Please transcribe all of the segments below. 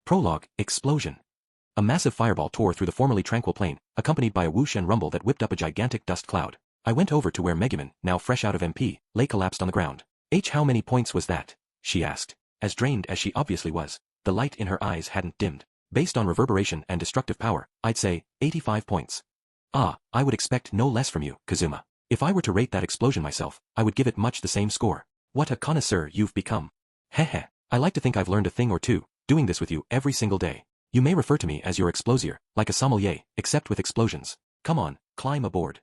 Prologue, Explosion. A massive fireball tore through the formerly tranquil plain, accompanied by a whoosh and rumble that whipped up a gigantic dust cloud. I went over to where Megumin, now fresh out of MP, lay collapsed on the ground. How many points was that? She asked. As drained as she obviously was, the light in her eyes hadn't dimmed. Based on reverberation and destructive power, I'd say 85 points. Ah, I would expect no less from you, Kazuma. If I were to rate that explosion myself, I would give it much the same score. What a connoisseur you've become. Heh. I like to think I've learned a thing or two, doing this with you every single day. You may refer to me as your explosier, like a sommelier, except with explosions. Come on, climb aboard.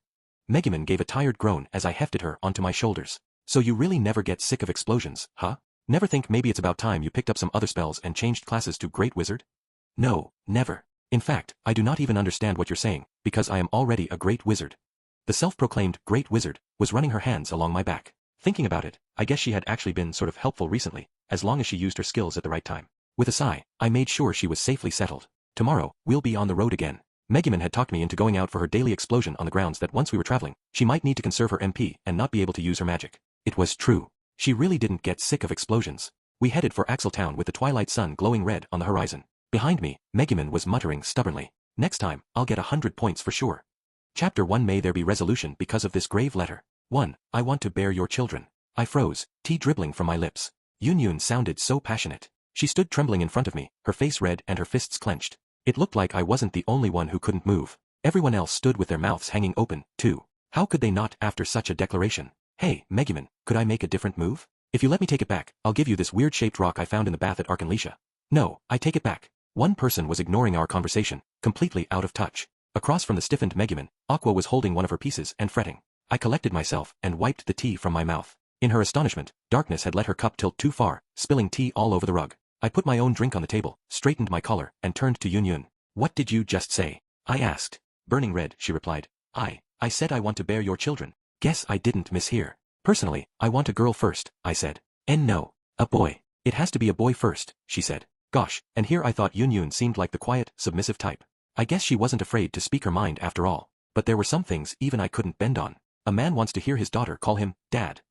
Megumin gave a tired groan as I hefted her onto my shoulders. So you really never get sick of explosions, huh? Never think maybe it's about time you picked up some other spells and changed classes to Great Wizard? No, never. In fact, I do not even understand what you're saying, because I am already a Great Wizard. The self-proclaimed Great Wizard was running her hands along my back. Thinking about it, I guess she had actually been sort of helpful recently, as long as she used her skills at the right time. With a sigh, I made sure she was safely settled. Tomorrow, we'll be on the road again. Megumin had talked me into going out for her daily explosion on the grounds that once we were traveling, she might need to conserve her MP and not be able to use her magic. It was true. She really didn't get sick of explosions. We headed for Axel Town with the twilight sun glowing red on the horizon. Behind me, Megumin was muttering stubbornly. Next time, I'll get 100 points for sure. Chapter 1. May there be resolution because of this grave letter. 1. I want to bear your children. I froze, tea dribbling from my lips. Yun sounded so passionate. She stood trembling in front of me, her face red and her fists clenched. It looked like I wasn't the only one who couldn't move. Everyone else stood with their mouths hanging open, too. How could they not after such a declaration? Hey, Megumin, could I make a different move? If you let me take it back, I'll give you this weird-shaped rock I found in the bath at Arkanlisha. No, I take it back. One person was ignoring our conversation, completely out of touch. Across from the stiffened Megumin, Aqua was holding one of her pieces and fretting. I collected myself and wiped the tea from my mouth. In her astonishment, darkness had let her cup tilt too far, spilling tea all over the rug. I put my own drink on the table, straightened my collar, and turned to Yun. What did you just say? I asked. Burning red, she replied. I said I want to bear your children. Guess I didn't mishear. Personally, I want a girl first, I said. And no, a boy. It has to be a boy first, she said. Gosh, and here I thought Yun seemed like the quiet, submissive type. I guess she wasn't afraid to speak her mind after all. But there were some things even I couldn't bend on. A man wants to hear his daughter call him, Dad.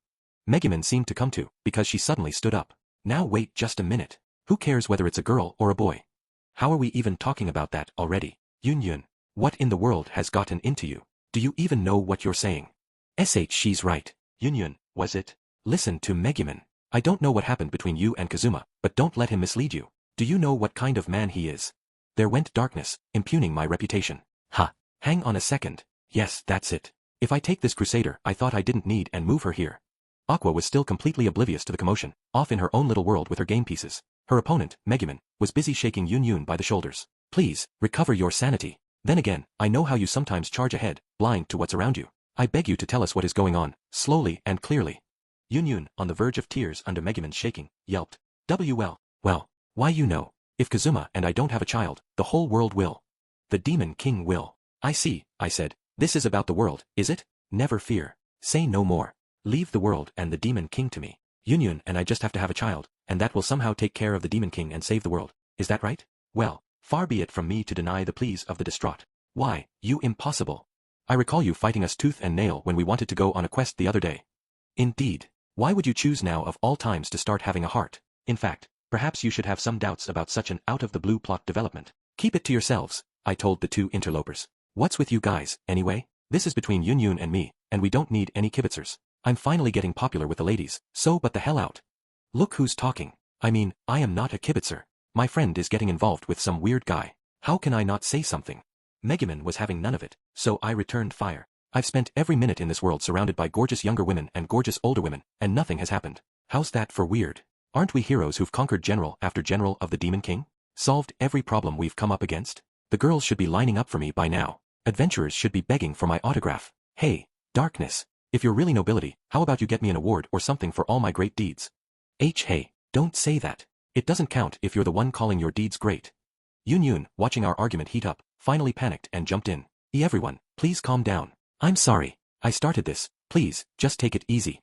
Megumin seemed to come to, because she suddenly stood up. Now wait just a minute. Who cares whether it's a girl or a boy? How are we even talking about that already? Yun, what in the world has gotten into you? Do you even know what you're saying? She's right. Yun, was it? Listen to Megumin. I don't know what happened between you and Kazuma, but don't let him mislead you. Do you know what kind of man he is? There went darkness, impugning my reputation. Ha! Hang on a second. Yes, that's it. If I take this crusader I thought I didn't need and move her here. Aqua was still completely oblivious to the commotion, off in her own little world with her game pieces. Her opponent, Megumin, was busy shaking Yun by the shoulders. Please, recover your sanity. Then again, I know how you sometimes charge ahead, blind to what's around you. I beg you to tell us what is going on, slowly and clearly. Yun, on the verge of tears under Megumin's shaking, yelped. Well, why you know. If Kazuma and I don't have a child, the whole world will. The Demon King will. I see, I said. This is about the world, is it? Never fear. Say no more. Leave the world and the Demon King to me. Yun and I just have to have a child, and that will somehow take care of the Demon King and save the world. Is that right? Well, far be it from me to deny the pleas of the distraught. Why, you impossible. I recall you fighting us tooth and nail when we wanted to go on a quest the other day. Indeed. Why would you choose now of all times to start having a heart? In fact, perhaps you should have some doubts about such an out-of-the-blue plot development. Keep it to yourselves, I told the two interlopers. What's with you guys, anyway? This is between Yun and me, and we don't need any kibitzers. I'm finally getting popular with the ladies, so but the hell out. Look who's talking. I mean, I am not a kibitzer. My friend is getting involved with some weird guy. How can I not say something? Megumin was having none of it, so I returned fire. I've spent every minute in this world surrounded by gorgeous younger women and gorgeous older women, and nothing has happened. How's that for weird? Aren't we heroes who've conquered general after general of the Demon King? Solved every problem we've come up against? The girls should be lining up for me by now. Adventurers should be begging for my autograph. Hey, darkness. If you're really nobility, how about you get me an award or something for all my great deeds? Hey, don't say that. It doesn't count if you're the one calling your deeds great. Yun, watching our argument heat up, finally panicked and jumped in. Everyone, please calm down. I'm sorry. I started this. Please, just take it easy.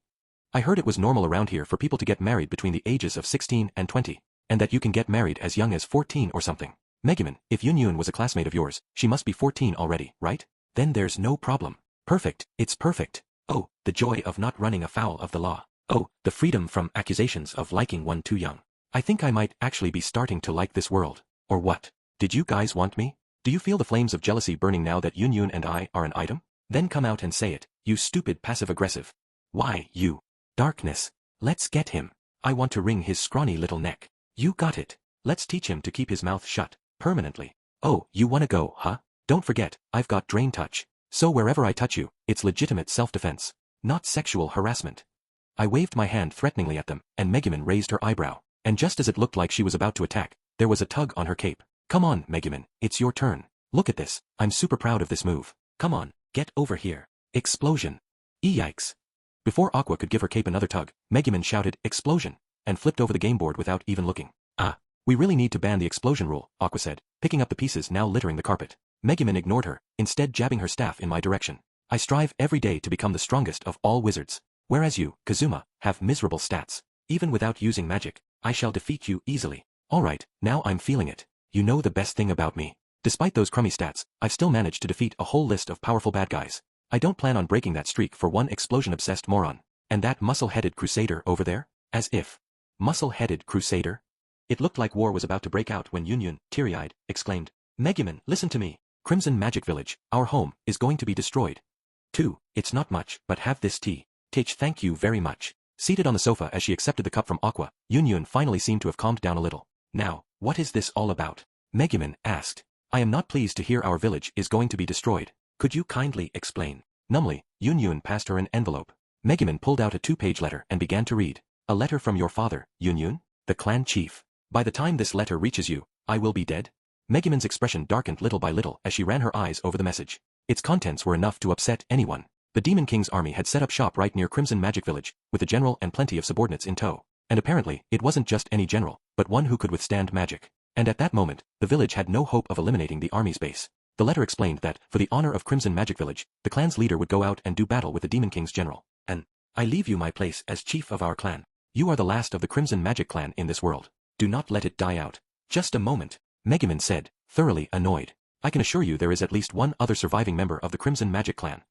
I heard it was normal around here for people to get married between the ages of 16 and 20, and that you can get married as young as 14 or something. Megumin, if Yun was a classmate of yours, she must be 14 already, right? Then there's no problem. Perfect, it's perfect. Oh, the joy of not running afoul of the law. Oh, the freedom from accusations of liking one too young. I think I might actually be starting to like this world. Or what? Did you guys want me? Do you feel the flames of jealousy burning now that Yun and I are an item? Then come out and say it, you stupid passive-aggressive. Why, you. Darkness. Let's get him. I want to wring his scrawny little neck. You got it. Let's teach him to keep his mouth shut, permanently. Oh, you wanna go, huh? Don't forget, I've got drain touch. So wherever I touch you, it's legitimate self-defense. Not sexual harassment. I waved my hand threateningly at them, and Megumin raised her eyebrow. And just as it looked like she was about to attack, there was a tug on her cape. Come on, Megumin, it's your turn. Look at this, I'm super proud of this move. Come on, get over here. Explosion. Yikes. Before Aqua could give her cape another tug, Megumin shouted, explosion, and flipped over the game board without even looking. Ah. We really need to ban the explosion rule, Aqua said, picking up the pieces now littering the carpet. Megumin ignored her, instead jabbing her staff in my direction. I strive every day to become the strongest of all wizards. Whereas you, Kazuma, have miserable stats. Even without using magic, I shall defeat you easily. Alright, now I'm feeling it. You know the best thing about me. Despite those crummy stats, I've still managed to defeat a whole list of powerful bad guys. I don't plan on breaking that streak for one explosion-obsessed moron. And that muscle-headed crusader over there? As if. Muscle-headed crusader? It looked like war was about to break out when Yun, teary-eyed, exclaimed, Megumin, listen to me. Crimson Magic Village, our home, is going to be destroyed. 2. It's not much, but have this tea. Teach, thank you very much. Seated on the sofa as she accepted the cup from Aqua, Yun finally seemed to have calmed down a little. Now, what is this all about? Megumin asked. I am not pleased to hear our village is going to be destroyed. Could you kindly explain? Numbly, Yun passed her an envelope. Megumin pulled out a 2-page letter and began to read. A letter from your father, Yun, the clan chief. By the time this letter reaches you, I will be dead? Megumin's expression darkened little by little as she ran her eyes over the message. Its contents were enough to upset anyone. The Demon King's army had set up shop right near Crimson Magic Village, with a general and plenty of subordinates in tow. And apparently, it wasn't just any general, but one who could withstand magic. And at that moment, the village had no hope of eliminating the army's base. The letter explained that, for the honor of Crimson Magic Village, the clan's leader would go out and do battle with the Demon King's general. And I leave you my place as chief of our clan. You are the last of the Crimson Magic clan in this world. Do not let it die out. Just a moment, Megumin said, thoroughly annoyed. I can assure you there is at least one other surviving member of the Crimson Magic clan.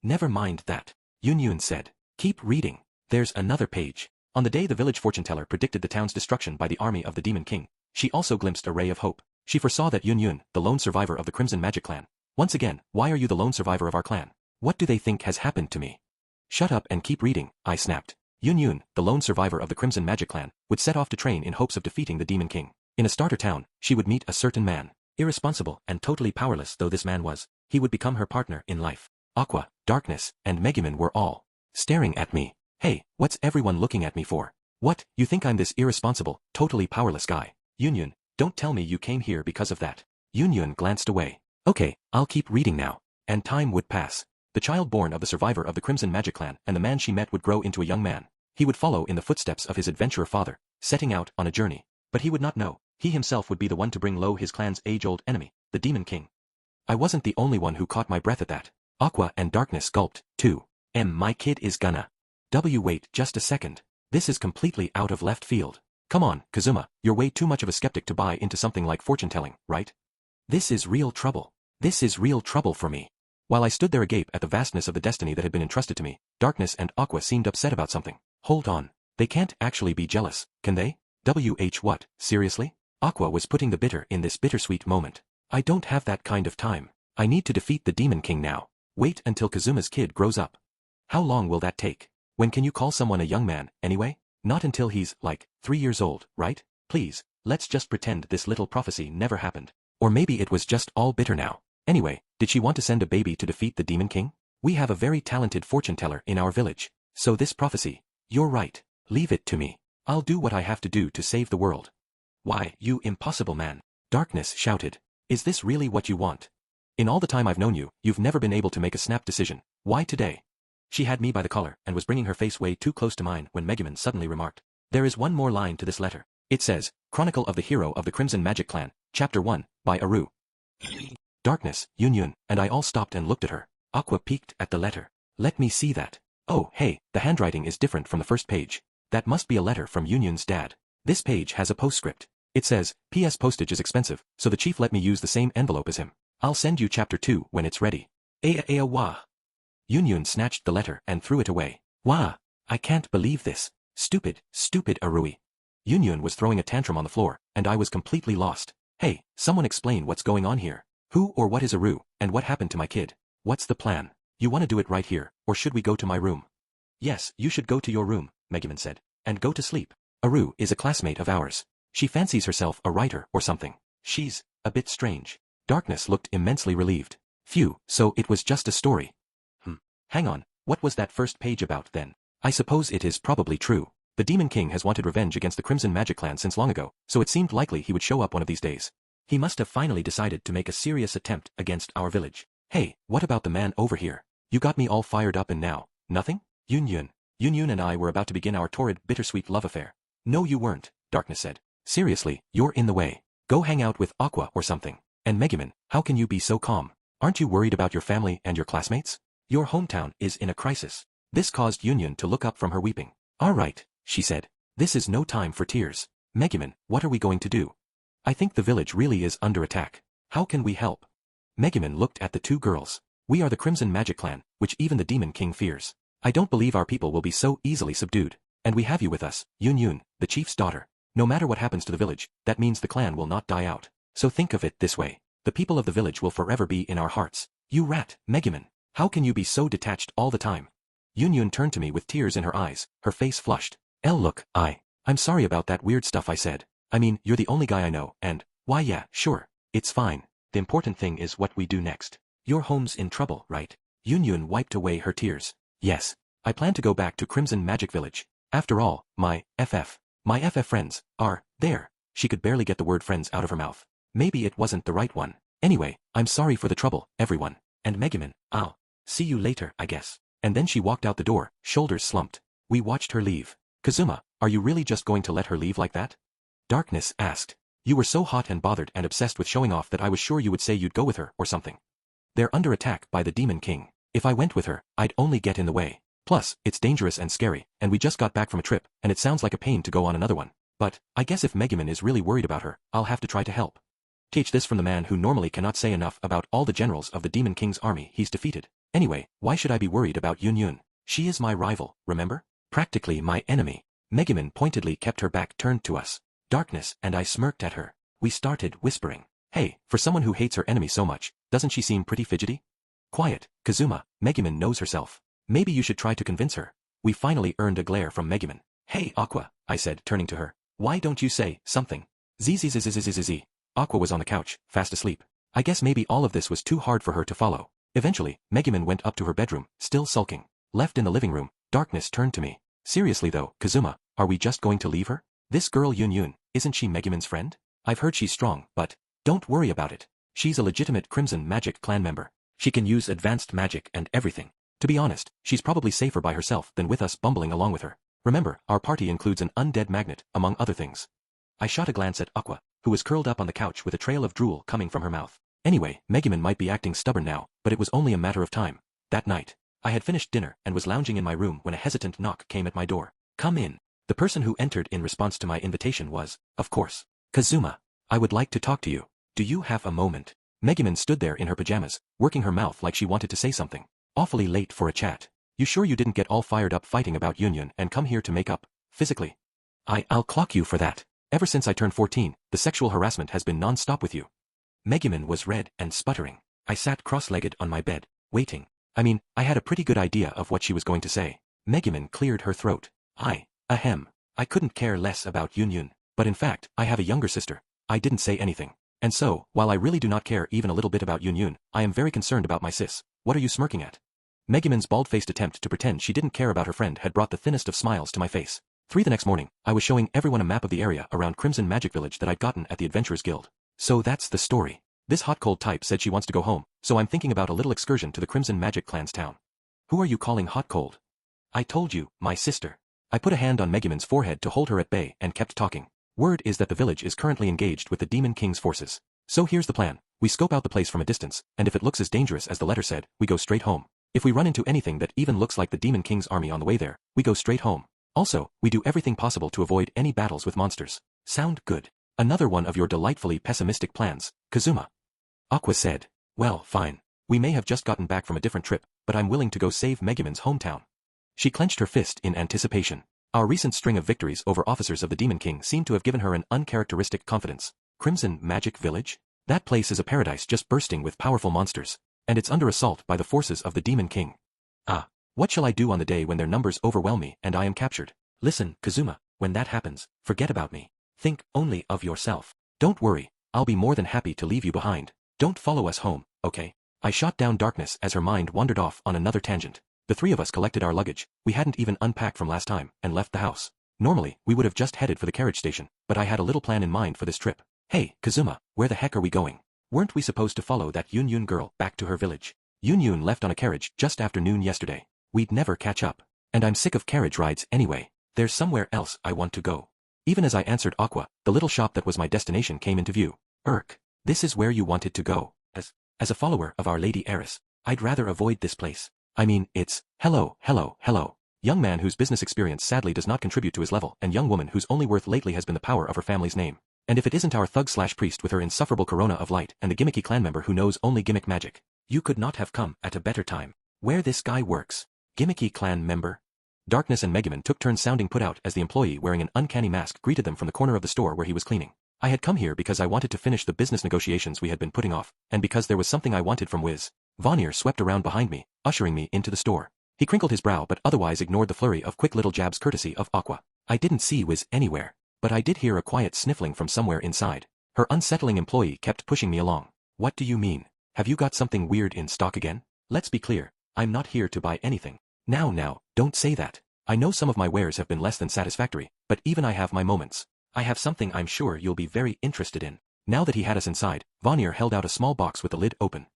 Never mind that, Yun said. Keep reading. There's another page. On the day the village fortune teller predicted the town's destruction by the army of the Demon King, she also glimpsed a ray of hope. She foresaw that Yun, the lone survivor of the Crimson Magic clan. Once again, why are you the lone survivor of our clan? What do they think has happened to me? Shut up and keep reading, I snapped. Yun, the lone survivor of the Crimson Magic clan, would set off to train in hopes of defeating the Demon King. In a starter town, she would meet a certain man. Irresponsible and totally powerless though this man was, he would become her partner in life. Aqua, Darkness, and Megumin were all staring at me. Hey, what's everyone looking at me for? What, you think I'm this irresponsible, totally powerless guy? Yun, don't tell me you came here because of that. Yun glanced away. Okay, I'll keep reading now. And time would pass. The child born of the survivor of the Crimson Magic clan and the man she met would grow into a young man. He would follow in the footsteps of his adventurer father, setting out on a journey. But he would not know. He himself would be the one to bring low his clan's age-old enemy, the Demon King. I wasn't the only one who caught my breath at that. Aqua and Darkness gulped, too. My kid is gonna. Wait just a second. This is completely out of left field. Come on, Kazuma, you're way too much of a skeptic to buy into something like fortune-telling, right? This is real trouble. This is real trouble for me. While I stood there agape at the vastness of the destiny that had been entrusted to me, Darkness and Aqua seemed upset about something. Hold on. They can't actually be jealous, can they? What, seriously? Aqua was putting the bitter in this bittersweet moment. I don't have that kind of time. I need to defeat the Demon King now. Wait until Kazuma's kid grows up. How long will that take? When can you call someone a young man, anyway? Not until he's, like, 3 years old, right? Please, let's just pretend this little prophecy never happened. Or maybe it was just all bitter now. Anyway, did she want to send a baby to defeat the Demon King? We have a very talented fortune teller in our village. So this prophecy, you're right. Leave it to me. I'll do what I have to do to save the world. Why, you impossible man. Darkness shouted. Is this really what you want? In all the time I've known you, you've never been able to make a snap decision. Why today? She had me by the collar and was bringing her face way too close to mine when Megumin suddenly remarked. There is one more line to this letter. It says, Chronicle of the Hero of the Crimson Magic Clan, Chapter 1, by Aru. Darkness, Yun, and I all stopped and looked at her. Aqua peeked at the letter. Let me see that. Oh, hey, the handwriting is different from the first page. That must be a letter from Yun's dad. This page has a postscript. It says, P.S. postage is expensive, so the chief let me use the same envelope as him. I'll send you Chapter 2 when it's ready. Wah. Yun snatched the letter and threw it away. Wah, I can't believe this. Stupid, stupid Arui. Yun was throwing a tantrum on the floor, and I was completely lost. Hey, someone explain what's going on here. Who or what is Aru, and what happened to my kid? What's the plan? You want to do it right here, or should we go to my room? Yes, you should go to your room, Megumin said, and go to sleep. Aru is a classmate of ours. She fancies herself a writer or something. She's a bit strange. Darkness looked immensely relieved. Phew, so it was just a story. Hang on, what was that first page about then? I suppose it is probably true. The Demon King has wanted revenge against the Crimson Magic Clan since long ago, so it seemed likely he would show up one of these days. He must have finally decided to make a serious attempt against our village. Hey, what about the man over here? You got me all fired up and now, nothing? Yun and I were about to begin our torrid, bittersweet love affair. No you weren't, Darkness said. Seriously, you're in the way. Go hang out with Aqua or something. And Megumin, how can you be so calm? Aren't you worried about your family and your classmates? Your hometown is in a crisis. This caused Yun to look up from her weeping. All right, she said. This is no time for tears. Megumin, what are we going to do? I think the village really is under attack. How can we help? Megumin looked at the two girls. We are the Crimson Magic Clan, which even the Demon King fears. I don't believe our people will be so easily subdued. And we have you with us, Yun, the chief's daughter. No matter what happens to the village, that means the clan will not die out. So think of it this way. The people of the village will forever be in our hearts. You rat, Megumin. How can you be so detached all the time? Yun turned to me with tears in her eyes, her face flushed. Look, I'm sorry about that weird stuff I said. I mean, you're the only guy I know, and, why yeah, sure, it's fine. The important thing is what we do next. Your home's in trouble, right? Yun wiped away her tears. Yes. I plan to go back to Crimson Magic Village. After all, my FF friends, are, there. She could barely get the word friends out of her mouth. Maybe it wasn't the right one. Anyway, I'm sorry for the trouble, everyone. And Megumin, I'll see you later, I guess. And then she walked out the door, shoulders slumped. We watched her leave. Kazuma, are you really just going to let her leave like that? Darkness asked. You were so hot and bothered and obsessed with showing off that I was sure you would say you'd go with her or something. They're under attack by the Demon King. If I went with her, I'd only get in the way. Plus, it's dangerous and scary, and we just got back from a trip, and it sounds like a pain to go on another one. But, I guess if Megumin is really worried about her, I'll have to try to help. Teach this from the man who normally cannot say enough about all the generals of the Demon King's army he's defeated. Anyway, why should I be worried about Yun? She is my rival, remember? Practically my enemy. Megumin pointedly kept her back turned to us. Darkness and I smirked at her. We started whispering. Hey, for someone who hates her enemy so much, doesn't she seem pretty fidgety? Quiet, Kazuma, Megumin knows herself. Maybe you should try to convince her. We finally earned a glare from Megumin. Hey Aqua, I said, turning to her. Why don't you say something? Zzzzzzzzz. Aqua was on the couch, fast asleep. I guess maybe all of this was too hard for her to follow. Eventually, Megumin went up to her bedroom, still sulking. Left in the living room, Darkness turned to me. Seriously though, Kazuma, are we just going to leave her? This girl Yun, isn't she Megumin's friend? I've heard she's strong, but don't worry about it. She's a legitimate Crimson Magic Clan member. She can use advanced magic and everything. To be honest, she's probably safer by herself than with us bumbling along with her. Remember, our party includes an undead magnet, among other things. I shot a glance at Aqua, who was curled up on the couch with a trail of drool coming from her mouth. Anyway, Megumin might be acting stubborn now, but it was only a matter of time. That night, I had finished dinner and was lounging in my room when a hesitant knock came at my door. Come in. The person who entered in response to my invitation was, of course, Kazuma. I would like to talk to you. Do you have a moment? Megumin stood there in her pajamas, working her mouth like she wanted to say something. Awfully late for a chat. You sure you didn't get all fired up fighting about Yun and come here to make up, physically? I'll clock you for that. Ever since I turned 14, the sexual harassment has been non-stop with you. Megumin was red and sputtering. I sat cross-legged on my bed, waiting. I had a pretty good idea of what she was going to say. Megumin cleared her throat. I couldn't care less about Yun, but in fact, I have a younger sister. I didn't say anything. And so, while I really do not care even a little bit about Yun, I am very concerned about my sis. What are you smirking at? Megumin's bald-faced attempt to pretend she didn't care about her friend had brought the thinnest of smiles to my face. 3 the next morning, I was showing everyone a map of the area around Crimson Magic Village that I'd gotten at the Adventurers Guild. So that's the story. This hot-cold type said she wants to go home, so I'm thinking about a little excursion to the Crimson Magic Clan's town. Who are you calling hot-cold? I told you, my sister. I put a hand on Megumin's forehead to hold her at bay and kept talking. Word is that the village is currently engaged with the Demon King's forces. So here's the plan. We scope out the place from a distance, and if it looks as dangerous as the letter said, we go straight home. If we run into anything that even looks like the Demon King's army on the way there, we go straight home. Also, we do everything possible to avoid any battles with monsters. Sound good? Another one of your delightfully pessimistic plans, Kazuma. Aqua said. Well, fine. We may have just gotten back from a different trip, but I'm willing to go save Megumin's hometown. She clenched her fist in anticipation. Our recent string of victories over officers of the Demon King seemed to have given her an uncharacteristic confidence. Crimson Magic Village? That place is a paradise just bursting with powerful monsters, and it's under assault by the forces of the Demon King. Ah, what shall I do on the day when their numbers overwhelm me and I am captured? Listen, Kazuma, when that happens, forget about me. Think only of yourself. Don't worry, I'll be more than happy to leave you behind. Don't follow us home, okay? I shot down Darkness as her mind wandered off on another tangent. The three of us collected our luggage, we hadn't even unpacked from last time, and left the house. Normally, we would have just headed for the carriage station, but I had a little plan in mind for this trip. Hey, Kazuma, where the heck are we going? Weren't we supposed to follow that Yun girl back to her village? Yun left on a carriage just after noon yesterday. We'd never catch up. And I'm sick of carriage rides anyway. There's somewhere else I want to go. Even as I answered Aqua, the little shop that was my destination came into view. This is where you wanted to go. As a follower of Our Lady Eris, I'd rather avoid this place. I mean, it's, hello. Young man whose business experience sadly does not contribute to his level, and young woman whose only worth lately has been the power of her family's name. And if it isn't our thug/priest with her insufferable corona of light and the gimmicky clan member who knows only gimmick magic. You could not have come at a better time. Where this guy works. Gimmicky clan member. Darkness and Megumin took turns sounding put out as the employee wearing an uncanny mask greeted them from the corner of the store where he was cleaning. I had come here because I wanted to finish the business negotiations we had been putting off, and because there was something I wanted from Wiz. Vanier swept around behind me, ushering me into the store. He crinkled his brow but otherwise ignored the flurry of quick little jabs courtesy of Aqua. I didn't see Wiz anywhere, but I did hear a quiet sniffling from somewhere inside. Her unsettling employee kept pushing me along. What do you mean? Have you got something weird in stock again? Let's be clear, I'm not here to buy anything. Now, don't say that. I know some of my wares have been less than satisfactory, but even I have my moments. I have something I'm sure you'll be very interested in. Now that he had us inside, Vanier held out a small box with the lid open.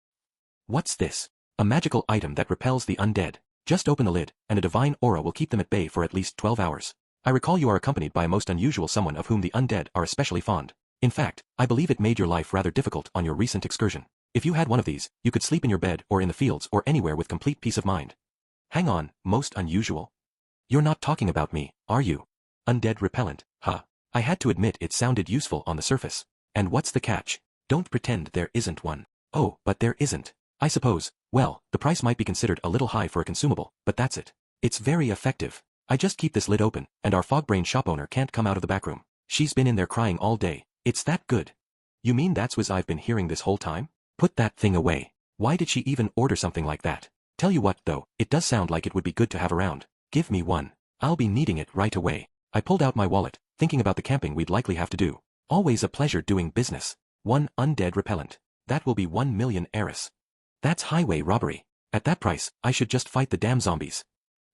What's this? A magical item that repels the undead. Just open the lid, and a divine aura will keep them at bay for at least 12 hours. I recall you are accompanied by a most unusual someone of whom the undead are especially fond. In fact, I believe it made your life rather difficult on your recent excursion. If you had one of these, you could sleep in your bed or in the fields or anywhere with complete peace of mind. Hang on, most unusual? You're not talking about me, are you? Undead repellent, huh? I had to admit it sounded useful on the surface. And what's the catch? Don't pretend there isn't one. Oh, but there isn't. I suppose, well, the price might be considered a little high for a consumable, but that's it. It's very effective. I just keep this lid open, and our fog-brain shop owner can't come out of the back room. She's been in there crying all day. It's that good. You mean that's what I've been hearing this whole time? Put that thing away. Why did she even order something like that? Tell you what, though, it does sound like it would be good to have around. Give me one. I'll be needing it right away. I pulled out my wallet, thinking about the camping we'd likely have to do. Always a pleasure doing business. One undead repellent. That will be 1 million Eris. That's highway robbery. At that price, I should just fight the damn zombies.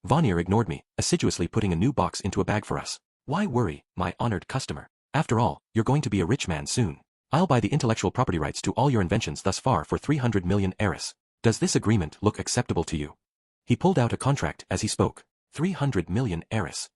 Vanier ignored me, assiduously putting a new box into a bag for us. Why worry, my honored customer? After all, you're going to be a rich man soon. I'll buy the intellectual property rights to all your inventions thus far for 300 million Eris. Does this agreement look acceptable to you? He pulled out a contract as he spoke. 300 million Eris.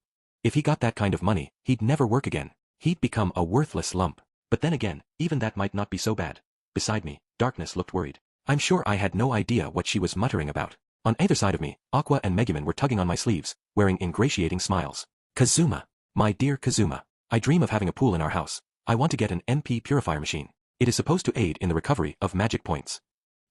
If he got that kind of money, he'd never work again. He'd become a worthless lump. But then again, even that might not be so bad. Beside me, Darkness looked worried. I'm sure I had no idea what she was muttering about. On either side of me, Aqua and Megumin were tugging on my sleeves, wearing ingratiating smiles. Kazuma. My dear Kazuma. I dream of having a pool in our house. I want to get an MP purifier machine. It is supposed to aid in the recovery of magic points.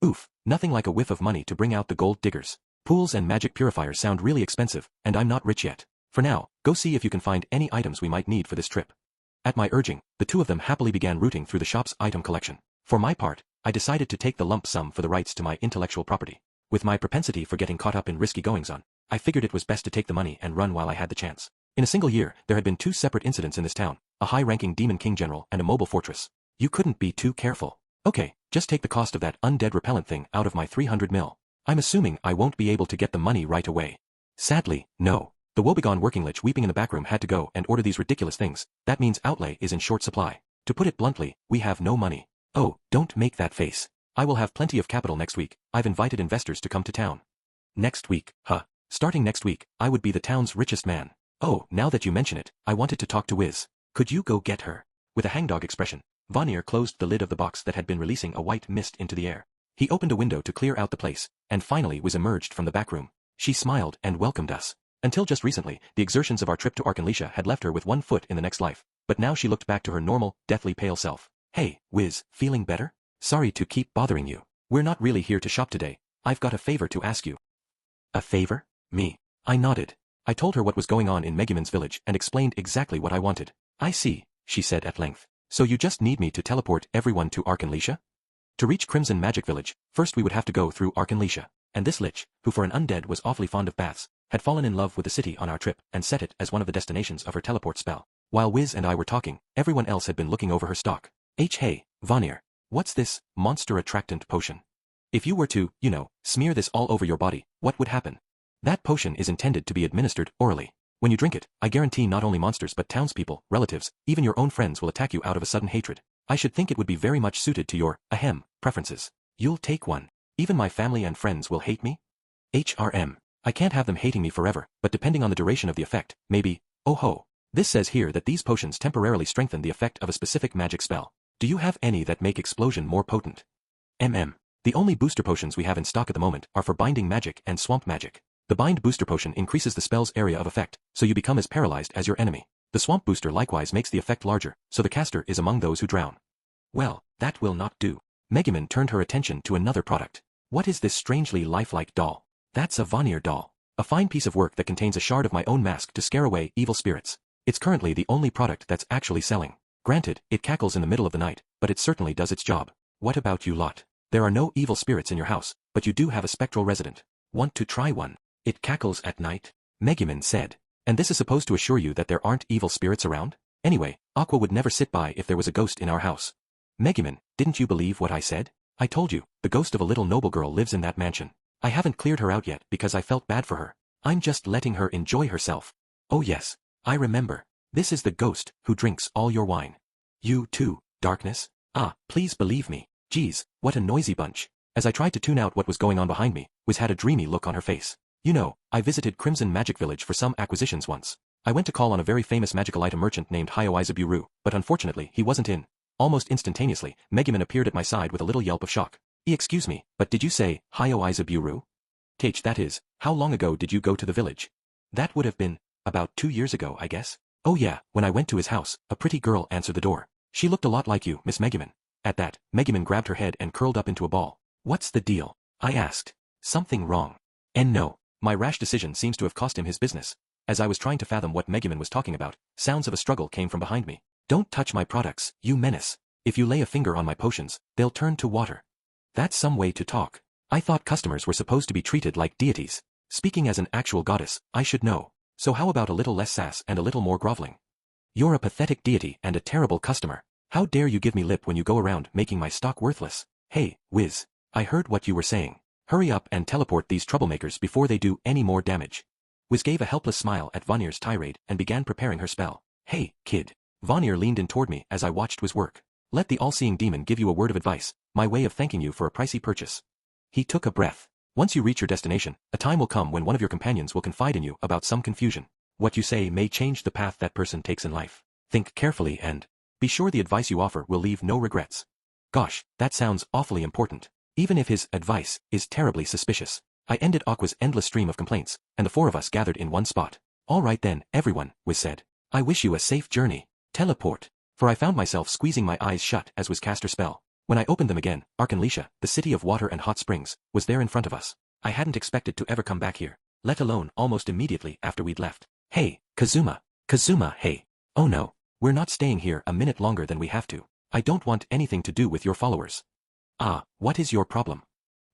Oof, nothing like a whiff of money to bring out the gold diggers. Pools and magic purifiers sound really expensive, and I'm not rich yet. For now, go see if you can find any items we might need for this trip. At my urging, the two of them happily began rooting through the shop's item collection. For my part, I decided to take the lump sum for the rights to my intellectual property. With my propensity for getting caught up in risky goings-on, I figured it was best to take the money and run while I had the chance. In a single year, there had been 2 separate incidents in this town, a high-ranking demon king general and a mobile fortress. You couldn't be too careful. Okay, just take the cost of that undead repellent thing out of my 300 mil. I'm assuming I won't be able to get the money right away. Sadly, no. The woebegone working lich weeping in the back room had to go and order these ridiculous things. That means outlay is in short supply. To put it bluntly, we have no money. Oh, don't make that face. I will have plenty of capital next week. I've invited investors to come to town. Next week, huh? Starting next week, I would be the town's richest man. Oh, now that you mention it, I wanted to talk to Wiz. Could you go get her? With a hangdog expression, Vanier closed the lid of the box that had been releasing a white mist into the air. He opened a window to clear out the place, and finally Wiz emerged from the back room. She smiled and welcomed us. Until just recently, the exertions of our trip to Arkanlisha had left her with one foot in the next life, but now she looked back to her normal, deathly pale self. Hey, Wiz, feeling better? Sorry to keep bothering you. We're not really here to shop today. I've got a favor to ask you. A favor? Me. I nodded. I told her what was going on in Megumin's village and explained exactly what I wanted. I see, she said at length. So you just need me to teleport everyone to Arkanlisha? To reach Crimson Magic Village, first we would have to go through Arkanlisha, and this lich, who for an undead was awfully fond of baths, had fallen in love with the city on our trip and set it as one of the destinations of her teleport spell. While Wiz and I were talking, everyone else had been looking over her stock. Hey, Vanir, what's this monster attractant potion? If you were to, smear this all over your body, what would happen? That potion is intended to be administered orally. When you drink it, I guarantee not only monsters but townspeople, relatives, even your own friends will attack you out of a sudden hatred. I should think it would be very much suited to your, preferences. You'll take one. Even my family and friends will hate me? I can't have them hating me forever, but depending on the duration of the effect, maybe, oh ho. This says here that these potions temporarily strengthen the effect of a specific magic spell. Do you have any that make explosion more potent? The only booster potions we have in stock at the moment are for binding magic and swamp magic. The bind booster potion increases the spell's area of effect, so you become as paralyzed as your enemy. The swamp booster likewise makes the effect larger, so the caster is among those who drown. Well, that will not do. Megumin turned her attention to another product. What is this strangely lifelike doll? That's a Vanir doll. A fine piece of work that contains a shard of my own mask to scare away evil spirits. It's currently the only product that's actually selling. Granted, it cackles in the middle of the night, but it certainly does its job. What about you lot? There are no evil spirits in your house, but you do have a spectral resident. Want to try one? It cackles at night, Megumin said. And this is supposed to assure you that there aren't evil spirits around? Anyway, Aqua would never sit by if there was a ghost in our house. Megumin, didn't you believe what I said? I told you, the ghost of a little noble girl lives in that mansion. I haven't cleared her out yet because I felt bad for her. I'm just letting her enjoy herself. Oh yes, I remember. This is the ghost who drinks all your wine. You too, Darkness? Please believe me. Geez, what a noisy bunch. As I tried to tune out what was going on behind me, Wiz had a dreamy look on her face. I visited Crimson Magic Village for some acquisitions once. I went to call on a very famous magical item merchant named Hyoizaburu, but unfortunately he wasn't in. Almost instantaneously, Megumin appeared at my side with a little yelp of shock. Excuse me, but did you say Hyoizaburu? That is, how long ago did you go to the village? That would have been about 2 years ago, I guess. Oh yeah, when I went to his house, a pretty girl answered the door. She looked a lot like you, Miss Megumin. At that, Megumin grabbed her head and curled up into a ball. What's the deal? I asked. Something wrong. And no. My rash decision seems to have cost him his business. As I was trying to fathom what Megumin was talking about, sounds of a struggle came from behind me. Don't touch my products, you menace. If you lay a finger on my potions, they'll turn to water. That's some way to talk. I thought customers were supposed to be treated like deities. Speaking as an actual goddess, I should know. So how about a little less sass and a little more groveling? You're a pathetic deity and a terrible customer. How dare you give me lip when you go around making my stock worthless? Hey, Wiz. I heard what you were saying. Hurry up and teleport these troublemakers before they do any more damage. Wiz gave a helpless smile at Vanir's tirade and began preparing her spell. Hey, kid. Vanir leaned in toward me as I watched Wiz work. Let the all-seeing demon give you a word of advice, my way of thanking you for a pricey purchase. He took a breath. Once you reach your destination, a time will come when one of your companions will confide in you about some confusion. What you say may change the path that person takes in life. Think carefully and be sure the advice you offer will leave no regrets. Gosh, that sounds awfully important. Even if his advice is terribly suspicious. I ended Aqua's endless stream of complaints, and the four of us gathered in one spot. All right then, everyone, Wiz said. I wish you a safe journey. Teleport. For I found myself squeezing my eyes shut as Wiz cast her spell. When I opened them again, Arkanlisha, the city of water and hot springs, was there in front of us. I hadn't expected to ever come back here, let alone almost immediately after we'd left. Hey, Kazuma. Kazuma, hey. Oh no, we're not staying here a minute longer than we have to. I don't want anything to do with your followers. What is your problem?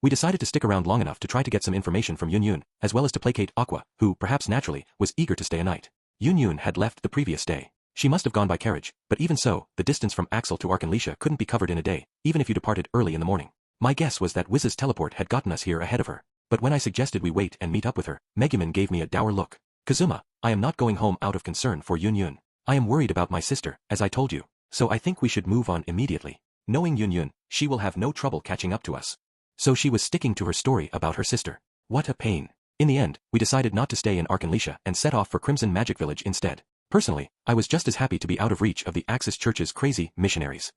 We decided to stick around long enough to try to get some information from Yun Yun, as well as to placate Aqua, who, perhaps naturally, was eager to stay a night. Yun Yun had left the previous day. She must have gone by carriage, but even so, the distance from Axel to Arkanlisha couldn't be covered in a day, even if you departed early in the morning. My guess was that Wiz's teleport had gotten us here ahead of her, but when I suggested we wait and meet up with her, Megumin gave me a dour look. Kazuma, I am not going home out of concern for Yun Yun. I am worried about my sister, as I told you, so I think we should move on immediately. Knowing Yun Yun, she will have no trouble catching up to us. So she was sticking to her story about her sister. What a pain. In the end, we decided not to stay in Arkanlisha and set off for Crimson Magic Village instead. Personally, I was just as happy to be out of reach of the Axis Church's crazy missionaries.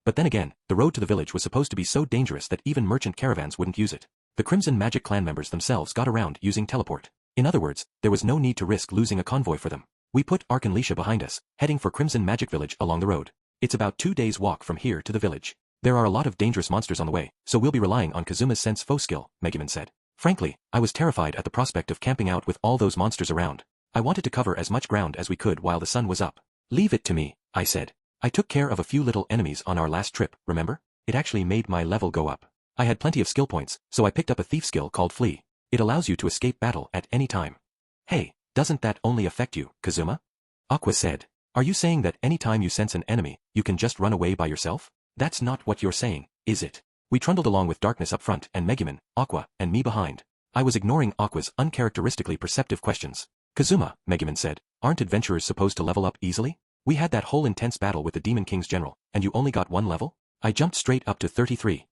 But then again, the road to the village was supposed to be so dangerous that even merchant caravans wouldn't use it. The Crimson Magic clan members themselves got around using teleport. In other words, there was no need to risk losing a convoy for them. We put Arkanlisha behind us, heading for Crimson Magic Village along the road. It's about 2 days' walk from here to the village. There are a lot of dangerous monsters on the way, so we'll be relying on Kazuma's sense foe skill, Megumin said. Frankly, I was terrified at the prospect of camping out with all those monsters around. I wanted to cover as much ground as we could while the sun was up. Leave it to me, I said. I took care of a few little enemies on our last trip, remember? It actually made my level go up. I had plenty of skill points, so I picked up a thief skill called Flee. It allows you to escape battle at any time. Hey, doesn't that only affect you, Kazuma? Aqua said. Are you saying that any time you sense an enemy, you can just run away by yourself? That's not what you're saying, is it? We trundled along with Darkness up front and Megumin, Aqua, and me behind. I was ignoring Aqua's uncharacteristically perceptive questions. Kazuma, Megumin said, aren't adventurers supposed to level up easily? We had that whole intense battle with the Demon King's general, and you only got 1 level? I jumped straight up to 33.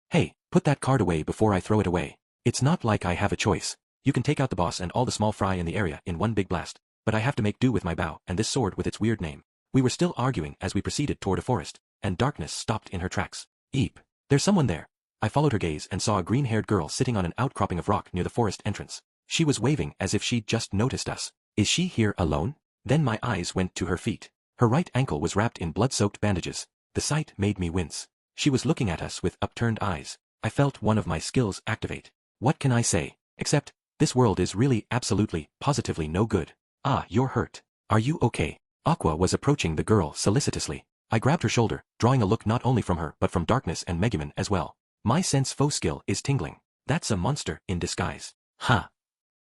Hey, put that card away before I throw it away. It's not like I have a choice. You can take out the boss and all the small fry in the area in one big blast, but I have to make do with my bow and this sword with its weird name. We were still arguing as we proceeded toward a forest, and Darkness stopped in her tracks. Eep. There's someone there. I followed her gaze and saw a green-haired girl sitting on an outcropping of rock near the forest entrance. She was waving as if she'd just noticed us. Is she here alone? Then my eyes went to her feet. Her right ankle was wrapped in blood-soaked bandages. The sight made me wince. She was looking at us with upturned eyes. I felt one of my skills activate. What can I say? Except, this world is really absolutely, positively no good. Ah, you're hurt. Are you okay? Aqua was approaching the girl solicitously. I grabbed her shoulder, drawing a look not only from her but from Darkness and Megumin as well. My sense foe skill is tingling. That's a monster in disguise. Ha!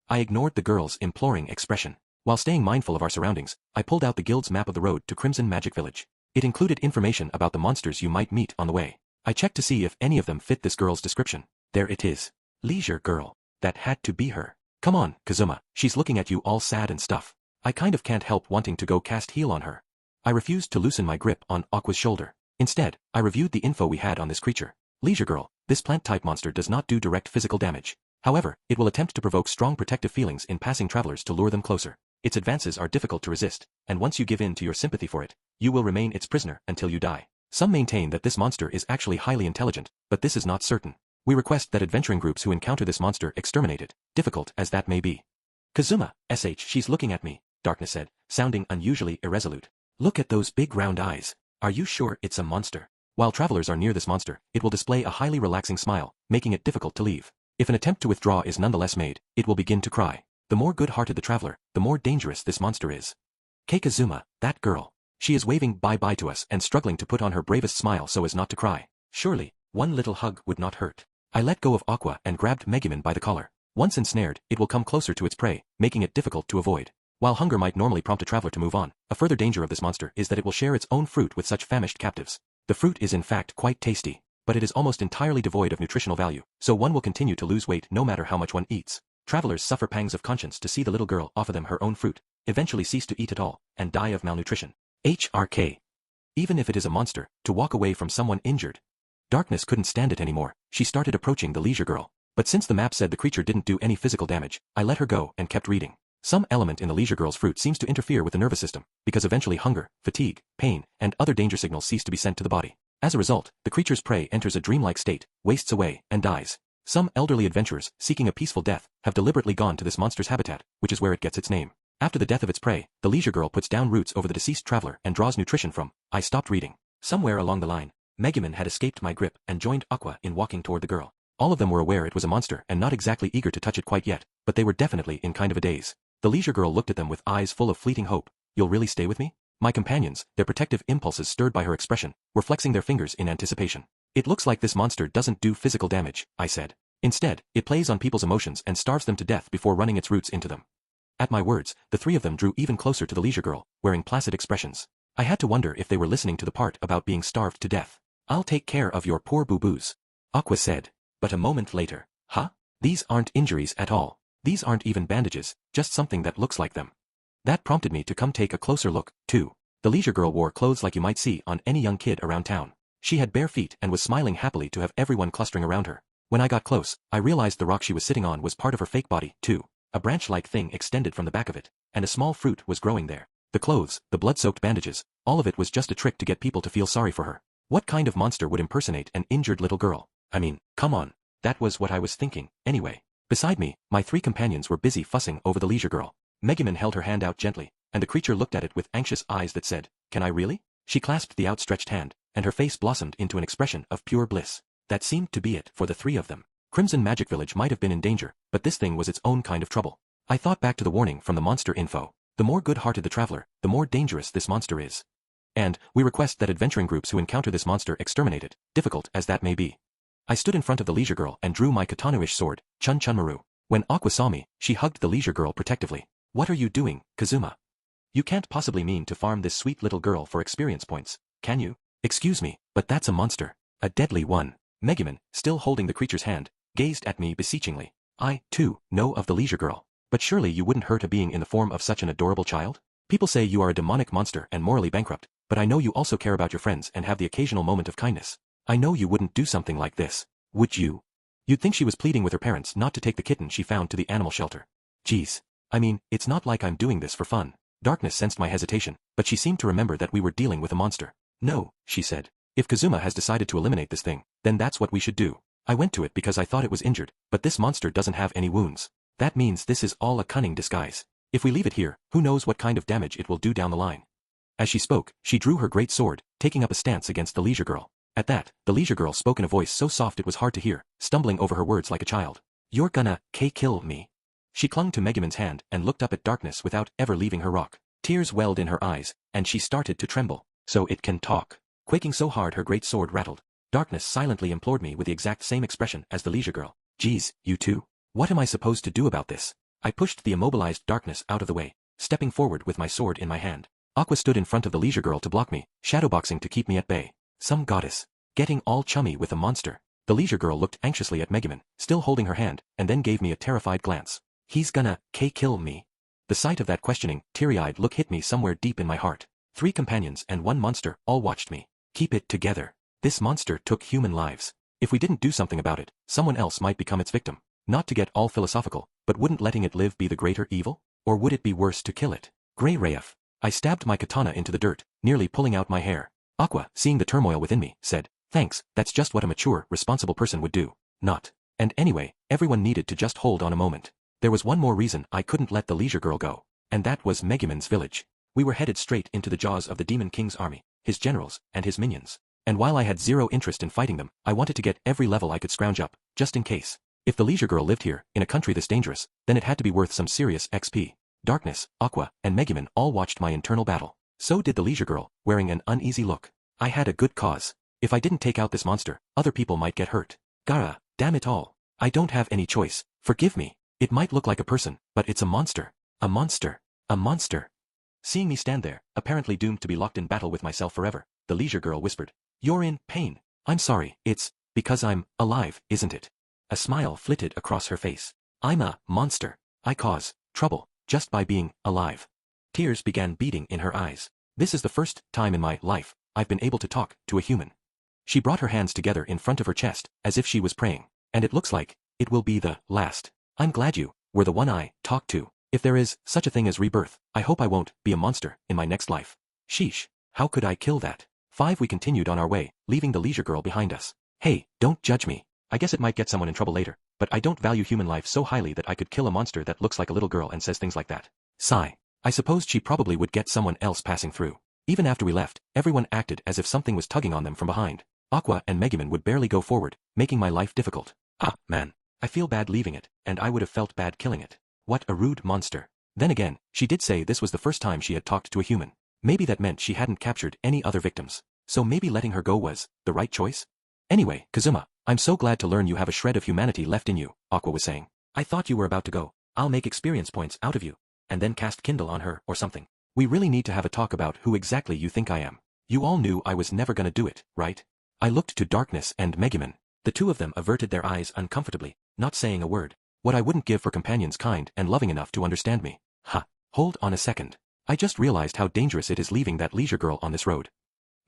I ignored the girl's imploring expression. While staying mindful of our surroundings, I pulled out the guild's map of the road to Crimson Magic Village. It included information about the monsters you might meet on the way. I checked to see if any of them fit this girl's description. There it is. Leisure girl. That had to be her. Come on, Kazuma, she's looking at you all sad and stuff. I kind of can't help wanting to go cast heal on her. I refused to loosen my grip on Aqua's shoulder. Instead, I reviewed the info we had on this creature. Leisure girl, this plant-type monster does not do direct physical damage. However, it will attempt to provoke strong protective feelings in passing travelers to lure them closer. Its advances are difficult to resist, and once you give in to your sympathy for it, you will remain its prisoner until you die. Some maintain that this monster is actually highly intelligent, but this is not certain. We request that adventuring groups who encounter this monster exterminate it, difficult as that may be. Kazuma, she's looking at me, Darkness said, sounding unusually irresolute. Look at those big round eyes. Are you sure it's a monster? While travelers are near this monster, it will display a highly relaxing smile, making it difficult to leave. If an attempt to withdraw is nonetheless made, it will begin to cry. The more good-hearted the traveler, the more dangerous this monster is. Kazuma, that girl. She is waving bye-bye to us and struggling to put on her bravest smile so as not to cry. Surely, one little hug would not hurt. I let go of Aqua and grabbed Megumin by the collar. Once ensnared, it will come closer to its prey, making it difficult to avoid. While hunger might normally prompt a traveler to move on, a further danger of this monster is that it will share its own fruit with such famished captives. The fruit is in fact quite tasty, but it is almost entirely devoid of nutritional value, so one will continue to lose weight no matter how much one eats. Travelers suffer pangs of conscience to see the little girl offer them her own fruit, eventually cease to eat at all, and die of malnutrition. HRK. Even if it is a monster, to walk away from someone injured. Darkness couldn't stand it anymore. She started approaching the leisure girl. But since the map said the creature didn't do any physical damage, I let her go and kept reading. Some element in the leisure girl's fruit seems to interfere with the nervous system, because eventually hunger, fatigue, pain, and other danger signals cease to be sent to the body. As a result, the creature's prey enters a dreamlike state, wastes away, and dies. Some elderly adventurers, seeking a peaceful death, have deliberately gone to this monster's habitat, which is where it gets its name. After the death of its prey, the leisure girl puts down roots over the deceased traveler and draws nutrition from. I stopped reading. Somewhere along the line, Megumin had escaped my grip and joined Aqua in walking toward the girl. All of them were aware it was a monster and not exactly eager to touch it quite yet, but they were definitely in kind of a daze. The leisure girl looked at them with eyes full of fleeting hope. You'll really stay with me? My companions, their protective impulses stirred by her expression, were flexing their fingers in anticipation. It looks like this monster doesn't do physical damage, I said. Instead, it plays on people's emotions and starves them to death before running its roots into them. At my words, the three of them drew even closer to the leisure girl, wearing placid expressions. I had to wonder if they were listening to the part about being starved to death. I'll take care of your poor boo-boos, Aqua said. But a moment later, huh? These aren't injuries at all. These aren't even bandages, just something that looks like them. That prompted me to come take a closer look, too. The leisure girl wore clothes like you might see on any young kid around town. She had bare feet and was smiling happily to have everyone clustering around her. When I got close, I realized the rock she was sitting on was part of her fake body, too. A branch-like thing extended from the back of it, and a small fruit was growing there. The clothes, the blood-soaked bandages, all of it was just a trick to get people to feel sorry for her. What kind of monster would impersonate an injured little girl? I mean, come on. That was what I was thinking, anyway. Beside me, my three companions were busy fussing over the leisure girl. Megumin held her hand out gently, and the creature looked at it with anxious eyes that said, "Can I really?" She clasped the outstretched hand, and her face blossomed into an expression of pure bliss. That seemed to be it for the three of them. Crimson Magic Village might have been in danger, but this thing was its own kind of trouble. I thought back to the warning from the monster info. The more good-hearted the traveler, the more dangerous this monster is. And, we request that adventuring groups who encounter this monster exterminate it, difficult as that may be. I stood in front of the leisure girl and drew my katana-ish sword, Chun Chun Maru. When Aqua saw me, she hugged the leisure girl protectively. What are you doing, Kazuma? You can't possibly mean to farm this sweet little girl for experience points, can you? Excuse me, but that's a monster. A deadly one. Megumin, still holding the creature's hand, gazed at me beseechingly. I, too, know of the leisure girl. But surely you wouldn't hurt a being in the form of such an adorable child? People say you are a demonic monster and morally bankrupt, but I know you also care about your friends and have the occasional moment of kindness. I know you wouldn't do something like this. Would you? You'd think she was pleading with her parents not to take the kitten she found to the animal shelter. Geez. I mean, it's not like I'm doing this for fun. Darkness sensed my hesitation, but she seemed to remember that we were dealing with a monster. No, she said. If Kazuma has decided to eliminate this thing, then that's what we should do. I went to it because I thought it was injured, but this monster doesn't have any wounds. That means this is all a cunning disguise. If we leave it here, who knows what kind of damage it will do down the line. As she spoke, she drew her great sword, taking up a stance against the leisure girl. At that, the leisure girl spoke in a voice so soft it was hard to hear, stumbling over her words like a child. You're gonna, kill me. She clung to Megumin's hand and looked up at darkness without ever leaving her rock. Tears welled in her eyes, and she started to tremble. So it can talk. Quaking so hard her great sword rattled. Darkness silently implored me with the exact same expression as the leisure girl. Geez, you too? What am I supposed to do about this? I pushed the immobilized darkness out of the way, stepping forward with my sword in my hand. Aqua stood in front of the leisure girl to block me, shadowboxing to keep me at bay. Some goddess. Getting all chummy with a monster. The leisure girl looked anxiously at Megumin, still holding her hand, and then gave me a terrified glance. He's gonna, kill me. The sight of that questioning, teary-eyed look hit me somewhere deep in my heart. 3 companions and 1 monster all watched me. Keep it together. This monster took human lives. If we didn't do something about it, someone else might become its victim. Not to get all philosophical, but wouldn't letting it live be the greater evil? Or would it be worse to kill it? Grey Rayef. I stabbed my katana into the dirt, nearly pulling out my hair. Aqua, seeing the turmoil within me, said, thanks, that's just what a mature, responsible person would do. Not. And anyway, everyone needed to just hold on a moment. There was one more reason I couldn't let the leisure girl go. And that was Megumin's village. We were headed straight into the jaws of the Demon King's army, his generals, and his minions. And while I had zero interest in fighting them, I wanted to get every level I could scrounge up, just in case. If the leisure girl lived here, in a country this dangerous, then it had to be worth some serious XP. Darkness, Aqua, and Megumin all watched my internal battle. So did the leisure girl, wearing an uneasy look. I had a good cause. If I didn't take out this monster, other people might get hurt. Gara, damn it all. I don't have any choice. Forgive me. It might look like a person, but it's a monster. A monster. A monster. Seeing me stand there, apparently doomed to be locked in battle with myself forever, the leisure girl whispered. You're in pain. I'm sorry, it's because I'm alive, isn't it? A smile flitted across her face. I'm a monster. I cause trouble just by being alive. Tears began beating in her eyes. This is the first time in my life I've been able to talk to a human. She brought her hands together in front of her chest, as if she was praying. And it looks like it will be the last. I'm glad you were the one I talked to. If there is such a thing as rebirth, I hope I won't be a monster in my next life. Sheesh, how could I kill that? 5. We continued on our way, leaving the leisure girl behind us. Hey, don't judge me. I guess it might get someone in trouble later, but I don't value human life so highly that I could kill a monster that looks like a little girl and says things like that. Sigh. I supposed she probably would get someone else passing through. Even after we left, everyone acted as if something was tugging on them from behind. Aqua and Megumin would barely go forward, making my life difficult. Ah, man. I feel bad leaving it, and I would have felt bad killing it. What a rude monster. Then again, she did say this was the first time she had talked to a human. Maybe that meant she hadn't captured any other victims. So maybe letting her go was the right choice? Anyway, Kazuma, I'm so glad to learn you have a shred of humanity left in you, Aqua was saying. I thought you were about to go. I'll make experience points out of you. And then cast Kindle on her or something. We really need to have a talk about who exactly you think I am. You all knew I was never gonna do it, right? I looked to Darkness and Megumin. The two of them averted their eyes uncomfortably, not saying a word. What I wouldn't give for companions kind and loving enough to understand me. Ha. Hold on a second. I just realized how dangerous it is leaving that leisure girl on this road.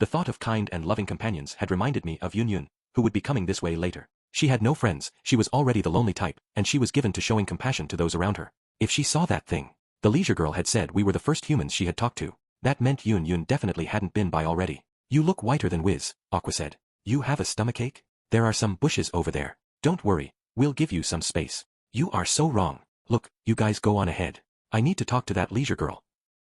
The thought of kind and loving companions had reminded me of Yun Yun, who would be coming this way later. She had no friends, she was already the lonely type, and she was given to showing compassion to those around her. If she saw that thing. The leisure girl had said we were the first humans she had talked to. That meant Yun Yun definitely hadn't been by already. You look whiter than Wiz, Aqua said. You have a stomachache? There are some bushes over there. Don't worry, we'll give you some space. You are so wrong. Look, you guys go on ahead. I need to talk to that leisure girl.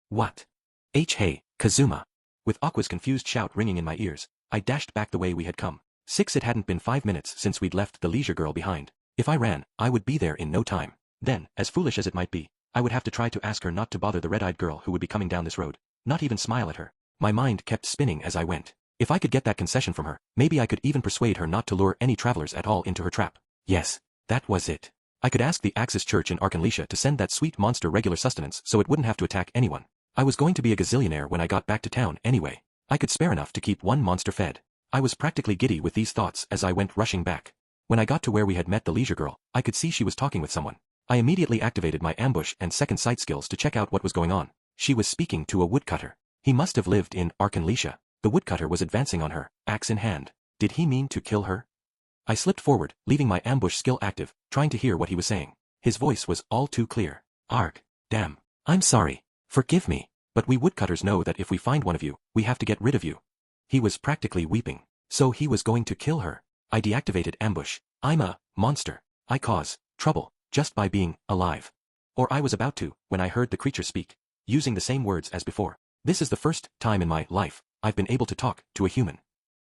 What? Hey, Kazuma. With Aqua's confused shout ringing in my ears, I dashed back the way we had come. 6. It hadn't been 5 minutes since we'd left the leisure girl behind. If I ran, I would be there in no time. Then, as foolish as it might be, I would have to try to ask her not to bother the red-eyed girl who would be coming down this road. Not even smile at her. My mind kept spinning as I went. If I could get that concession from her, maybe I could even persuade her not to lure any travelers at all into her trap. Yes, that was it. I could ask the Axis Church in Arkanlisha to send that sweet monster regular sustenance so it wouldn't have to attack anyone. I was going to be a gazillionaire when I got back to town anyway. I could spare enough to keep one monster fed. I was practically giddy with these thoughts as I went rushing back. When I got to where we had met the leisure girl, I could see she was talking with someone. I immediately activated my ambush and second sight skills to check out what was going on. She was speaking to a woodcutter. He must have lived in Arkanlisha. The woodcutter was advancing on her, axe in hand. Did he mean to kill her? I slipped forward, leaving my ambush skill active, trying to hear what he was saying. His voice was all too clear. Arg. Damn. I'm sorry. Forgive me. But we woodcutters know that if we find one of you, we have to get rid of you. He was practically weeping. So he was going to kill her. I deactivated ambush. I'm a monster. I cause trouble just by being alive. Or I was about to, when I heard the creature speak, using the same words as before. This is the first time in my life I've been able to talk to a human.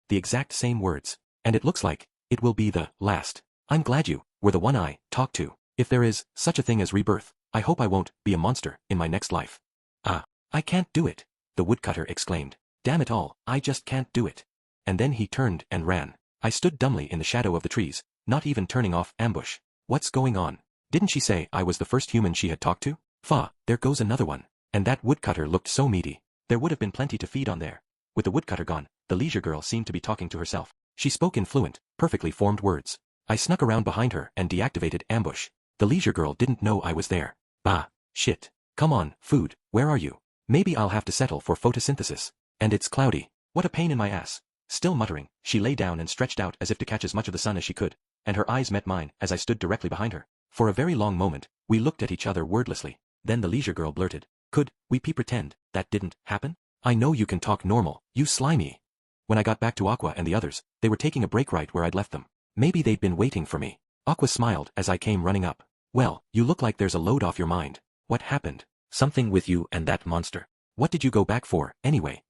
The exact same words. And it looks like it will be the last. I'm glad you were the one I talked to. If there is such a thing as rebirth, I hope I won't be a monster in my next life. Ah, I can't do it, the woodcutter exclaimed. Damn it all, I just can't do it. And then he turned and ran. I stood dumbly in the shadow of the trees, not even turning off ambush. What's going on? Didn't she say I was the first human she had talked to? There goes another one. And that woodcutter looked so meaty. There would have been plenty to feed on there. With the woodcutter gone, the leisure girl seemed to be talking to herself. She spoke in fluent, perfectly formed words. I snuck around behind her and deactivated ambush. The leisure girl didn't know I was there. Bah, shit. Come on, food, where are you? Maybe I'll have to settle for photosynthesis. And it's cloudy. What a pain in my ass. Still muttering, she lay down and stretched out as if to catch as much of the sun as she could, and her eyes met mine as I stood directly behind her. For a very long moment, we looked at each other wordlessly. Then the leisure girl blurted, "Could we pretend that didn't happen? I know you can talk normal, you slimy." When I got back to Aqua and the others, they were taking a break right where I'd left them. Maybe they'd been waiting for me. Aqua smiled as I came running up. "Well, you look like there's a load off your mind. What happened? Something with you and that monster. What did you go back for, anyway?"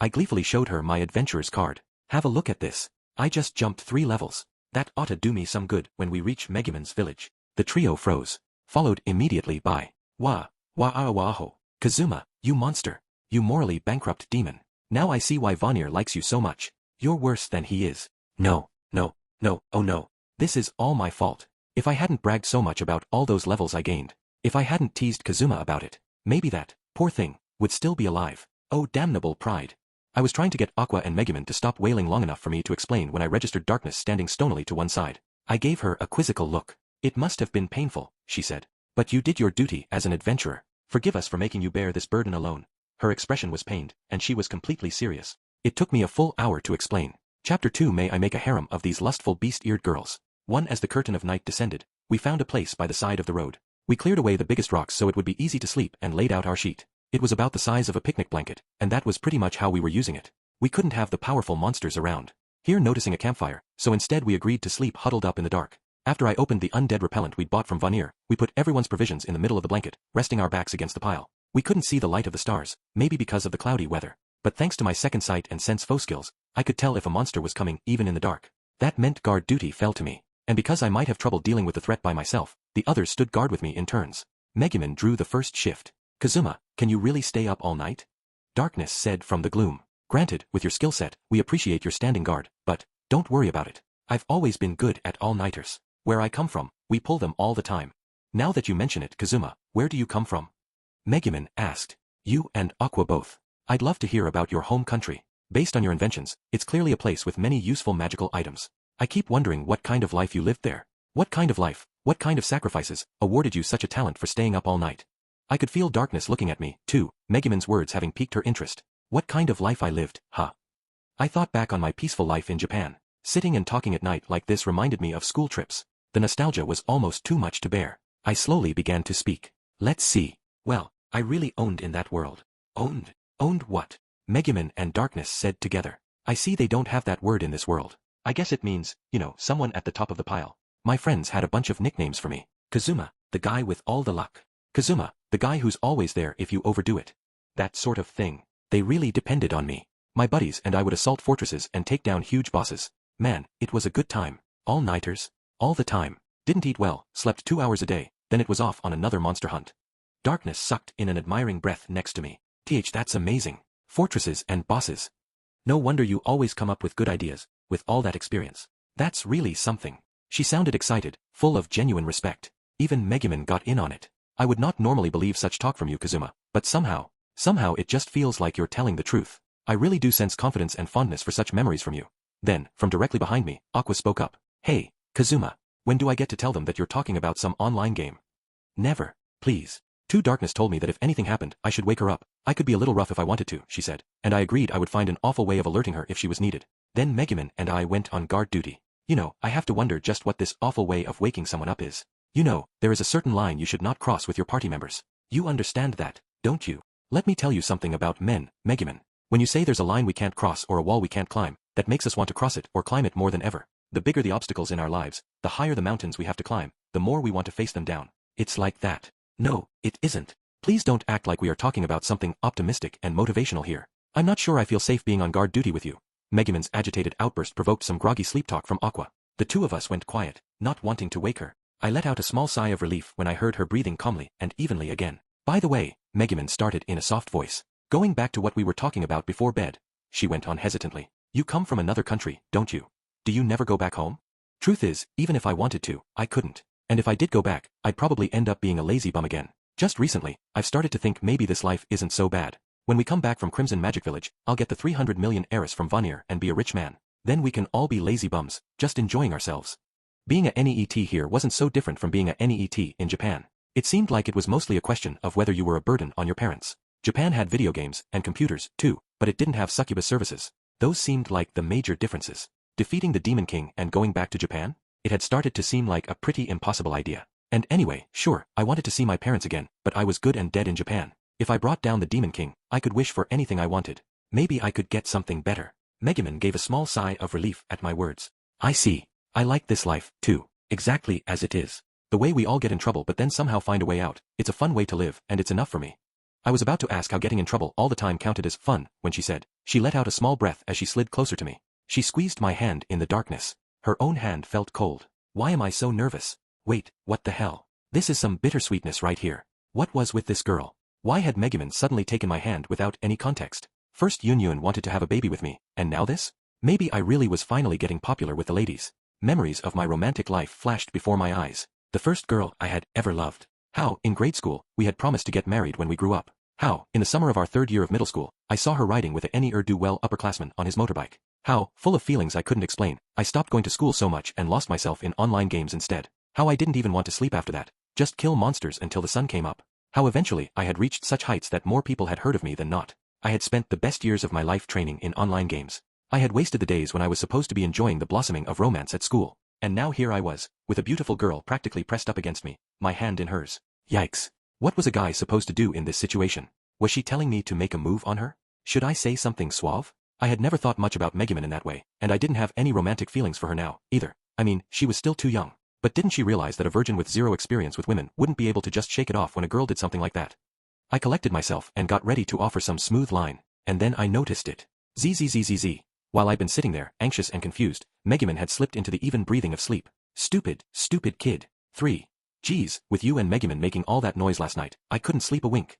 I gleefully showed her my adventurer's card. "Have a look at this. I just jumped 3 levels. That ought to do me some good when we reach Megumin's village." The trio froze, followed immediately by, Waho. Kazuma, you monster. You morally bankrupt demon. Now I see why Vanir likes you so much. You're worse than he is. No, oh no. This is all my fault. If I hadn't bragged so much about all those levels I gained, if I hadn't teased Kazuma about it, maybe that, poor thing, would still be alive. Oh damnable pride. I was trying to get Aqua and Megumin to stop wailing long enough for me to explain when I registered Darkness standing stonily to one side. I gave her a quizzical look. "It must have been painful," she said. "But you did your duty as an adventurer. Forgive us for making you bear this burden alone." Her expression was pained, and she was completely serious. It took me a full hour to explain. Chapter 2. May I make a harem of these lustful beast-eared girls. 1. As the curtain of night descended, we found a place by the side of the road. We cleared away the biggest rocks so it would be easy to sleep and laid out our sheet. It was about the size of a picnic blanket, and that was pretty much how we were using it. We couldn't have the powerful monsters around here noticing a campfire, so instead we agreed to sleep huddled up in the dark. After I opened the undead repellent we'd bought from Vanir, we put everyone's provisions in the middle of the blanket, resting our backs against the pile. We couldn't see the light of the stars, maybe because of the cloudy weather. But thanks to my second sight and sense foe skills, I could tell if a monster was coming even in the dark. That meant guard duty fell to me. And because I might have trouble dealing with the threat by myself, the others stood guard with me in turns. Megumin drew the first shift. "Kazuma, can you really stay up all night?" Darkness said from the gloom. "Granted, with your skill set, we appreciate your standing guard, but don't worry about it. I've always been good at all-nighters. Where I come from, we pull them all the time." "Now that you mention it, Kazuma, where do you come from?" Megumin asked. "You and Aqua both. I'd love to hear about your home country. Based on your inventions, it's clearly a place with many useful magical items. I keep wondering what kind of life you lived there. What kind of life, what kind of sacrifices, awarded you such a talent for staying up all night?" I could feel Darkness looking at me, too, Megumin's words having piqued her interest. What kind of life I lived, huh? I thought back on my peaceful life in Japan. Sitting and talking at night like this reminded me of school trips. The nostalgia was almost too much to bear. I slowly began to speak. "Let's see. Well, I really owned in that world." "Owned? Owned what?" Megumin and Darkness said together. "I see they don't have that word in this world. I guess it means, someone at the top of the pile. My friends had a bunch of nicknames for me. Kazuma, the guy with all the luck. Kazuma, the guy who's always there if you overdo it. That sort of thing. They really depended on me. My buddies and I would assault fortresses and take down huge bosses. Man, it was a good time. All-nighters. All the time. Didn't eat well, slept 2 hours a day, then it was off on another monster hunt." Darkness sucked in an admiring breath next to me. "That's amazing. fortresses and bosses. No wonder you always come up with good ideas, with all that experience. That's really something. She sounded excited, full of genuine respect. Even Megumin got in on it. I would not normally believe such talk from you, Kazuma, but somehow it just feels like you're telling the truth. I really do sense confidence and fondness for such memories from you. Then, from directly behind me, Aqua spoke up. Hey, Kazuma, when do I get to tell them that you're talking about some online game? Never, please. Two Darkness told me that if anything happened, I should wake her up. I could be a little rough if I wanted to, she said, and I agreed I would find an awful way of alerting her if she was needed. Then Megumin and I went on guard duty. You know, I have to wonder just what this awful way of waking someone up is. You know, there is a certain line you should not cross with your party members. You understand that, don't you? Let me tell you something about men, Megumin. When you say there's a line we can't cross or a wall we can't climb, that makes us want to cross it or climb it more than ever. The bigger the obstacles in our lives, the higher the mountains we have to climb, the more we want to face them down. It's like that. No, it isn't. Please don't act like we are talking about something optimistic and motivational here. I'm not sure I feel safe being on guard duty with you. Megumin's agitated outburst provoked some groggy sleep talk from Aqua. The two of us went quiet, not wanting to wake her. I let out a small sigh of relief when I heard her breathing calmly and evenly again. By the way, Megumin started in a soft voice. Going back to what we were talking about before bed, she went on hesitantly. You come from another country, don't you? Do you never go back home? Truth is, even if I wanted to, I couldn't. And if I did go back, I'd probably end up being a lazy bum again. Just recently, I've started to think maybe this life isn't so bad. When we come back from Crimson Magic Village, I'll get the 300 million heiress from Vanir and be a rich man. Then we can all be lazy bums, just enjoying ourselves. Being a NEET here wasn't so different from being a NEET in Japan. It seemed like it was mostly a question of whether you were a burden on your parents. Japan had video games and computers, too, but it didn't have succubus services. Those seemed like the major differences. Defeating the Demon King and going back to Japan? It had started to seem like a pretty impossible idea. And anyway, sure, I wanted to see my parents again, but I was good and dead in Japan. If I brought down the Demon King, I could wish for anything I wanted. Maybe I could get something better. Megumin gave a small sigh of relief at my words. I see. I like this life, too. Exactly as it is. The way we all get in trouble but then somehow find a way out. It's a fun way to live, and it's enough for me. I was about to ask how getting in trouble all the time counted as fun, when she said. She let out a small breath as she slid closer to me. She squeezed my hand in the darkness. Her own hand felt cold. Why am I so nervous? Wait, what the hell? This is some bittersweetness right here. What was with this girl? Why had Megumin suddenly taken my hand without any context? First Yun wanted to have a baby with me, and now this? Maybe I really was finally getting popular with the ladies. Memories of my romantic life flashed before my eyes. The first girl I had ever loved. How, in grade school, we had promised to get married when we grew up. How, in the summer of our third year of middle school, I saw her riding with a ne'er-do-well upperclassman on his motorbike. How, full of feelings I couldn't explain, I stopped going to school so much and lost myself in online games instead. How I didn't even want to sleep after that. Just kill monsters until the sun came up. How eventually I had reached such heights that more people had heard of me than not. I had spent the best years of my life training in online games. I had wasted the days when I was supposed to be enjoying the blossoming of romance at school. And now here I was, with a beautiful girl practically pressed up against me, my hand in hers. Yikes. What was a guy supposed to do in this situation? Was she telling me to make a move on her? Should I say something suave? I had never thought much about Megumin in that way, and I didn't have any romantic feelings for her now, either. I mean, she was still too young. But didn't she realize that a virgin with zero experience with women wouldn't be able to just shake it off when a girl did something like that? I collected myself and got ready to offer some smooth line, and then I noticed it. Zzzzz. While I'd been sitting there, anxious and confused, Megumin had slipped into the even breathing of sleep. Stupid kid. 3. Geez, with you and Megumin making all that noise last night, I couldn't sleep a wink.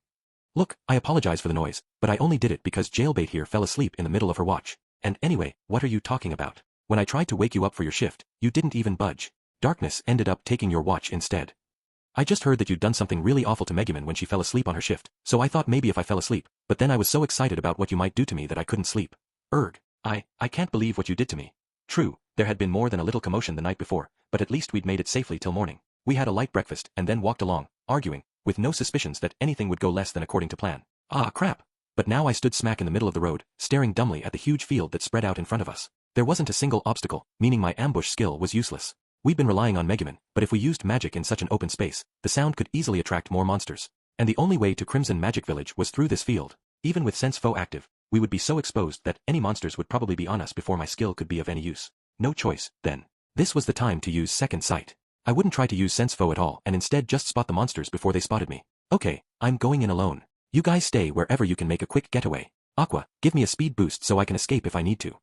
Look, I apologize for the noise, but I only did it because Jailbait here fell asleep in the middle of her watch. And anyway, what are you talking about? When I tried to wake you up for your shift, you didn't even budge. Darkness ended up taking your watch instead. I just heard that you'd done something really awful to Megumin when she fell asleep on her shift, so I thought maybe if I fell asleep, but then I was so excited about what you might do to me that I couldn't sleep. I can't believe what you did to me. True, there had been more than a little commotion the night before, but at least we'd made it safely till morning. We had a light breakfast and then walked along, arguing, with no suspicions that anything would go less than according to plan. Ah, crap. But now I stood smack in the middle of the road, staring dumbly at the huge field that spread out in front of us. There wasn't a single obstacle, meaning my ambush skill was useless. We'd been relying on Megumin, but if we used magic in such an open space, the sound could easily attract more monsters. And the only way to Crimson Magic Village was through this field. Even with Sense Foe active, we would be so exposed that any monsters would probably be on us before my skill could be of any use. No choice, then. This was the time to use Second Sight. I wouldn't try to use Sense Foe at all and instead just spot the monsters before they spotted me. Okay, I'm going in alone. You guys stay wherever you can make a quick getaway. Aqua, give me a speed boost so I can escape if I need to.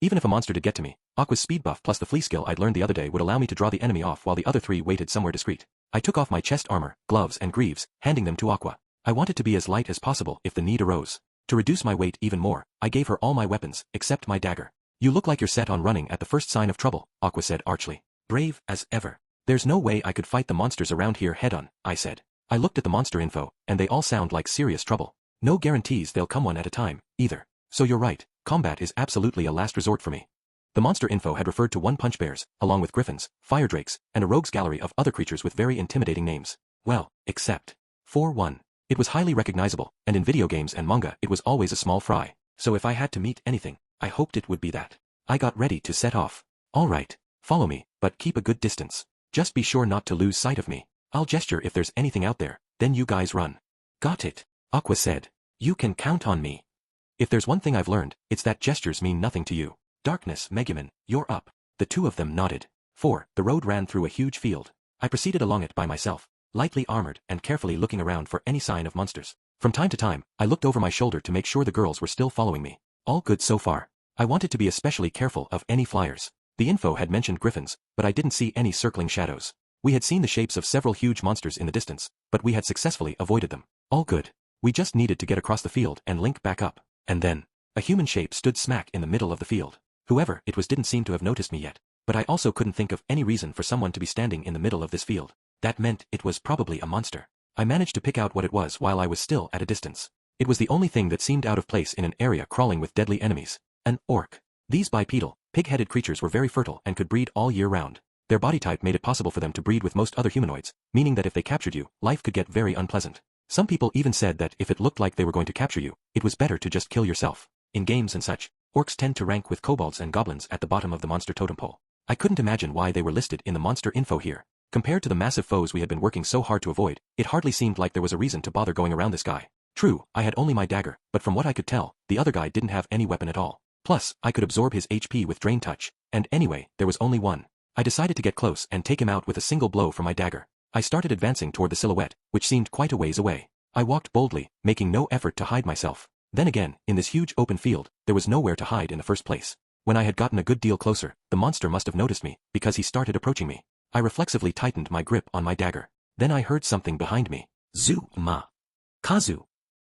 Even if a monster did get to me, Aqua's speed buff plus the flea skill I'd learned the other day would allow me to draw the enemy off while the other 3 waited somewhere discreet. I took off my chest armor, gloves and greaves, handing them to Aqua. I wanted to be as light as possible if the need arose. To reduce my weight even more, I gave her all my weapons, except my dagger. You look like you're set on running at the first sign of trouble, Aqua said archly. Brave as ever. There's no way I could fight the monsters around here head-on, I said. I looked at the monster info, and they all sound like serious trouble. No guarantees they'll come one at a time, either. So you're right, combat is absolutely a last resort for me. The monster info had referred to one-punch bears, along with griffins, fire drakes, and a rogues gallery of other creatures with very intimidating names. Well, except for one. It was highly recognizable, and in video games and manga it was always a small fry, so if I had to meet anything, I hoped it would be that. I got ready to set off. All right, follow me, but keep a good distance. Just be sure not to lose sight of me. I'll gesture if there's anything out there, then you guys run. Got it, Aqua said. You can count on me. If there's one thing I've learned, it's that gestures mean nothing to you. Darkness, Megumin, you're up. The two of them nodded. 4. The road ran through a huge field. I proceeded along it by myself, lightly armored and carefully looking around for any sign of monsters. From time to time, I looked over my shoulder to make sure the girls were still following me. All good so far. I wanted to be especially careful of any flyers. The info had mentioned griffins, but I didn't see any circling shadows. We had seen the shapes of several huge monsters in the distance, but we had successfully avoided them. All good. We just needed to get across the field and link back up. And then, a human shape stood smack in the middle of the field. Whoever it was didn't seem to have noticed me yet, but I also couldn't think of any reason for someone to be standing in the middle of this field. That meant it was probably a monster. I managed to pick out what it was while I was still at a distance. It was the only thing that seemed out of place in an area crawling with deadly enemies. An orc. These bipedal, pig-headed creatures were very fertile and could breed all year round. Their body type made it possible for them to breed with most other humanoids, meaning that if they captured you, life could get very unpleasant. Some people even said that if it looked like they were going to capture you, it was better to just kill yourself. In games and such, orcs tend to rank with kobolds and goblins at the bottom of the monster totem pole. I couldn't imagine why they were listed in the monster info here. Compared to the massive foes we had been working so hard to avoid, it hardly seemed like there was a reason to bother going around this guy. True, I had only my dagger, but from what I could tell, the other guy didn't have any weapon at all. Plus, I could absorb his HP with Drain Touch, and anyway, there was only one. I decided to get close and take him out with a single blow from my dagger. I started advancing toward the silhouette, which seemed quite a ways away. I walked boldly, making no effort to hide myself. Then again, in this huge open field, there was nowhere to hide in the first place. When I had gotten a good deal closer, the monster must have noticed me, because he started approaching me. I reflexively tightened my grip on my dagger. Then I heard something behind me. Zu-ma. Kazu.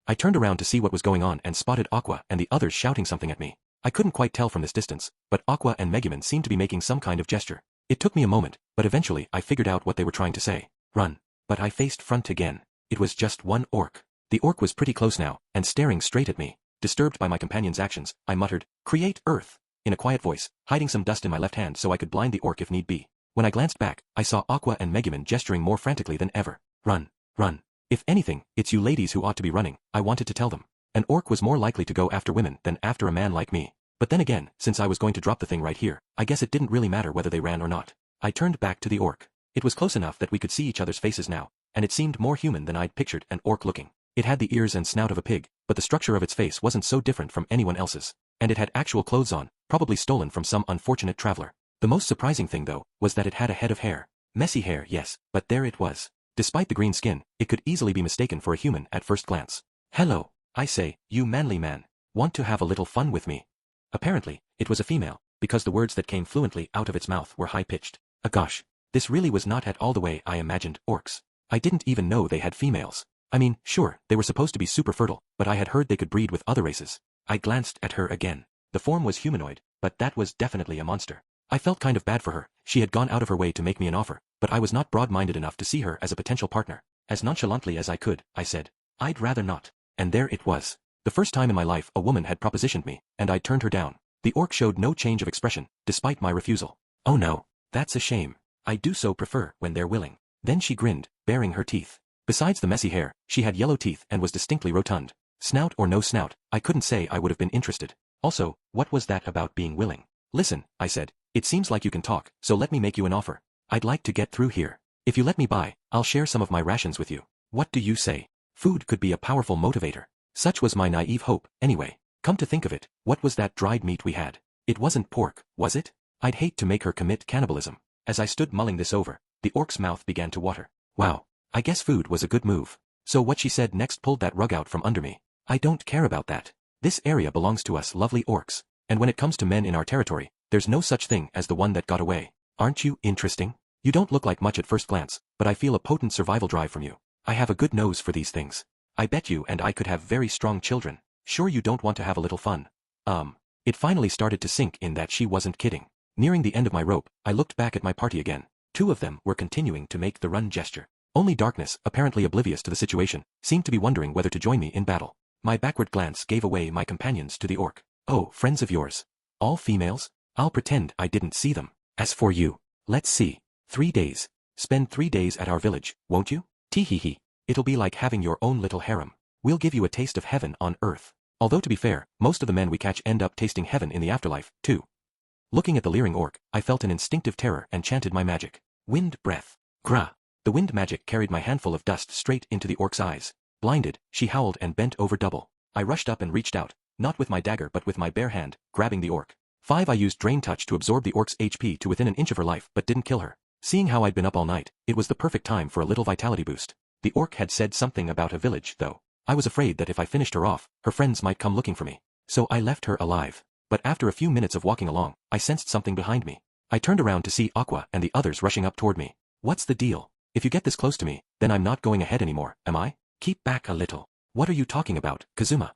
I turned around to see what was going on and spotted Aqua and the others shouting something at me. I couldn't quite tell from this distance, but Aqua and Megumin seemed to be making some kind of gesture. It took me a moment, but eventually I figured out what they were trying to say. Run. But I faced front again. It was just one orc. The orc was pretty close now, and staring straight at me. Disturbed by my companion's actions, I muttered, "Create Earth," in a quiet voice, hiding some dust in my left hand so I could blind the orc if need be. When I glanced back, I saw Aqua and Megumin gesturing more frantically than ever. Run. Run. If anything, it's you ladies who ought to be running, I wanted to tell them. An orc was more likely to go after women than after a man like me. But then again, since I was going to drop the thing right here, I guess it didn't really matter whether they ran or not. I turned back to the orc. It was close enough that we could see each other's faces now, and it seemed more human than I'd pictured an orc looking. It had the ears and snout of a pig, but the structure of its face wasn't so different from anyone else's. And it had actual clothes on, probably stolen from some unfortunate traveler. The most surprising thing though, was that it had a head of hair. Messy hair, yes, but there it was. Despite the green skin, it could easily be mistaken for a human at first glance. "Hello, I say, you manly man. Want to have a little fun with me?" Apparently, it was a female, because the words that came fluently out of its mouth were high-pitched. Gosh, this really was not at all the way I imagined orcs. I didn't even know they had females. I mean, sure, they were supposed to be super fertile, but I had heard they could breed with other races. I glanced at her again. The form was humanoid, but that was definitely a monster. I felt kind of bad for her. She had gone out of her way to make me an offer, but I was not broad-minded enough to see her as a potential partner. As nonchalantly as I could, I said, "I'd rather not." And there it was. The first time in my life a woman had propositioned me, and I'd turned her down. The orc showed no change of expression, despite my refusal. "Oh no, that's a shame. I do so prefer when they're willing." Then she grinned, baring her teeth. Besides the messy hair, she had yellow teeth and was distinctly rotund. Snout or no snout, I couldn't say I would have been interested. Also, what was that about being willing? "Listen," I said, "it seems like you can talk, so let me make you an offer. I'd like to get through here. If you let me by, I'll share some of my rations with you. What do you say?" Food could be a powerful motivator. Such was my naive hope, anyway. Come to think of it, what was that dried meat we had? It wasn't pork, was it? I'd hate to make her commit cannibalism. As I stood mulling this over, the orc's mouth began to water. Wow, I guess food was a good move. So what she said next pulled that rug out from under me. I don't care about that. This area belongs to us lovely orcs, and when it comes to men in our territory, there's no such thing as the one that got away. Aren't you interesting? You don't look like much at first glance, but I feel a potent survival drive from you. I have a good nose for these things. I bet you and I could have very strong children. Sure you don't want to have a little fun? It finally started to sink in that she wasn't kidding. Nearing the end of my rope, I looked back at my party again. 2 of them were continuing to make the run gesture. Only Darkness, apparently oblivious to the situation, seemed to be wondering whether to join me in battle. My backward glance gave away my companions to the orc. Oh, friends of yours? All females? I'll pretend I didn't see them. As for you, let's see. 3 days. Spend 3 days at our village, won't you? Tee-hee-hee. It'll be like having your own little harem. We'll give you a taste of heaven on earth. Although to be fair, most of the men we catch end up tasting heaven in the afterlife, too. Looking at the leering orc, I felt an instinctive terror and chanted my magic. Wind breath. Gra. The wind magic carried my handful of dust straight into the orc's eyes. Blinded, she howled and bent over double. I rushed up and reached out, not with my dagger but with my bare hand, grabbing the orc. 5. I used Drain Touch to absorb the orc's HP to within an inch of her life but didn't kill her. Seeing how I'd been up all night, it was the perfect time for a little vitality boost. The orc had said something about a village, though. I was afraid that if I finished her off, her friends might come looking for me. So I left her alive. But after a few minutes of walking along, I sensed something behind me. I turned around to see Aqua and the others rushing up toward me. What's the deal? If you get this close to me, then I'm not going ahead anymore, am I? Keep back a little. What are you talking about, Kazuma?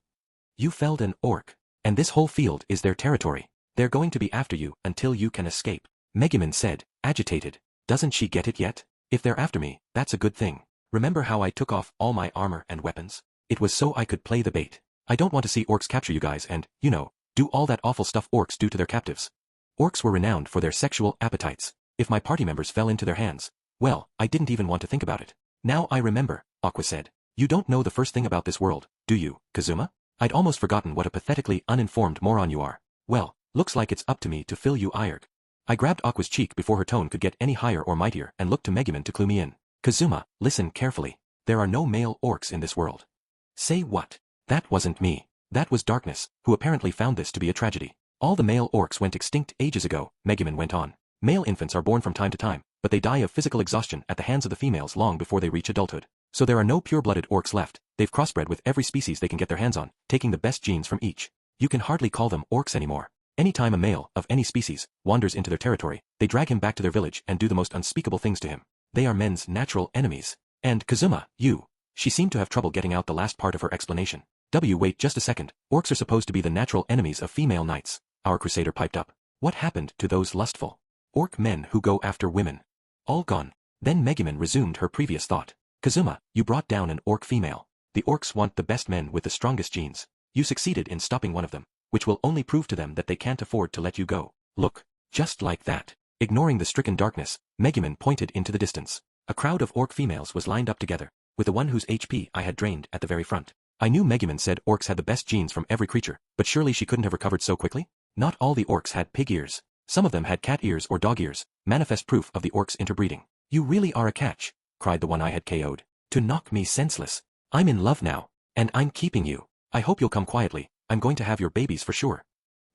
You felled an orc. And this whole field is their territory. They're going to be after you until you can escape. Megumin said, agitated. Doesn't she get it yet? If they're after me, that's a good thing. Remember how I took off all my armor and weapons? It was so I could play the bait. I don't want to see orcs capture you guys and, you know, do all that awful stuff orcs do to their captives. Orcs were renowned for their sexual appetites. If my party members fell into their hands, well, I didn't even want to think about it. Now I remember, Aqua said. You don't know the first thing about this world, do you, Kazuma? I'd almost forgotten what a pathetically uninformed moron you are. Well, looks like it's up to me to fill you Irg. I grabbed Aqua's cheek before her tone could get any higher or mightier and looked to Megumin to clue me in. Kazuma, listen carefully. There are no male orcs in this world. Say what? That wasn't me. That was Darkness, who apparently found this to be a tragedy. All the male orcs went extinct ages ago, Megumin went on. Male infants are born from time to time, but they die of physical exhaustion at the hands of the females long before they reach adulthood. So there are no pure-blooded orcs left. They've crossbred with every species they can get their hands on, taking the best genes from each. You can hardly call them orcs anymore. Anytime a male, of any species, wanders into their territory, they drag him back to their village and do the most unspeakable things to him. They are men's natural enemies. And Kazuma, you. She seemed to have trouble getting out the last part of her explanation. Wait just a second. Orcs are supposed to be the natural enemies of female knights. Our crusader piped up. What happened to those lustful orc men who go after women? All gone. Then Megumin resumed her previous thought. Kazuma, you brought down an orc female. The orcs want the best men with the strongest genes. You succeeded in stopping one of them, which will only prove to them that they can't afford to let you go. Look. Just like that. Ignoring the stricken Darkness, Megumin pointed into the distance. A crowd of orc females was lined up together, with the one whose HP I had drained at the very front. I knew Megumin said orcs had the best genes from every creature, but surely she couldn't have recovered so quickly? Not all the orcs had pig ears. Some of them had cat ears or dog ears, manifest proof of the orcs interbreeding. You really are a catch, cried the one I had KO'd. To knock me senseless. I'm in love now, and I'm keeping you. I hope you'll come quietly. I'm going to have your babies for sure.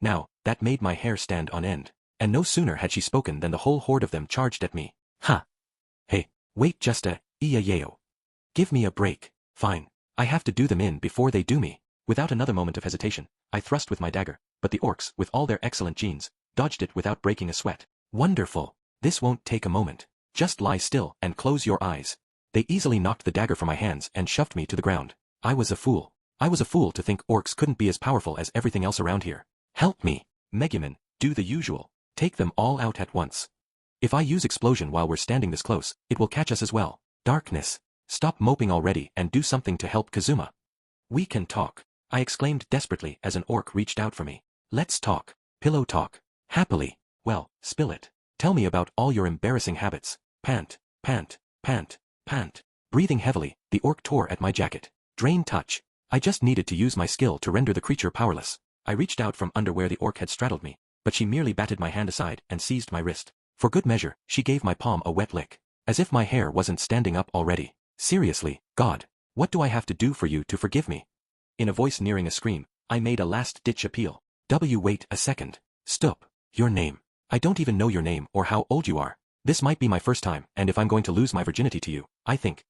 Now, that made my hair stand on end. And no sooner had she spoken than the whole horde of them charged at me. Ha! Hey, wait just a, yayo. Give me a break. Fine. I have to do them in before they do me. Without another moment of hesitation, I thrust with my dagger, but the orcs, with all their excellent genes, dodged it without breaking a sweat. Wonderful. This won't take a moment. Just lie still and close your eyes. They easily knocked the dagger from my hands and shoved me to the ground. I was a fool. I was a fool to think orcs couldn't be as powerful as everything else around here. Help me. Megumin, do the usual. Take them all out at once. If I use explosion while we're standing this close, it will catch us as well. Darkness. Stop moping already and do something to help Kazuma. We can talk, I exclaimed desperately as an orc reached out for me. Let's talk. Pillow talk. Happily. Well, spill it. Tell me about all your embarrassing habits. Pant, pant, pant, pant. Breathing heavily, the orc tore at my jacket. Drain touch. I just needed to use my skill to render the creature powerless. I reached out from under where the orc had straddled me, but she merely batted my hand aside and seized my wrist. For good measure, she gave my palm a wet lick. As if my hair wasn't standing up already. Seriously, God, what do I have to do for you to forgive me? In a voice nearing a scream, I made a last-ditch appeal. Wait a second. Stop. Your name. I don't even know your name or how old you are. This might be my first time, and if I'm going to lose my virginity to you, I think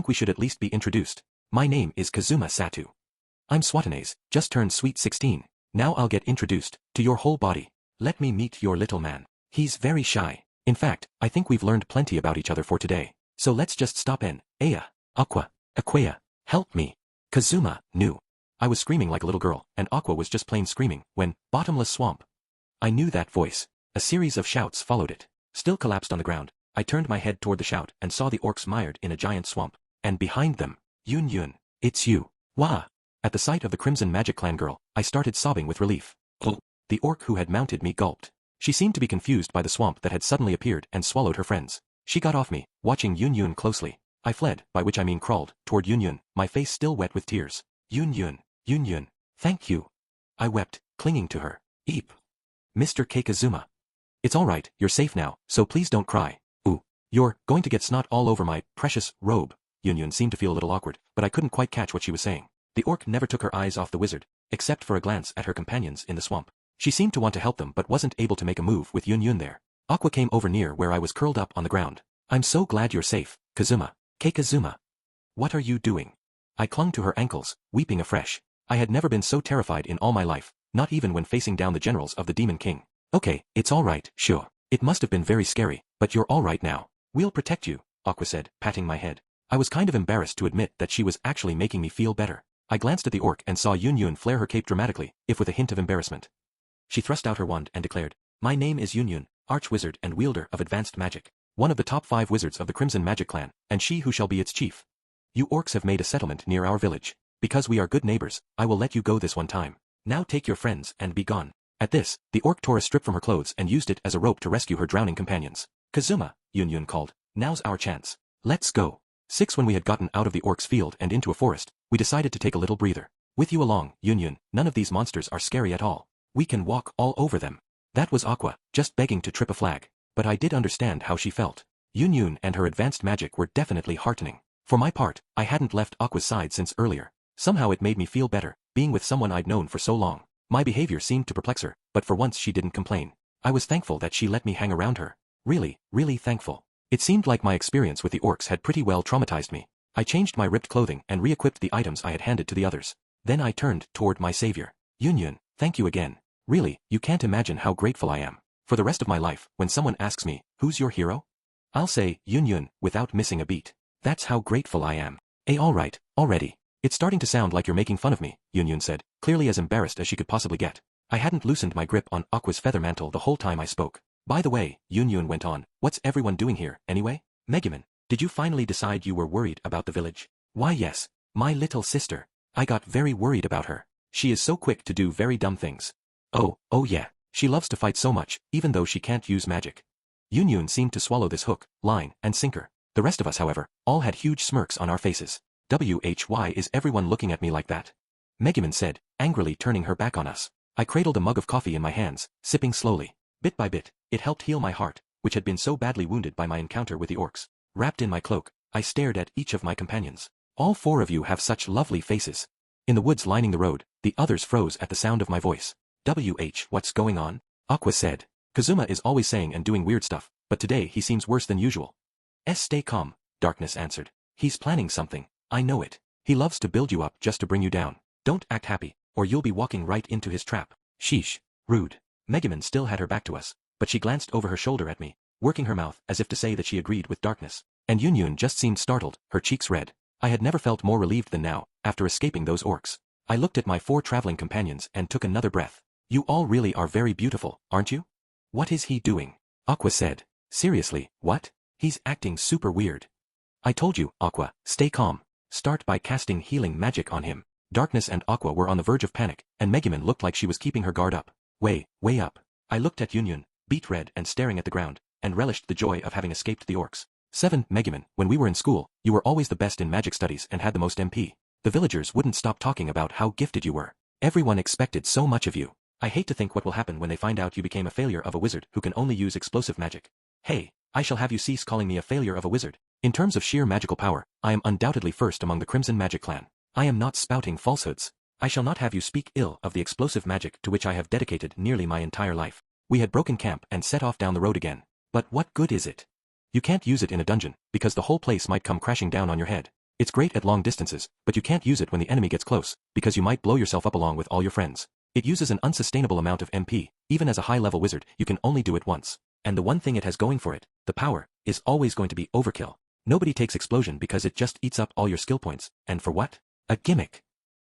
we should at least be introduced. My name is Kazuma Satu. I'm Swatanaze, just turned sweet 16. Now I'll get introduced to your whole body. Let me meet your little man. He's very shy. In fact, I think we've learned plenty about each other for today. So let's just stop in. Aya, Aqua, Aquea, help me. Kazuma, new. I was screaming like a little girl, and Aqua was just plain screaming, when, bottomless swamp. I knew that voice. A series of shouts followed it. Still collapsed on the ground, I turned my head toward the shout and saw the orcs mired in a giant swamp. And behind them, Yun Yun, it's you. Wah! At the sight of the Crimson Magic Clan girl, I started sobbing with relief. Oh! The orc who had mounted me gulped. She seemed to be confused by the swamp that had suddenly appeared and swallowed her friends. She got off me, watching Yun Yun closely. I fled, by which I mean crawled, toward Yun Yun, my face still wet with tears. Yun Yun, thank you. I wept, clinging to her. Eep. Mr. Keikazuma. It's all right, you're safe now, so please don't cry. Ooh, you're going to get snot all over my precious robe. Yun Yun seemed to feel a little awkward, but I couldn't quite catch what she was saying. The orc never took her eyes off the wizard, except for a glance at her companions in the swamp. She seemed to want to help them but wasn't able to make a move with Yun Yun there. Aqua came over near where I was curled up on the ground. I'm so glad you're safe, Kazuma. Keikazuma. What are you doing? I clung to her ankles, weeping afresh. I had never been so terrified in all my life, not even when facing down the generals of the Demon King. Okay, it's all right, sure. It must have been very scary, but you're all right now. We'll protect you, Aqua said, patting my head. I was kind of embarrassed to admit that she was actually making me feel better. I glanced at the orc and saw Yun Yun flare her cape dramatically, if with a hint of embarrassment. She thrust out her wand and declared, My name is Yun Yun, Arch-Wizard and wielder of advanced magic. One of the top 5 wizards of the Crimson Magic Clan, and she who shall be its chief. You orcs have made a settlement near our village. Because we are good neighbors, I will let you go this one time. Now take your friends and be gone. At this, the orc tore a strip from her clothes and used it as a rope to rescue her drowning companions. Kazuma, Yun Yun called, now's our chance. Let's go. 6 When we had gotten out of the orc's field and into a forest, we decided to take a little breather. With you along, Yun Yun, none of these monsters are scary at all. We can walk all over them. That was Aqua, just begging to trip a flag. But I did understand how she felt. Yun Yun and her advanced magic were definitely heartening. For my part, I hadn't left Aqua's side since earlier. Somehow it made me feel better, being with someone I'd known for so long. My behavior seemed to perplex her, but for once she didn't complain. I was thankful that she let me hang around her. Really, really thankful. It seemed like my experience with the orcs had pretty well traumatized me. I changed my ripped clothing and re-equipped the items I had handed to the others. Then I turned toward my savior. Yun Yun, thank you again. Really, you can't imagine how grateful I am. For the rest of my life, when someone asks me, who's your hero? I'll say, Yun Yun, without missing a beat. That's how grateful I am. Alright, already. It's starting to sound like you're making fun of me, Yun Yun said, clearly as embarrassed as she could possibly get. I hadn't loosened my grip on Aqua's feather mantle the whole time I spoke. By the way, Yun Yun went on, what's everyone doing here, anyway? Megumin, did you finally decide you were worried about the village? Why yes, my little sister. I got very worried about her. She is so quick to do very dumb things. Oh yeah. She loves to fight so much, even though she can't use magic. Yun Yun seemed to swallow this hook, line, and sinker. The rest of us, however, all had huge smirks on our faces. Why is everyone looking at me like that? Megumin said, angrily turning her back on us. I cradled a mug of coffee in my hands, sipping slowly. Bit by bit, it helped heal my heart, which had been so badly wounded by my encounter with the orcs. Wrapped in my cloak, I stared at each of my companions. All 4 of you have such lovely faces. In the woods lining the road, the others froze at the sound of my voice. What's going on? Aqua said. Kazuma is always saying and doing weird stuff, but today he seems worse than usual. Stay calm, Darkness answered. He's planning something. I know it. He loves to build you up just to bring you down. Don't act happy, or you'll be walking right into his trap. Sheesh. Rude. Megumin still had her back to us, but she glanced over her shoulder at me, working her mouth as if to say that she agreed with Darkness. And Yun Yun just seemed startled, her cheeks red. I had never felt more relieved than now, after escaping those orcs. I looked at my 4 traveling companions and took another breath. You all really are very beautiful, aren't you? What is he doing? Aqua said. Seriously, what? He's acting super weird. I told you, Aqua, stay calm. Start by casting healing magic on him. Darkness and Aqua were on the verge of panic, and Megumin looked like she was keeping her guard up. Way up. I looked at Yun Yun, beet red and staring at the ground, and relished the joy of having escaped the orcs. 7 Megumin, when we were in school, you were always the best in magic studies and had the most MP. The villagers wouldn't stop talking about how gifted you were. Everyone expected so much of you. I hate to think what will happen when they find out you became a failure of a wizard who can only use explosive magic. Hey, I shall have you cease calling me a failure of a wizard. In terms of sheer magical power, I am undoubtedly first among the Crimson Magic Clan. I am not spouting falsehoods. I shall not have you speak ill of the explosive magic to which I have dedicated nearly my entire life. We had broken camp and set off down the road again. But what good is it? You can't use it in a dungeon, because the whole place might come crashing down on your head. It's great at long distances, but you can't use it when the enemy gets close, because you might blow yourself up along with all your friends. It uses an unsustainable amount of MP, even as a high-level wizard, you can only do it once. And the one thing it has going for it, the power, is always going to be overkill. Nobody takes explosion because it just eats up all your skill points, and for what? A gimmick.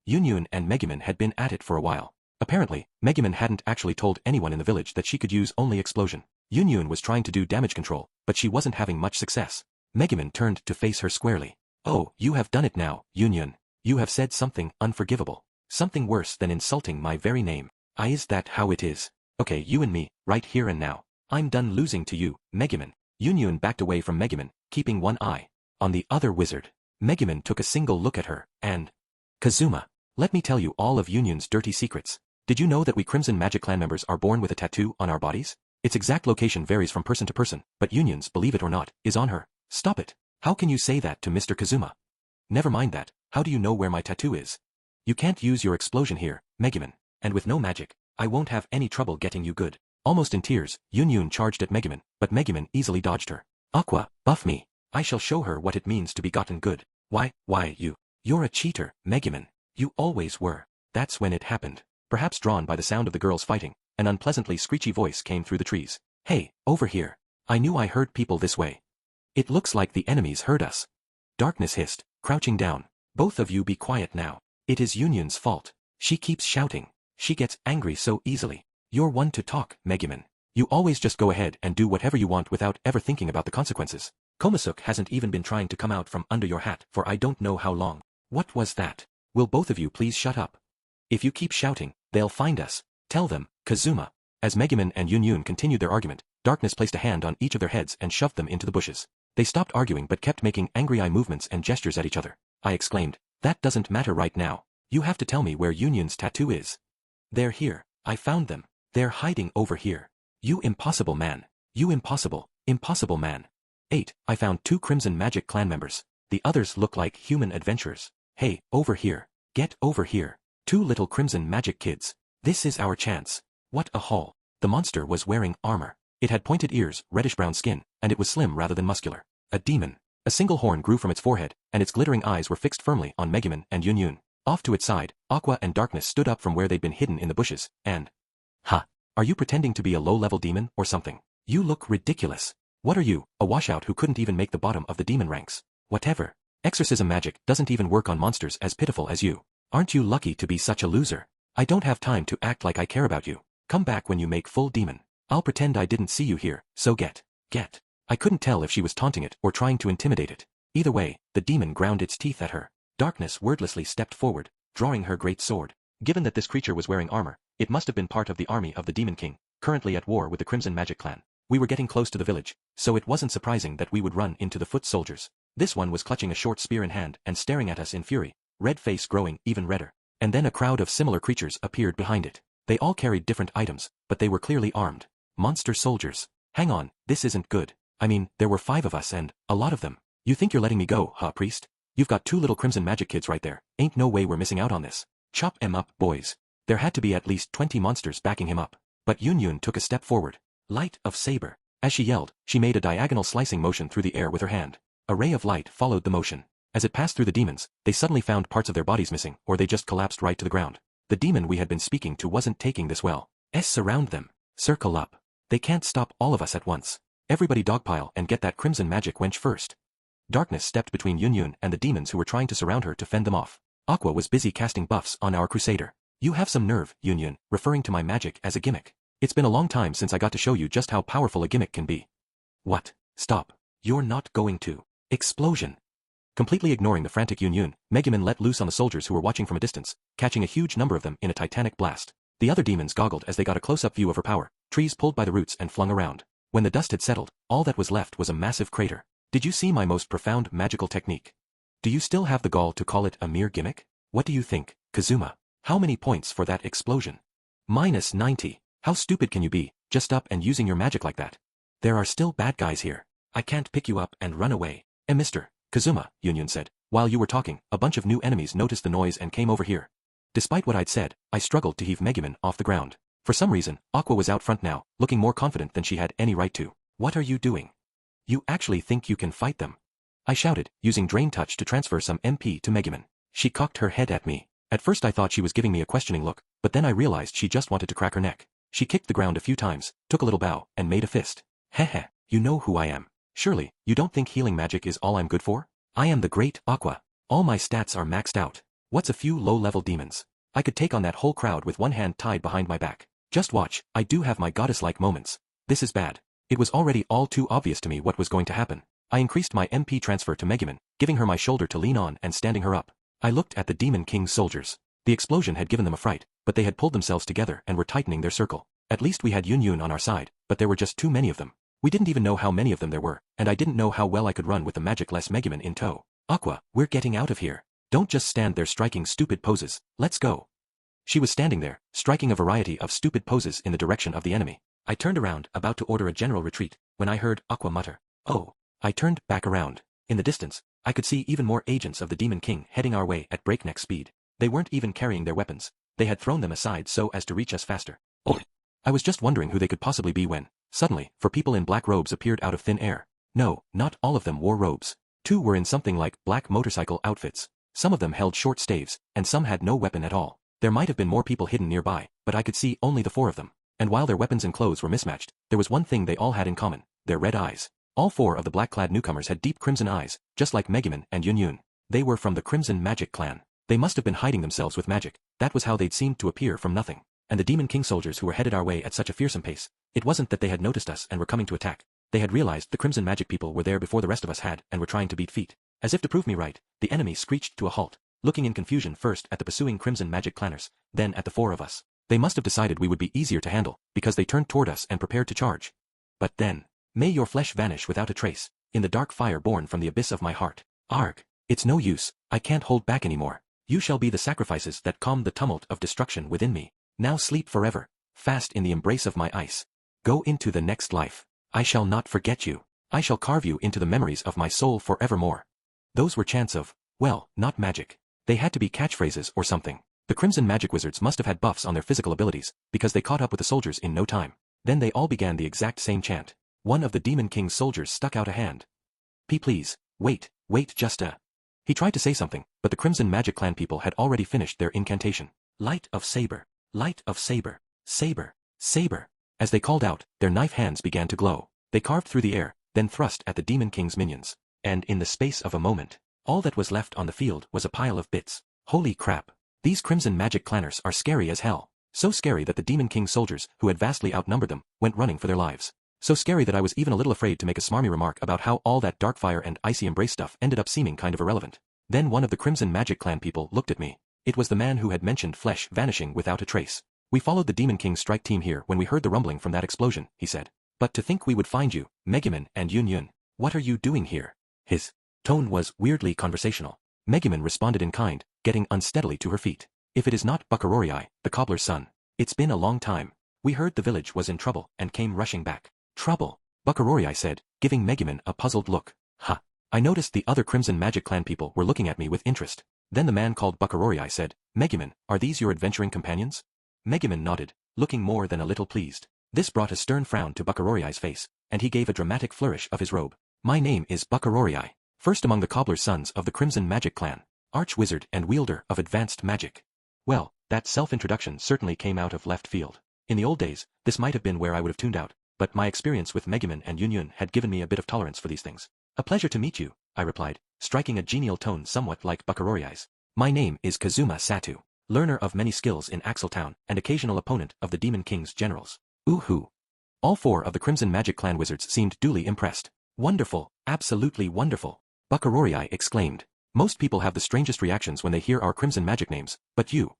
Yunyun and Megumin had been at it for a while. Apparently, Megumin hadn't actually told anyone in the village that she could use only explosion. Yunyun was trying to do damage control, but she wasn't having much success. Megumin turned to face her squarely. Oh, you have done it now, Yunyun. You have said something unforgivable. Something worse than insulting my very name. Is that how it is? Okay, you and me, right here and now. I'm done losing to you, Megumin. Yunyun backed away from Megumin, keeping one eye on the other wizard. Megumin took a single look at her, and... Kazuma, let me tell you all of Yunyun's dirty secrets. Did you know that we Crimson Magic Clan members are born with a tattoo on our bodies? Its exact location varies from person to person, but Yunyun's, believe it or not, is on her. Stop it. How can you say that to Mr. Kazuma? Never mind that. How do you know where my tattoo is? You can't use your explosion here, Megumin. And with no magic, I won't have any trouble getting you good. Almost in tears, Yunyun charged at Megumin, but Megumin easily dodged her. Aqua, buff me. I shall show her what it means to be gotten good. Why, you're a cheater, Megumin. You always were. That's when it happened. Perhaps drawn by the sound of the girls fighting, an unpleasantly screechy voice came through the trees. Hey, over here. I knew I heard people this way. It looks like the enemies heard us. Darkness hissed, crouching down. Both of you be quiet now. It is Yunyun's fault. She keeps shouting. She gets angry so easily. You're one to talk, Megumin. You always just go ahead and do whatever you want without ever thinking about the consequences. Konosuke hasn't even been trying to come out from under your hat for I don't know how long. What was that? Will both of you please shut up? If you keep shouting, they'll find us. Tell them, Kazuma. As Megumin and Yunyun continued their argument, Darkness placed a hand on each of their heads and shoved them into the bushes. They stopped arguing but kept making angry eye movements and gestures at each other. I exclaimed, that doesn't matter right now. You have to tell me where Yunyun's tattoo is. They're here. I found them. They're hiding over here. You impossible man. You impossible man. 8. I found 2 Crimson Magic Clan members. The others look like human adventurers. Hey, over here. Get over here. 2 little Crimson Magic kids. This is our chance. What a haul. The monster was wearing armor. It had pointed ears, reddish-brown skin, and it was slim rather than muscular. A demon. A single horn grew from its forehead, and its glittering eyes were fixed firmly on Megumin and Yunyun. Off to its side, Aqua and Darkness stood up from where they'd been hidden in the bushes, and... Ha! Are you pretending to be a low-level demon or something? You look ridiculous. What are you, a washout who couldn't even make the bottom of the demon ranks? Whatever. Exorcism magic doesn't even work on monsters as pitiful as you. Aren't you lucky to be such a loser? I don't have time to act like I care about you. Come back when you make full demon. I'll pretend I didn't see you here, so get. I couldn't tell if she was taunting it or trying to intimidate it. Either way, the demon ground its teeth at her. Darkness wordlessly stepped forward, drawing her great sword. Given that this creature was wearing armor, it must have been part of the army of the Demon King, currently at war with the Crimson Magic Clan. We were getting close to the village, so it wasn't surprising that we would run into the foot soldiers. This one was clutching a short spear in hand and staring at us in fury, red face growing even redder. And then a crowd of similar creatures appeared behind it. They all carried different items, but they were clearly armed. Monster soldiers. Hang on, this isn't good. I mean, there were 5 of us and a lot of them. You think you're letting me go, huh, priest? You've got 2 little Crimson Magic kids right there. Ain't no way we're missing out on this. Chop 'em up, boys. There had to be at least 20 monsters backing him up. But Yunyun took a step forward. Light of saber. As she yelled, she made a diagonal slicing motion through the air with her hand. A ray of light followed the motion. As it passed through the demons, they suddenly found parts of their bodies missing, or they just collapsed right to the ground. The demon we had been speaking to wasn't taking this well. Surround them. Circle up. They can't stop all of us at once. Everybody dogpile and get that Crimson Magic wench first. Darkness stepped between Yunyun and the demons who were trying to surround her to fend them off. Aqua was busy casting buffs on our crusader. You have some nerve, Yunyun, referring to my magic as a gimmick. It's been a long time since I got to show you just how powerful a gimmick can be. What? Stop. You're not going to. Explosion. Completely ignoring the frantic Yunyun, Megumin let loose on the soldiers who were watching from a distance, catching a huge number of them in a titanic blast. The other demons goggled as they got a close-up view of her power, trees pulled by the roots and flung around. When the dust had settled, all that was left was a massive crater. Did you see my most profound magical technique? Do you still have the gall to call it a mere gimmick? What do you think, Kazuma? How many points for that explosion? -90. How stupid can you be, just up and using your magic like that? There are still bad guys here. I can't pick you up and run away. Mr. Kazuma, Yunyun said. While you were talking, a bunch of new enemies noticed the noise and came over here. Despite what I'd said, I struggled to heave Megumin off the ground. For some reason, Aqua was out front now, looking more confident than she had any right to. What are you doing? You actually think you can fight them? I shouted, using Drain Touch to transfer some MP to Megumin. She cocked her head at me. At first I thought she was giving me a questioning look, but then I realized she just wanted to crack her neck. She kicked the ground a few times, took a little bow, and made a fist. Heh, you know who I am. Surely, you don't think healing magic is all I'm good for? I am the great Aqua. All my stats are maxed out. What's a few low-level demons? I could take on that whole crowd with one hand tied behind my back. Just watch, I do have my goddess-like moments. This is bad. It was already all too obvious to me what was going to happen. I increased my MP transfer to Megumin, giving her my shoulder to lean on and standing her up. I looked at the Demon King's soldiers. The explosion had given them a fright, but they had pulled themselves together and were tightening their circle. At least we had Yun on our side, but there were just too many of them. We didn't even know how many of them there were, and I didn't know how well I could run with the magic-less Megumin in tow. Aqua, we're getting out of here. Don't just stand there striking stupid poses, let's go. She was standing there, striking a variety of stupid poses in the direction of the enemy. I turned around, about to order a general retreat, when I heard Aqua mutter, "Oh." I turned back around. In the distance, I could see even more agents of the Demon King heading our way at breakneck speed. They weren't even carrying their weapons. They had thrown them aside so as to reach us faster. Oh. I was just wondering who they could possibly be when, suddenly, 4 people in black robes appeared out of thin air. No, not all of them wore robes. 2 were in something like black motorcycle outfits. Some of them held short staves, and some had no weapon at all. There might have been more people hidden nearby, but I could see only the 4 of them. And while their weapons and clothes were mismatched, there was one thing they all had in common: their red eyes. All 4 of the black-clad newcomers had deep crimson eyes, just like Megumin and Yun. They were from the Crimson Magic clan. They must have been hiding themselves with magic. That was how they'd seemed to appear from nothing. And the Demon King soldiers who were headed our way at such a fearsome pace, it wasn't that they had noticed us and were coming to attack. They had realized the Crimson Magic people were there before the rest of us had and were trying to beat feet. As if to prove me right, the enemy screeched to a halt, looking in confusion first at the pursuing Crimson Magic clanners, then at the 4 of us. They must have decided we would be easier to handle, because they turned toward us and prepared to charge. But then, may your flesh vanish without a trace, in the dark fire born from the abyss of my heart. Arg. It's no use, I can't hold back anymore. You shall be the sacrifices that calmed the tumult of destruction within me. Now sleep forever, fast in the embrace of my ice. Go into the next life. I shall not forget you. I shall carve you into the memories of my soul forevermore. Those were chants of, well, not magic. They had to be catchphrases or something. The Crimson Magic Wizards must have had buffs on their physical abilities, because they caught up with the soldiers in no time. Then they all began the exact same chant. One of the Demon King's soldiers stuck out a hand. Please, wait just a... He tried to say something, but the Crimson Magic clan people had already finished their incantation. Light of saber, saber, saber. As they called out, their knife hands began to glow. They carved through the air, then thrust at the Demon King's minions. And in the space of a moment, all that was left on the field was a pile of bits. Holy crap. These Crimson Magic clanners are scary as hell. So scary that the Demon King's soldiers, who had vastly outnumbered them, went running for their lives. So scary that I was even a little afraid to make a smarmy remark about how all that dark fire and icy embrace stuff ended up seeming kind of irrelevant. Then one of the Crimson Magic clan people looked at me. It was the man who had mentioned flesh vanishing without a trace. We followed the Demon King's strike team here when we heard the rumbling from that explosion, he said. But to think we would find you, Megumin and Yun. What are you doing here? His tone was weirdly conversational. Megumin responded in kind, getting unsteadily to her feet. If it is not Bakurorii, the cobbler's son. It's been a long time. We heard the village was in trouble and came rushing back. Trouble? Bakurorii said, giving Megumin a puzzled look. Ha. I noticed the other Crimson Magic clan people were looking at me with interest. Then the man called Bakurorii said, Megumin, are these your adventuring companions? Megumin nodded, looking more than a little pleased. This brought a stern frown to Bakuroii's face, and he gave a dramatic flourish of his robe. My name is Bakuroii, first among the cobbler's sons of the Crimson Magic clan, arch-wizard and wielder of advanced magic. Well, that self-introduction certainly came out of left field. In the old days, this might have been where I would have tuned out, but my experience with Megumin and Yun had given me a bit of tolerance for these things. A pleasure to meet you, I replied, striking a genial tone somewhat like Bakuroii's. My name is Kazuma Satu, learner of many skills in Axeltown and occasional opponent of the Demon King's generals. Ooh-hoo. All 4 of the Crimson Magic clan wizards seemed duly impressed. Wonderful, absolutely wonderful, Bakuroii exclaimed. Most people have the strangest reactions when they hear our Crimson Magic names, but you.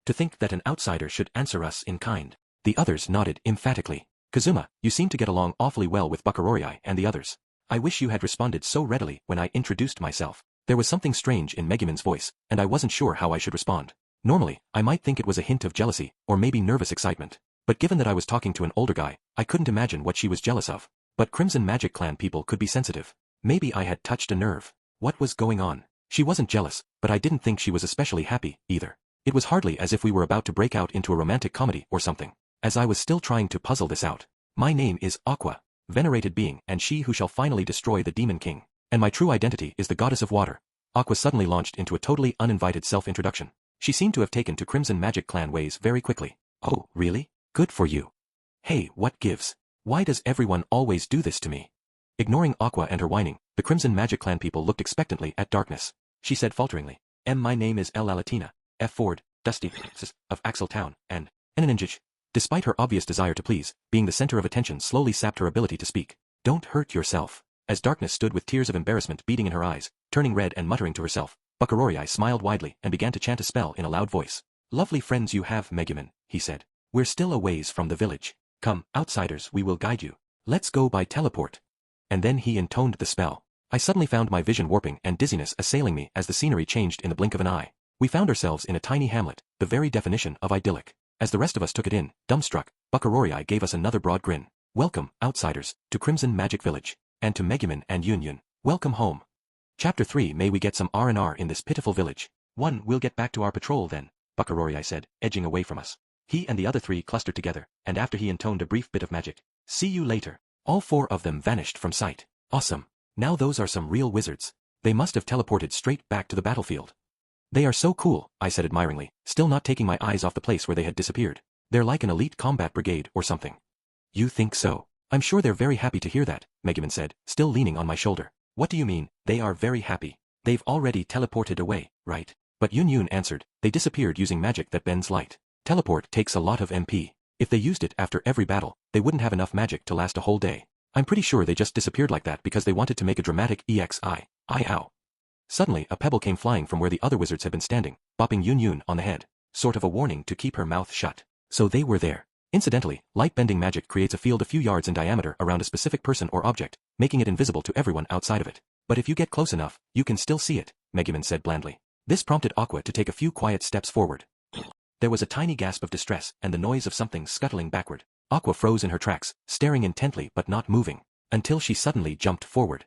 To think that an outsider should answer us in kind. The others nodded emphatically. Kazuma, you seem to get along awfully well with Bakuroii and the others. I wish you had responded so readily when I introduced myself. There was something strange in Megumin's voice, and I wasn't sure how I should respond. Normally, I might think it was a hint of jealousy, or maybe nervous excitement. But given that I was talking to an older guy, I couldn't imagine what she was jealous of. But Crimson Magic clan people could be sensitive. Maybe I had touched a nerve. What was going on? She wasn't jealous, but I didn't think she was especially happy, either. It was hardly as if we were about to break out into a romantic comedy or something. As I was still trying to puzzle this out. My name is Aqua, venerated being and she who shall finally destroy the Demon King. And my true identity is the goddess of water. Aqua suddenly launched into a totally uninvited self-introduction. She seemed to have taken to Crimson Magic clan ways very quickly. Oh, really? Good for you. Hey, what gives? Why does everyone always do this to me? Ignoring Aqua and her whining, the Crimson Magic clan people looked expectantly at Darkness. She said falteringly, My name is El Alatina, F. Ford, Dusty, of Axel Town, and Enaninjich. Despite her obvious desire to please, being the center of attention slowly sapped her ability to speak. Don't hurt yourself. As Darkness stood with tears of embarrassment beating in her eyes, turning red and muttering to herself, Bakurorii smiled widely and began to chant a spell in a loud voice. Lovely friends you have, Megumin, he said. We're still a ways from the village. Come, outsiders, we will guide you. Let's go by teleport. And then he intoned the spell. I suddenly found my vision warping and dizziness assailing me as the scenery changed in the blink of an eye. We found ourselves in a tiny hamlet, the very definition of idyllic. As the rest of us took it in, dumbstruck, Bakurorii gave us another broad grin. Welcome, outsiders, to Crimson Magic Village. And to Megumin and Yunyun, welcome home. Chapter 3 May we get some R&R in this pitiful village. We'll get back to our patrol then, Bakurorii said, edging away from us. He and the other three clustered together, and after he intoned a brief bit of magic, see you later. All four of them vanished from sight. Awesome. Now those are some real wizards. They must have teleported straight back to the battlefield. They are so cool, I said admiringly, still not taking my eyes off the place where they had disappeared. They're like an elite combat brigade or something. You think so? I'm sure they're very happy to hear that, Megumin said, still leaning on my shoulder. What do you mean, they are very happy? They've already teleported away, right? But Yunyun answered, they disappeared using magic that bends light. Teleport takes a lot of MP. If they used it after every battle, they wouldn't have enough magic to last a whole day. I'm pretty sure they just disappeared like that because they wanted to make a dramatic EXI. Ow. Suddenly, a pebble came flying from where the other wizards had been standing, bopping Yunyun on the head. Sort of a warning to keep her mouth shut. So they were there. Incidentally, light-bending magic creates a field a few yards in diameter around a specific person or object, making it invisible to everyone outside of it. But if you get close enough, you can still see it, Megumin said blandly. This prompted Aqua to take a few quiet steps forward. There was a tiny gasp of distress and the noise of something scuttling backward. Aqua froze in her tracks, staring intently but not moving, until she suddenly jumped forward.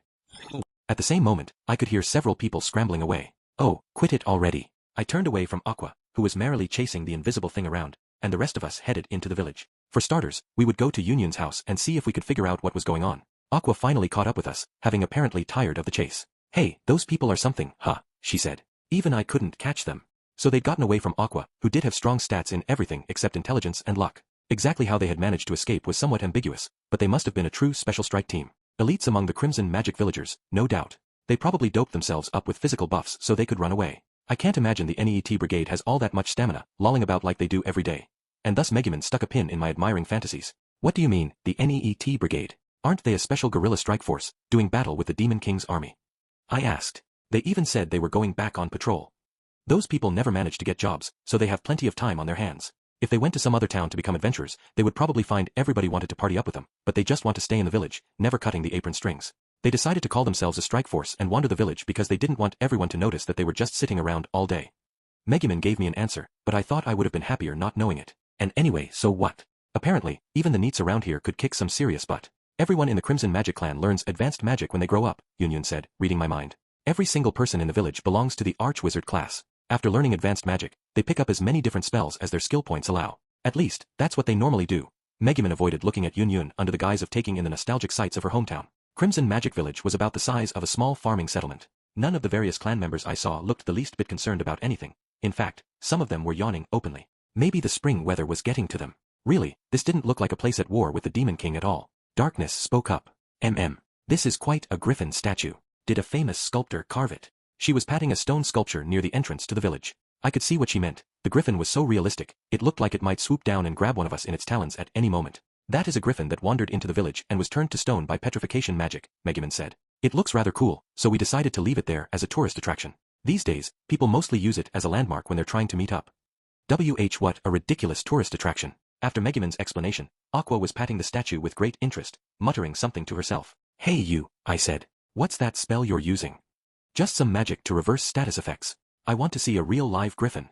At the same moment, I could hear several people scrambling away. Oh, quit it already. I turned away from Aqua, who was merrily chasing the invisible thing around, and the rest of us headed into the village. For starters, we would go to Yunyun's house and see if we could figure out what was going on. Aqua finally caught up with us, having apparently tired of the chase. Hey, those people are something, huh, she said. Even I couldn't catch them. So they'd gotten away from Aqua, who did have strong stats in everything except intelligence and luck. Exactly how they had managed to escape was somewhat ambiguous, but they must have been a true special strike team. Elites among the Crimson Magic villagers, no doubt. They probably doped themselves up with physical buffs so they could run away. I can't imagine the NEET brigade has all that much stamina, lolling about like they do every day. And thus Megumin stuck a pin in my admiring fantasies. What do you mean, the NEET brigade? Aren't they a special guerrilla strike force, doing battle with the Demon King's army? I asked. They even said they were going back on patrol. Those people never managed to get jobs, so they have plenty of time on their hands. If they went to some other town to become adventurers, they would probably find everybody wanted to party up with them, but they just want to stay in the village, never cutting the apron strings. They decided to call themselves a strike force and wander the village because they didn't want everyone to notice that they were just sitting around all day. Megumin gave me an answer, but I thought I would have been happier not knowing it. And anyway, so what? Apparently, even the neets around here could kick some serious butt. Everyone in the Crimson Magic clan learns advanced magic when they grow up, Yunyun said, reading my mind. Every single person in the village belongs to the Archwizard class. After learning advanced magic, they pick up as many different spells as their skill points allow. At least, that's what they normally do. Megumin avoided looking at Yunyun under the guise of taking in the nostalgic sights of her hometown. Crimson Magic Village was about the size of a small farming settlement. None of the various clan members I saw looked the least bit concerned about anything. In fact, some of them were yawning openly. Maybe the spring weather was getting to them. Really, this didn't look like a place at war with the Demon King at all. Darkness spoke up. This is quite a griffin statue. Did a famous sculptor carve it? She was patting a stone sculpture near the entrance to the village. I could see what she meant. The griffin was so realistic, it looked like it might swoop down and grab one of us in its talons at any moment. That is a griffin that wandered into the village and was turned to stone by petrification magic, Megumin said. It looks rather cool, so we decided to leave it there as a tourist attraction. These days, people mostly use it as a landmark when they're trying to meet up. What a ridiculous tourist attraction. After Megumin's explanation, Aqua was patting the statue with great interest, muttering something to herself. Hey you, I said. What's that spell you're using? Just some magic to reverse status effects. I want to see a real live griffin.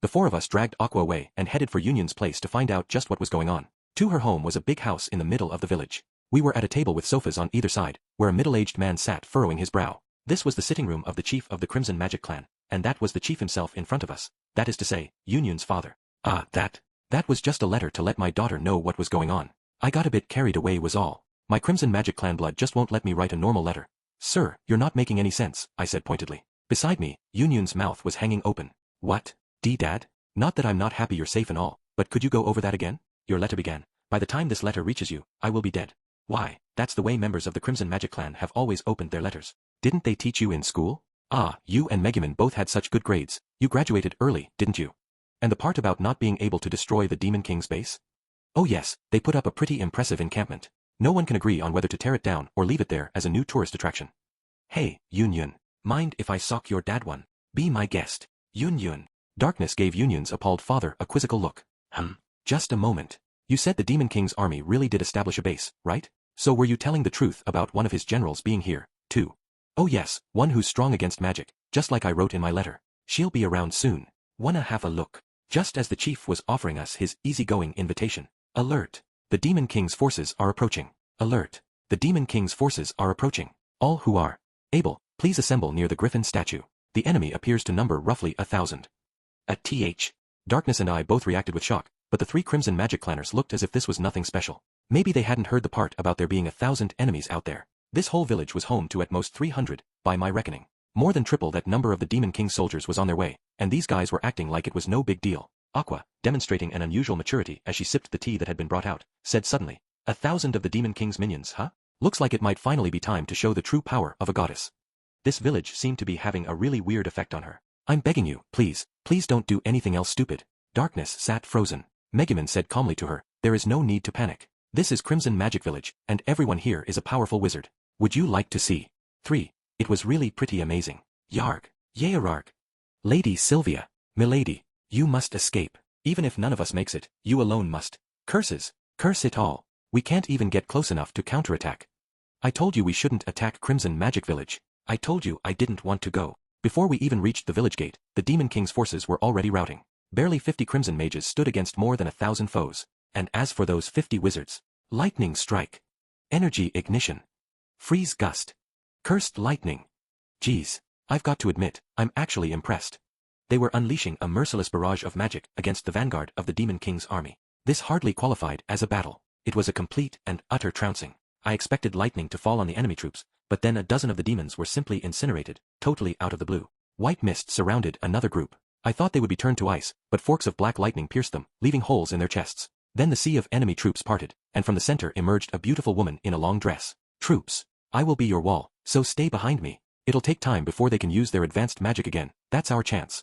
The four of us dragged Aqua away and headed for Yunyun's place to find out just what was going on. To her home was a big house in the middle of the village. We were at a table with sofas on either side, where a middle-aged man sat furrowing his brow. This was the sitting room of the chief of the Crimson Magic clan, and that was the chief himself in front of us. That is to say, Yunyun's father. That was just a letter to let my daughter know what was going on. I got a bit carried away was all. My Crimson Magic clan blood just won't let me write a normal letter. Sir, you're not making any sense, I said pointedly. Beside me, Yunyun's mouth was hanging open. What? Dad? Not that I'm not happy you're safe and all, but could you go over that again? Your letter began. By the time this letter reaches you, I will be dead. Why, that's the way members of the Crimson Magic clan have always opened their letters. Didn't they teach you in school? Ah, you and Megumin both had such good grades. You graduated early, didn't you? And the part about not being able to destroy the Demon King's base? Oh yes, they put up a pretty impressive encampment. No one can agree on whether to tear it down or leave it there as a new tourist attraction. Hey, Yun. Mind if I sock your dad one? Be my guest. Yun. Darkness gave Yun's appalled father a quizzical look. Just a moment. You said the Demon King's army really did establish a base, right? So were you telling the truth about one of his generals being here, too? Oh yes, one who's strong against magic, just like I wrote in my letter. She'll be around soon. Wanna have a look? Just as the chief was offering us his easygoing invitation. Alert! The Demon King's forces are approaching. Alert! The Demon King's forces are approaching. All who are able, please assemble near the griffin statue. The enemy appears to number roughly 1,000. At TH. Darkness and I both reacted with shock, but the 3 Crimson Magic Clanners looked as if this was nothing special. Maybe they hadn't heard the part about there being 1,000 enemies out there. This whole village was home to at most 300, by my reckoning. More than triple that number of the Demon King's soldiers was on their way, and these guys were acting like it was no big deal. Aqua, demonstrating an unusual maturity as she sipped the tea that had been brought out, said suddenly, 1,000 of the Demon King's minions, huh? Looks like it might finally be time to show the true power of a goddess. This village seemed to be having a really weird effect on her. I'm begging you, please don't do anything else stupid. Darkness sat frozen. Megumin said calmly to her, there is no need to panic. This is Crimson Magic Village, and everyone here is a powerful wizard. Would you like to see? 3. It was really pretty amazing. Yarg. Yayararg. Lady Sylvia. Milady. You must escape. Even if none of us makes it, you alone must. Curses. Curse it all. We can't even get close enough to counterattack. I told you we shouldn't attack Crimson Magic Village. I told you I didn't want to go. Before we even reached the village gate, the Demon King's forces were already routing. Barely 50 Crimson Mages stood against more than 1,000 foes. And as for those 50 wizards, Lightning Strike. Energy Ignition. Freeze Gust. Cursed Lightning. Geez, I've got to admit, I'm actually impressed. They were unleashing a merciless barrage of magic against the vanguard of the Demon King's army. This hardly qualified as a battle. It was a complete and utter trouncing. I expected lightning to fall on the enemy troops, but then a dozen of the demons were simply incinerated, totally out of the blue. White mist surrounded another group. I thought they would be turned to ice, but forks of black lightning pierced them, leaving holes in their chests. Then the sea of enemy troops parted, and from the center emerged a beautiful woman in a long dress. Troops, I will be your wall, so stay behind me. It'll take time before they can use their advanced magic again. That's our chance.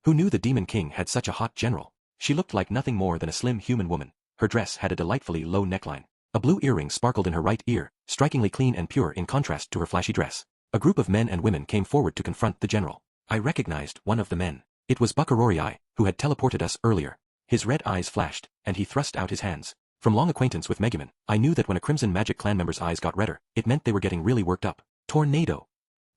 Who knew the Demon King had such a hot general? She looked like nothing more than a slim human woman. Her dress had a delightfully low neckline. A blue earring sparkled in her right ear, strikingly clean and pure in contrast to her flashy dress. A group of men and women came forward to confront the general. I recognized one of the men. It was Bakurorii, who had teleported us earlier. His red eyes flashed, and he thrust out his hands. From long acquaintance with Megumin, I knew that when a Crimson Magic Clan member's eyes got redder, it meant they were getting really worked up. Tornado.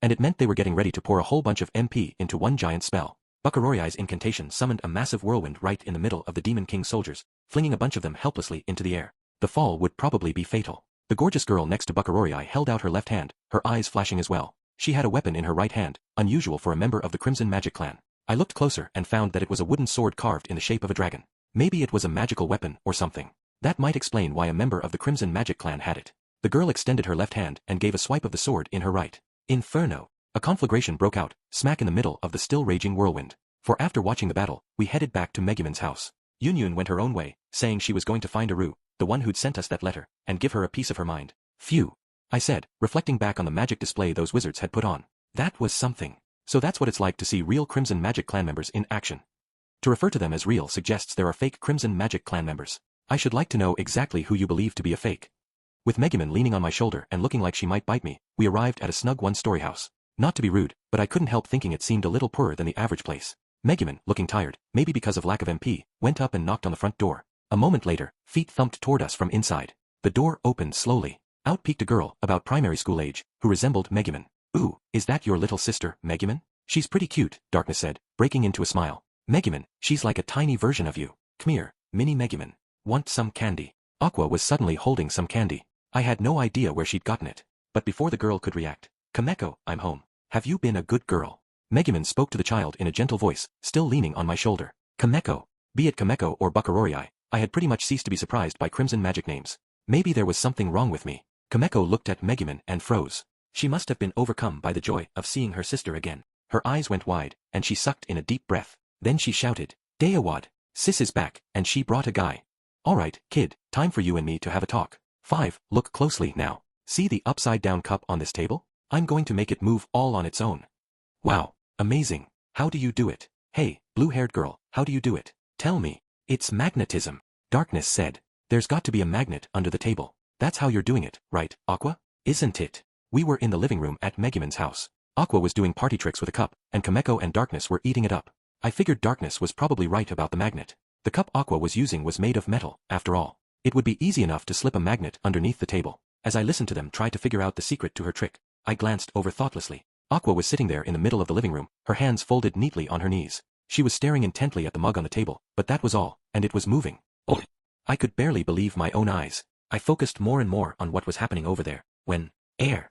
And it meant they were getting ready to pour a whole bunch of MP into one giant spell. Bakuroii's incantation summoned a massive whirlwind right in the middle of the Demon King's soldiers, flinging a bunch of them helplessly into the air. The fall would probably be fatal. The gorgeous girl next to Bakurorii held out her left hand, her eyes flashing as well. She had a weapon in her right hand, unusual for a member of the Crimson Magic Clan. I looked closer and found that it was a wooden sword carved in the shape of a dragon. Maybe it was a magical weapon or something. That might explain why a member of the Crimson Magic Clan had it. The girl extended her left hand and gave a swipe of the sword in her right. Inferno! A conflagration broke out, smack in the middle of the still raging whirlwind. For after watching the battle, we headed back to Megumin's house. Yun went her own way, saying she was going to find Aru, the one who'd sent us that letter, and give her a piece of her mind. Phew. I said, reflecting back on the magic display those wizards had put on. That was something. So that's what it's like to see real Crimson Magic Clan members in action. To refer to them as real suggests there are fake Crimson Magic Clan members. I should like to know exactly who you believe to be a fake. With Megumin leaning on my shoulder and looking like she might bite me, we arrived at a snug one-story house. Not to be rude, but I couldn't help thinking it seemed a little poorer than the average place. Megumin, looking tired, maybe because of lack of MP, went up and knocked on the front door. A moment later, feet thumped toward us from inside. The door opened slowly. Out peeked a girl, about primary school age, who resembled Megumin. Ooh, is that your little sister, Megumin? She's pretty cute, Darkness said, breaking into a smile. Megumin, she's like a tiny version of you. Come here, mini Megumin. Want some candy? Aqua was suddenly holding some candy. I had no idea where she'd gotten it. But before the girl could react, Kameko, I'm home. Have you been a good girl? Megumin spoke to the child in a gentle voice, still leaning on my shoulder. Kameko. Be it Kameko or Bakurorii, I had pretty much ceased to be surprised by Crimson magic names. Maybe there was something wrong with me. Kameko looked at Megumin and froze. She must have been overcome by the joy of seeing her sister again. Her eyes went wide, and she sucked in a deep breath. Then she shouted, Dayawad, sis is back, and she brought a guy. Alright, kid, time for you and me to have a talk. 5. Look closely now. See the upside-down cup on this table? I'm going to make it move all on its own. Wow, amazing. How do you do it? Hey, blue-haired girl, how do you do it? Tell me. It's magnetism. Darkness said. There's got to be a magnet under the table. That's how you're doing it, right, Aqua? Isn't it? We were in the living room at Megumin's house. Aqua was doing party tricks with a cup, and Kameko and Darkness were eating it up. I figured Darkness was probably right about the magnet. The cup Aqua was using was made of metal, after all. It would be easy enough to slip a magnet underneath the table. As I listened to them try to figure out the secret to her trick, I glanced over thoughtlessly. Aqua was sitting there in the middle of the living room, her hands folded neatly on her knees. She was staring intently at the mug on the table, but that was all, and it was moving. Oh! I could barely believe my own eyes. I focused more and more on what was happening over there, when, air.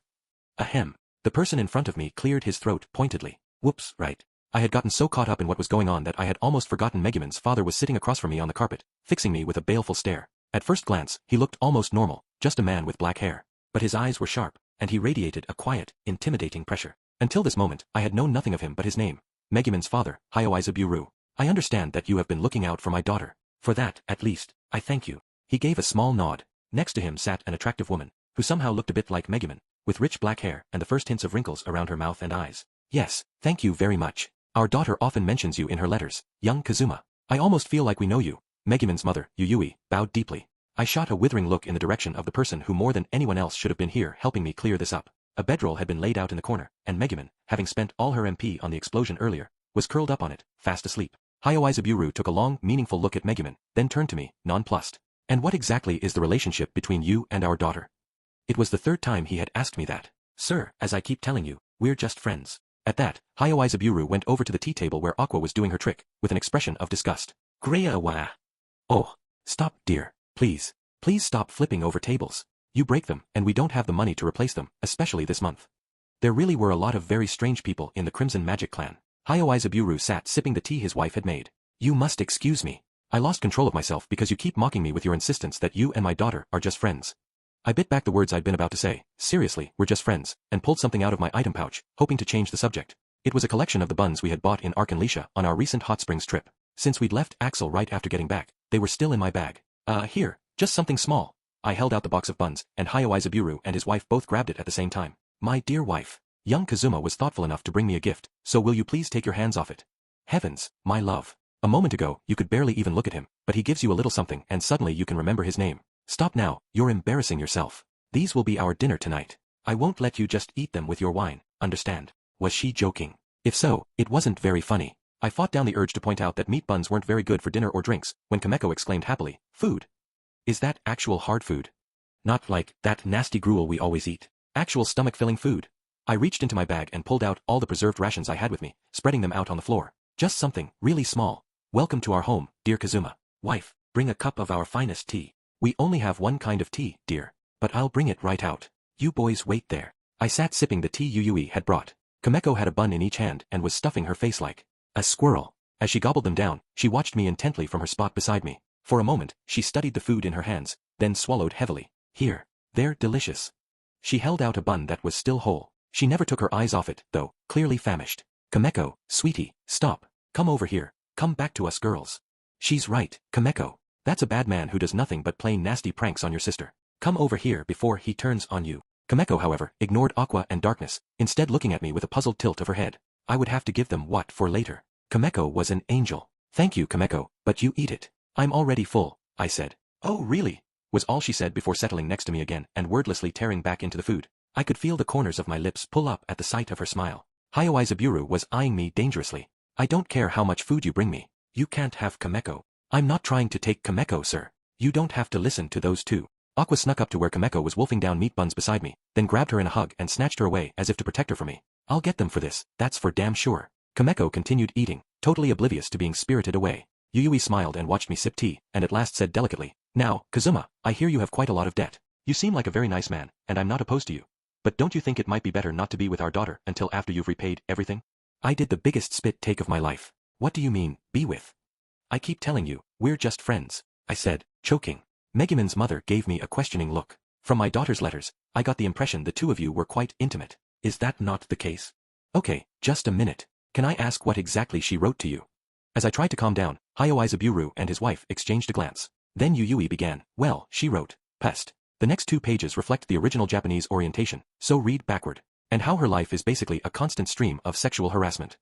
Ahem. The person in front of me cleared his throat pointedly. Whoops, right. I had gotten so caught up in what was going on that I had almost forgotten Megumin's father was sitting across from me on the carpet, fixing me with a baleful stare. At first glance, he looked almost normal, just a man with black hair. But his eyes were sharp, and he radiated a quiet, intimidating pressure. Until this moment, I had known nothing of him but his name. Megumin's father, Hyoizaburu. I understand that you have been looking out for my daughter. For that, at least, I thank you. He gave a small nod. Next to him sat an attractive woman, who somehow looked a bit like Megumin, with rich black hair and the first hints of wrinkles around her mouth and eyes. Yes, thank you very much. Our daughter often mentions you in her letters, young Kazuma. I almost feel like we know you. Megumin's mother, Yuyui, bowed deeply. I shot a withering look in the direction of the person who more than anyone else should have been here helping me clear this up. A bedroll had been laid out in the corner, and Megumin, having spent all her MP on the explosion earlier, was curled up on it, fast asleep. Hyoizaburu took a long, meaningful look at Megumin, then turned to me, nonplussed. And what exactly is the relationship between you and our daughter? It was the third time he had asked me that. Sir, as I keep telling you, we're just friends. At that, Hyoizaburu went over to the tea table where Aqua was doing her trick, with an expression of disgust. Greawa. Oh. Stop, dear. Please. Please stop flipping over tables. You break them, and we don't have the money to replace them, especially this month. There really were a lot of very strange people in the Crimson Magic clan. Hyoizaburu sat sipping the tea his wife had made. You must excuse me. I lost control of myself because you keep mocking me with your insistence that you and my daughter are just friends. I bit back the words I'd been about to say, seriously, we're just friends, and pulled something out of my item pouch, hoping to change the subject. It was a collection of the buns we had bought in Arkanlisha on our recent hot springs trip. Since we'd left Axel right after getting back, they were still in my bag. Here, just something small. I held out the box of buns, and Hyoizaburu and his wife both grabbed it at the same time. My dear wife. Young Kazuma was thoughtful enough to bring me a gift, so will you please take your hands off it? Heavens, my love. A moment ago, you could barely even look at him, but he gives you a little something and suddenly you can remember his name. Stop now, you're embarrassing yourself. These will be our dinner tonight. I won't let you just eat them with your wine, understand? Was she joking? If so, it wasn't very funny. I fought down the urge to point out that meat buns weren't very good for dinner or drinks, when Kameko exclaimed happily, food? Is that actual hard food? Not like that nasty gruel we always eat. Actual stomach-filling food. I reached into my bag and pulled out all the preserved rations I had with me, spreading them out on the floor. Just something really small. Welcome to our home, dear Kazuma. Wife, bring a cup of our finest tea. We only have one kind of tea, dear. But I'll bring it right out. You boys wait there. I sat sipping the tea Yuyui had brought. Kameko had a bun in each hand and was stuffing her face like a squirrel. As she gobbled them down, she watched me intently from her spot beside me. For a moment, she studied the food in her hands, then swallowed heavily. Here. They're delicious. She held out a bun that was still whole. She never took her eyes off it, though, clearly famished. Kameko, sweetie, stop. Come over here. Come back to us girls. She's right, Kameko. That's a bad man who does nothing but play nasty pranks on your sister. Come over here before he turns on you. Kameko, however, ignored Aqua and Darkness, instead looking at me with a puzzled tilt of her head. I would have to give them what for later. Kameko was an angel. Thank you, Kameko, but you eat it. I'm already full, I said. Oh really? Was all she said before settling next to me again and wordlessly tearing back into the food. I could feel the corners of my lips pull up at the sight of her smile. Hyoizaburu was eyeing me dangerously. I don't care how much food you bring me. You can't have Kameko. I'm not trying to take Kameko, sir. You don't have to listen to those two. Aqua snuck up to where Kameko was wolfing down meat buns beside me, then grabbed her in a hug and snatched her away as if to protect her from me. I'll get them for this, that's for damn sure. Kameko continued eating, totally oblivious to being spirited away. Yuyui smiled and watched me sip tea, and at last said delicately, Now, Kazuma, I hear you have quite a lot of debt. You seem like a very nice man, and I'm not opposed to you. But don't you think it might be better not to be with our daughter until after you've repaid everything? I did the biggest spit take of my life. What do you mean, be with? I keep telling you, we're just friends, I said, choking. Megumin's mother gave me a questioning look. From my daughter's letters, I got the impression the two of you were quite intimate. Is that not the case? Okay, just a minute. Can I ask what exactly she wrote to you? As I tried to calm down, Hyoizaburu and his wife exchanged a glance. Then Yuyui began, well, she wrote, pest. The next 2 pages reflect the original Japanese orientation, so read backward. and how her life is basically a constant stream of sexual harassment.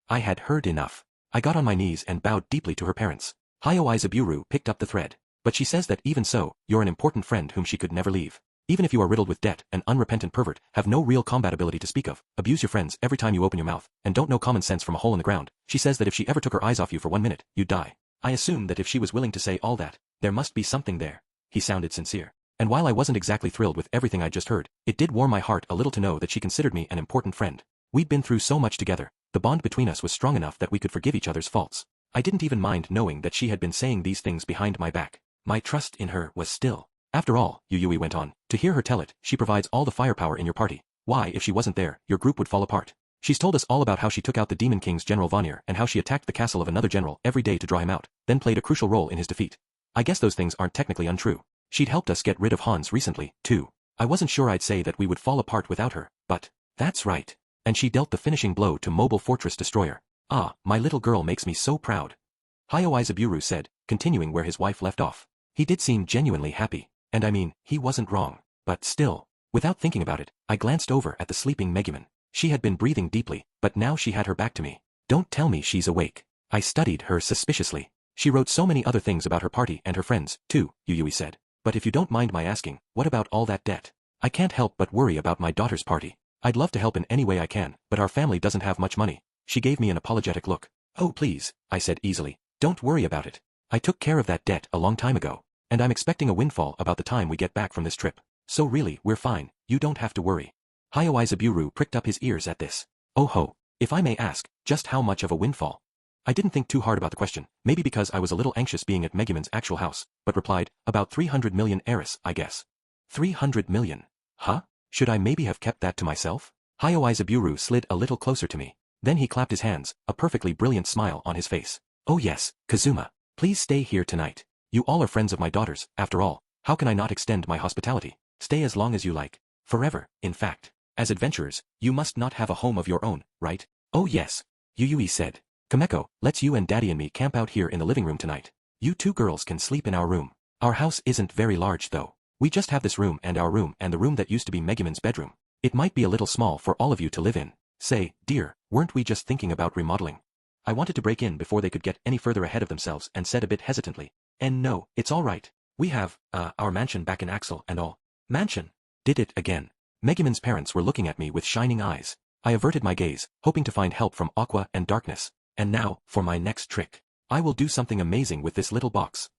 I had heard enough. I got on my knees and bowed deeply to her parents. Hayao Izaburu picked up the thread. But she says that even so, you're an important friend whom she could never leave. Even if you are riddled with debt, an unrepentant pervert, have no real combat ability to speak of, abuse your friends every time you open your mouth, and don't know common sense from a hole in the ground, she says that if she ever took her eyes off you for 1 minute, you'd die. I assume that if she was willing to say all that, there must be something there. He sounded sincere. And while I wasn't exactly thrilled with everything I'd just heard, it did warm my heart a little to know that she considered me an important friend. We'd been through so much together, the bond between us was strong enough that we could forgive each other's faults. I didn't even mind knowing that she had been saying these things behind my back. My trust in her was still. After all, Yuyui went on, to hear her tell it, she provides all the firepower in your party. Why, if she wasn't there, your group would fall apart. She's told us all about how she took out the Demon King's General Vanir and how she attacked the castle of another general every day to draw him out, then played a crucial role in his defeat. I guess those things aren't technically untrue. She'd helped us get rid of Hans recently, too. I wasn't sure I'd say that we would fall apart without her, but that's right. And she dealt the finishing blow to Mobile Fortress Destroyer. Ah, my little girl makes me so proud. Hayao Izaburu said, continuing where his wife left off. He did seem genuinely happy, and I mean, he wasn't wrong. But still, without thinking about it, I glanced over at the sleeping Megumin. She had been breathing deeply, but now she had her back to me. Don't tell me she's awake. I studied her suspiciously. She wrote so many other things about her party and her friends, too, Yuyui said. But if you don't mind my asking, what about all that debt? I can't help but worry about my daughter's party. I'd love to help in any way I can, but our family doesn't have much money. She gave me an apologetic look. Oh please, I said easily. Don't worry about it. I took care of that debt a long time ago, and I'm expecting a windfall about the time we get back from this trip. So really, we're fine, you don't have to worry. Hayao Izaburu pricked up his ears at this. Oh ho, if I may ask, just how much of a windfall? I didn't think too hard about the question, maybe because I was a little anxious being at Megumin's actual house, but replied, about 300 million heiress, I guess. 300 million? Huh? Should I maybe have kept that to myself? Hayao Izaburu slid a little closer to me. Then he clapped his hands, a perfectly brilliant smile on his face. Oh yes, Kazuma. Please stay here tonight. You all are friends of my daughter's, after all. How can I not extend my hospitality? Stay as long as you like. Forever, in fact. As adventurers, you must not have a home of your own, right? Oh yes. Yuyui said. Kameko, let's you and Daddy and me camp out here in the living room tonight. You two girls can sleep in our room. Our house isn't very large though. We just have this room and the room that used to be Megumin's bedroom. It might be a little small for all of you to live in. Say, dear, weren't we just thinking about remodeling? I wanted to break in before they could get any further ahead of themselves and said a bit hesitantly. And no, it's all right. We have, our mansion back in Axel and all. Mansion? Did it again. Megumin's parents were looking at me with shining eyes. I averted my gaze, hoping to find help from Aqua and Darkness. And now, for my next trick. I will do something amazing with this little box.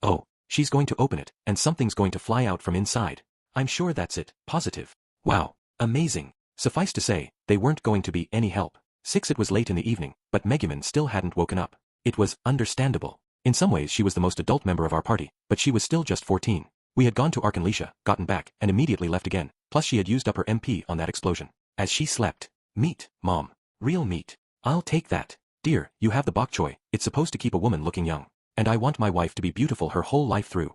Oh, she's going to open it, and something's going to fly out from inside. I'm sure that's it, positive. Wow, amazing. Suffice to say, they weren't going to be any help. It was late in the evening, but Megumin still hadn't woken up. It was understandable. In some ways she was the most adult member of our party, but she was still just 14. We had gone to Arkanlesia, gotten back, and immediately left again, plus she had used up her MP on that explosion. As she slept. Meat, Mom. Real meat. I'll take that. Dear, you have the bok choy, it's supposed to keep a woman looking young. And I want my wife to be beautiful her whole life through.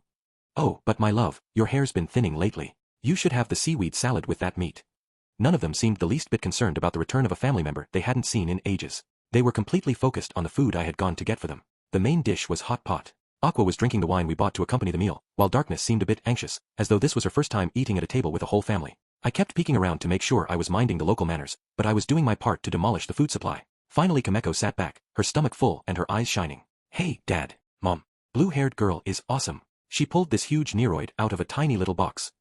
Oh, but my love, your hair's been thinning lately. You should have the seaweed salad with that meat. None of them seemed the least bit concerned about the return of a family member they hadn't seen in ages. They were completely focused on the food I had gone to get for them. The main dish was hot pot. Aqua was drinking the wine we bought to accompany the meal, while Darkness seemed a bit anxious, as though this was her first time eating at a table with a whole family. I kept peeking around to make sure I was minding the local manners, but I was doing my part to demolish the food supply. Finally Kameko sat back, her stomach full and her eyes shining. Hey, Dad, Mom. Blue-haired girl is awesome. She pulled this huge Neroid out of a tiny little box.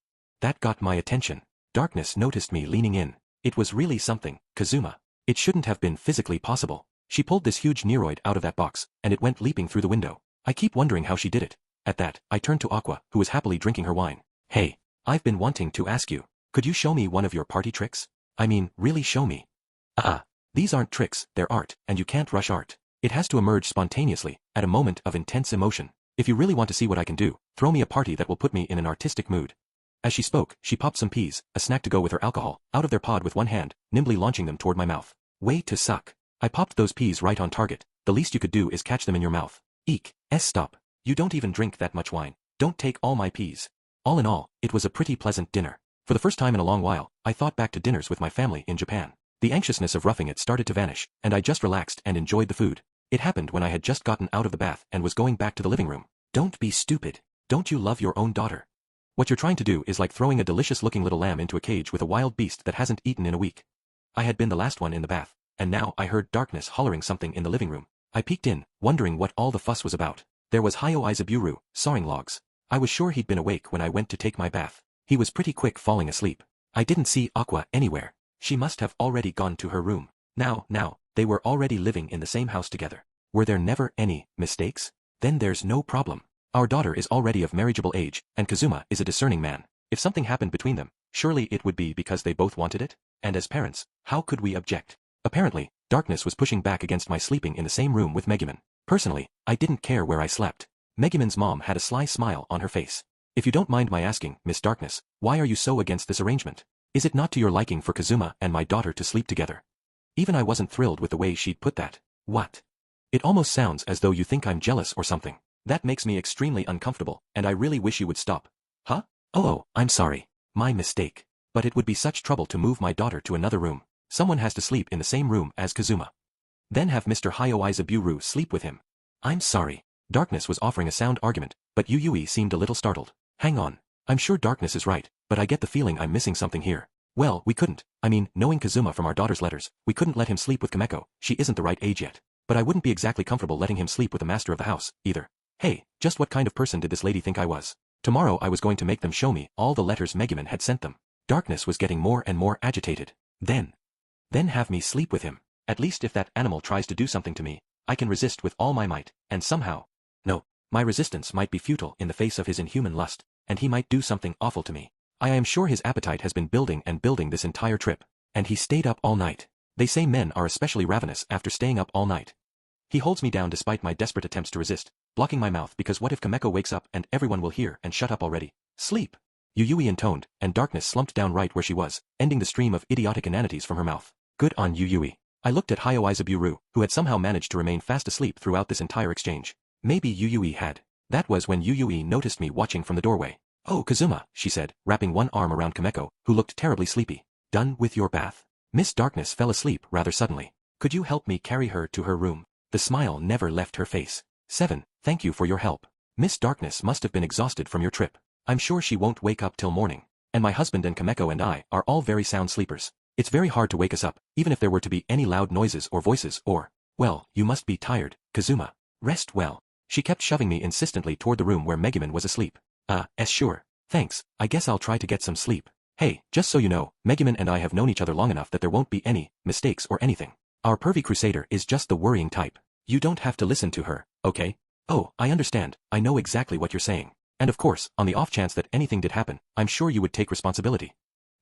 That got my attention. Darkness noticed me leaning in. It was really something, Kazuma. It shouldn't have been physically possible. She pulled this huge Neroid out of that box, and it went leaping through the window. I keep wondering how she did it. At that, I turned to Aqua, who was happily drinking her wine. Hey, I've been wanting to ask you. Could you show me one of your party tricks? I mean, really show me. These aren't tricks, they're art, and you can't rush art. It has to emerge spontaneously, at a moment of intense emotion. If you really want to see what I can do, throw me a party that will put me in an artistic mood. As she spoke, she popped some peas, a snack to go with her alcohol, out of their pod with one hand, nimbly launching them toward my mouth. Way to suck. I popped those peas right on target. The least you could do is catch them in your mouth. Eek. Stop. You don't even drink that much wine. Don't take all my peas. All in all, it was a pretty pleasant dinner. For the first time in a long while, I thought back to dinners with my family in Japan. The anxiousness of roughing it started to vanish, and I just relaxed and enjoyed the food. It happened when I had just gotten out of the bath and was going back to the living room. Don't be stupid. Don't you love your own daughter? What you're trying to do is like throwing a delicious-looking little lamb into a cage with a wild beast that hasn't eaten in a week. I had been the last one in the bath, and now I heard Darkness hollering something in the living room. I peeked in, wondering what all the fuss was about. There was Hyo Izaburu, sawing logs. I was sure he'd been awake when I went to take my bath. He was pretty quick falling asleep. I didn't see Aqua anywhere. She must have already gone to her room. Now, they were already living in the same house together. Were there never any mistakes? Then there's no problem. Our daughter is already of marriageable age, and Kazuma is a discerning man. If something happened between them, surely it would be because they both wanted it? And as parents, how could we object? Apparently, Darkness was pushing back against my sleeping in the same room with Megumin. Personally, I didn't care where I slept. Megumin's mom had a sly smile on her face. If you don't mind my asking, Miss Darkness, why are you so against this arrangement? Is it not to your liking for Kazuma and my daughter to sleep together? Even I wasn't thrilled with the way she'd put that. What? It almost sounds as though you think I'm jealous or something. That makes me extremely uncomfortable, and I really wish you would stop. Huh? Oh, I'm sorry. My mistake. But it would be such trouble to move my daughter to another room. Someone has to sleep in the same room as Kazuma. Then have Mr. Hyo Izaburu sleep with him. I'm sorry. Darkness was offering a sound argument, but Yui seemed a little startled. Hang on. I'm sure Darkness is right, but I get the feeling I'm missing something here. Well, we couldn't. I mean, knowing Kazuma from our daughter's letters, we couldn't let him sleep with Kameko. She isn't the right age yet. But I wouldn't be exactly comfortable letting him sleep with the master of the house, either. Hey, just what kind of person did this lady think I was? Tomorrow I was going to make them show me all the letters Megumin had sent them. Darkness was getting more and more agitated. Then have me sleep with him. At least if that animal tries to do something to me, I can resist with all my might, and somehow. No, my resistance might be futile in the face of his inhuman lust, and he might do something awful to me. I am sure his appetite has been building and building this entire trip. And he stayed up all night. They say men are especially ravenous after staying up all night. He holds me down despite my desperate attempts to resist, blocking my mouth because what if Kameko wakes up and everyone will hear and shut up already? Sleep! Yui intoned, and Darkness slumped down right where she was, ending the stream of idiotic inanities from her mouth. Good on you, Yui. I looked at Hyo Izaburu, who had somehow managed to remain fast asleep throughout this entire exchange. Maybe Yui had. That was when Yui noticed me watching from the doorway. Oh, Kazuma, she said, wrapping one arm around Kameko, who looked terribly sleepy. Done with your bath? Miss Darkness fell asleep rather suddenly. Could you help me carry her to her room? The smile never left her face. 7. Thank you for your help. Miss Darkness must have been exhausted from your trip. I'm sure she won't wake up till morning. And my husband and Kameko and I are all very sound sleepers. It's very hard to wake us up, even if there were to be any loud noises or voices or, well, you must be tired, Kazuma. Rest well. She kept shoving me insistently toward the room where Megumin was asleep. Sure. Thanks, I guess I'll try to get some sleep. Hey, just so you know, Megumin and I have known each other long enough that there won't be any mistakes or anything. Our pervy crusader is just the worrying type. You don't have to listen to her, okay? Oh, I understand, I know exactly what you're saying. And of course, on the off chance that anything did happen, I'm sure you would take responsibility.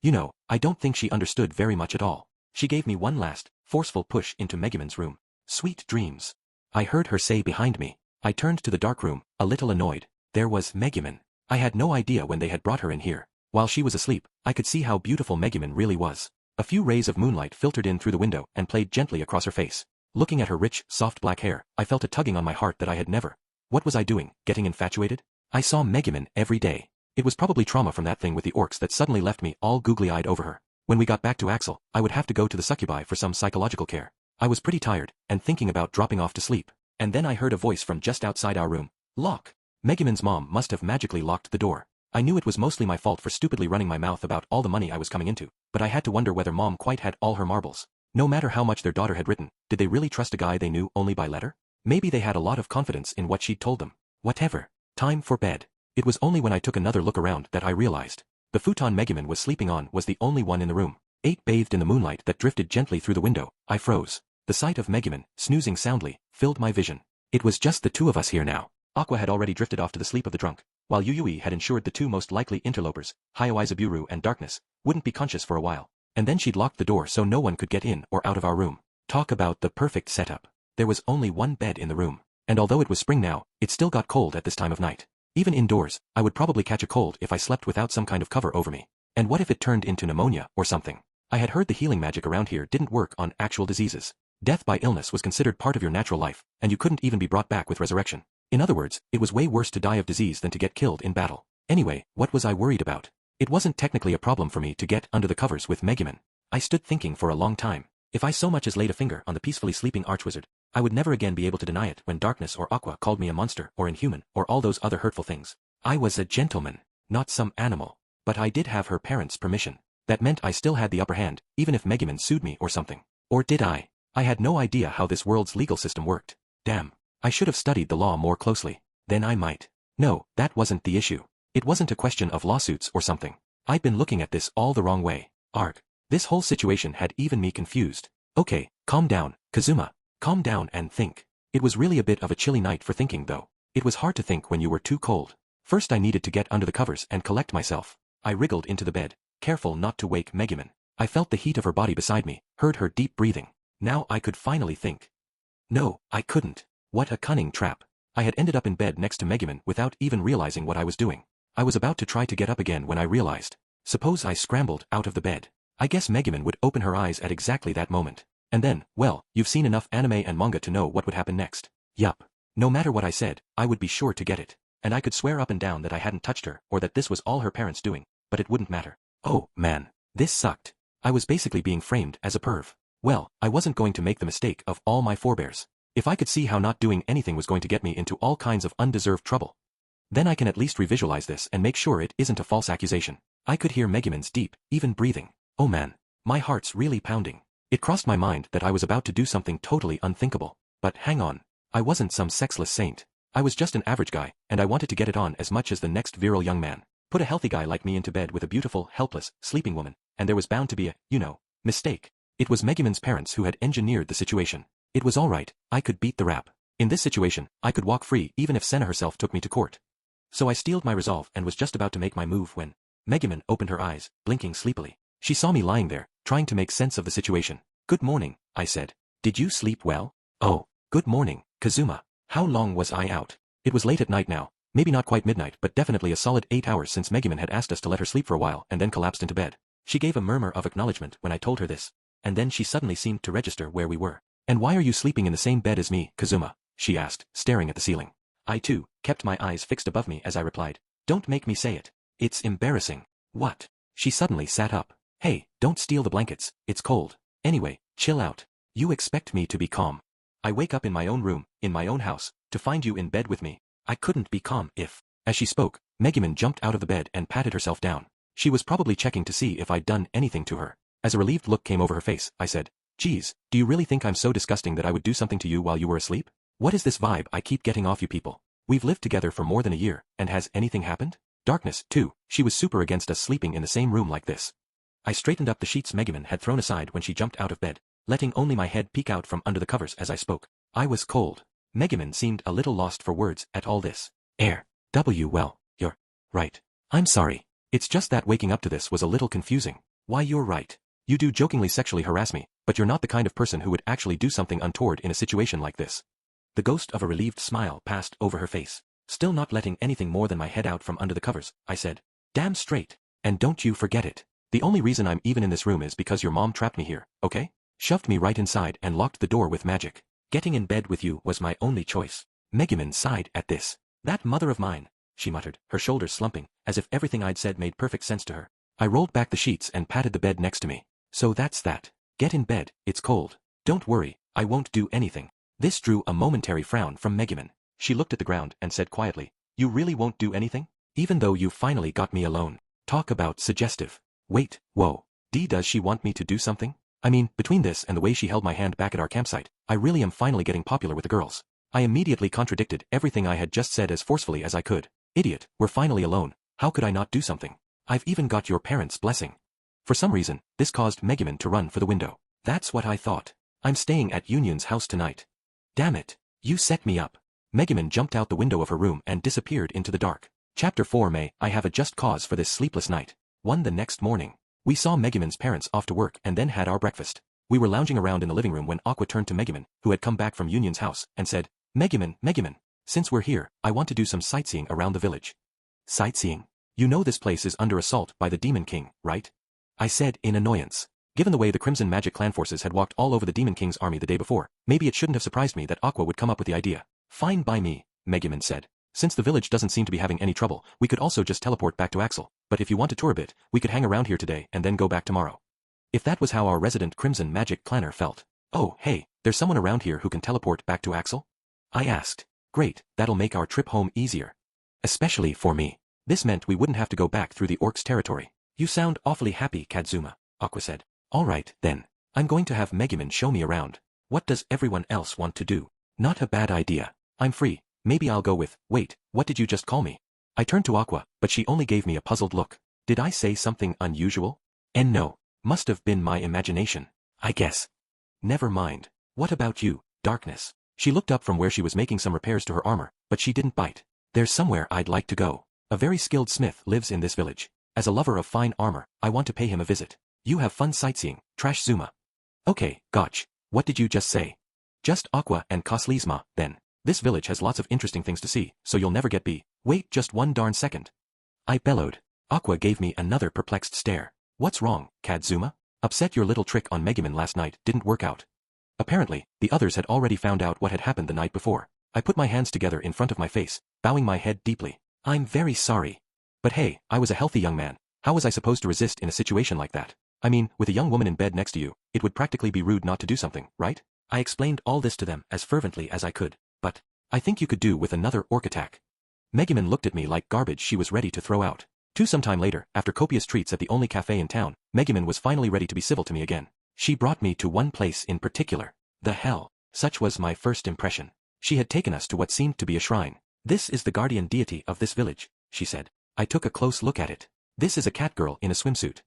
You know, I don't think she understood very much at all. She gave me one last, forceful push into Megumin's room. Sweet dreams. I heard her say behind me. I turned to the dark room, a little annoyed. There was Megumin. I had no idea when they had brought her in here. While she was asleep, I could see how beautiful Megumin really was. A few rays of moonlight filtered in through the window and played gently across her face. Looking at her rich, soft black hair, I felt a tugging on my heart that I had never. What was I doing, getting infatuated? I saw Megumin every day. It was probably trauma from that thing with the orcs that suddenly left me all googly-eyed over her. When we got back to Axel, I would have to go to the succubi for some psychological care. I was pretty tired, and thinking about dropping off to sleep. And then I heard a voice from just outside our room. Lock. Megumin's mom must have magically locked the door. I knew it was mostly my fault for stupidly running my mouth about all the money I was coming into, but I had to wonder whether mom quite had all her marbles. No matter how much their daughter had written, did they really trust a guy they knew only by letter? Maybe they had a lot of confidence in what she'd told them. Whatever. Time for bed. It was only when I took another look around that I realized. The futon Megumin was sleeping on was the only one in the room. Bathed in the moonlight that drifted gently through the window, I froze. The sight of Megumin, snoozing soundly, filled my vision. It was just the two of us here now. Aqua had already drifted off to the sleep of the drunk, while Yui had ensured the two most likely interlopers, Hyo Izaburu and Darkness, wouldn't be conscious for a while. And then she'd locked the door so no one could get in or out of our room. Talk about the perfect setup. There was only one bed in the room, and although it was spring now, it still got cold at this time of night. Even indoors, I would probably catch a cold if I slept without some kind of cover over me. And what if it turned into pneumonia or something? I had heard the healing magic around here didn't work on actual diseases. Death by illness was considered part of your natural life, and you couldn't even be brought back with resurrection. In other words, it was way worse to die of disease than to get killed in battle. Anyway, what was I worried about? It wasn't technically a problem for me to get under the covers with Megumin. I stood thinking for a long time. If I so much as laid a finger on the peacefully sleeping archwizard, I would never again be able to deny it when Darkness or Aqua called me a monster or inhuman or all those other hurtful things. I was a gentleman. not some animal. But I did have her parents' permission. That meant I still had the upper hand, even if Megumin sued me or something. Or did I? I had no idea how this world's legal system worked. Damn. I should have studied the law more closely. Then I might. No, that wasn't the issue. It wasn't a question of lawsuits or something. I'd been looking at this all the wrong way. Arg. This whole situation had even me confused. Okay, calm down, Kazuma. Calm down and think. It was really a bit of a chilly night for thinking though. It was hard to think when you were too cold. First I needed to get under the covers and collect myself. I wriggled into the bed, careful not to wake Megumin. I felt the heat of her body beside me, heard her deep breathing. Now I could finally think. No, I couldn't. What a cunning trap. I had ended up in bed next to Megumin without even realizing what I was doing. I was about to try to get up again when I realized. Suppose I scrambled out of the bed. I guess Megumin would open her eyes at exactly that moment. And then, well, you've seen enough anime and manga to know what would happen next. Yup. No matter what I said, I would be sure to get it. And I could swear up and down that I hadn't touched her or that this was all her parents doing, but it wouldn't matter. Oh, man. This sucked. I was basically being framed as a perv. Well, I wasn't going to make the mistake of all my forebears. If I could see how not doing anything was going to get me into all kinds of undeserved trouble, then I can at least revisualize this and make sure it isn't a false accusation. I could hear Megumin's deep, even breathing. Oh man. My heart's really pounding. It crossed my mind that I was about to do something totally unthinkable. But hang on. I wasn't some sexless saint. I was just an average guy, and I wanted to get it on as much as the next virile young man. Put a healthy guy like me into bed with a beautiful, helpless, sleeping woman, and there was bound to be a, mistake. It was Megumin's parents who had engineered the situation. It was alright, I could beat the rap. In this situation, I could walk free even if Senna herself took me to court. So I steeled my resolve and was just about to make my move when Megumin opened her eyes, blinking sleepily. She saw me lying there, trying to make sense of the situation. Good morning, I said. Did you sleep well? Oh, good morning, Kazuma. How long was I out? It was late at night now, maybe not quite midnight but definitely a solid 8 hours since Megumin had asked us to let her sleep for a while and then collapsed into bed. She gave a murmur of acknowledgement when I told her this, and then she suddenly seemed to register where we were. And why are you sleeping in the same bed as me, Kazuma? She asked, staring at the ceiling. I too, kept my eyes fixed above me as I replied. Don't make me say it. It's embarrassing. What? She suddenly sat up. Hey, don't steal the blankets, it's cold. Anyway, chill out. You expect me to be calm. I wake up in my own room, in my own house, to find you in bed with me. I couldn't be calm if... As she spoke, Megumin jumped out of the bed and patted herself down. She was probably checking to see if I'd done anything to her. As a relieved look came over her face, I said, Geez, do you really think I'm so disgusting that I would do something to you while you were asleep? What is this vibe I keep getting off you people? We've lived together for more than a year, and has anything happened? Darkness, too. She was super against us sleeping in the same room like this. I straightened up the sheets Megumin had thrown aside when she jumped out of bed, letting only my head peek out from under the covers as I spoke. I was cold. Megumin seemed a little lost for words at all this. Well, you're right. I'm sorry. It's just that waking up to this was a little confusing. Why, you're right. You do jokingly sexually harass me, but you're not the kind of person who would actually do something untoward in a situation like this. The ghost of a relieved smile passed over her face. Still not letting anything more than my head out from under the covers, I said, Damn straight. And don't you forget it. The only reason I'm even in this room is because your mom trapped me here, okay? Shoved me right inside and locked the door with magic. Getting in bed with you was my only choice. Megumin sighed at this. That mother of mine, she muttered, her shoulders slumping, as if everything I'd said made perfect sense to her. I rolled back the sheets and patted the bed next to me. So that's that. Get in bed, it's cold. Don't worry, I won't do anything. This drew a momentary frown from Megumin. She looked at the ground and said quietly, You really won't do anything? Even though you finally got me alone. Talk about suggestive. Wait, whoa. Does she want me to do something? I mean, between this and the way she held my hand back at our campsite, I really am finally getting popular with the girls. I immediately contradicted everything I had just said as forcefully as I could. Idiot, we're finally alone. How could I not do something? I've even got your parents' blessing. For some reason, this caused Megumin to run for the window. That's what I thought. I'm staying at Union's house tonight. Damn it. You set me up. Megumin jumped out the window of her room and disappeared into the dark. Chapter 4 May I have a just cause for this sleepless night. 1 The next morning. We saw Megumin's parents off to work and then had our breakfast. We were lounging around in the living room when Aqua turned to Megumin, who had come back from Union's house, and said, Megumin, since we're here, I want to do some sightseeing around the village. Sightseeing? You know this place is under assault by the Demon King, right? I said in annoyance. Given the way the Crimson Magic clan forces had walked all over the Demon King's army the day before, maybe it shouldn't have surprised me that Aqua would come up with the idea. Fine by me, Megumin said. Since the village doesn't seem to be having any trouble, we could also just teleport back to Axel, but if you want to tour a bit, we could hang around here today and then go back tomorrow. If that was how our resident Crimson Magic clanner felt. Oh, hey, there's someone around here who can teleport back to Axel? I asked. Great, that'll make our trip home easier. Especially for me. This meant we wouldn't have to go back through the orcs' territory. You sound awfully happy, Kazuma, Aqua said. Alright, then. I'm going to have Megumin show me around. What does everyone else want to do? Not a bad idea. I'm free. Maybe I'll go with, wait, what did you just call me? I turned to Aqua, but she only gave me a puzzled look. Did I say something unusual? And no. Must have been my imagination. I guess. Never mind. What about you, Darkness? She looked up from where she was making some repairs to her armor, but she didn't bite. There's somewhere I'd like to go. A very skilled smith lives in this village. As a lover of fine armor, I want to pay him a visit. You have fun sightseeing, Trash Zuma. Okay, gotch. What did you just say? Just Aqua and Koslizma, then. This village has lots of interesting things to see, so you'll never get B. Wait just one darn second. I bellowed. Aqua gave me another perplexed stare. What's wrong, Kazuma? Upset your little trick on Megumin last night didn't work out. Apparently, the others had already found out what had happened the night before. I put my hands together in front of my face, bowing my head deeply. I'm very sorry. But hey, I was a healthy young man. How was I supposed to resist in a situation like that? I mean, with a young woman in bed next to you, it would practically be rude not to do something, right? I explained all this to them as fervently as I could. But I think you could do with another orc attack. Megumin looked at me like garbage she was ready to throw out. Some time later, after copious treats at the only cafe in town, Megumin was finally ready to be civil to me again. She brought me to one place in particular. The hell. Such was my first impression. She had taken us to what seemed to be a shrine. This is the guardian deity of this village, she said. I took a close look at it. This is a cat girl in a swimsuit.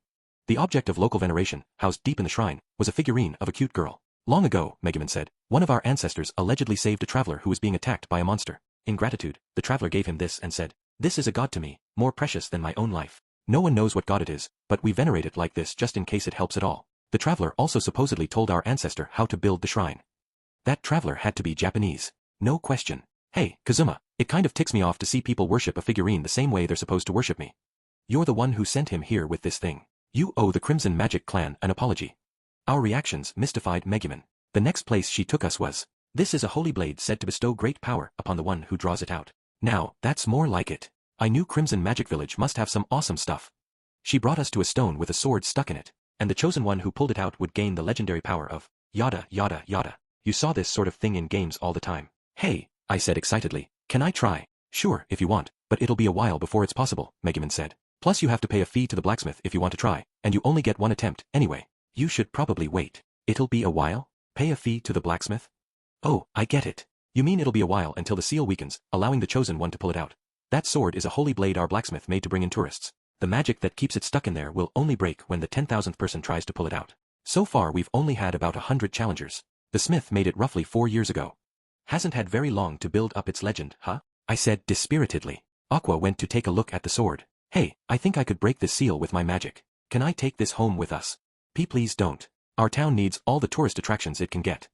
The object of local veneration, housed deep in the shrine, was a figurine of a cute girl. Long ago, Megumin said, one of our ancestors allegedly saved a traveler who was being attacked by a monster. In gratitude, the traveler gave him this and said, "This is a god to me, more precious than my own life." No one knows what god it is, but we venerate it like this just in case it helps at all. The traveler also supposedly told our ancestor how to build the shrine. That traveler had to be Japanese. No question. Hey, Kazuma, it kind of ticks me off to see people worship a figurine the same way they're supposed to worship me. You're the one who sent him here with this thing. You owe the Crimson Magic Clan an apology. Our reactions mystified Megumin. The next place she took us was, this is a holy blade said to bestow great power upon the one who draws it out. Now, that's more like it. I knew Crimson Magic Village must have some awesome stuff. She brought us to a stone with a sword stuck in it, and the chosen one who pulled it out would gain the legendary power of yada yada yada. You saw this sort of thing in games all the time. Hey, I said excitedly, can I try? Sure, if you want, but it'll be a while before it's possible, Megumin said. Plus you have to pay a fee to the blacksmith if you want to try, and you only get one attempt, anyway. You should probably wait. It'll be a while? Pay a fee to the blacksmith? Oh, I get it. You mean it'll be a while until the seal weakens, allowing the chosen one to pull it out. That sword is a holy blade our blacksmith made to bring in tourists. The magic that keeps it stuck in there will only break when the 10,000th person tries to pull it out. So far we've only had about 100 challengers. The smith made it roughly 4 years ago. Hasn't had very long to build up its legend, huh? I said dispiritedly. Aqua went to take a look at the sword. Hey, I think I could break this seal with my magic. Can I take this home with us? Please don't. Our town needs all the tourist attractions it can get.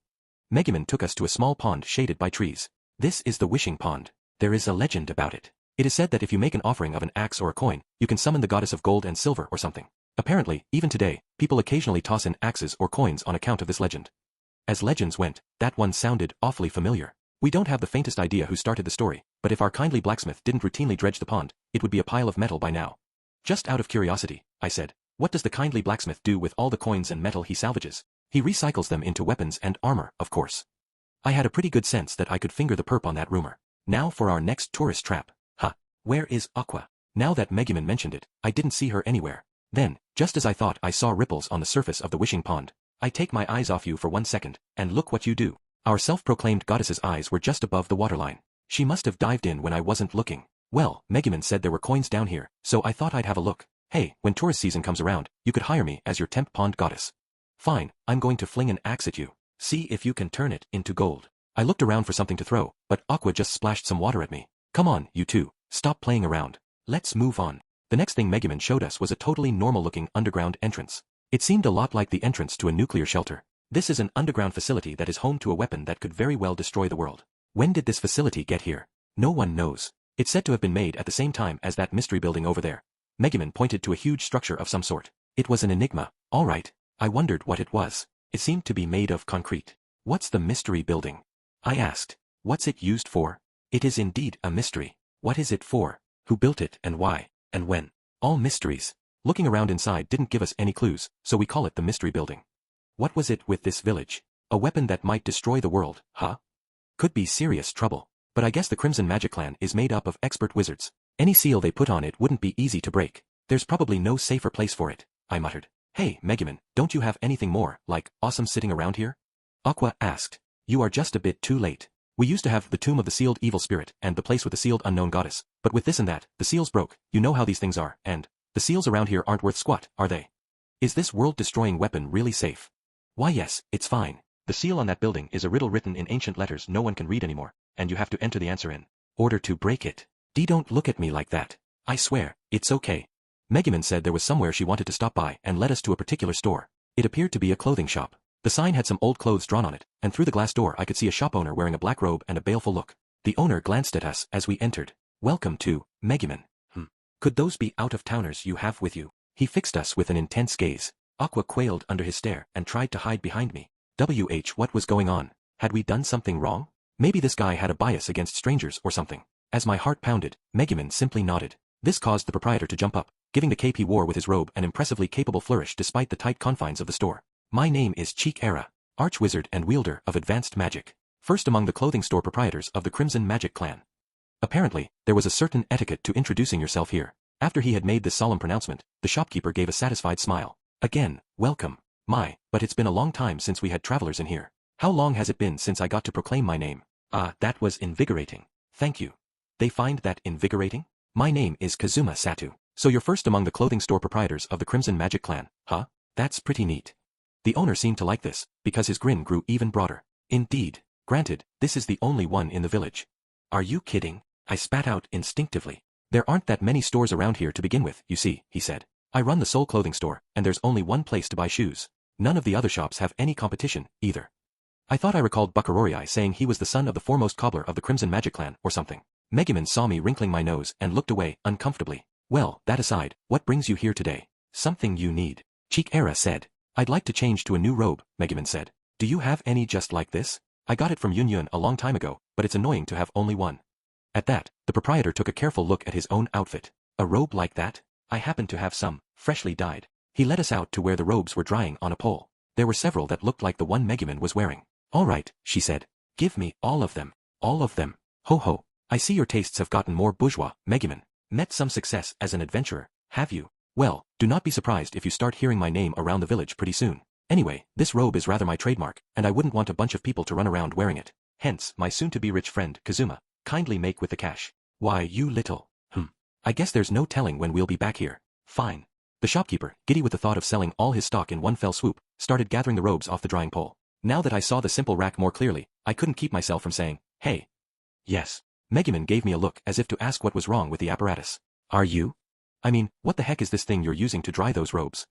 Megumin took us to a small pond shaded by trees. This is the wishing pond. There is a legend about it. It is said that if you make an offering of an axe or a coin, you can summon the goddess of gold and silver or something. Apparently, even today, people occasionally toss in axes or coins on account of this legend. As legends went, that one sounded awfully familiar. We don't have the faintest idea who started the story, but if our kindly blacksmith didn't routinely dredge the pond, it would be a pile of metal by now. Just out of curiosity, I said, what does the kindly blacksmith do with all the coins and metal he salvages? He recycles them into weapons and armor, of course. I had a pretty good sense that I could finger the perp on that rumor. Now for our next tourist trap. Where is Aqua? Now that Megumin mentioned it, I didn't see her anywhere. Then, just as I thought I saw ripples on the surface of the wishing pond, I take my eyes off you for 1 second, and look what you do. Our self-proclaimed goddess's eyes were just above the waterline. She must have dived in when I wasn't looking. Well, Megumin said there were coins down here, so I thought I'd have a look. Hey, when tourist season comes around, you could hire me as your temp pond goddess. Fine, I'm going to fling an axe at you. See if you can turn it into gold. I looked around for something to throw, but Aqua just splashed some water at me. Come on, you two. Stop playing around. Let's move on. The next thing Megumin showed us was a totally normal-looking underground entrance. It seemed a lot like the entrance to a nuclear shelter. This is an underground facility that is home to a weapon that could very well destroy the world. When did this facility get here? No one knows. It's said to have been made at the same time as that mystery building over there. Megumin pointed to a huge structure of some sort. It was an enigma. All right. I wondered what it was. It seemed to be made of concrete. What's the mystery building? I asked. What's it used for? It is indeed a mystery. What is it for? Who built it and why? And when? All mysteries. Looking around inside didn't give us any clues, so we call it the mystery building. What was it with this village? A weapon that might destroy the world, huh? Could be serious trouble. But I guess the Crimson Magic Clan is made up of expert wizards. Any seal they put on it wouldn't be easy to break. There's probably no safer place for it, I muttered. Hey, Megumin, don't you have anything more, like, awesome sitting around here? Aqua asked. You are just a bit too late. We used to have the tomb of the sealed evil spirit and the place with the sealed unknown goddess, but with this and that, the seals broke, you know how these things are, and the seals around here aren't worth squat, are they? Is this world-destroying weapon really safe? Why yes, it's fine. The seal on that building is a riddle written in ancient letters no one can read anymore, and you have to enter the answer in order to break it. Don't look at me like that. I swear, it's okay. Megumin said there was somewhere she wanted to stop by and led us to a particular store. It appeared to be a clothing shop. The sign had some old clothes drawn on it, and through the glass door I could see a shop owner wearing a black robe and a baleful look. The owner glanced at us as we entered. Welcome to Megumin. Could those be out-of-towners you have with you? He fixed us with an intense gaze. Aqua quailed under his stare and tried to hide behind me. What was going on? Had we done something wrong? Maybe this guy had a bias against strangers or something. As my heart pounded, Megumin simply nodded. This caused the proprietor to jump up, giving the cape he wore with his robe an impressively capable flourish despite the tight confines of the store. My name is Cheek Era, archwizard and wielder of advanced magic. First among the clothing store proprietors of the Crimson Magic Clan. Apparently, there was a certain etiquette to introducing yourself here. After he had made this solemn pronouncement, the shopkeeper gave a satisfied smile. Again, welcome. But it's been a long time since we had travelers in here. How long has it been since I got to proclaim my name? That was invigorating. Thank you. They find that invigorating? My name is Kazuma Satu. So you're first among the clothing store proprietors of the Crimson Magic Clan, huh? That's pretty neat. The owner seemed to like this, because his grin grew even broader. Indeed. Granted, this is the only one in the village. Are you kidding? I spat out instinctively. There aren't that many stores around here to begin with, you see, he said. I run the sole clothing store, and there's only one place to buy shoes. None of the other shops have any competition, either. I thought I recalled Buckarori saying he was the son of the foremost cobbler of the Crimson Magic Clan or something. Megumin saw me wrinkling my nose and looked away, uncomfortably. Well, that aside, what brings you here today? Something you need. Cheek Era said. I'd like to change to a new robe, Megumin said. Do you have any just like this? I got it from Yun Yun a long time ago, but it's annoying to have only one. At that, the proprietor took a careful look at his own outfit. A robe like that? I happen to have some, freshly dyed. He led us out to where the robes were drying on a pole. There were several that looked like the one Megumin was wearing. All right, she said. Give me all of them. All of them. Ho ho. I see your tastes have gotten more bourgeois, Megumin. Met some success as an adventurer, have you? Well, do not be surprised if you start hearing my name around the village pretty soon. Anyway, this robe is rather my trademark, and I wouldn't want a bunch of people to run around wearing it. Hence, my soon-to-be rich friend, Kazuma, kindly make with the cash. Why, you little. I guess there's no telling when we'll be back here. Fine. The shopkeeper, giddy with the thought of selling all his stock in one fell swoop, started gathering the robes off the drying pole. Now that I saw the simple rack more clearly, I couldn't keep myself from saying, hey. Yes. Megumin gave me a look as if to ask what was wrong with the apparatus. Are you? I mean, what the heck is this thing you're using to dry those robes?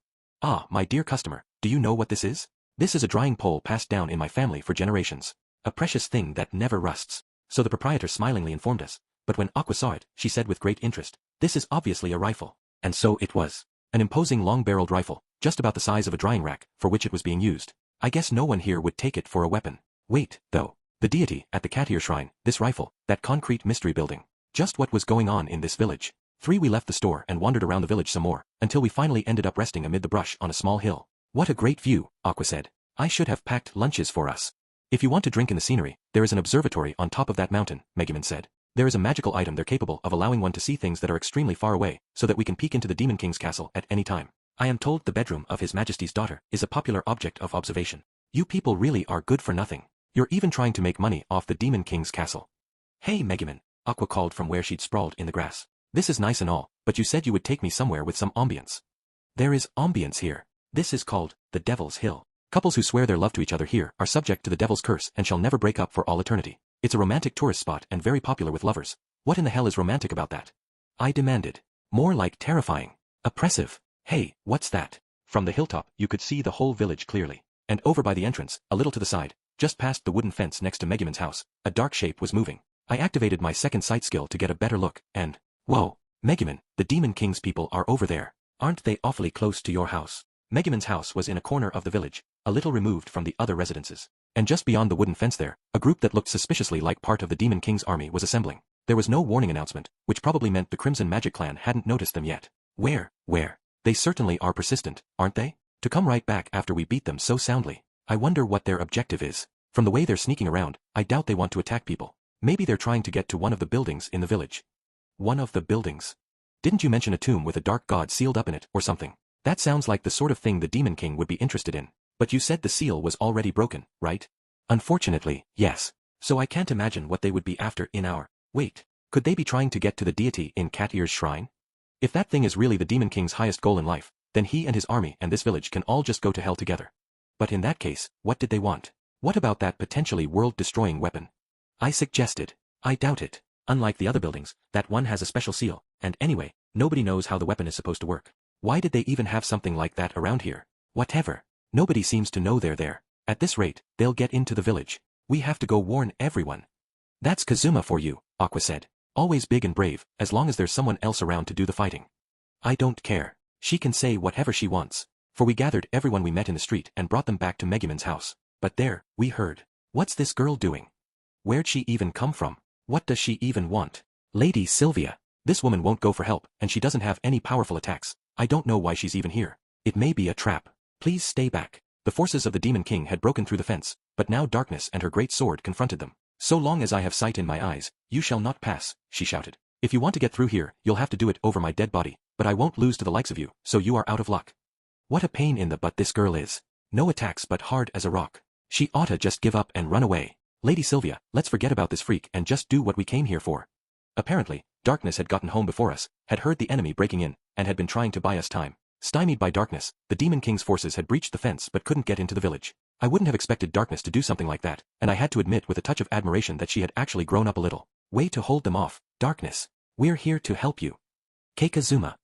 My dear customer, do you know what this is? This is a drying pole passed down in my family for generations. A precious thing that never rusts. So the proprietor smilingly informed us. But when Aqua saw it, she said with great interest, this is obviously a rifle. And so it was. An imposing long-barreled rifle, just about the size of a drying rack, for which it was being used. I guess no one here would take it for a weapon. Wait, though. The deity, at the Katir shrine, this rifle, that concrete mystery building. Just what was going on in this village. We left the store and wandered around the village some more, until we finally ended up resting amid the brush on a small hill. What a great view, Aqua said. I should have packed lunches for us. If you want to drink in the scenery, there is an observatory on top of that mountain, Megumin said. There is a magical item there capable of allowing one to see things that are extremely far away, so that we can peek into the Demon King's castle at any time. I am told the bedroom of His Majesty's daughter is a popular object of observation. You people really are good for nothing. You're even trying to make money off the Demon King's castle. Hey Megumin, Aqua called from where she'd sprawled in the grass. This is nice and all, but you said you would take me somewhere with some ambience. There is ambience here. This is called the Devil's Hill. Couples who swear their love to each other here are subject to the devil's curse and shall never break up for all eternity. It's a romantic tourist spot and very popular with lovers. What in the hell is romantic about that? I demanded. More like terrifying. Oppressive. Hey, what's that? From the hilltop, you could see the whole village clearly. And over by the entrance, a little to the side, just past the wooden fence next to Megumin's house, a dark shape was moving. I activated my second sight skill to get a better look, and... Whoa, Megumin, the Demon King's people are over there. Aren't they awfully close to your house? Megumin's house was in a corner of the village, a little removed from the other residences. And just beyond the wooden fence there, a group that looked suspiciously like part of the Demon King's army was assembling. There was no warning announcement, which probably meant the Crimson Magic Clan hadn't noticed them yet. Where? They certainly are persistent, aren't they? To come right back after we beat them so soundly. I wonder what their objective is. From the way they're sneaking around, I doubt they want to attack people. Maybe they're trying to get to one of the buildings in the village. One of the buildings. Didn't you mention a tomb with a dark god sealed up in it or something? That sounds like the sort of thing the Demon King would be interested in. But you said the seal was already broken, right? Unfortunately, yes. So I can't imagine what they would be after in our... Wait, could they be trying to get to the deity in Cat Ear's shrine? If that thing is really the Demon King's highest goal in life, then he and his army and this village can all just go to hell together. But in that case, what did they want? What about that potentially world-destroying weapon? I suggested. I doubt it. Unlike the other buildings, that one has a special seal, and anyway, nobody knows how the weapon is supposed to work. Why did they even have something like that around here? Whatever. Nobody seems to know they're there. At this rate, they'll get into the village. We have to go warn everyone. That's Kazuma for you, Aqua said. Always big and brave, as long as there's someone else around to do the fighting. I don't care. She can say whatever she wants. For we gathered everyone we met in the street and brought them back to Megumin's house. But there, we heard. What's this girl doing? Where'd she even come from? What does she even want? Lady Sylvia. This woman won't go for help, and she doesn't have any powerful attacks. I don't know why she's even here. It may be a trap. Please stay back. The forces of the Demon King had broken through the fence, but now darkness and her great sword confronted them. So long as I have sight in my eyes, you shall not pass, she shouted. If you want to get through here, you'll have to do it over my dead body, but I won't lose to the likes of you, so you are out of luck. What a pain in the butt this girl is. No attacks but hard as a rock. She oughta just give up and run away. Lady Sylvia, let's forget about this freak and just do what we came here for. Apparently, darkness had gotten home before us, had heard the enemy breaking in, and had been trying to buy us time. Stymied by darkness, the Demon King's forces had breached the fence but couldn't get into the village. I wouldn't have expected darkness to do something like that, and I had to admit with a touch of admiration that she had actually grown up a little. Way to hold them off, darkness. We're here to help you. Keikazuma.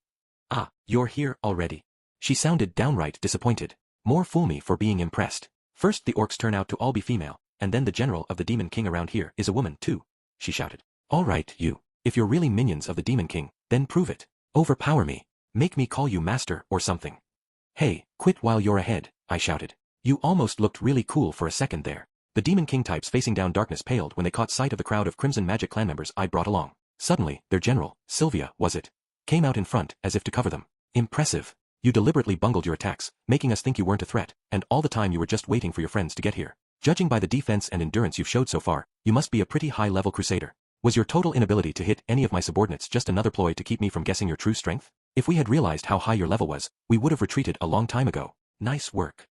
Ah, you're here already. She sounded downright disappointed. More fool me for being impressed. First the orcs turn out to all be female, and then the general of the Demon King around here is a woman too, she shouted. All right, you. If you're really minions of the Demon King, then prove it. Overpower me. Make me call you master or something. Hey, quit while you're ahead, I shouted. You almost looked really cool for a second there. The Demon King types facing down darkness paled when they caught sight of the crowd of Crimson Magic clan members I'd brought along. Suddenly, their general, Sylvia, was it? Came out in front, as if to cover them. Impressive. You deliberately bungled your attacks, making us think you weren't a threat, and all the time you were just waiting for your friends to get here. Judging by the defense and endurance you've showed so far, you must be a pretty high-level crusader. Was your total inability to hit any of my subordinates just another ploy to keep me from guessing your true strength? If we had realized how high your level was, we would have retreated a long time ago. Nice work.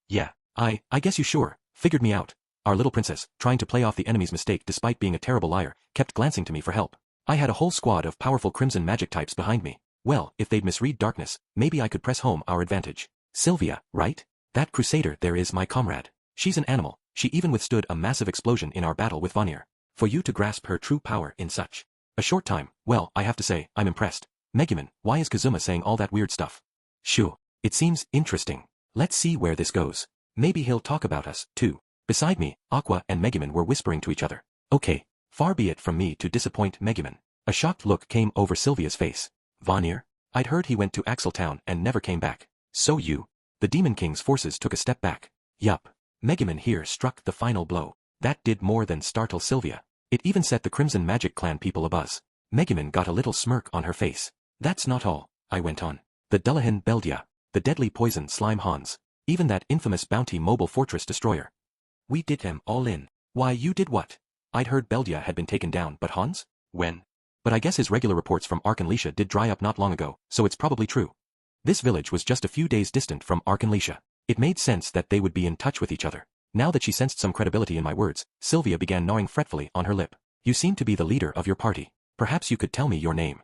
Yeah. I guess you sure figured me out. Our little princess, trying to play off the enemy's mistake despite being a terrible liar, kept glancing to me for help. I had a whole squad of powerful Crimson Magic types behind me. Well, if they'd misread darkness, maybe I could press home our advantage. Sylvia, right? That crusader there is my comrade. She's an animal. She even withstood a massive explosion in our battle with Vanir. For you to grasp her true power in such a short time, well, I have to say, I'm impressed. Megumin, why is Kazuma saying all that weird stuff? Shoo. It seems interesting. Let's see where this goes. Maybe he'll talk about us, too. Beside me, Aqua and Megumin were whispering to each other. Okay, far be it from me to disappoint Megumin. A shocked look came over Sylvia's face. Vanir? I'd heard he went to Axeltown and never came back. So you? The Demon King's forces took a step back. Yup. Megumin here struck the final blow. That did more than startle Sylvia. It even set the Crimson Magic clan people abuzz. Megumin got a little smirk on her face. That's not all, I went on. The Dullahan Beldia, the deadly poison slime Hans, even that infamous bounty mobile fortress destroyer. We did them all in. Why, you did what? I'd heard Beldia had been taken down, but Hans? When? But I guess his regular reports from Arkanlisha did dry up not long ago, so it's probably true. This village was just a few days distant from Arkanlisha. It made sense that they would be in touch with each other. Now that she sensed some credibility in my words, Sylvia began gnawing fretfully on her lip. You seem to be the leader of your party. Perhaps you could tell me your name.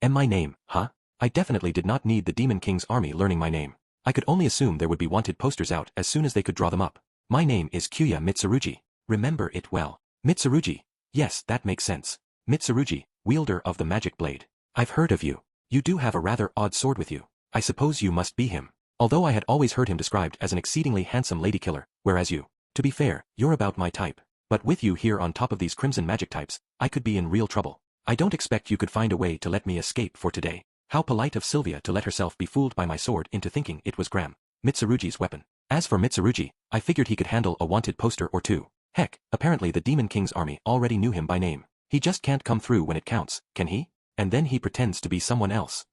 And my name, huh? I definitely did not need the Demon King's army learning my name. I could only assume there would be wanted posters out as soon as they could draw them up. My name is Kyuya Mitsurugi. Remember it well. Mitsurugi. Yes, that makes sense. Mitsurugi, wielder of the magic blade. I've heard of you. You do have a rather odd sword with you. I suppose you must be him. Although I had always heard him described as an exceedingly handsome lady killer, whereas you, to be fair, you're about my type. But with you here on top of these Crimson Magic types, I could be in real trouble. I don't expect you could find a way to let me escape for today. How polite of Sylvia to let herself be fooled by my sword into thinking it was Graham, Mitsurugi's weapon. As for Mitsurugi, I figured he could handle a wanted poster or two. Heck, apparently the Demon King's army already knew him by name. He just can't come through when it counts, can he? And then he pretends to be someone else.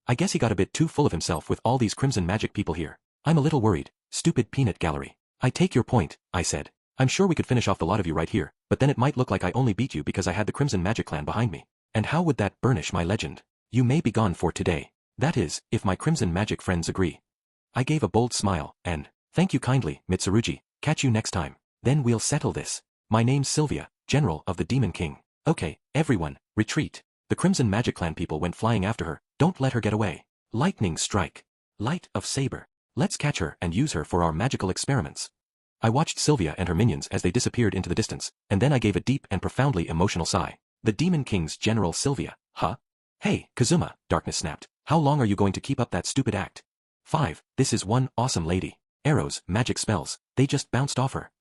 I guess he got a bit too full of himself with all these Crimson Magic people here. I'm a little worried. Stupid peanut gallery. I take your point, I said. I'm sure we could finish off the lot of you right here, but then it might look like I only beat you because I had the Crimson Magic clan behind me. And how would that burnish my legend? You may be gone for today. That is, if my crimson magic friends agree. I gave a bold smile, and, thank you kindly, Mitsurugi, catch you next time. Then we'll settle this. My name's Sylvia, General of the Demon King. Okay, everyone, retreat. The Crimson Magic Clan people went flying after her. Don't let her get away. Lightning strike. Light of saber. Let's catch her and use her for our magical experiments. I watched Sylvia and her minions as they disappeared into the distance, and then I gave a deep and profoundly emotional sigh. The Demon King's General Sylvia, huh? Hey, Kazuma, Darkness snapped. How long are you going to keep up that stupid act? 5. This is one awesome lady. Arrows, magic spells, they just bounced off her.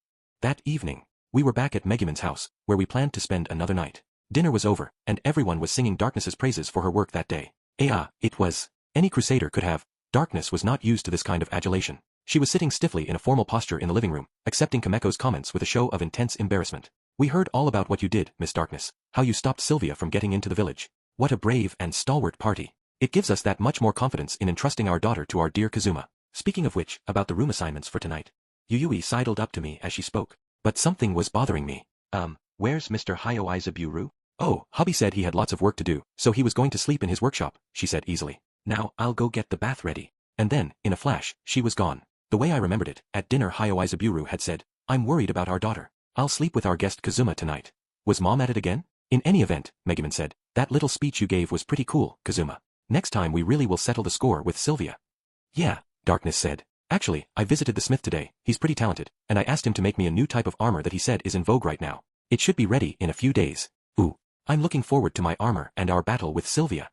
That evening, we were back at Megumin's house, where we planned to spend another night. Dinner was over, and everyone was singing Darkness's praises for her work that day. It was. Any crusader could have. Darkness was not used to this kind of adulation. She was sitting stiffly in a formal posture in the living room, accepting Kameko's comments with a show of intense embarrassment. We heard all about what you did, Miss Darkness, how you stopped Sylvia from getting into the village. What a brave and stalwart party. It gives us that much more confidence in entrusting our daughter to our dear Kazuma. Speaking of which, about the room assignments for tonight. Yuyui sidled up to me as she spoke. But something was bothering me. Where's Mr. Hyoizaburu? Oh, hubby said he had lots of work to do, so he was going to sleep in his workshop, she said easily. Now, I'll go get the bath ready. And then, in a flash, she was gone. The way I remembered it, at dinner Hyoizaburu had said, I'm worried about our daughter. I'll sleep with our guest Kazuma tonight. Was Mom at it again? In any event, Megumin said, that little speech you gave was pretty cool, Kazuma. Next time we really will settle the score with Sylvia. Yeah, Darkness said. Actually, I visited the smith today, he's pretty talented, and I asked him to make me a new type of armor that he said is in vogue right now. It should be ready in a few days. Ooh, I'm looking forward to my armor and our battle with Sylvia.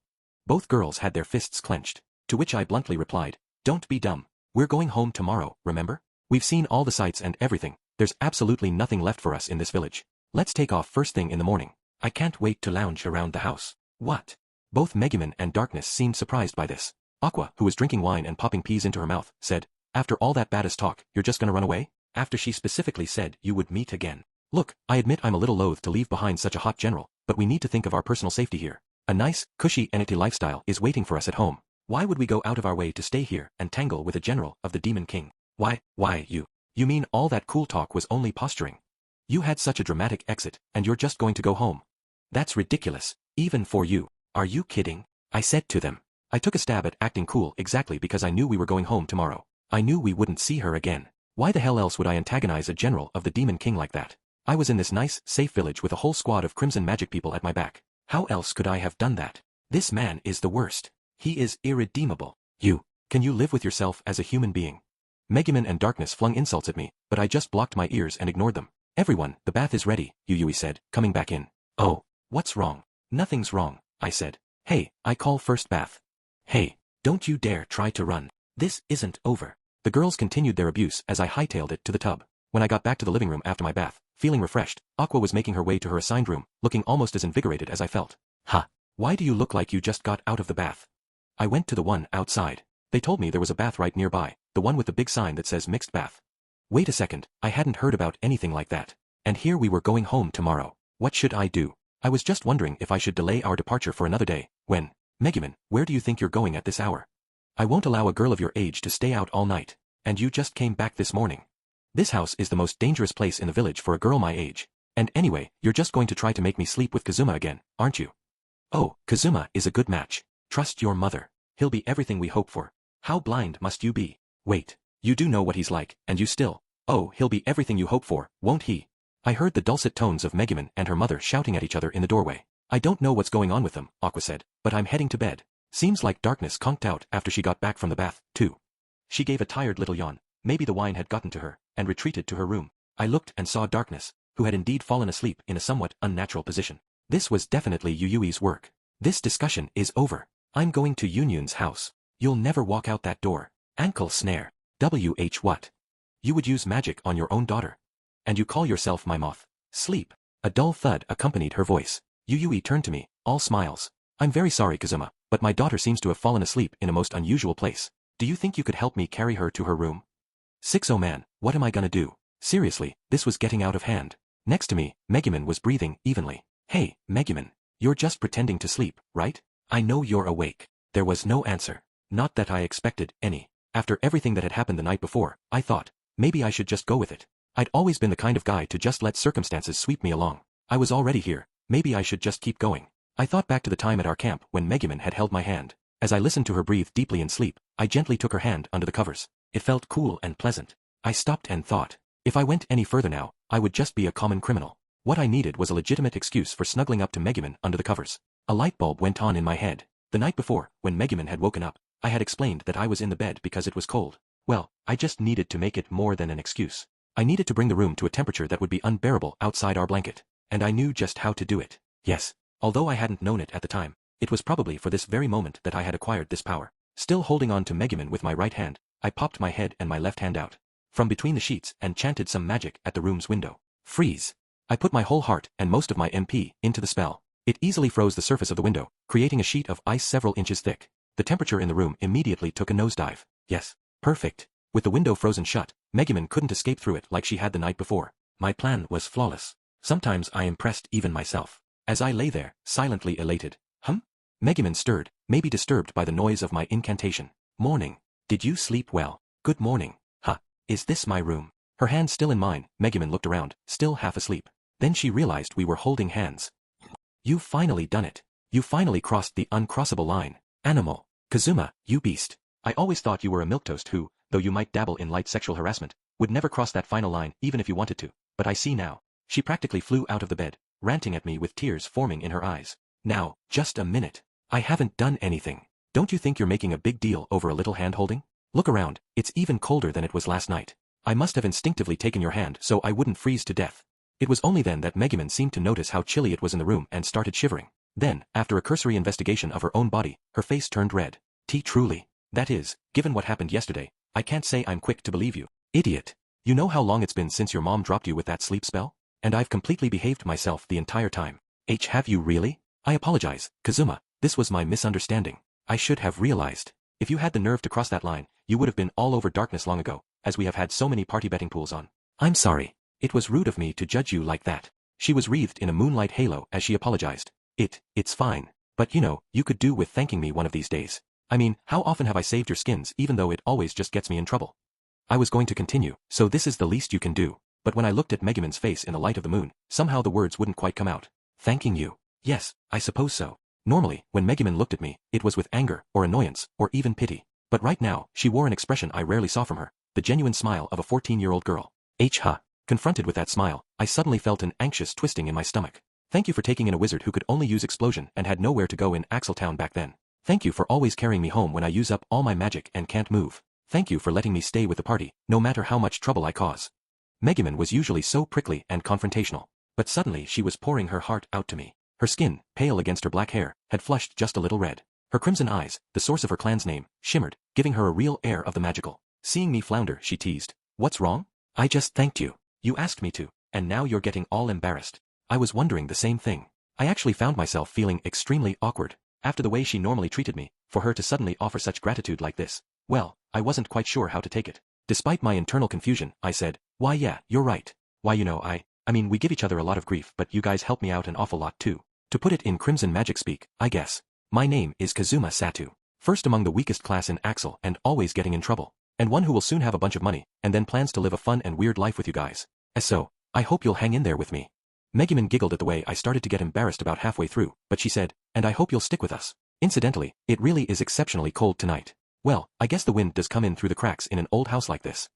Both girls had their fists clenched, to which I bluntly replied, don't be dumb. We're going home tomorrow, remember? We've seen all the sights and everything, there's absolutely nothing left for us in this village. Let's take off first thing in the morning. I can't wait to lounge around the house. What? Both Megumin and Darkness seemed surprised by this. Aqua, who was drinking wine and popping peas into her mouth, said, after all that badass talk, you're just gonna run away? After she specifically said you would meet again. Look, I admit I'm a little loath to leave behind such a hot general, but we need to think of our personal safety here. A nice, cushy entity lifestyle is waiting for us at home. Why would we go out of our way to stay here and tangle with a general of the Demon King? Why, you mean all that cool talk was only posturing? You had such a dramatic exit, and you're just going to go home. That's ridiculous, even for you. Are you kidding? I said to them. I took a stab at acting cool exactly because I knew we were going home tomorrow. I knew we wouldn't see her again. Why the hell else would I antagonize a general of the Demon King like that? I was in this nice, safe village with a whole squad of crimson magic people at my back. How else could I have done that? This man is the worst. He is irredeemable. Can you live with yourself as a human being? Megumin and Darkness flung insults at me, but I just blocked my ears and ignored them. Everyone, the bath is ready, Yuyui said, coming back in. Oh, what's wrong? Nothing's wrong, I said. Hey, I call first bath. Hey, don't you dare try to run. This isn't over. The girls continued their abuse as I hightailed it to the tub. When I got back to the living room after my bath, feeling refreshed, Aqua was making her way to her assigned room, looking almost as invigorated as I felt. Why do you look like you just got out of the bath? I went to the one outside. They told me there was a bath right nearby, the one with the big sign that says mixed bath. Wait a second, I hadn't heard about anything like that. And here we were going home tomorrow. What should I do? I was just wondering if I should delay our departure for another day, when, Megumin, where do you think you're going at this hour? I won't allow a girl of your age to stay out all night. And you just came back this morning. This house is the most dangerous place in the village for a girl my age. And anyway, you're just going to try to make me sleep with Kazuma again, aren't you? Oh, Kazuma is a good match. Trust your mother. He'll be everything we hope for. How blind must you be? Wait, you do know what he's like, and you still. Oh, he'll be everything you hope for, won't he? I heard the dulcet tones of Megumin and her mother shouting at each other in the doorway. I don't know what's going on with them, Aqua said, but I'm heading to bed. Seems like Darkness conked out after she got back from the bath, too. She gave a tired little yawn. Maybe the wine had gotten to her, and retreated to her room. I looked and saw Darkness, who had indeed fallen asleep in a somewhat unnatural position. This was definitely Yuyui's work. This discussion is over. I'm going to Yunyun's house. You'll never walk out that door. Ankle snare. What? You would use magic on your own daughter. And you call yourself my moth. Sleep. A dull thud accompanied her voice. Yuyui turned to me, all smiles. I'm very sorry, Kazuma, but my daughter seems to have fallen asleep in a most unusual place. Do you think you could help me carry her to her room? 6 Oh man, what am I gonna do? Seriously, this was getting out of hand. Next to me, Megumin was breathing evenly. Hey, Megumin, you're just pretending to sleep, right? I know you're awake. There was no answer. Not that I expected any. After everything that had happened the night before, I thought, maybe I should just go with it. I'd always been the kind of guy to just let circumstances sweep me along. I was already here, maybe I should just keep going. I thought back to the time at our camp when Megumin had held my hand. As I listened to her breathe deeply in sleep, I gently took her hand under the covers. It felt cool and pleasant. I stopped and thought, if I went any further now, I would just be a common criminal. What I needed was a legitimate excuse for snuggling up to Megumin under the covers. A light bulb went on in my head. The night before, when Megumin had woken up, I had explained that I was in the bed because it was cold. Well, I just needed to make it more than an excuse. I needed to bring the room to a temperature that would be unbearable outside our blanket. And I knew just how to do it. Yes. Although I hadn't known it at the time, it was probably for this very moment that I had acquired this power. Still holding on to Megumin with my right hand, I popped my head and my left hand out from between the sheets and chanted some magic at the room's window. Freeze. I put my whole heart and most of my MP into the spell. It easily froze the surface of the window, creating a sheet of ice several inches thick. The temperature in the room immediately took a nosedive. Yes. Perfect. With the window frozen shut, Megumin couldn't escape through it like she had the night before. My plan was flawless. Sometimes I impressed even myself. As I lay there, silently elated. Megumin stirred, maybe disturbed by the noise of my incantation. Morning. Did you sleep well? Good morning. Is this my room? Her hand still in mine, Megumin looked around, still half asleep. Then she realized we were holding hands. You've finally done it. You finally crossed the uncrossable line. Animal. Kazuma, you beast. I always thought you were a milquetoast who, though you might dabble in light sexual harassment, would never cross that final line even if you wanted to. But I see now. She practically flew out of the bed, ranting at me with tears forming in her eyes. Now, just a minute. I haven't done anything. Don't you think you're making a big deal over a little hand-holding? Look around, it's even colder than it was last night. I must have instinctively taken your hand so I wouldn't freeze to death. It was only then that Megumin seemed to notice how chilly it was in the room and started shivering. Then, after a cursory investigation of her own body, her face turned red. Truly. That is, given what happened yesterday, I can't say I'm quick to believe you. Idiot. You know how long it's been since your mom dropped you with that sleep spell? And I've completely behaved myself the entire time. Have you really? I apologize, Kazuma, this was my misunderstanding. I should have realized. If you had the nerve to cross that line, you would have been all over darkness long ago, as we have had so many party betting pools on. I'm sorry. It was rude of me to judge you like that. She was wreathed in a moonlight halo as she apologized. It's fine. But you could do with thanking me one of these days. I mean, how often have I saved your skins even though it always just gets me in trouble? I was going to continue, so this is the least you can do. But when I looked at Megumin's face in the light of the moon, somehow the words wouldn't quite come out. Thanking you? Yes, I suppose so. Normally, when Megumin looked at me, it was with anger, or annoyance, or even pity. But right now, she wore an expression I rarely saw from her, the genuine smile of a 14-year-old girl. Confronted with that smile, I suddenly felt an anxious twisting in my stomach. Thank you for taking in a wizard who could only use explosion and had nowhere to go in Axeltown back then. Thank you for always carrying me home when I use up all my magic and can't move. Thank you for letting me stay with the party, no matter how much trouble I cause. Megumin was usually so prickly and confrontational. But suddenly she was pouring her heart out to me. Her skin, pale against her black hair, had flushed just a little red. Her crimson eyes, the source of her clan's name, shimmered, giving her a real air of the magical. Seeing me flounder, she teased. What's wrong? I just thanked you. You asked me to, and now you're getting all embarrassed. I was wondering the same thing. I actually found myself feeling extremely awkward. After the way she normally treated me, for her to suddenly offer such gratitude like this, well, I wasn't quite sure how to take it. Despite my internal confusion, I said, why yeah, you're right. Why I mean we give each other a lot of grief but you guys help me out an awful lot too. To put it in Crimson Magic speak, I guess. My name is Kazuma Satu. First among the weakest class in Axel and always getting in trouble. And one who will soon have a bunch of money, and then plans to live a fun and weird life with you guys. So, I hope you'll hang in there with me. Megumin giggled at the way I started to get embarrassed about halfway through, but she said, and I hope you'll stick with us. Incidentally, it really is exceptionally cold tonight. Well, I guess the wind does come in through the cracks in an old house like this.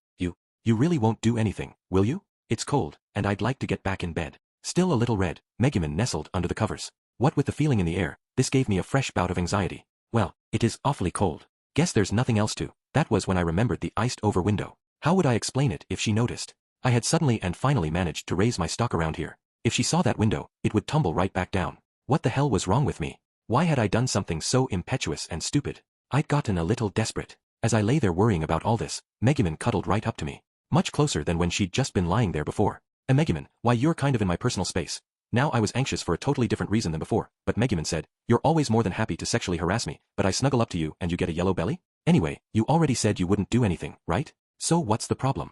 You really won't do anything, will you? It's cold, and I'd like to get back in bed. Still a little red, Megumin nestled under the covers. What with the feeling in the air, this gave me a fresh bout of anxiety. Well, it is awfully cold. Guess there's nothing else to. That was when I remembered the iced-over window. How would I explain it if she noticed? I had suddenly and finally managed to raise my stock around here. If she saw that window, it would tumble right back down. What the hell was wrong with me? Why had I done something so impetuous and stupid? I'd gotten a little desperate. As I lay there worrying about all this, Megumin cuddled right up to me. Much closer than when she'd just been lying there before. Megumin, why you're kind of in my personal space. Now I was anxious for a totally different reason than before, but Megumin said, you're always more than happy to sexually harass me, but I snuggle up to you and you get a yellow belly? Anyway, you already said you wouldn't do anything, right? So what's the problem?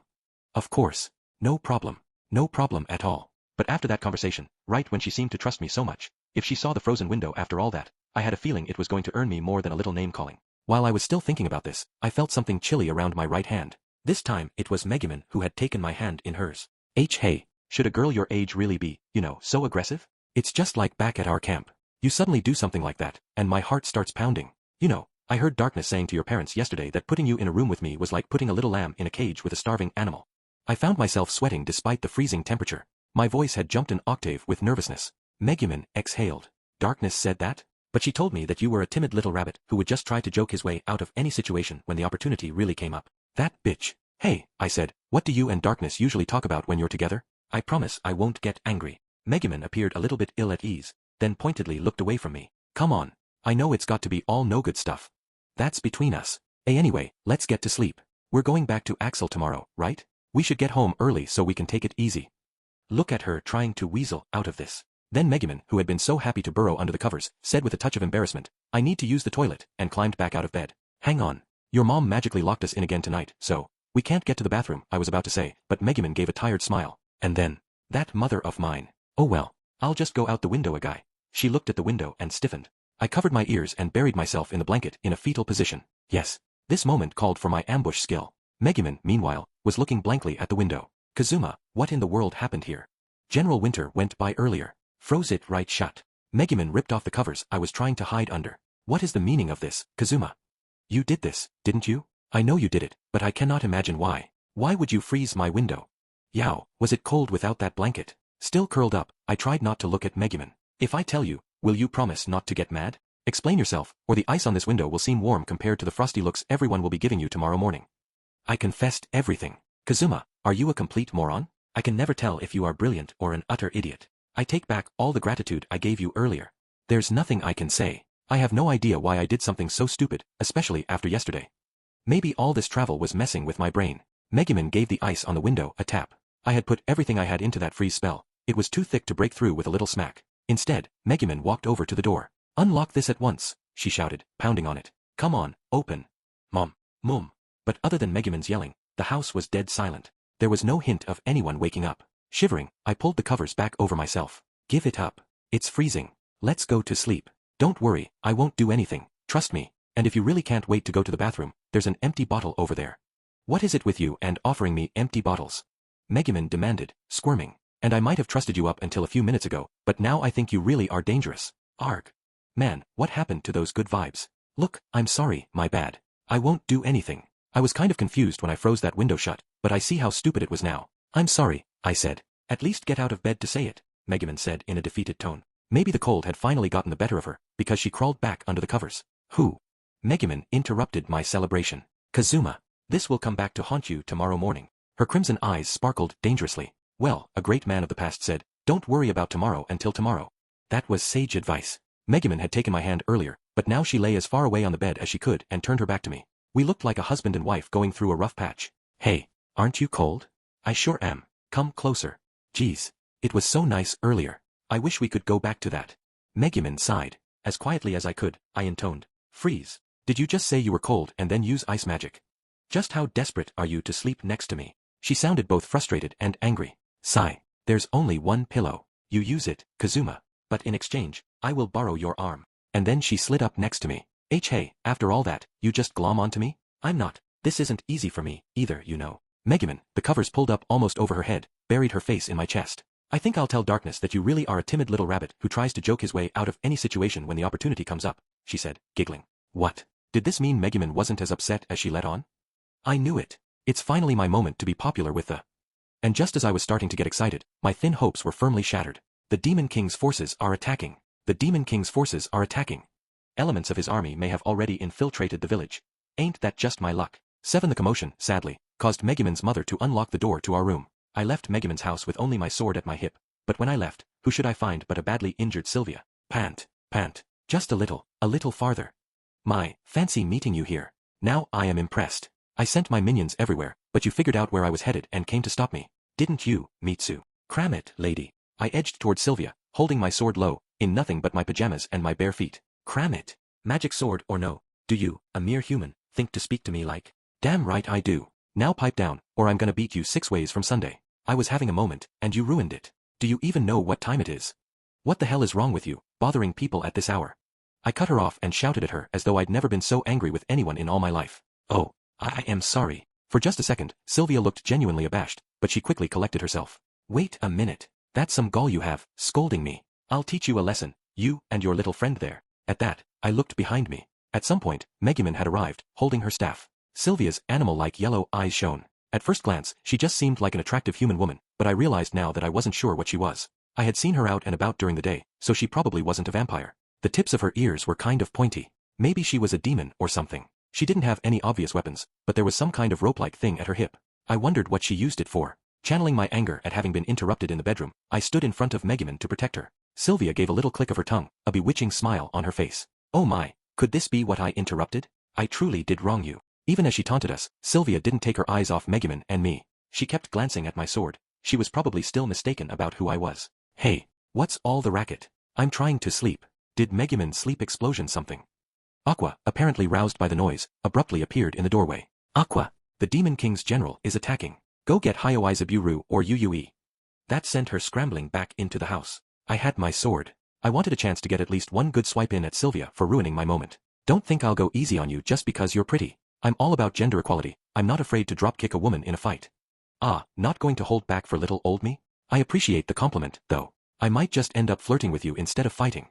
Of course. No problem. No problem at all. But after that conversation, right when she seemed to trust me so much, if she saw the frozen window after all that, I had a feeling it was going to earn me more than a little name-calling. While I was still thinking about this, I felt something chilly around my right hand. This time, it was Megumin who had taken my hand in hers. Hey, should a girl your age really be, so aggressive? It's just like back at our camp. You suddenly do something like that, and my heart starts pounding. You know, I heard Darkness saying to your parents yesterday that putting you in a room with me was like putting a little lamb in a cage with a starving animal. I found myself sweating despite the freezing temperature. My voice had jumped an octave with nervousness. Megumin exhaled. Darkness said that? But she told me that you were a timid little rabbit who would just try to joke his way out of any situation when the opportunity really came up. That bitch. Hey, I said, what do you and Darkness usually talk about when you're together? I promise I won't get angry. Megumin appeared a little bit ill at ease, then pointedly looked away from me. Come on. I know it's got to be all no good stuff. That's between us. Hey, anyway, let's get to sleep. We're going back to Axel tomorrow, right? We should get home early so we can take it easy. Look at her trying to weasel out of this. Then Megumin, who had been so happy to burrow under the covers, said with a touch of embarrassment, I need to use the toilet, and climbed back out of bed. Hang on. Your mom magically locked us in again tonight, so we can't get to the bathroom, I was about to say, but Megumin gave a tired smile. And then, that mother of mine. Oh well, I'll just go out the window, a guy. She looked at the window and stiffened. I covered my ears and buried myself in the blanket in a fetal position. Yes. This moment called for my ambush skill. Megumin, meanwhile, was looking blankly at the window. Kazuma, what in the world happened here? General Winter went by earlier. Froze it right shut. Megumin ripped off the covers I was trying to hide under. What is the meaning of this, Kazuma? You did this, didn't you? I know you did it, but I cannot imagine why. Why would you freeze my window? Yow, was it cold without that blanket? Still curled up, I tried not to look at Megumin. If I tell you, will you promise not to get mad? Explain yourself, or the ice on this window will seem warm compared to the frosty looks everyone will be giving you tomorrow morning. I confessed everything. Kazuma, are you a complete moron? I can never tell if you are brilliant or an utter idiot. I take back all the gratitude I gave you earlier. There's nothing I can say. I have no idea why I did something so stupid, especially after yesterday. Maybe all this travel was messing with my brain. Megumin gave the ice on the window a tap. I had put everything I had into that freeze spell. It was too thick to break through with a little smack. Instead, Megumin walked over to the door. Unlock this at once, she shouted, pounding on it. Come on, open. Mom. But other than Megumin's yelling, the house was dead silent. There was no hint of anyone waking up. Shivering, I pulled the covers back over myself. Give it up. It's freezing. Let's go to sleep. Don't worry, I won't do anything. Trust me. And if you really can't wait to go to the bathroom, there's an empty bottle over there. What is it with you and offering me empty bottles? Megumin demanded, squirming. And I might have trusted you up until a few minutes ago, but now I think you really are dangerous. Arg. Man, what happened to those good vibes? Look, I'm sorry, my bad. I won't do anything. I was kind of confused when I froze that window shut, but I see how stupid it was now. I'm sorry, I said. At least get out of bed to say it, Megumin said in a defeated tone. Maybe the cold had finally gotten the better of her, because she crawled back under the covers. Who? Megumin interrupted my celebration. Kazuma. This will come back to haunt you tomorrow morning. Her crimson eyes sparkled dangerously. Well, a great man of the past said, don't worry about tomorrow until tomorrow. That was sage advice. Megumin had taken my hand earlier, but now she lay as far away on the bed as she could and turned her back to me. We looked like a husband and wife going through a rough patch. Hey, aren't you cold? I sure am. Come closer. Geez, it was so nice earlier. I wish we could go back to that. Megumin sighed. As quietly as I could, I intoned. Freeze. Did you just say you were cold and then use ice magic? Just how desperate are you to sleep next to me? She sounded both frustrated and angry. Sigh. There's only one pillow. You use it, Kazuma. But in exchange, I will borrow your arm. And then she slid up next to me. Hey, after all that, you just glom onto me? I'm not. This isn't easy for me, either, you know. Megumin, the covers pulled up almost over her head, buried her face in my chest. I think I'll tell Darkness that you really are a timid little rabbit who tries to joke his way out of any situation when the opportunity comes up, she said, giggling. What? Did this mean Megumin wasn't as upset as she let on? I knew it. It's finally my moment to be popular with the... And just as I was starting to get excited, my thin hopes were firmly shattered. The Demon King's forces are attacking. The Demon King's forces are attacking. Elements of his army may have already infiltrated the village. Ain't that just my luck? 7. The commotion, sadly, caused Megumin's mother to unlock the door to our room. I left Megumin's house with only my sword at my hip. But when I left, who should I find but a badly injured Sylvia? Pant. Just a little farther. My, fancy meeting you here. Now I am impressed. I sent my minions everywhere, but you figured out where I was headed and came to stop me. Didn't you, Mitsu? Cram it, lady. I edged toward Sylvia, holding my sword low, in nothing but my pajamas and my bare feet. Cram it. Magic sword or no, do you, a mere human, think to speak to me like? Damn right I do. Now pipe down, or I'm gonna beat you 6 ways from Sunday. I was having a moment, and you ruined it. Do you even know what time it is? What the hell is wrong with you, bothering people at this hour? I cut her off and shouted at her as though I'd never been so angry with anyone in all my life. Oh, I am sorry. For just a second, Sylvia looked genuinely abashed, but she quickly collected herself. Wait a minute. That's some gall you have, scolding me. I'll teach you a lesson, You and your little friend there. At that, I looked behind me. At some point, Megumin had arrived, holding her staff. Sylvia's animal-like yellow eyes shone. At first glance, she just seemed like an attractive human woman, but I realized now that I wasn't sure what she was. I had seen her out and about during the day, so she probably wasn't a vampire. The tips of her ears were kind of pointy. Maybe she was a demon or something. She didn't have any obvious weapons, but there was some kind of rope-like thing at her hip. I wondered what she used it for. Channeling my anger at having been interrupted in the bedroom, I stood in front of Megumin to protect her. Sylvia gave a little click of her tongue, a bewitching smile on her face. Oh my, could this be what I interrupted? I truly did wrong you. Even as she taunted us, Sylvia didn't take her eyes off Megumin and me. She kept glancing at my sword. She was probably still mistaken about who I was. Hey, what's all the racket? I'm trying to sleep. Did Megumin sleep explosion something? Aqua, apparently roused by the noise, abruptly appeared in the doorway. Aqua, the Demon King's general is attacking. Go get Hyoizaburu or Uue. That sent her scrambling back into the house. I had my sword. I wanted a chance to get at least one good swipe in at Sylvia for ruining my moment. Don't think I'll go easy on you just because you're pretty. I'm all about gender equality. I'm not afraid to drop-kick a woman in a fight. Ah, not going to hold back for little old me? I appreciate the compliment, though. I might just end up flirting with you instead of fighting.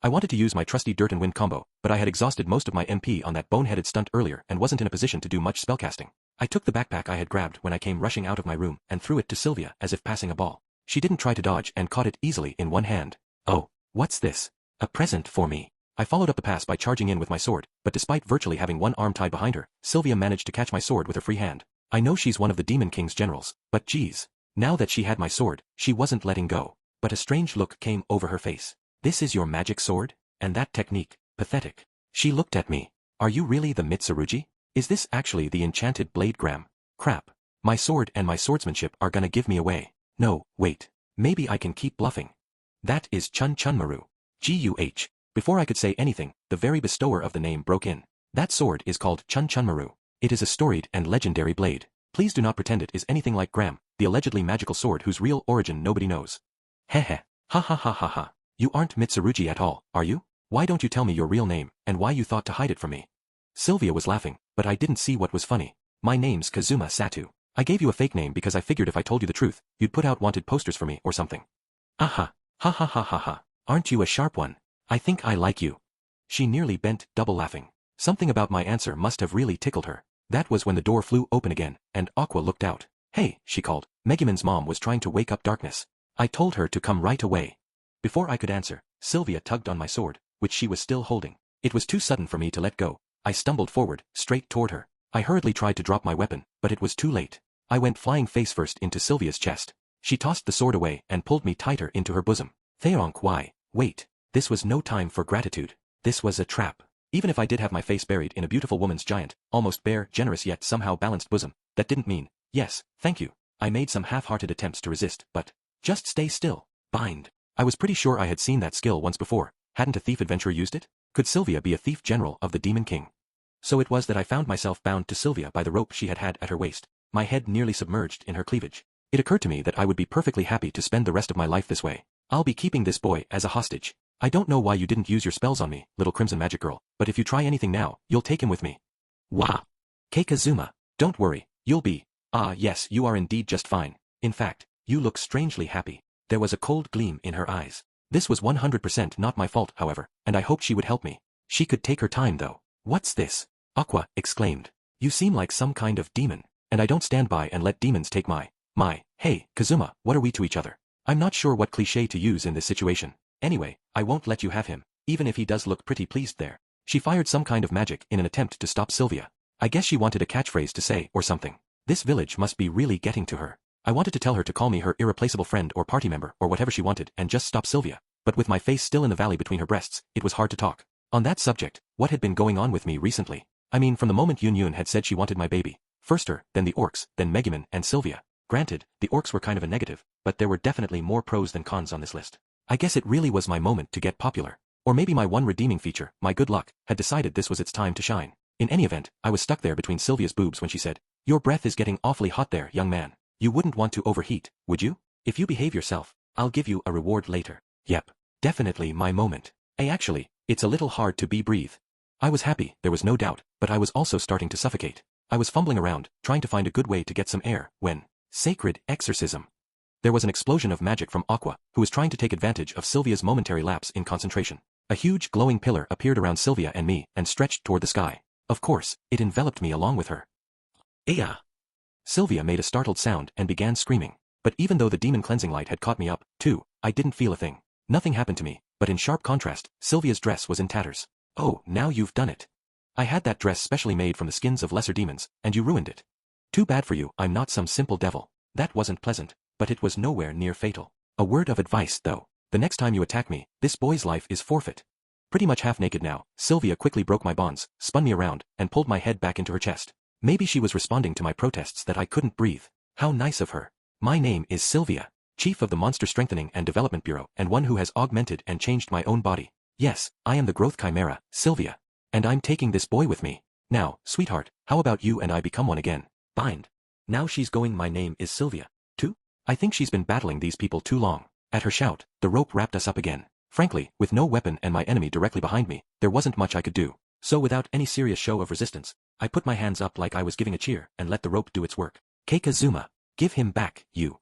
I wanted to use my trusty Dirt and Wind combo, but I had exhausted most of my MP on that boneheaded stunt earlier and wasn't in a position to do much spellcasting. I took the backpack I had grabbed when I came rushing out of my room and threw it to Sylvia as if passing a ball. She didn't try to dodge and caught it easily in one hand. Oh, what's this? A present for me. I followed up the pass by charging in with my sword, but despite virtually having one arm tied behind her, Sylvia managed to catch my sword with her free hand. I know she's one of the Demon King's generals, but geez. Now that she had my sword, she wasn't letting go. But a strange look came over her face. This is your magic sword? And that technique, pathetic. She looked at me. Are you really the Mitsurugi? Is this actually the enchanted blade Graham? Crap. My sword and my swordsmanship are gonna give me away. No, wait. Maybe I can keep bluffing. That is Chun Chunmaru. Guh. Before I could say anything, the very bestower of the name broke in. That sword is called Chun Chunmaru. It is a storied and legendary blade. Please do not pretend it is anything like Graham, the allegedly magical sword whose real origin nobody knows. Heh. Ha ha ha ha ha. You aren't Mitsurugi at all, are you? Why don't you tell me your real name, and why you thought to hide it from me? Sylvia was laughing, but I didn't see what was funny. My name's Kazuma Satu. I gave you a fake name because I figured if I told you the truth, you'd put out wanted posters for me or something. Aha. Ha ha ha ha ha. Aren't you a sharp one? I think I like you. She nearly bent double laughing. Something about my answer must have really tickled her. That was when the door flew open again, and Aqua looked out. Hey, she called. Megumin's mom was trying to wake up Darkness. I told her to come right away. Before I could answer, Sylvia tugged on my sword, which she was still holding. It was too sudden for me to let go. I stumbled forward, straight toward her. I hurriedly tried to drop my weapon, but it was too late. I went flying face first into Sylvia's chest. She tossed the sword away and pulled me tighter into her bosom. Theonk, why? Wait. This was no time for gratitude. This was a trap. Even if I did have my face buried in a beautiful woman's giant, almost bare, generous yet somehow balanced bosom, that didn't mean, yes, thank you. I made some half-hearted attempts to resist, but, just stay still. Bind. I was pretty sure I had seen that skill once before. Hadn't a thief adventurer used it? Could Sylvia be a thief general of the Demon King? So it was that I found myself bound to Sylvia by the rope she had at her waist, my head nearly submerged in her cleavage. It occurred to me that I would be perfectly happy to spend the rest of my life this way. I'll be keeping this boy as a hostage. I don't know why you didn't use your spells on me, little Crimson Magic Girl, but if you try anything now, you'll take him with me. Wah! Keikazuma, don't worry, you'll be. Ah yes, you are indeed just fine. In fact, you look strangely happy. There was a cold gleam in her eyes. This was 100% not my fault, however, and I hoped she would help me. She could take her time though. What's this? Aqua exclaimed. You seem like some kind of demon, and I don't stand by and let demons take my. Hey, Kazuma, what are we to each other? I'm not sure what cliché to use in this situation. Anyway, I won't let you have him, even if he does look pretty pleased there. She fired some kind of magic in an attempt to stop Sylvia. I guess she wanted a catchphrase to say or something. This village must be really getting to her. I wanted to tell her to call me her irreplaceable friend or party member or whatever she wanted and just stop Sylvia, but with my face still in the valley between her breasts, it was hard to talk. On that subject, what had been going on with me recently? I mean, from the moment Yun had said she wanted my baby. First her, then the orcs, then Megumin and Sylvia. Granted, the orcs were kind of a negative, but there were definitely more pros than cons on this list. I guess it really was my moment to get popular. Or maybe my one redeeming feature, my good luck, had decided this was its time to shine. In any event, I was stuck there between Sylvia's boobs when she said, "Your breath is getting awfully hot there, young man. You wouldn't want to overheat, would you? If you behave yourself, I'll give you a reward later." Yep. Definitely my moment. Actually, it's a little hard to breathe. I was happy, there was no doubt, but I was also starting to suffocate. I was fumbling around, trying to find a good way to get some air, when... Sacred exorcism. There was an explosion of magic from Aqua, who was trying to take advantage of Sylvia's momentary lapse in concentration. A huge glowing pillar appeared around Sylvia and me and stretched toward the sky. Of course, it enveloped me along with her. Aya! Sylvia made a startled sound and began screaming. But even though the demon cleansing light had caught me up, too, I didn't feel a thing. Nothing happened to me, but in sharp contrast, Sylvia's dress was in tatters. Oh, now you've done it. I had that dress specially made from the skins of lesser demons, and you ruined it. Too bad for you, I'm not some simple devil. That wasn't pleasant, but it was nowhere near fatal. A word of advice, though. The next time you attack me, this boy's life is forfeit. Pretty much half naked now, Sylvia quickly broke my bonds, spun me around, and pulled my head back into her chest. Maybe she was responding to my protests that I couldn't breathe. How nice of her. My name is Sylvia, chief of the Monster Strengthening and Development Bureau and one who has augmented and changed my own body. Yes, I am the growth chimera, Sylvia. And I'm taking this boy with me. Now, sweetheart, how about you and I become one again? Bind. Now she's going. My name is Sylvia. Too? I think she's been battling these people too long. At her shout, the rope wrapped us up again. Frankly, with no weapon and my enemy directly behind me, there wasn't much I could do. So without any serious show of resistance, I put my hands up like I was giving a cheer and let the rope do its work. Kazuma, give him back, you.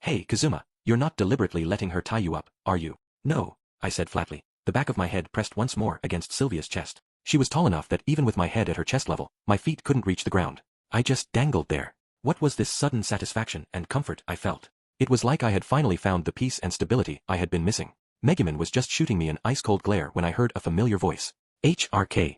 Hey, Kazuma, you're not deliberately letting her tie you up, are you? No, I said flatly. The back of my head pressed once more against Sylvia's chest. She was tall enough that even with my head at her chest level, my feet couldn't reach the ground. I just dangled there. What was this sudden satisfaction and comfort I felt? It was like I had finally found the peace and stability I had been missing. Megumin was just shooting me an ice-cold glare when I heard a familiar voice. HRK.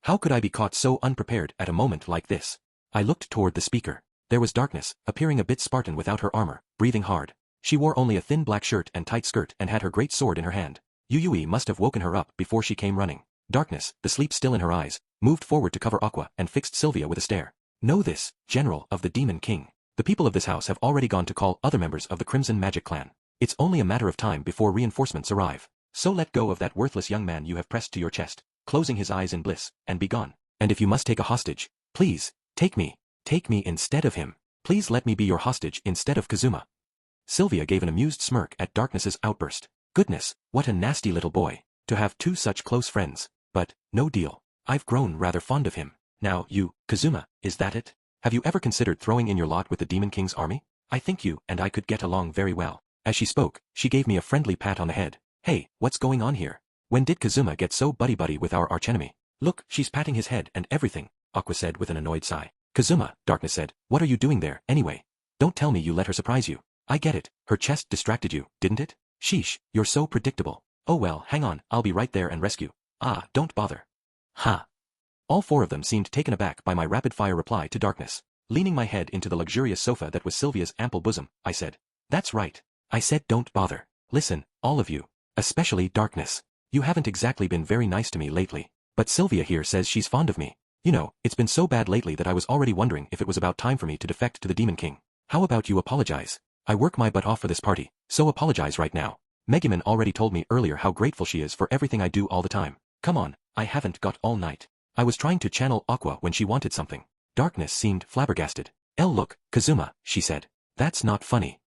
How could I be caught so unprepared at a moment like this? I looked toward the speaker. There was darkness, appearing a bit Spartan without her armor, breathing hard. She wore only a thin black shirt and tight skirt and had her great sword in her hand. Yuyui must have woken her up before she came running. Darkness, the sleep still in her eyes, moved forward to cover Aqua and fixed Sylvia with a stare. Know this, General of the Demon King. The people of this house have already gone to call other members of the Crimson Magic Clan. It's only a matter of time before reinforcements arrive. So let go of that worthless young man you have pressed to your chest, closing his eyes in bliss, and be gone. And if you must take a hostage, please, take me. Take me instead of him. Please let me be your hostage instead of Kazuma. Sylvia gave an amused smirk at Darkness's outburst. Goodness, what a nasty little boy. To have two such close friends. But, no deal. I've grown rather fond of him. Now you, Kazuma, is that it? Have you ever considered throwing in your lot with the Demon King's army? I think you and I could get along very well. As she spoke, she gave me a friendly pat on the head. Hey, what's going on here? When did Kazuma get so buddy-buddy with our archenemy? Look, she's patting his head and everything, Aqua said with an annoyed sigh. Kazuma, Darkness said, what are you doing there, anyway? Don't tell me you let her surprise you. I get it, her chest distracted you, didn't it? Sheesh, you're so predictable. Oh well, hang on, I'll be right there and rescue. Ah, don't bother. Ha. All four of them seemed taken aback by my rapid-fire reply to Darkness. Leaning my head into the luxurious sofa that was Sylvia's ample bosom, I said, that's right. I said don't bother. Listen, all of you. Especially Darkness. You haven't exactly been very nice to me lately. But Sylvia here says she's fond of me. You know, it's been so bad lately that I was already wondering if it was about time for me to defect to the Demon King. How about you apologize? I work my butt off for this party, so apologize right now. Megumin already told me earlier how grateful she is for everything I do all the time. Come on, I haven't got all night. I was trying to channel Aqua when she wanted something. Darkness seemed flabbergasted. Look, Kazuma, she said. That's not funny.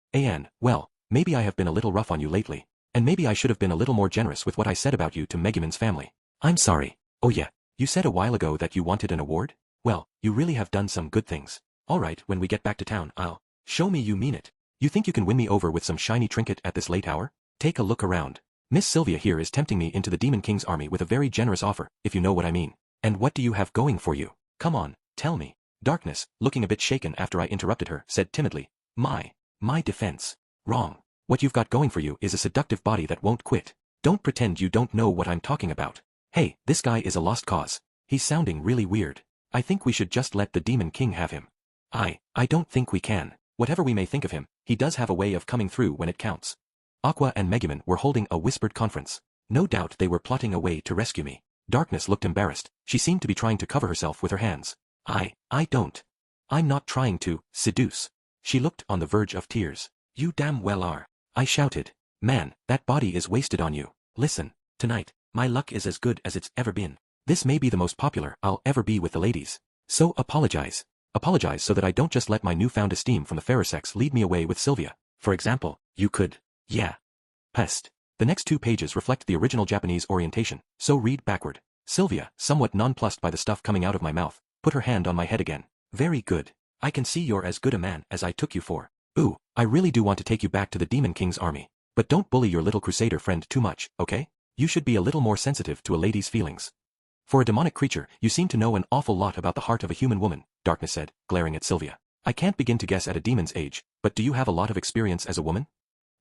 Well, maybe I have been a little rough on you lately. And maybe I should have been a little more generous with what I said about you to Megumin's family. I'm sorry. Oh yeah, you said a while ago that you wanted an award? Well, you really have done some good things. Alright, when we get back to town, I'll show me you mean it. You think you can win me over with some shiny trinket at this late hour? Take a look around. Miss Sylvia here is tempting me into the Demon King's army with a very generous offer, if you know what I mean. And what do you have going for you? Come on, tell me. Darkness, looking a bit shaken after I interrupted her, said timidly, My defense. Wrong. What you've got going for you is a seductive body that won't quit. Don't pretend you don't know what I'm talking about. Hey, this guy is a lost cause. He's sounding really weird. I think we should just let the Demon King have him. I don't think we can. Whatever we may think of him, he does have a way of coming through when it counts. Aqua and Megumin were holding a whispered conference. No doubt they were plotting a way to rescue me. Darkness looked embarrassed. She seemed to be trying to cover herself with her hands. I don't. I'm not trying to seduce. She looked on the verge of tears. You damn well are. I shouted. Man, that body is wasted on you. Listen, tonight, my luck is as good as it's ever been. This may be the most popular I'll ever be with the ladies. So apologize. Apologize so that I don't just let my newfound esteem from the fairer sex lead me away with Sylvia. For example, you could. Yeah. Pest. The next 2 pages reflect the original Japanese orientation, so read backward. Sylvia, somewhat nonplussed by the stuff coming out of my mouth, put her hand on my head again. Very good. I can see you're as good a man as I took you for. Ooh, I really do want to take you back to the Demon King's army. But don't bully your little crusader friend too much, okay? You should be a little more sensitive to a lady's feelings. For a demonic creature, you seem to know an awful lot about the heart of a human woman, Darkness said, glaring at Sylvia. I can't begin to guess at a demon's age, but do you have a lot of experience as a woman?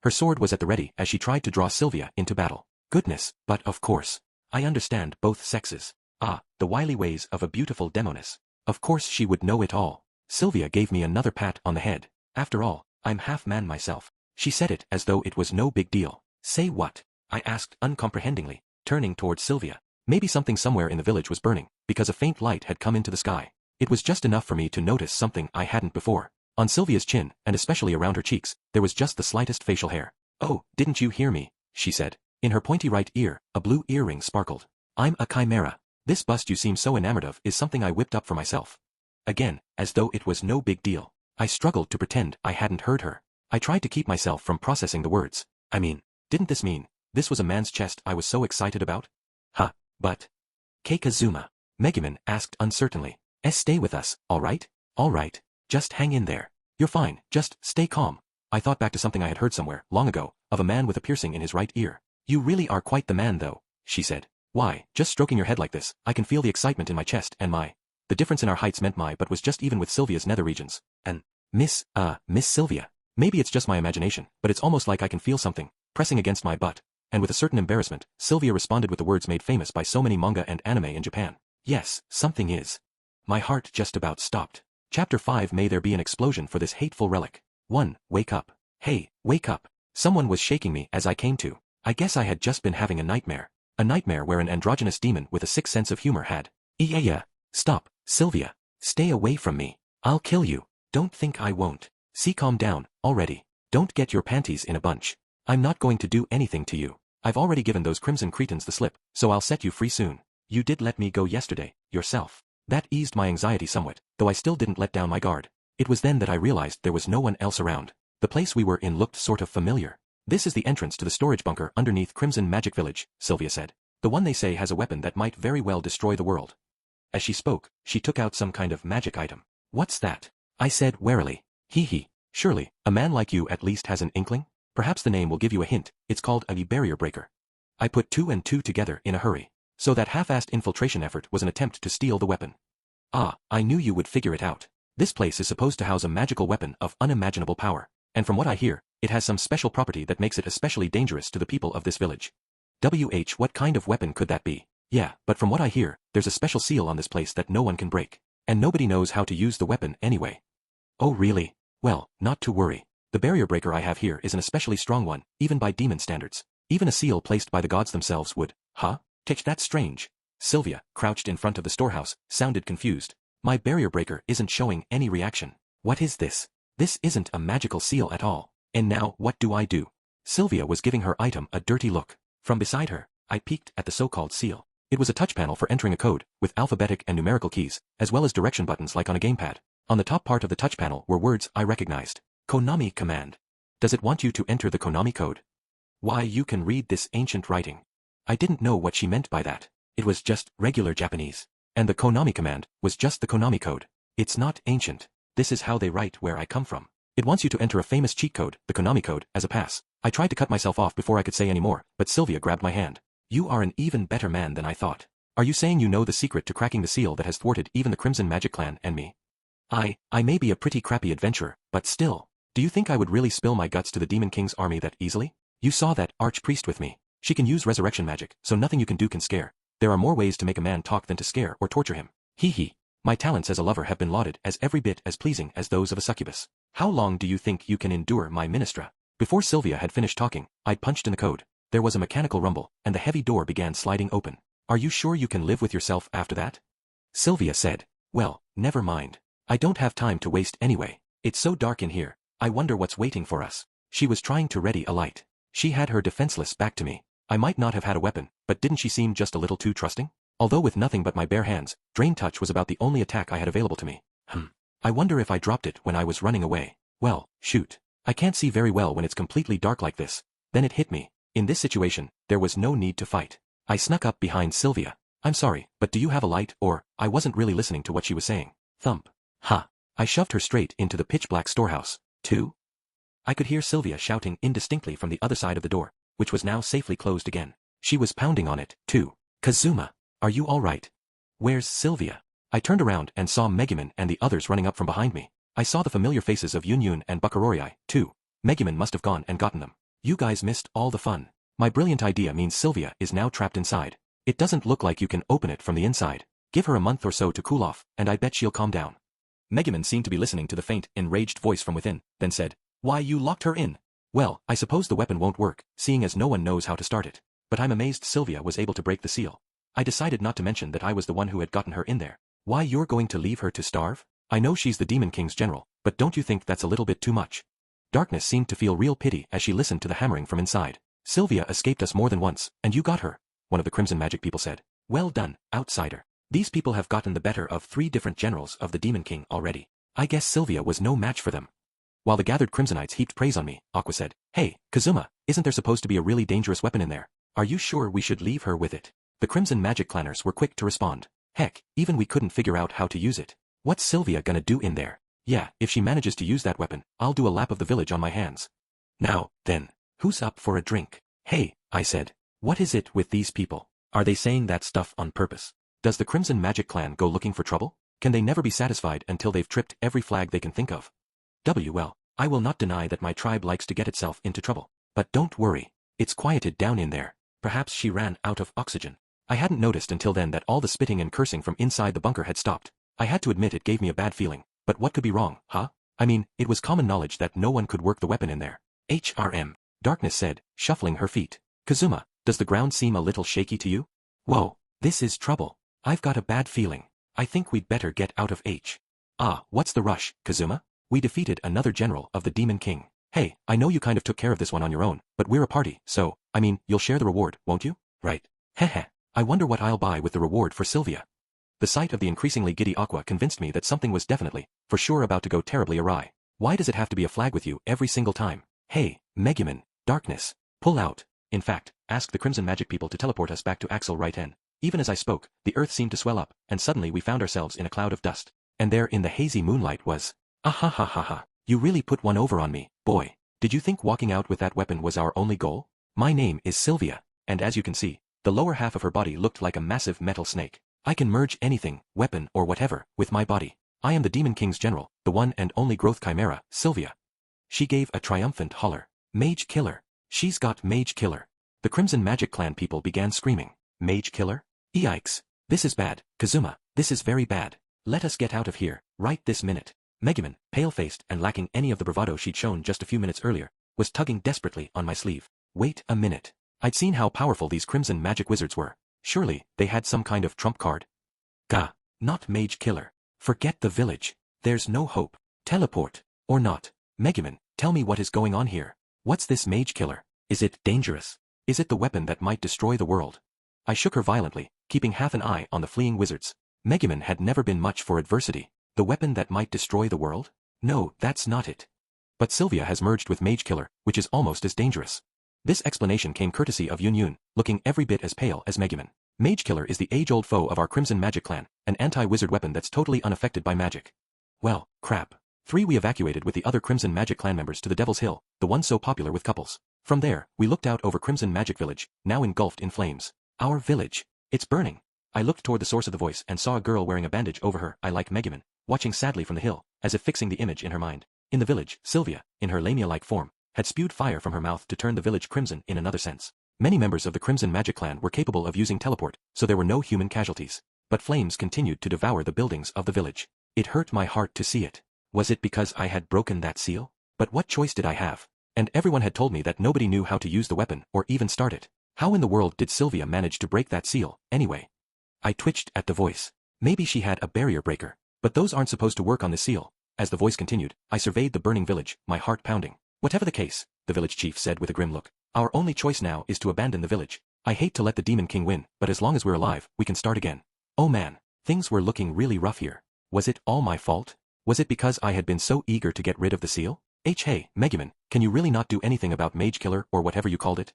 Her sword was at the ready as she tried to draw Sylvia into battle. Goodness, but of course. I understand both sexes. Ah, the wily ways of a beautiful demoness. Of course she would know it all. Sylvia gave me another pat on the head. After all, I'm half man myself. She said it as though it was no big deal. Say what? I asked uncomprehendingly, turning towards Sylvia. Maybe something somewhere in the village was burning, because a faint light had come into the sky. It was just enough for me to notice something I hadn't before. On Sylvia's chin, and especially around her cheeks, there was just the slightest facial hair. Oh, didn't you hear me? She said. In her pointy right ear, a blue earring sparkled. I'm a chimera. This bust you seem so enamored of is something I whipped up for myself. Again, as though it was no big deal. I struggled to pretend I hadn't heard her. I tried to keep myself from processing the words. I mean, didn't this mean, this was a man's chest I was so excited about? Huh, but... Keikazuma, Megumin asked uncertainly. Stay with us, alright? Alright, just hang in there. You're fine, just stay calm. I thought back to something I had heard somewhere, long ago, of a man with a piercing in his right ear. You really are quite the man though, she said. Why, just stroking your head like this, I can feel the excitement in my chest and my... The difference in our heights meant my but was just even with Sylvia's nether regions. And, Miss Sylvia. Maybe it's just my imagination, but it's almost like I can feel something, pressing against my butt. And with a certain embarrassment, Sylvia responded with the words made famous by so many manga and anime in Japan. Yes, something is. My heart just about stopped. Chapter 5. May there be an explosion for this hateful relic. 1. Wake up. Hey, wake up. Someone was shaking me as I came to. I guess I had just been having a nightmare. A nightmare where an androgynous demon with a sick sense of humor had. Yeah. Stop, Sylvia. Stay away from me. I'll kill you. Don't think I won't. See, calm down, already. Don't get your panties in a bunch. I'm not going to do anything to you. I've already given those crimson cretins the slip, so I'll set you free soon. You did let me go yesterday, yourself. That eased my anxiety somewhat, though I still didn't let down my guard. It was then that I realized there was no one else around. The place we were in looked sort of familiar. This is the entrance to the storage bunker underneath Crimson Magic Village, Sylvia said. The one they say has a weapon that might very well destroy the world. As she spoke, she took out some kind of magic item. What's that? I said warily. Hee. Surely, a man like you at least has an inkling? Perhaps the name will give you a hint. It's called a barrier breaker. I put 2 and 2 together in a hurry. So that half-assed infiltration effort was an attempt to steal the weapon. Ah, I knew you would figure it out. This place is supposed to house a magical weapon of unimaginable power, and from what I hear, it has some special property that makes it especially dangerous to the people of this village. What kind of weapon could that be? Yeah, but from what I hear, there's a special seal on this place that no one can break. And nobody knows how to use the weapon anyway. Oh really? Well, not to worry. The barrier breaker I have here is an especially strong one, even by demon standards. Even a seal placed by the gods themselves would. Huh? That's strange. Sylvia, crouched in front of the storehouse, sounded confused. My barrier breaker isn't showing any reaction. What is this? This isn't a magical seal at all. And now, what do I do? Sylvia was giving her item a dirty look. From beside her, I peeked at the so-called seal. It was a touch panel for entering a code, with alphabetic and numerical keys, as well as direction buttons like on a gamepad. On the top part of the touch panel were words I recognized. Konami command. Does it want you to enter the Konami code? Why, you can read this ancient writing. I didn't know what she meant by that. It was just regular Japanese. And the Konami command was just the Konami code. It's not ancient. This is how they write where I come from. It wants you to enter a famous cheat code, the Konami code, as a pass. I tried to cut myself off before I could say any more, but Sylvia grabbed my hand. You are an even better man than I thought. Are you saying you know the secret to cracking the seal that has thwarted even the Crimson Magic Clan and me? I may be a pretty crappy adventurer, but still. Do you think I would really spill my guts to the Demon King's army that easily? You saw that archpriest with me. She can use resurrection magic, so nothing you can do can scare. There are more ways to make a man talk than to scare or torture him. Hee. My talents as a lover have been lauded as every bit as pleasing as those of a succubus. How long do you think you can endure my ministra? Before Sylvia had finished talking, I'd punched in the code. There was a mechanical rumble, and the heavy door began sliding open. Are you sure you can live with yourself after that? Sylvia said. Well, never mind. I don't have time to waste anyway. It's so dark in here. I wonder what's waiting for us. She was trying to ready a light. She had her defenseless back to me. I might not have had a weapon, but didn't she seem just a little too trusting? Although with nothing but my bare hands, Drain Touch was about the only attack I had available to me. I wonder if I dropped it when I was running away. Well, shoot. I can't see very well when it's completely dark like this. Then it hit me. In this situation, there was no need to fight. I snuck up behind Sylvia. I'm sorry, but do you have a light or, I wasn't really listening to what she was saying. Thump. Ha. I shoved her straight into the pitch-black storehouse. 2. I could hear Sylvia shouting indistinctly from the other side of the door, which was now safely closed again. She was pounding on it, too. Kazuma, are you all right? Where's Sylvia? I turned around and saw Megumin and the others running up from behind me. I saw the familiar faces of Yun and Bakurorii, too. Megumin must have gone and gotten them. You guys missed all the fun. My brilliant idea means Sylvia is now trapped inside. It doesn't look like you can open it from the inside. Give her a month or so to cool off, and I bet she'll calm down. Megumin seemed to be listening to the faint, enraged voice from within, then said, Why, you locked her in. Well, I suppose the weapon won't work, seeing as no one knows how to start it. But I'm amazed Sylvia was able to break the seal. I decided not to mention that I was the one who had gotten her in there. Why, you're going to leave her to starve? I know she's the Demon King's general, but don't you think that's a little bit too much? Darkness seemed to feel real pity as she listened to the hammering from inside. Sylvia escaped us more than once, and you got her, one of the Crimson Magic people said. Well done, outsider. These people have gotten the better of 3 different generals of the Demon King already. I guess Sylvia was no match for them. While the gathered Crimsonites heaped praise on me, Aqua said, Hey, Kazuma, isn't there supposed to be a really dangerous weapon in there? Are you sure we should leave her with it? The Crimson Magic clanners were quick to respond. Heck, even we couldn't figure out how to use it. What's Sylvia gonna do in there? Yeah, if she manages to use that weapon, I'll do a lap of the village on my hands. Now, then, who's up for a drink? Hey, I said. What is it with these people? Are they saying that stuff on purpose? Does the Crimson Magic clan go looking for trouble? Can they never be satisfied until they've tripped every flag they can think of? Well, I will not deny that my tribe likes to get itself into trouble. But don't worry. It's quieted down in there. Perhaps she ran out of oxygen. I hadn't noticed until then that all the spitting and cursing from inside the bunker had stopped. I had to admit it gave me a bad feeling. But what could be wrong, huh? I mean, it was common knowledge that no one could work the weapon in there. Darkness said, shuffling her feet. Kazuma, does the ground seem a little shaky to you? Whoa, this is trouble. I've got a bad feeling. I think we'd better get out of H. What's the rush, Kazuma? We defeated another general of the Demon King. Hey, I know you kind of took care of this one on your own, but we're a party, so, I mean, you'll share the reward, won't you? Right. Heh. I wonder what I'll buy with the reward for Sylvia. The sight of the increasingly giddy Aqua convinced me that something was definitely, for sure about to go terribly awry. Why does it have to be a flag with you every single time? Hey, Megumin, Darkness, pull out. In fact, ask the Crimson Magic people to teleport us back to Axel right N. Even as I spoke, the earth seemed to swell up, and suddenly we found ourselves in a cloud of dust. And there in the hazy moonlight was... Ahahaha. You really put one over on me, boy. Did you think walking out with that weapon was our only goal? My name is Sylvia, and as you can see, the lower half of her body looked like a massive metal snake. I can merge anything, weapon or whatever, with my body. I am the Demon King's general, the one and only growth chimera, Sylvia. She gave a triumphant holler. Mage Killer. She's got Mage Killer. The Crimson Magic Clan people began screaming. Mage Killer? Yikes. This is bad, Kazuma, this is very bad. Let us get out of here, right this minute. Megumin, pale-faced and lacking any of the bravado she'd shown just a few minutes earlier, was tugging desperately on my sleeve. Wait a minute. I'd seen how powerful these Crimson Magic wizards were. Surely, they had some kind of trump card. Gah, not Mage Killer. Forget the village. There's no hope. Teleport. Or not. Megumin, tell me what is going on here. What's this Mage Killer? Is it dangerous? Is it the weapon that might destroy the world? I shook her violently, keeping half an eye on the fleeing wizards. Megumin had never been much for adversity. The weapon that might destroy the world? No, that's not it. But Sylvia has merged with Mage Killer, which is almost as dangerous. This explanation came courtesy of Yun, looking every bit as pale as Megumin. Mage Killer is the age-old foe of our Crimson Magic clan, an anti-wizard weapon that's totally unaffected by magic. Well, crap. 3 we evacuated with the other Crimson Magic clan members to the Devil's Hill, the one so popular with couples. From there, we looked out over Crimson Magic Village, now engulfed in flames. Our village. It's burning. I looked toward the source of the voice and saw a girl wearing a bandage over her eye like Megumin, watching sadly from the hill, as if fixing the image in her mind. In the village, Sylvia, in her lamia-like form, had spewed fire from her mouth to turn the village crimson in another sense. Many members of the Crimson Magic clan were capable of using teleport, so there were no human casualties. But flames continued to devour the buildings of the village. It hurt my heart to see it. Was it because I had broken that seal? But what choice did I have? And everyone had told me that nobody knew how to use the weapon or even start it. How in the world did Sylvia manage to break that seal, anyway? I twitched at the voice. Maybe she had a barrier breaker. But those aren't supposed to work on the seal. As the voice continued, I surveyed the burning village, my heart pounding. Whatever the case, the village chief said with a grim look, our only choice now is to abandon the village. I hate to let the Demon King win, but as long as we're alive, we can start again. Oh man, things were looking really rough here. Was it all my fault? Was it because I had been so eager to get rid of the seal? Hey, Megumin, can you really not do anything about Mage Killer or whatever you called it?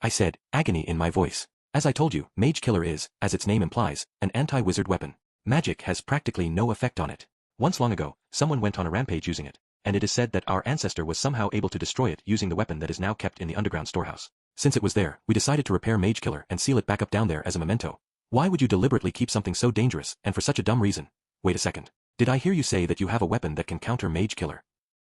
I said, agony in my voice. As I told you, Mage Killer is, as its name implies, an anti-wizard weapon. Magic has practically no effect on it. Once long ago, someone went on a rampage using it, and it is said that our ancestor was somehow able to destroy it using the weapon that is now kept in the underground storehouse. Since it was there, we decided to repair Mage Killer and seal it back up down there as a memento. Why would you deliberately keep something so dangerous, and for such a dumb reason? Wait a second. Did I hear you say that you have a weapon that can counter Mage Killer?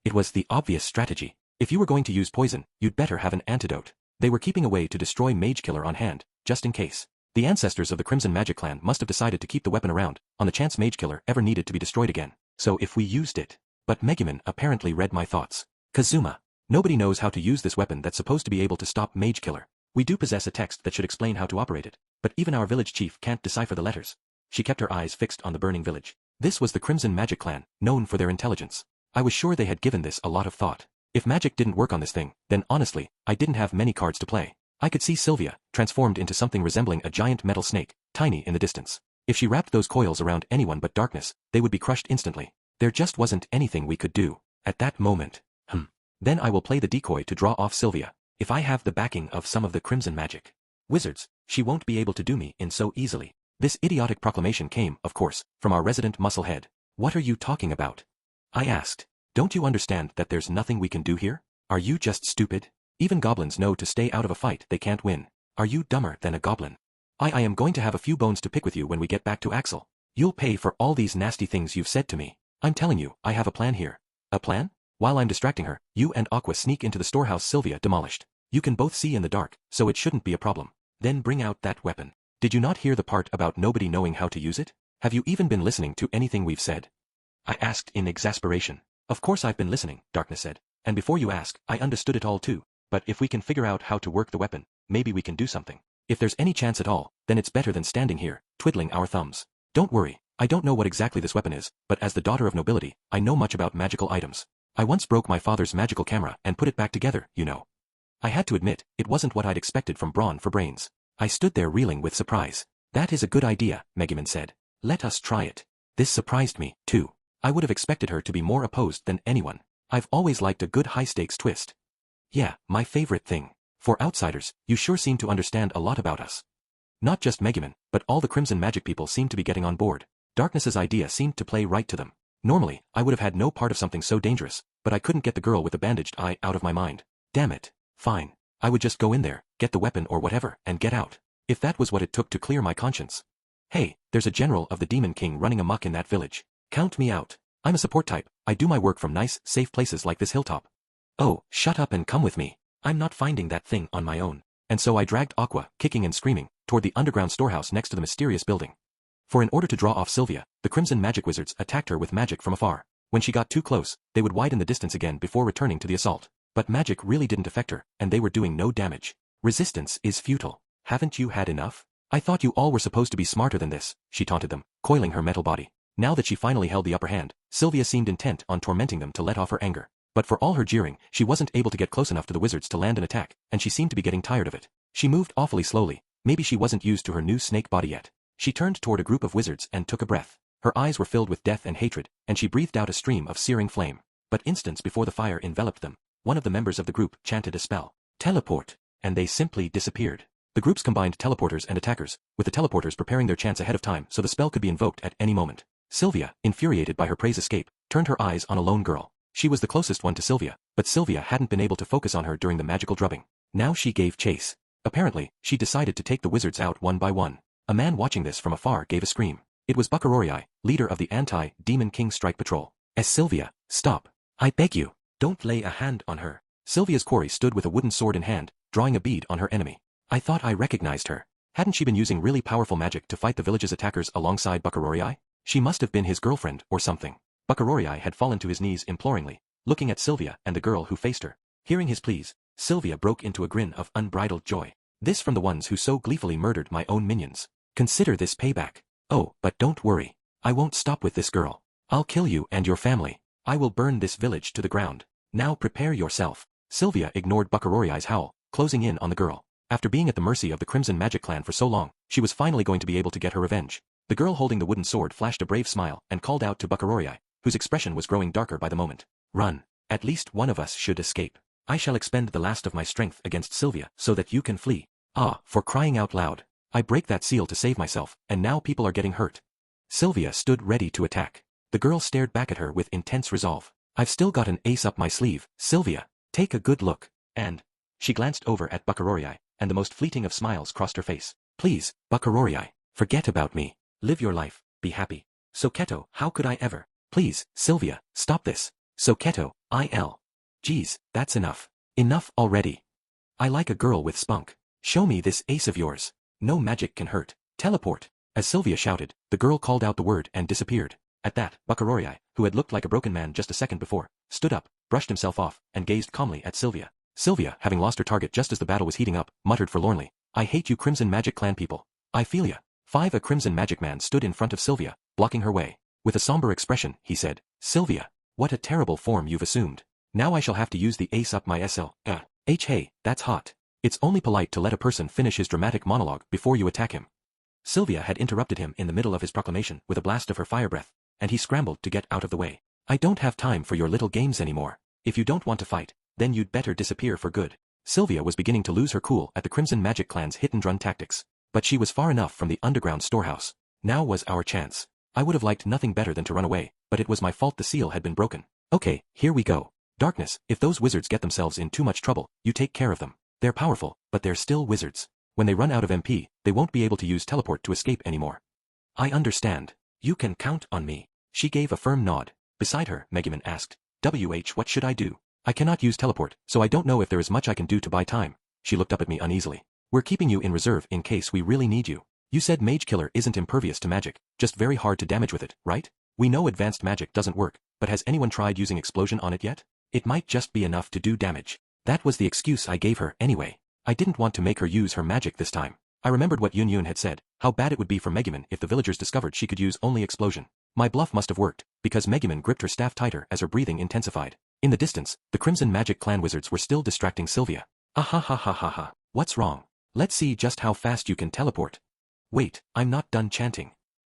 It was the obvious strategy. If you were going to use poison, you'd better have an antidote. They were keeping a way to destroy Mage Killer on hand, just in case. The ancestors of the Crimson Magic Clan must have decided to keep the weapon around, on the chance Mage Killer ever needed to be destroyed again. So if we used it. But Megumin apparently read my thoughts. Kazuma. Nobody knows how to use this weapon that's supposed to be able to stop Mage Killer. We do possess a text that should explain how to operate it, but even our village chief can't decipher the letters. She kept her eyes fixed on the burning village. This was the Crimson Magic Clan, known for their intelligence. I was sure they had given this a lot of thought. If magic didn't work on this thing, then honestly, I didn't have many cards to play. I could see Sylvia, transformed into something resembling a giant metal snake, tiny in the distance. If she wrapped those coils around anyone but darkness, they would be crushed instantly. There just wasn't anything we could do. At that moment. Then I will play the decoy to draw off Sylvia. If I have the backing of some of the Crimson Magic Wizards, she won't be able to do me in so easily. This idiotic proclamation came, of course, from our resident musclehead. What are you talking about? I asked. Don't you understand that there's nothing we can do here? Are you just stupid? Even goblins know to stay out of a fight they can't win. Are you dumber than a goblin? I am going to have a few bones to pick with you when we get back to Axel. You'll pay for all these nasty things you've said to me. I'm telling you, I have a plan here. A plan? While I'm distracting her, you and Aqua sneak into the storehouse Sylvia demolished. You can both see in the dark, so it shouldn't be a problem. Then bring out that weapon. Did you not hear the part about nobody knowing how to use it? Have you even been listening to anything we've said? I asked in exasperation. Of course I've been listening, Darkness said. And before you ask, I understood it all too. But if we can figure out how to work the weapon, maybe we can do something. If there's any chance at all, then it's better than standing here, twiddling our thumbs. Don't worry, I don't know what exactly this weapon is, but as the daughter of nobility, I know much about magical items. I once broke my father's magical camera and put it back together, you know. I had to admit, it wasn't what I'd expected from Brawn for brains. I stood there reeling with surprise. That is a good idea, Megumin said. Let us try it. This surprised me, too. I would have expected her to be more opposed than anyone. I've always liked a good high-stakes twist. Yeah, my favorite thing. For outsiders, you sure seem to understand a lot about us. Not just Megumin, but all the Crimson Magic people seem to be getting on board. Darkness's idea seemed to play right to them. Normally, I would have had no part of something so dangerous, but I couldn't get the girl with the bandaged eye out of my mind. Damn it. Fine. I would just go in there, get the weapon or whatever, and get out. If that was what it took to clear my conscience. Hey, there's a general of the Demon King running amok in that village. Count me out. I'm a support type. I do my work from nice, safe places like this hilltop. Oh, shut up and come with me. I'm not finding that thing on my own. And so I dragged Aqua, kicking and screaming, toward the underground storehouse next to the mysterious building. For in order to draw off Sylvia, the Crimson Magic Wizards attacked her with magic from afar. When she got too close, they would widen the distance again before returning to the assault. But magic really didn't affect her, and they were doing no damage. Resistance is futile. Haven't you had enough? I thought you all were supposed to be smarter than this, she taunted them, coiling her metal body. Now that she finally held the upper hand, Sylvia seemed intent on tormenting them to let off her anger. But for all her jeering, she wasn't able to get close enough to the wizards to land an attack, and she seemed to be getting tired of it. She moved awfully slowly. Maybe she wasn't used to her new snake body yet. She turned toward a group of wizards and took a breath. Her eyes were filled with death and hatred, and she breathed out a stream of searing flame. But instants before the fire enveloped them, one of the members of the group chanted a spell. Teleport. And they simply disappeared. The groups combined teleporters and attackers, with the teleporters preparing their chants ahead of time so the spell could be invoked at any moment. Sylvia, infuriated by her prey's escape, turned her eyes on a lone girl. She was the closest one to Sylvia, but Sylvia hadn't been able to focus on her during the magical drubbing. Now she gave chase. Apparently, she decided to take the wizards out one by one. A man watching this from afar gave a scream. It was Buckarori, leader of the anti-Demon King Strike Patrol. Sylvia, stop. I beg you, don't lay a hand on her. Sylvia's quarry stood with a wooden sword in hand, drawing a bead on her enemy. I thought I recognized her. Hadn't she been using really powerful magic to fight the village's attackers alongside Buckarori? She must have been his girlfriend or something. Buckarori had fallen to his knees imploringly, looking at Sylvia and the girl who faced her. Hearing his pleas, Sylvia broke into a grin of unbridled joy. This from the ones who so gleefully murdered my own minions. Consider this payback. Oh, but don't worry. I won't stop with this girl. I'll kill you and your family. I will burn this village to the ground. Now prepare yourself. Sylvia ignored Buckarori's howl, closing in on the girl. After being at the mercy of the Crimson Magic Clan for so long, she was finally going to be able to get her revenge. The girl holding the wooden sword flashed a brave smile and called out to Buckarori, whose expression was growing darker by the moment. Run. At least one of us should escape. I shall expend the last of my strength against Sylvia so that you can flee. Ah, for crying out loud. I break that seal to save myself, and now people are getting hurt. Sylvia stood ready to attack. The girl stared back at her with intense resolve. I've still got an ace up my sleeve, Sylvia. Take a good look. And she glanced over at Baccalaureate, and the most fleeting of smiles crossed her face. Please, Baccalaureate, forget about me. Live your life, be happy. Soketo, how could I ever? Please, Sylvia, stop this. Soketo, Geez, that's enough. Enough already. I like a girl with spunk. Show me this ace of yours. No magic can hurt. Teleport. As Sylvia shouted, the girl called out the word and disappeared. At that, Baccalaureate, who had looked like a broken man just a second before, stood up, brushed himself off, and gazed calmly at Sylvia. Sylvia, having lost her target just as the battle was heating up, muttered forlornly, I hate you Crimson Magic Clan people. I feel ya. A Crimson Magic Man stood in front of Sylvia, blocking her way. With a somber expression, he said, Sylvia, what a terrible form you've assumed. Now I shall have to use the ace up my Hey, that's hot. It's only polite to let a person finish his dramatic monologue before you attack him. Sylvia had interrupted him in the middle of his proclamation with a blast of her fire breath, and he scrambled to get out of the way. I don't have time for your little games anymore. If you don't want to fight, then you'd better disappear for good. Sylvia was beginning to lose her cool at the Crimson Magic Clan's hit-and-run tactics, but she was far enough from the underground storehouse. Now was our chance. I would have liked nothing better than to run away, but it was my fault the seal had been broken. Okay, here we go. Darkness, if those wizards get themselves in too much trouble, you take care of them. They're powerful, but they're still wizards. When they run out of MP, they won't be able to use teleport to escape anymore. I understand. You can count on me. She gave a firm nod. Beside her, Megumin asked, what should I do? I cannot use teleport, so I don't know if there is much I can do to buy time. She looked up at me uneasily. We're keeping you in reserve in case we really need you. You said Mage Killer isn't impervious to magic, just very hard to damage with it, right? We know advanced magic doesn't work, but has anyone tried using explosion on it yet? It might just be enough to do damage. That was the excuse I gave her anyway. I didn't want to make her use her magic this time. I remembered what Yun Yun had said, how bad it would be for Megumin if the villagers discovered she could use only explosion. My bluff must have worked, because Megumin gripped her staff tighter as her breathing intensified. In the distance, the Crimson Magic Clan wizards were still distracting Sylvia. Ha. What's wrong? Let's see just how fast you can teleport. Wait, I'm not done chanting.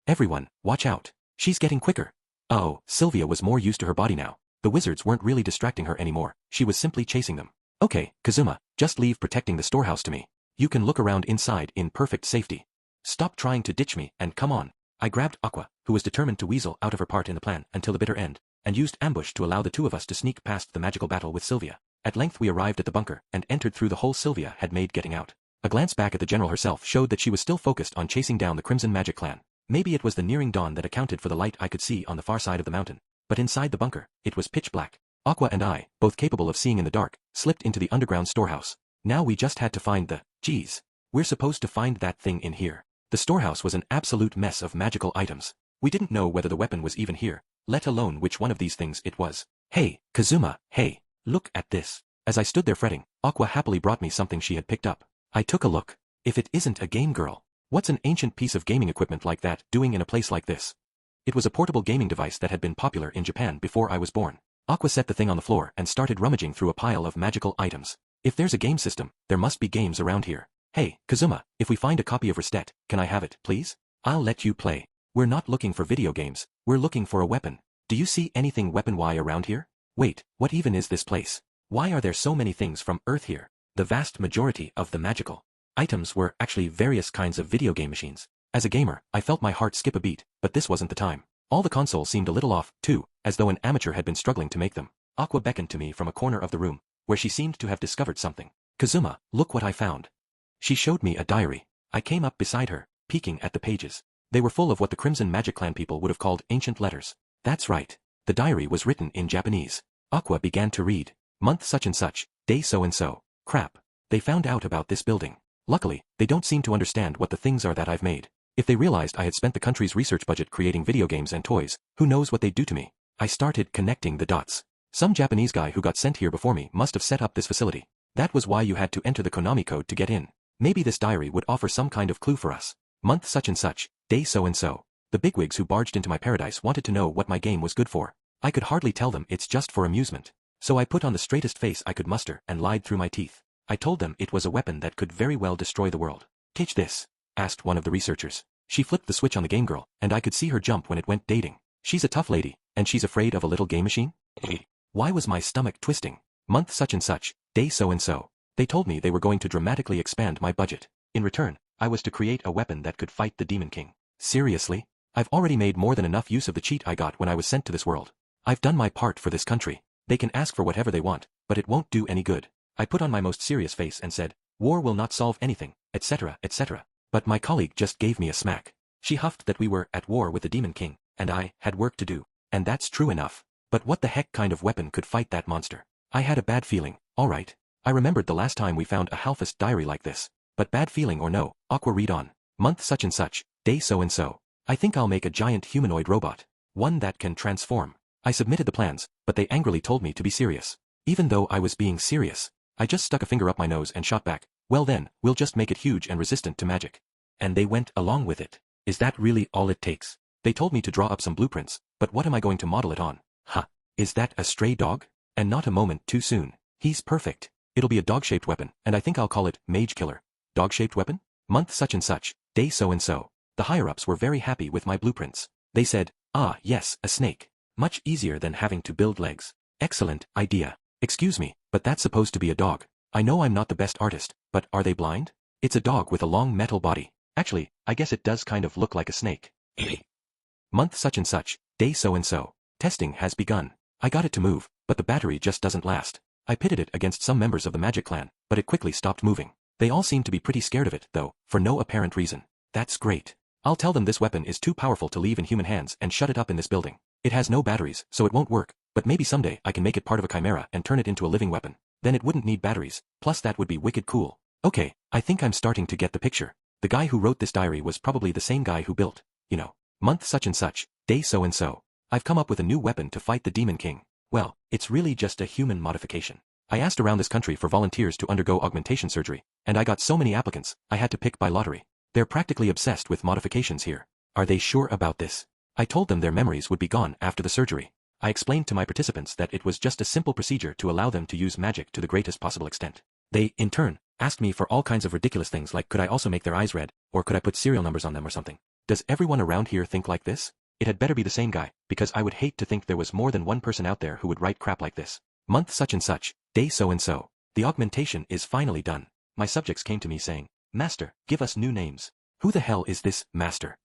Everyone, watch out. She's getting quicker. Oh, Sylvia was more used to her body now. The wizards weren't really distracting her anymore, she was simply chasing them. Okay, Kazuma, just leave protecting the storehouse to me. You can look around inside in perfect safety. Stop trying to ditch me and come on. I grabbed Aqua, who was determined to weasel out of her part in the plan until the bitter end, and used ambush to allow the two of us to sneak past the magical battle with Sylvia. At length we arrived at the bunker and entered through the hole Sylvia had made getting out. A glance back at the general herself showed that she was still focused on chasing down the Crimson Magic Clan. Maybe it was the nearing dawn that accounted for the light I could see on the far side of the mountain, but inside the bunker, it was pitch black. Aqua and I, both capable of seeing in the dark, slipped into the underground storehouse. Now we just had to find the, we're supposed to find that thing in here. The storehouse was an absolute mess of magical items. We didn't know whether the weapon was even here, let alone which one of these things it was. Hey, Kazuma, hey, look at this. As I stood there fretting, Aqua happily brought me something she had picked up. I took a look. If it isn't a game girl, what's an ancient piece of gaming equipment like that doing in a place like this? It was a portable gaming device that had been popular in Japan before I was born. Aqua set the thing on the floor and started rummaging through a pile of magical items. If there's a game system, there must be games around here. Hey, Kazuma, if we find a copy of Restet, can I have it, please? I'll let you play. We're not looking for video games, we're looking for a weapon. Do you see anything weapon-y around here? Wait, what even is this place? Why are there so many things from Earth here? The vast majority of the magical items were actually various kinds of video game machines. As a gamer, I felt my heart skip a beat, but this wasn't the time. All the consoles seemed a little off, too, as though an amateur had been struggling to make them. Aqua beckoned to me from a corner of the room, where she seemed to have discovered something. Kazuma, look what I found. She showed me a diary. I came up beside her, peeking at the pages. They were full of what the Crimson Magic Clan people would have called ancient letters. That's right. The diary was written in Japanese. Aqua began to read. Month such and such, day so and so. Crap. They found out about this building. Luckily, they don't seem to understand what the things are that I've made. If they realized I had spent the country's research budget creating video games and toys, who knows what they'd do to me? I started connecting the dots. Some Japanese guy who got sent here before me must have set up this facility. That was why you had to enter the Konami code to get in. Maybe this diary would offer some kind of clue for us. Month such and such, day so and so. The bigwigs who barged into my paradise wanted to know what my game was good for. I could hardly tell them it's just for amusement. So I put on the straightest face I could muster and lied through my teeth. I told them it was a weapon that could very well destroy the world. Teach this? Asked one of the researchers. She flipped the switch on the game girl, and I could see her jump when it went dating. She's a tough lady, and she's afraid of a little game machine? Why was my stomach twisting? Month such and such, day so and so. They told me they were going to dramatically expand my budget. In return, I was to create a weapon that could fight the Demon King. Seriously? I've already made more than enough use of the cheat I got when I was sent to this world. I've done my part for this country. They can ask for whatever they want, but it won't do any good. I put on my most serious face and said, war will not solve anything, etc., etc. But my colleague just gave me a smack. She huffed that we were at war with the Demon King, and I had work to do. And that's true enough. But what the heck kind of weapon could fight that monster? I had a bad feeling, alright. I remembered the last time we found a Halfist diary like this. But bad feeling or no, Aqua read on. Month such and such, day so and so. I think I'll make a giant humanoid robot. One that can transform. I submitted the plans, but they angrily told me to be serious. Even though I was being serious, I just stuck a finger up my nose and shot back. Well then, we'll just make it huge and resistant to magic. And they went along with it. Is that really all it takes? They told me to draw up some blueprints, but what am I going to model it on? Huh. Is that a stray dog? And not a moment too soon. He's perfect. It'll be a dog-shaped weapon, and I think I'll call it Mage Killer. Dog-shaped weapon? Month such and such, day so and so. The higher-ups were very happy with my blueprints. They said, ah yes, a snake. Much easier than having to build legs. Excellent idea. Excuse me, but that's supposed to be a dog. I know I'm not the best artist, but are they blind? It's a dog with a long metal body. Actually, I guess it does kind of look like a snake. Month such and such, day so and so. Testing has begun. I got it to move, but the battery just doesn't last. I pitted it against some members of the Magic Clan, but it quickly stopped moving. They all seem to be pretty scared of it, though, for no apparent reason. That's great. I'll tell them this weapon is too powerful to leave in human hands and shut it up in this building. It has no batteries, so it won't work, but maybe someday I can make it part of a chimera and turn it into a living weapon. Then it wouldn't need batteries, plus that would be wicked cool. Okay, I think I'm starting to get the picture. The guy who wrote this diary was probably the same guy who built, month such and such, day so and so. I've come up with a new weapon to fight the Demon King. Well, it's really just a human modification. I asked around this country for volunteers to undergo augmentation surgery, and I got so many applicants, I had to pick by lottery. They're practically obsessed with modifications here. Are they sure about this? I told them their memories would be gone after the surgery. I explained to my participants that it was just a simple procedure to allow them to use magic to the greatest possible extent. They, in turn, asked me for all kinds of ridiculous things like could I also make their eyes red, or could I put serial numbers on them or something. Does everyone around here think like this? It had better be the same guy, because I would hate to think there was more than one person out there who would write crap like this. Month such and such, day so and so. The augmentation is finally done. My subjects came to me saying, Master, give us new names. Who the hell is this, Master?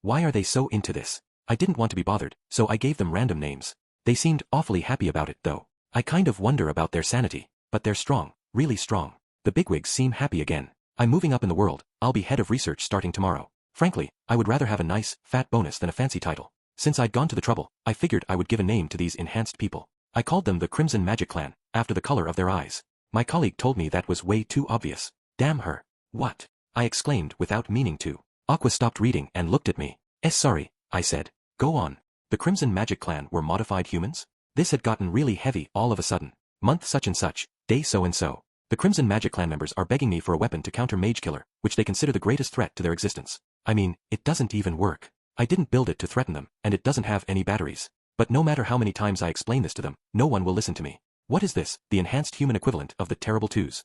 Why are they so into this? I didn't want to be bothered, so I gave them random names. They seemed awfully happy about it, though. I kind of wonder about their sanity, but they're strong, really strong. The bigwigs seem happy again. I'm moving up in the world, I'll be head of research starting tomorrow. Frankly, I would rather have a nice, fat bonus than a fancy title. Since I'd gone to the trouble, I figured I would give a name to these enhanced people. I called them the Crimson Magic Clan, after the color of their eyes. My colleague told me that was way too obvious. Damn her. What? I exclaimed without meaning to. Aqua stopped reading and looked at me. Sorry, I said. Go on. The Crimson Magic Clan were modified humans? This had gotten really heavy all of a sudden. Month such and such, day so and so. The Crimson Magic Clan members are begging me for a weapon to counter Mage Killer, which they consider the greatest threat to their existence. I mean, it doesn't even work. I didn't build it to threaten them, and it doesn't have any batteries. But no matter how many times I explain this to them, no one will listen to me. What is this, the enhanced human equivalent of the terrible twos?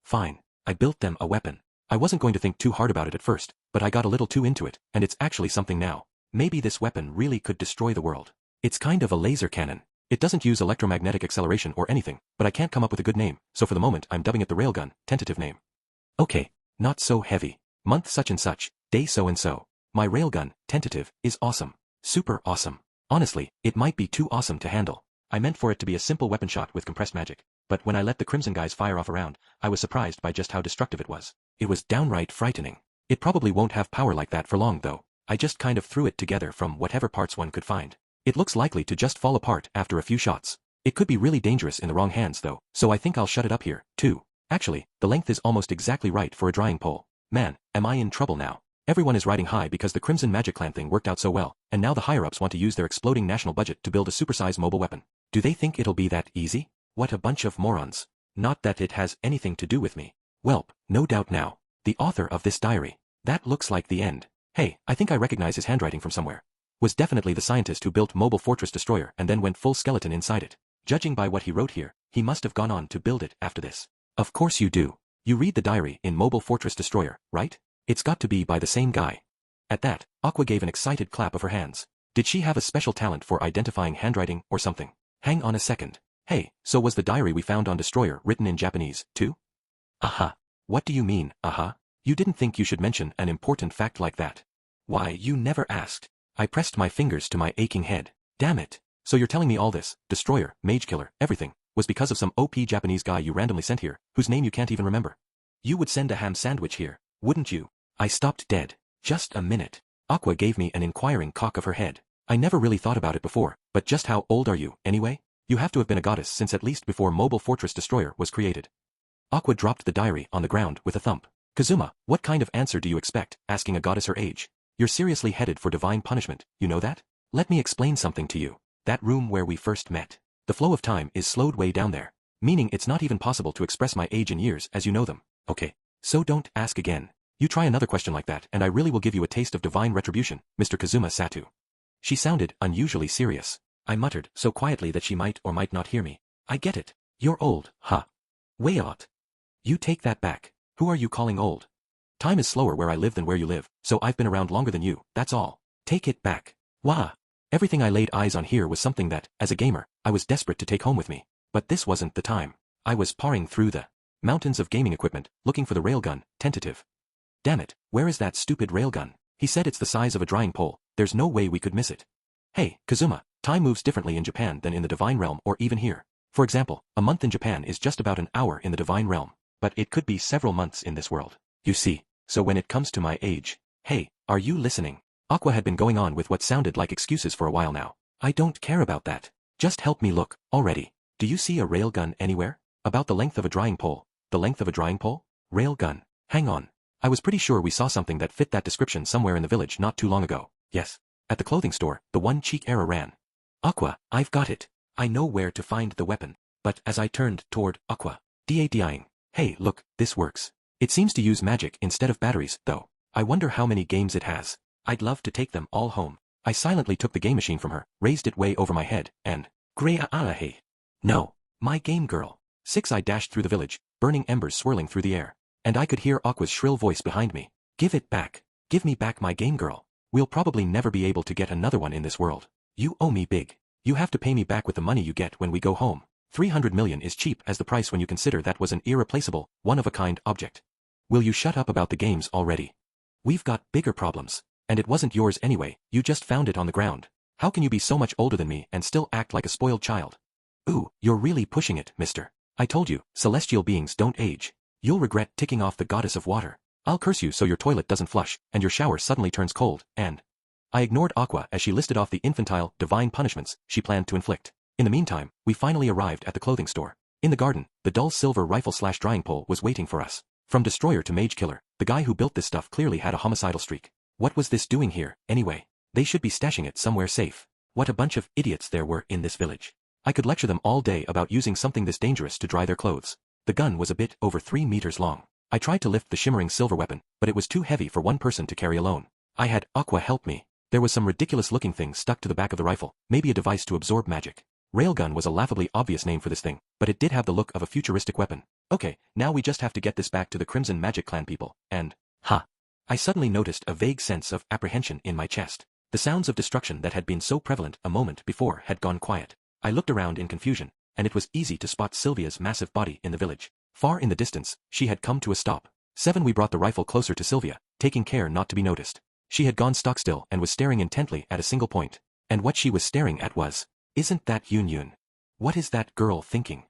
Fine. I built them a weapon. I wasn't going to think too hard about it at first, but I got a little too into it, and it's actually something now. Maybe this weapon really could destroy the world. It's kind of a laser cannon. It doesn't use electromagnetic acceleration or anything, but I can't come up with a good name, so for the moment I'm dubbing it the Railgun, tentative name. Okay. Not so heavy. Month such and such, day so and so. My Railgun, tentative, is awesome. Super awesome. Honestly, it might be too awesome to handle. I meant for it to be a simple weapon shot with compressed magic, but when I let the Crimson guys fire off a round, I was surprised by just how destructive it was. It was downright frightening. It probably won't have power like that for long though. I just kind of threw it together from whatever parts one could find. It looks likely to just fall apart after a few shots. It could be really dangerous in the wrong hands though, so I think I'll shut it up here, too. Actually, the length is almost exactly right for a drying pole. Man, am I in trouble now? Everyone is riding high because the Crimson Magic Clan thing worked out so well, and now the higher-ups want to use their exploding national budget to build a supersized mobile weapon. Do they think it'll be that easy? What a bunch of morons. Not that it has anything to do with me. Welp, no doubt now. The author of this diary. That looks like the end. Hey, I think I recognize his handwriting from somewhere. Was definitely the scientist who built Mobile Fortress Destroyer and then went full skeleton inside it. Judging by what he wrote here, he must have gone on to build it after this. Of course you do. You read the diary in Mobile Fortress Destroyer, right? It's got to be by the same guy. At that, Aqua gave an excited clap of her hands. Did she have a special talent for identifying handwriting or something? Hang on a second. Hey, so was the diary we found on Destroyer written in Japanese, too? Aha. What do you mean, aha? You didn't think you should mention an important fact like that. Why, you never asked. I pressed my fingers to my aching head. Damn it. So you're telling me all this, destroyer, mage killer, everything, was because of some OP Japanese guy you randomly sent here, whose name you can't even remember? You would send a ham sandwich here, wouldn't you? I stopped dead. Just a minute. Aqua gave me an inquiring cock of her head. I never really thought about it before, but just how old are you, anyway? You have to have been a goddess since at least before Mobile Fortress Destroyer was created. Aqua dropped the diary on the ground with a thump. Kazuma, what kind of answer do you expect, asking a goddess her age? You're seriously headed for divine punishment, you know that? Let me explain something to you. That room where we first met. The flow of time is slowed way down there. Meaning it's not even possible to express my age in years as you know them, okay? So don't ask again. You try another question like that and I really will give you a taste of divine retribution, Mr. Kazuma Satu. She sounded unusually serious. I muttered so quietly that she might or might not hear me. I get it. You're old, huh? Way out. You take that back. Who are you calling old? Time is slower where I live than where you live, so I've been around longer than you, that's all. Take it back. Wah. Everything I laid eyes on here was something that, as a gamer, I was desperate to take home with me. But this wasn't the time. I was pawing through the mountains of gaming equipment, looking for the railgun, tentative. Damn it, where is that stupid railgun? He said it's the size of a drying pole, there's no way we could miss it. Hey, Kazuma, time moves differently in Japan than in the Divine Realm or even here. For example, a month in Japan is just about an hour in the Divine Realm, but it could be several months in this world. You see, so when it comes to my age, hey, are you listening? Aqua had been going on with what sounded like excuses for a while now. I don't care about that. Just help me look, already. Do you see a railgun anywhere? About the length of a drying pole. The length of a drying pole? Railgun. Hang on. I was pretty sure we saw something that fit that description somewhere in the village not too long ago. Yes. At the clothing store, the one Cheek Era ran. Aqua, I've got it. I know where to find the weapon. But as I turned toward Aqua, DADing. Hey, look, this works. It seems to use magic instead of batteries, though. I wonder how many games it has. I'd love to take them all home. I silently took the game machine from her, raised it way over my head, and... Greah. No. My game girl. 6 I dashed through the village, burning embers swirling through the air. And I could hear Aqua's shrill voice behind me. Give it back. Give me back my game girl. We'll probably never be able to get another one in this world. You owe me big. You have to pay me back with the money you get when we go home. 300 million is cheap as the price when you consider that was an irreplaceable, one-of-a-kind object. Will you shut up about the games already? We've got bigger problems. And it wasn't yours anyway, you just found it on the ground. How can you be so much older than me and still act like a spoiled child? Ooh, you're really pushing it, mister. I told you, celestial beings don't age. You'll regret ticking off the goddess of water. I'll curse you so your toilet doesn't flush, and your shower suddenly turns cold, and... I ignored Aqua as she listed off the infantile, divine punishments she planned to inflict. In the meantime, we finally arrived at the clothing store. In the garden, the dull silver rifle/drying pole was waiting for us. From destroyer to mage killer, the guy who built this stuff clearly had a homicidal streak. What was this doing here, anyway? They should be stashing it somewhere safe. What a bunch of idiots there were in this village. I could lecture them all day about using something this dangerous to dry their clothes. The gun was a bit over 3 meters long. I tried to lift the shimmering silver weapon, but it was too heavy for one person to carry alone. I had Aqua help me. There was some ridiculous-looking thing stuck to the back of the rifle, maybe a device to absorb magic. Railgun was a laughably obvious name for this thing, but it did have the look of a futuristic weapon. Okay, now we just have to get this back to the Crimson Magic Clan people, and... Ha! I suddenly noticed a vague sense of apprehension in my chest. The sounds of destruction that had been so prevalent a moment before had gone quiet. I looked around in confusion, and it was easy to spot Sylvia's massive body in the village. Far in the distance, she had come to a stop. 7 We brought the rifle closer to Sylvia, taking care not to be noticed. She had gone stock still and was staring intently at a single point. And what she was staring at was... Isn't that Yun Yun? What is that girl thinking?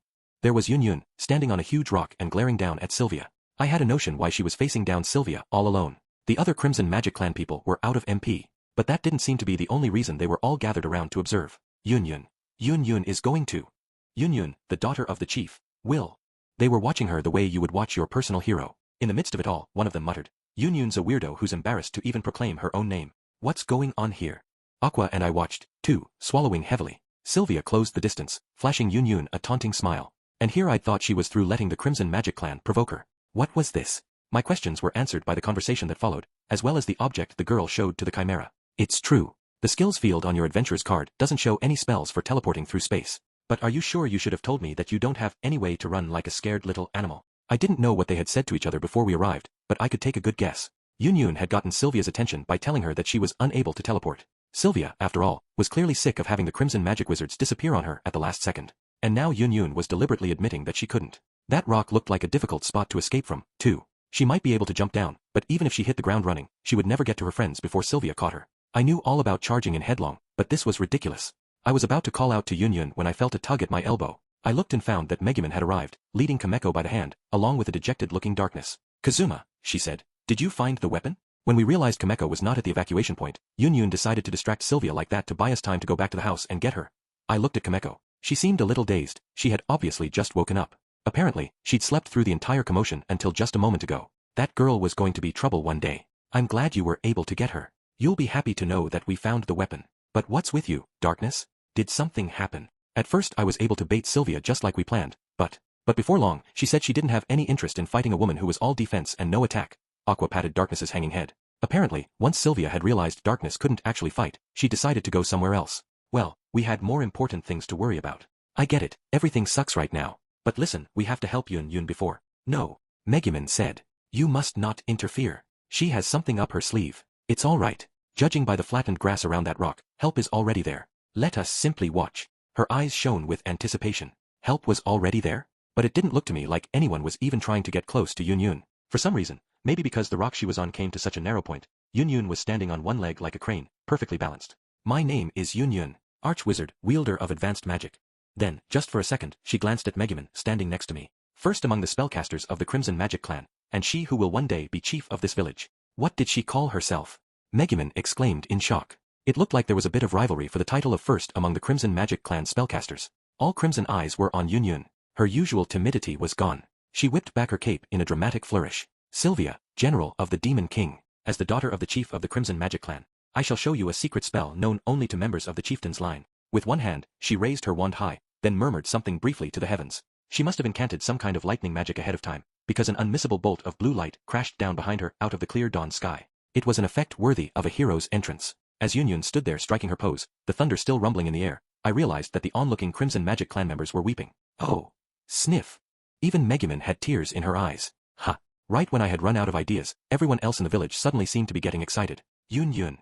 There was Yun Yun, standing on a huge rock and glaring down at Sylvia. I had a notion why she was facing down Sylvia all alone. The other Crimson Magic Clan people were out of MP. But that didn't seem to be the only reason they were all gathered around to observe. Yun Yun. Yun Yun is going to. Yun Yun, the daughter of the chief, will. They were watching her the way you would watch your personal hero. In the midst of it all, one of them muttered, Yun Yun's a weirdo who's embarrassed to even proclaim her own name. What's going on here? Aqua and I watched, too, swallowing heavily. Sylvia closed the distance, flashing Yun Yun a taunting smile. And here I'd thought she was through letting the Crimson Magic Clan provoke her. What was this? My questions were answered by the conversation that followed, as well as the object the girl showed to the Chimera. It's true. The skills field on your adventurer's card doesn't show any spells for teleporting through space. But are you sure you should have told me that you don't have any way to run like a scared little animal? I didn't know what they had said to each other before we arrived, but I could take a good guess. Yun Yun had gotten Sylvia's attention by telling her that she was unable to teleport. Sylvia, after all, was clearly sick of having the Crimson Magic Wizards disappear on her at the last second. And now Yun Yun was deliberately admitting that she couldn't. That rock looked like a difficult spot to escape from, too. She might be able to jump down, but even if she hit the ground running, she would never get to her friends before Sylvia caught her. I knew all about charging in headlong, but this was ridiculous. I was about to call out to Yun when I felt a tug at my elbow. I looked and found that Megumin had arrived, leading Kameko by the hand, along with a dejected-looking darkness. Kazuma, she said, did you find the weapon? When we realized Kameko was not at the evacuation point, Yun decided to distract Sylvia like that to buy us time to go back to the house and get her. I looked at Kameko. She seemed a little dazed. She had obviously just woken up. Apparently, she'd slept through the entire commotion until just a moment ago. That girl was going to be trouble one day. I'm glad you were able to get her. You'll be happy to know that we found the weapon. But what's with you, Darkness? Did something happen? At first I was able to bait Sylvia just like we planned, but before long, she said she didn't have any interest in fighting a woman who was all defense and no attack. Aqua patted Darkness's hanging head. Apparently, once Sylvia had realized Darkness couldn't actually fight, she decided to go somewhere else. Well, we had more important things to worry about. I get it, everything sucks right now. But listen, we have to help Yun before. No. Megumin said. You must not interfere. She has something up her sleeve. It's all right. Judging by the flattened grass around that rock, help is already there. Let us simply watch. Her eyes shone with anticipation. Help was already there? But it didn't look to me like anyone was even trying to get close to Yun. For some reason, maybe because the rock she was on came to such a narrow point, Yun was standing on one leg like a crane, perfectly balanced. My name is Yun, Archwizard, wielder of advanced magic. Then, just for a second, she glanced at Megumin, standing next to me. First among the spellcasters of the Crimson Magic Clan, and she who will one day be chief of this village. What did she call herself? Megumin exclaimed in shock. It looked like there was a bit of rivalry for the title of first among the Crimson Magic Clan spellcasters. All crimson eyes were on Yun. Her usual timidity was gone. She whipped back her cape in a dramatic flourish. Sylvia, General of the Demon King, as the daughter of the chief of the Crimson Magic Clan, I shall show you a secret spell known only to members of the chieftain's line. With one hand, she raised her wand high, then murmured something briefly to the heavens. She must have incanted some kind of lightning magic ahead of time, because an unmissable bolt of blue light crashed down behind her out of the clear dawn sky. It was an effect worthy of a hero's entrance. As Yun stood there striking her pose, the thunder still rumbling in the air, I realized that the onlooking Crimson Magic Clan members were weeping. Oh. Sniff. Even Megumin had tears in her eyes. Ha. Right when I had run out of ideas, everyone else in the village suddenly seemed to be getting excited. Yun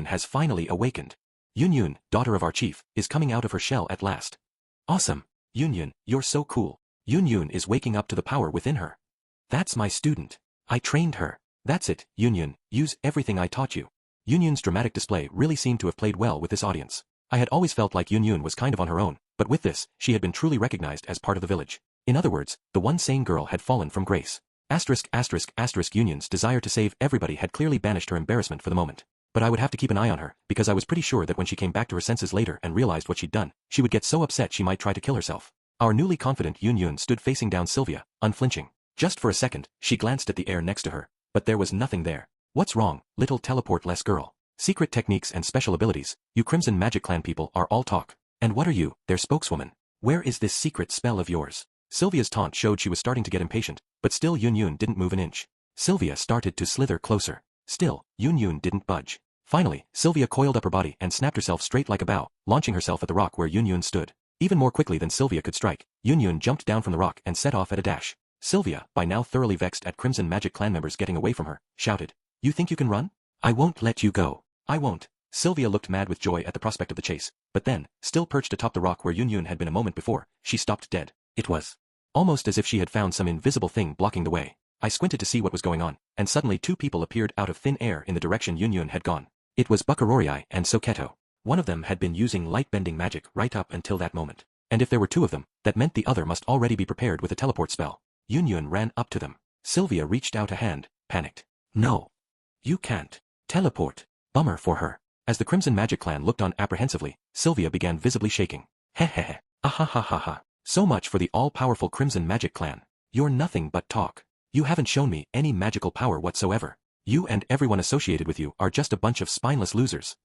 has finally awakened. Yun, daughter of our chief, is coming out of her shell at last. Awesome. Yun, you're so cool. Yun is waking up to the power within her. That's my student. I trained her. That's it, Yun, use everything I taught you. Yun's dramatic display really seemed to have played well with this audience. I had always felt like Yun was kind of on her own, but with this, she had been truly recognized as part of the village. In other words, the one sane girl had fallen from grace. Yun's desire to save everybody had clearly banished her embarrassment for the moment. But I would have to keep an eye on her, because I was pretty sure that when she came back to her senses later and realized what she'd done, she would get so upset she might try to kill herself. Our newly confident Yun stood facing down Sylvia, unflinching. Just for a second, she glanced at the air next to her, but there was nothing there. What's wrong, little teleport-less girl? Secret techniques and special abilities, you Crimson Magic Clan people are all talk. And what are you, their spokeswoman? Where is this secret spell of yours? Sylvia's taunt showed she was starting to get impatient, but still Yun didn't move an inch. Sylvia started to slither closer. Still, Yun didn't budge. Finally, Sylvia coiled up her body and snapped herself straight like a bow, launching herself at the rock where Yun stood. Even more quickly than Sylvia could strike, Yun jumped down from the rock and set off at a dash. Sylvia, by now thoroughly vexed at Crimson Magic Clan members getting away from her, shouted, "You think you can run? I won't let you go. I won't." Sylvia looked mad with joy at the prospect of the chase, but then, still perched atop the rock where Yun had been a moment before, she stopped dead. It was almost as if she had found some invisible thing blocking the way. I squinted to see what was going on, and suddenly two people appeared out of thin air in the direction Yun had gone. It was Bukarorii and Soketo. One of them had been using light-bending magic right up until that moment. And if there were two of them, that meant the other must already be prepared with a teleport spell. Yun ran up to them. Sylvia reached out a hand, panicked. No. You can't. Teleport. Bummer for her. As the Crimson Magic Clan looked on apprehensively, Sylvia began visibly shaking. Hehehe. Ahahaha. So much for the all-powerful Crimson Magic Clan. You're nothing but talk. You haven't shown me any magical power whatsoever. You and everyone associated with you are just a bunch of spineless losers.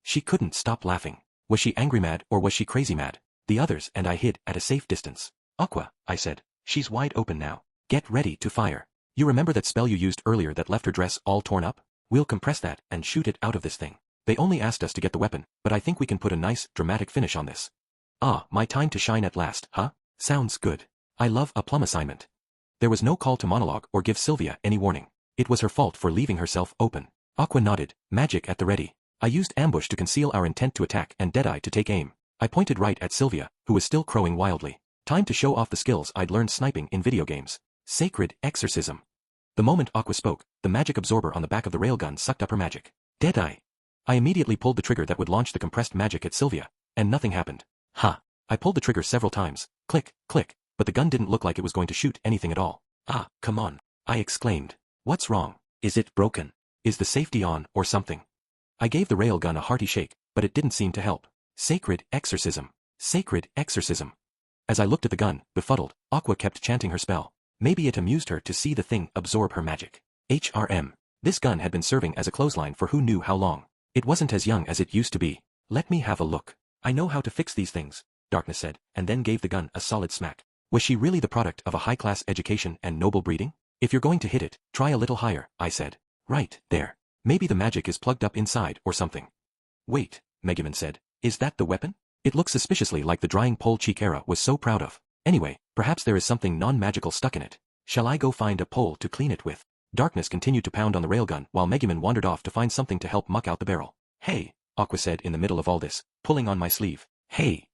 She couldn't stop laughing. Was she angry mad or was she crazy mad? The others and I hid at a safe distance. Aqua, I said. She's wide open now. Get ready to fire. You remember that spell you used earlier that left her dress all torn up? We'll compress that and shoot it out of this thing. They only asked us to get the weapon, but I think we can put a nice, dramatic finish on this. Ah, my time to shine at last, huh? Sounds good. I love a plum assignment. There was no call to monologue or give Sylvia any warning. It was her fault for leaving herself open. Aqua nodded, magic at the ready. I used ambush to conceal our intent to attack and Deadeye to take aim. I pointed right at Sylvia, who was still crowing wildly. Time to show off the skills I'd learned sniping in video games. Sacred exorcism. The moment Aqua spoke, the magic absorber on the back of the railgun sucked up her magic. Deadeye. I immediately pulled the trigger that would launch the compressed magic at Sylvia, and nothing happened. Ha! I pulled the trigger several times, click, click, but the gun didn't look like it was going to shoot anything at all. Ah, come on, I exclaimed. What's wrong? Is it broken? Is the safety on, or something? I gave the railgun a hearty shake, but it didn't seem to help. Sacred exorcism. Sacred exorcism. As I looked at the gun, befuddled, Aqua kept chanting her spell. Maybe it amused her to see the thing absorb her magic. HRM. This gun had been serving as a clothesline for who knew how long. It wasn't as young as it used to be. Let me have a look. I know how to fix these things, Darkness said, and then gave the gun a solid smack. Was she really the product of a high-class education and noble breeding? If you're going to hit it, try a little higher, I said. Right, there. Maybe the magic is plugged up inside or something. Wait, Megumin said. Is that the weapon? It looks suspiciously like the drying pole Chikara was so proud of. Anyway, perhaps there is something non-magical stuck in it. Shall I go find a pole to clean it with? Darkness continued to pound on the railgun while Megumin wandered off to find something to help muck out the barrel. Hey, Aqua said in the middle of all this, pulling on my sleeve. Hey.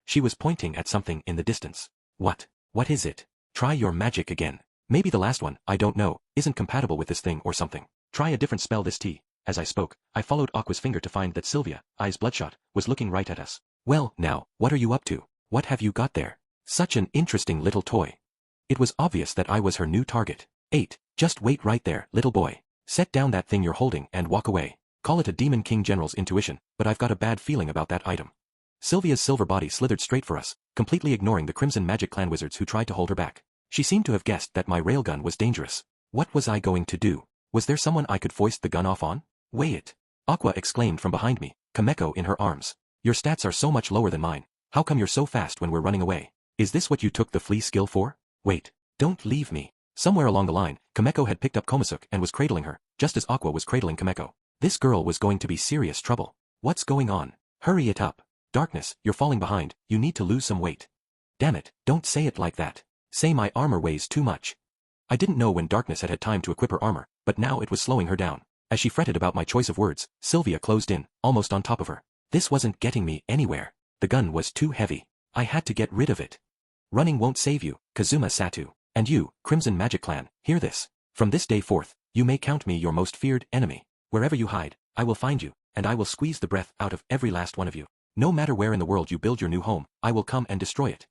She was pointing at something in the distance. What? What is it? Try your magic again. Maybe the last one, I don't know, isn't compatible with this thing or something. Try a different spell this T. As I spoke, I followed Aqua's finger to find that Sylvia, eyes bloodshot, was looking right at us. Well, now, what are you up to? What have you got there? Such an interesting little toy. It was obvious that I was her new target. 8. Just wait right there, little boy. Set down that thing you're holding and walk away. Call it a Demon King General's intuition, but I've got a bad feeling about that item. Sylvia's silver body slithered straight for us, completely ignoring the Crimson Magic Clan wizards who tried to hold her back. She seemed to have guessed that my railgun was dangerous. What was I going to do? Was there someone I could foist the gun off on? Weigh it. Aqua exclaimed from behind me, Kameko in her arms. Your stats are so much lower than mine. How come you're so fast when we're running away? Is this what you took the flea skill for? Wait. Don't leave me. Somewhere along the line, Kameko had picked up Konosuke and was cradling her, just as Aqua was cradling Kameko. This girl was going to be serious trouble. What's going on? Hurry it up. Darkness, you're falling behind, you need to lose some weight. Damn it, don't say it like that. Say my armor weighs too much. I didn't know when Darkness had had time to equip her armor, but now it was slowing her down. As she fretted about my choice of words, Sylvia closed in, almost on top of her. This wasn't getting me anywhere. The gun was too heavy. I had to get rid of it. Running won't save you, Kazuma Satu. And you, Crimson Magic Clan, hear this. From this day forth, you may count me your most feared enemy. Wherever you hide, I will find you, and I will squeeze the breath out of every last one of you. No matter where in the world you build your new home, I will come and destroy it.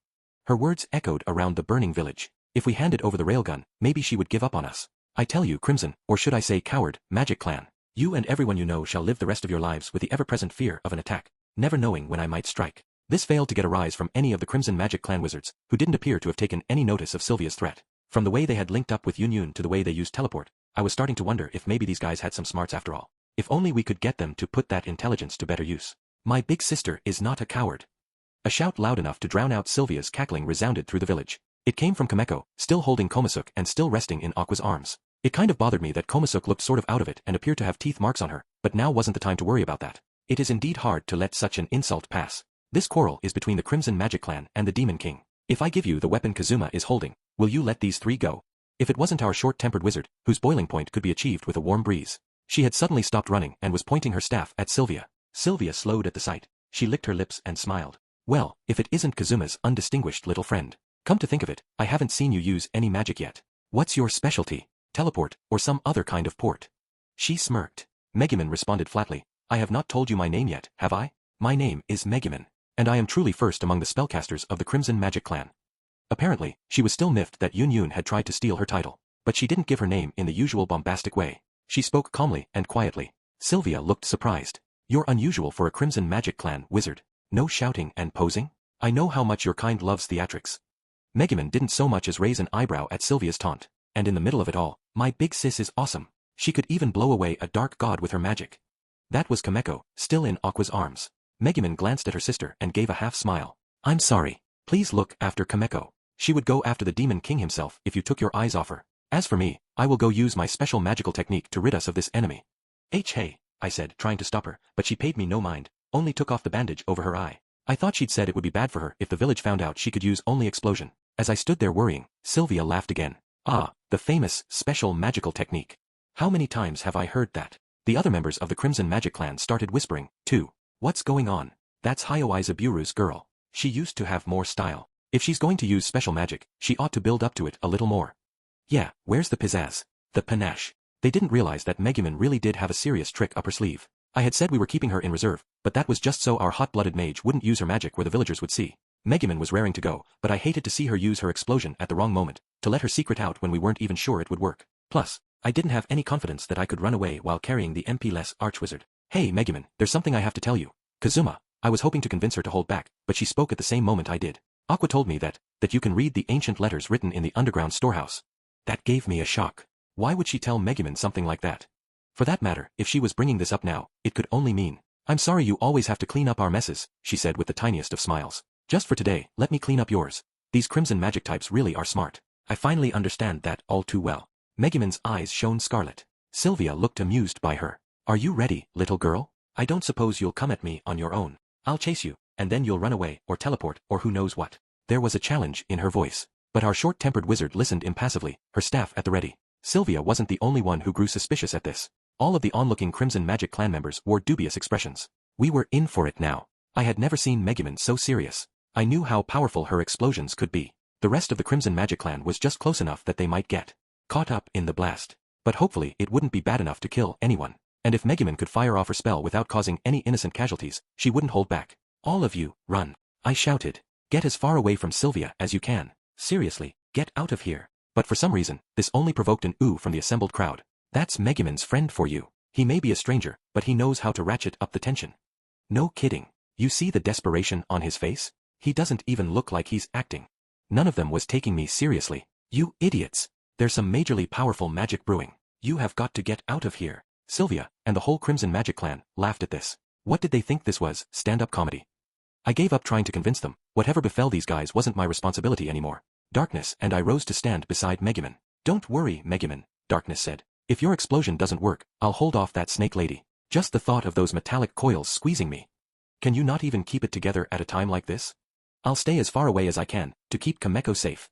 Her words echoed around the burning village. If we handed over the railgun, maybe she would give up on us. I tell you, Crimson, or should I say coward, Magic Clan, you and everyone you know shall live the rest of your lives with the ever-present fear of an attack, never knowing when I might strike. This failed to get a rise from any of the Crimson Magic Clan wizards, who didn't appear to have taken any notice of Sylvia's threat. From the way they had linked up with Yun to the way they used teleport, I was starting to wonder if maybe these guys had some smarts after all. If only we could get them to put that intelligence to better use. My big sister is not a coward. A shout loud enough to drown out Sylvia's cackling resounded through the village. It came from Kameko, still holding Konosuke and still resting in Aqua's arms. It kind of bothered me that Konosuke looked sort of out of it and appeared to have teeth marks on her, but now wasn't the time to worry about that. It is indeed hard to let such an insult pass. This quarrel is between the Crimson Magic Clan and the Demon King. If I give you the weapon Kazuma is holding, will you let these three go? If it wasn't our short-tempered wizard, whose boiling point could be achieved with a warm breeze. She had suddenly stopped running and was pointing her staff at Sylvia. Sylvia slowed at the sight. She licked her lips and smiled. Well, if it isn't Kazuma's undistinguished little friend. Come to think of it, I haven't seen you use any magic yet. What's your specialty? Teleport, or some other kind of port? She smirked. Megumin responded flatly. I have not told you my name yet, have I? My name is Megumin, and I am truly first among the spellcasters of the Crimson Magic Clan. Apparently, she was still miffed that Yun had tried to steal her title, but she didn't give her name in the usual bombastic way. She spoke calmly and quietly. Sylvia looked surprised. You're unusual for a Crimson Magic Clan wizard. No shouting and posing? I know how much your kind loves theatrics. Megumin didn't so much as raise an eyebrow at Sylvia's taunt, and in the middle of it all, my big sis is awesome. She could even blow away a dark god with her magic. That was Kameko, still in Aqua's arms. Megumin glanced at her sister and gave a half smile. I'm sorry. Please look after Kameko. She would go after the Demon King himself if you took your eyes off her. As for me, I will go use my special magical technique to rid us of this enemy. Hey, I said, trying to stop her, but she paid me no mind, only took off the bandage over her eye. I thought she'd said it would be bad for her if the village found out she could use only explosion. As I stood there worrying, Sylvia laughed again. Ah, the famous, special magical technique. How many times have I heard that? The other members of the Crimson Magic Clan started whispering, too. What's going on? That's Hayao Izaburu's girl. She used to have more style. If she's going to use special magic, she ought to build up to it a little more. Yeah, where's the pizzazz? The panache. They didn't realize that Megumin really did have a serious trick up her sleeve. I had said we were keeping her in reserve, but that was just so our hot-blooded mage wouldn't use her magic where the villagers would see. Megumin was raring to go, but I hated to see her use her explosion at the wrong moment, to let her secret out when we weren't even sure it would work. Plus, I didn't have any confidence that I could run away while carrying the MP-less archwizard. Hey Megumin, there's something I have to tell you. Kazuma. I was hoping to convince her to hold back, but she spoke at the same moment I did. Aqua told me that you can read the ancient letters written in the underground storehouse. That gave me a shock. Why would she tell Megumin something like that? For that matter, if she was bringing this up now, it could only mean, I'm sorry you always have to clean up our messes, she said with the tiniest of smiles. Just for today, let me clean up yours. These crimson magic types really are smart. I finally understand that all too well. Megumin's eyes shone scarlet. Sylvia looked amused by her. Are you ready, little girl? I don't suppose you'll come at me on your own. I'll chase you, and then you'll run away, or teleport, or who knows what. There was a challenge in her voice. But our short-tempered wizard listened impassively, her staff at the ready. Sylvia wasn't the only one who grew suspicious at this. All of the onlooking Crimson Magic clan members wore dubious expressions. We were in for it now. I had never seen Megumin so serious. I knew how powerful her explosions could be. The rest of the Crimson Magic clan was just close enough that they might get caught up in the blast. But hopefully it wouldn't be bad enough to kill anyone. And if Megumin could fire off her spell without causing any innocent casualties, she wouldn't hold back. All of you, run. I shouted. Get as far away from Sylvia as you can. Seriously, get out of here. But for some reason, this only provoked an ooh from the assembled crowd. That's Megumin's friend for you. He may be a stranger, but he knows how to ratchet up the tension. No kidding. You see the desperation on his face? He doesn't even look like he's acting. None of them was taking me seriously. You idiots. There's some majorly powerful magic brewing. You have got to get out of here. Sylvia, and the whole Crimson Magic clan, laughed at this. What did they think this was, stand-up comedy? I gave up trying to convince them. Whatever befell these guys wasn't my responsibility anymore. Darkness and I rose to stand beside Megumin. Don't worry, Megumin, Darkness said. If your explosion doesn't work, I'll hold off that snake lady. Just the thought of those metallic coils squeezing me. Can you not even keep it together at a time like this? I'll stay as far away as I can, to keep Kameko safe.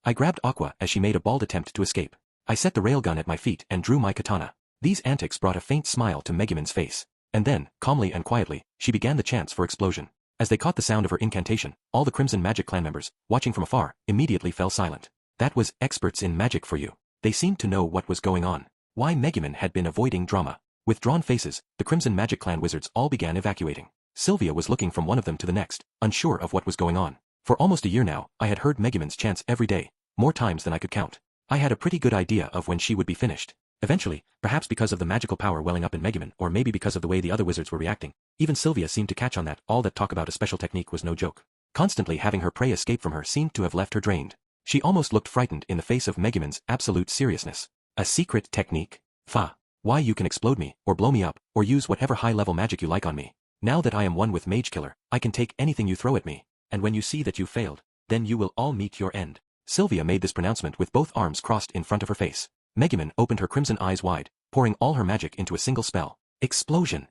I grabbed Aqua as she made a bald attempt to escape. I set the railgun at my feet and drew my katana. These antics brought a faint smile to Megumin's face. And then, calmly and quietly, she began the chants for explosion. As they caught the sound of her incantation, all the Crimson Magic clan members, watching from afar, immediately fell silent. That was experts in magic for you. They seemed to know what was going on. Why Megumin had been avoiding drama. With drawn faces, the Crimson Magic clan wizards all began evacuating. Sylvia was looking from one of them to the next, unsure of what was going on. For almost a year now, I had heard Megumin's chants every day, more times than I could count. I had a pretty good idea of when she would be finished. Eventually, perhaps because of the magical power welling up in Megumin, or maybe because of the way the other wizards were reacting, even Sylvia seemed to catch on that all that talk about a special technique was no joke. Constantly having her prey escape from her seemed to have left her drained. She almost looked frightened in the face of Megumin's absolute seriousness. A secret technique? Fa. Why you can explode me, or blow me up, or use whatever high-level magic you like on me. Now that I am one with Mage Killer, I can take anything you throw at me, and when you see that you failed, then you will all meet your end. Sylvia made this pronouncement with both arms crossed in front of her face. Megumin opened her crimson eyes wide, pouring all her magic into a single spell. Explosion!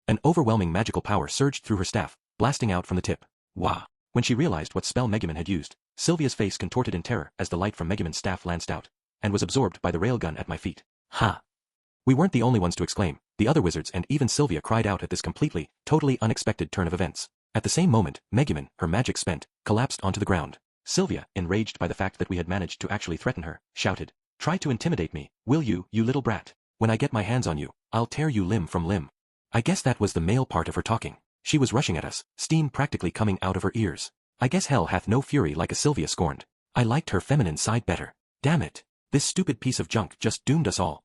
An overwhelming magical power surged through her staff, blasting out from the tip. Wah! When she realized what spell Megumin had used, Sylvia's face contorted in terror as the light from Megumin's staff lanced out, and was absorbed by the railgun at my feet. Ha! We weren't the only ones to exclaim. The other wizards and even Sylvia cried out at this completely, totally unexpected turn of events. At the same moment, Megumin, her magic spent, collapsed onto the ground. Sylvia, enraged by the fact that we had managed to actually threaten her, shouted, "Try to intimidate me, will you little brat? When I get my hands on you, I'll tear you limb from limb." I guess that was the male part of her talking. She was rushing at us, steam practically coming out of her ears. I guess hell hath no fury like a Sylvia scorned. I liked her feminine side better. Damn it. This stupid piece of junk just doomed us all.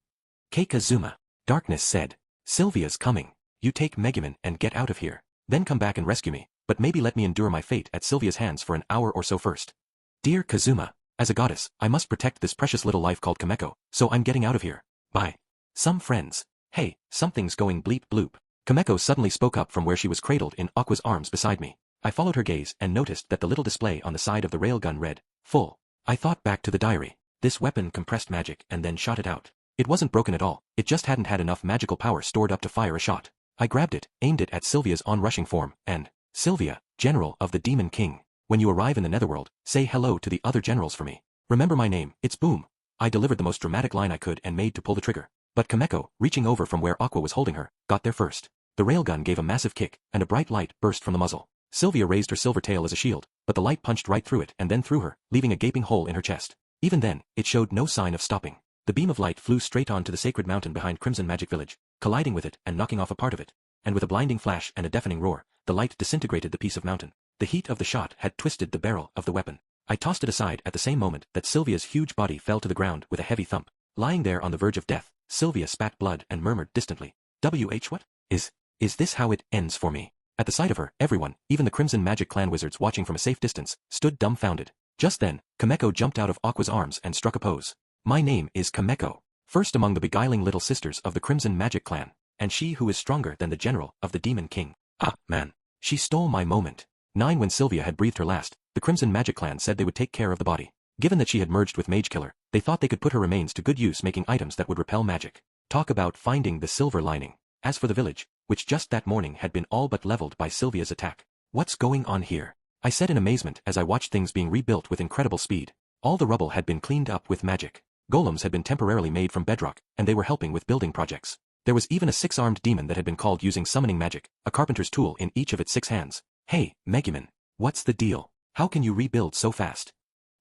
Keikazuma. Darkness said. Sylvia's coming. You take Megumin and get out of here. Then come back and rescue me, but maybe let me endure my fate at Sylvia's hands for an hour or so first. Dear Kazuma, as a goddess, I must protect this precious little life called Kameko, so I'm getting out of here. Bye. Some friends. Hey, something's going bleep bloop. Kameko suddenly spoke up from where she was cradled in Aqua's arms beside me. I followed her gaze and noticed that the little display on the side of the railgun read, "Full." I thought back to the diary. This weapon compressed magic and then shot it out. It wasn't broken at all, it just hadn't had enough magical power stored up to fire a shot. I grabbed it, aimed it at Sylvia's onrushing form, and, "Sylvia, General of the Demon King. When you arrive in the Netherworld, say hello to the other generals for me. Remember my name, it's Boom." I delivered the most dramatic line I could and made to pull the trigger. But Kameko, reaching over from where Aqua was holding her, got there first. The railgun gave a massive kick, and a bright light burst from the muzzle. Sylvia raised her silver tail as a shield, but the light punched right through it and then through her, leaving a gaping hole in her chest. Even then, it showed no sign of stopping. The beam of light flew straight on to the sacred mountain behind Crimson Magic Village, colliding with it and knocking off a part of it. and with a blinding flash and a deafening roar, the light disintegrated the piece of mountain. The heat of the shot had twisted the barrel of the weapon. I tossed it aside at the same moment that Sylvia's huge body fell to the ground with a heavy thump. Lying there on the verge of death, Sylvia spat blood and murmured distantly, what? Is this how it ends for me? At the sight of her, everyone, even the Crimson Magic Clan wizards watching from a safe distance, stood dumbfounded. Just then, Kameko jumped out of Aqua's arms and struck a pose. My name is Kameko, first among the beguiling little sisters of the Crimson Magic Clan, and she who is stronger than the general of the Demon King. Ah, man. She stole my moment. 9 When Sylvia had breathed her last, the Crimson Magic Clan said they would take care of the body. Given that she had merged with Mage Killer, they thought they could put her remains to good use making items that would repel magic. Talk about finding the silver lining. As for the village, which just that morning had been all but leveled by Sylvia's attack. What's going on here? I said in amazement as I watched things being rebuilt with incredible speed. All the rubble had been cleaned up with magic. Golems had been temporarily made from bedrock, and they were helping with building projects. There was even a 6-armed demon that had been called using summoning magic, a carpenter's tool in each of its 6 hands. Hey, Megumin. What's the deal? How can you rebuild so fast?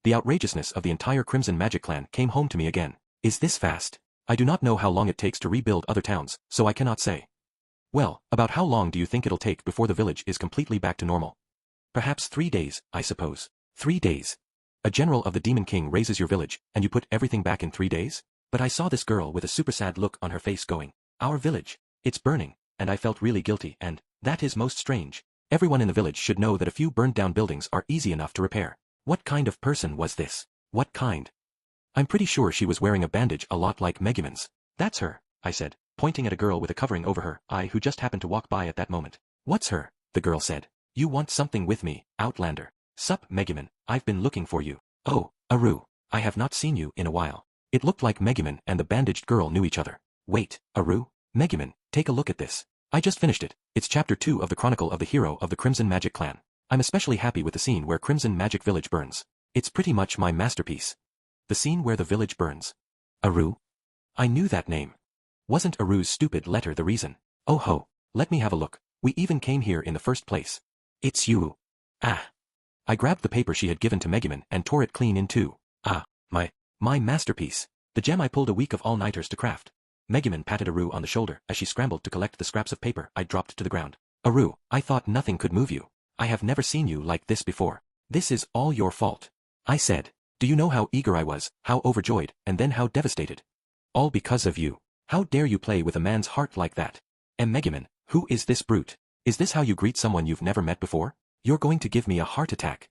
The outrageousness of the entire Crimson Magic Clan came home to me again. Is this fast? I do not know how long it takes to rebuild other towns, so I cannot say. Well, about how long do you think it'll take before the village is completely back to normal? Perhaps 3 days, I suppose. 3 days. A general of the Demon King raises your village, and you put everything back in 3 days? But I saw this girl with a super sad look on her face going, our village, it's burning, and I felt really guilty and, that is most strange. Everyone in the village should know that a few burned down buildings are easy enough to repair. What kind of person was this? What kind? I'm pretty sure she was wearing a bandage a lot like Megumin's. That's her, I said, pointing at a girl with a covering over her eye who just happened to walk by at that moment. What's her? The girl said. You want something with me, Outlander. Sup, Megumin, I've been looking for you. Oh, Aru, I have not seen you in a while. It looked like Megumin and the bandaged girl knew each other. Wait, Aru? Megumin, take a look at this. I just finished it. It's chapter 2 of the Chronicle of the Hero of the Crimson Magic Clan. I'm especially happy with the scene where Crimson Magic Village burns. It's pretty much my masterpiece. The scene where the village burns. Aru? I knew that name. Wasn't Aru's stupid letter the reason? Oh ho, let me have a look. We even came here in the first place. It's you. Ah. I grabbed the paper she had given to Megumin and tore it clean in two. Ah, my masterpiece. The gem I pulled a week of all-nighters to craft. Megumin patted Aru on the shoulder as she scrambled to collect the scraps of paper I dropped to the ground. Aru, I thought nothing could move you. I have never seen you like this before. This is all your fault. I said. Do you know how eager I was, how overjoyed, and then how devastated? All because of you. How dare you play with a man's heart like that? Megumin, who is this brute? Is this how you greet someone you've never met before? You're going to give me a heart attack.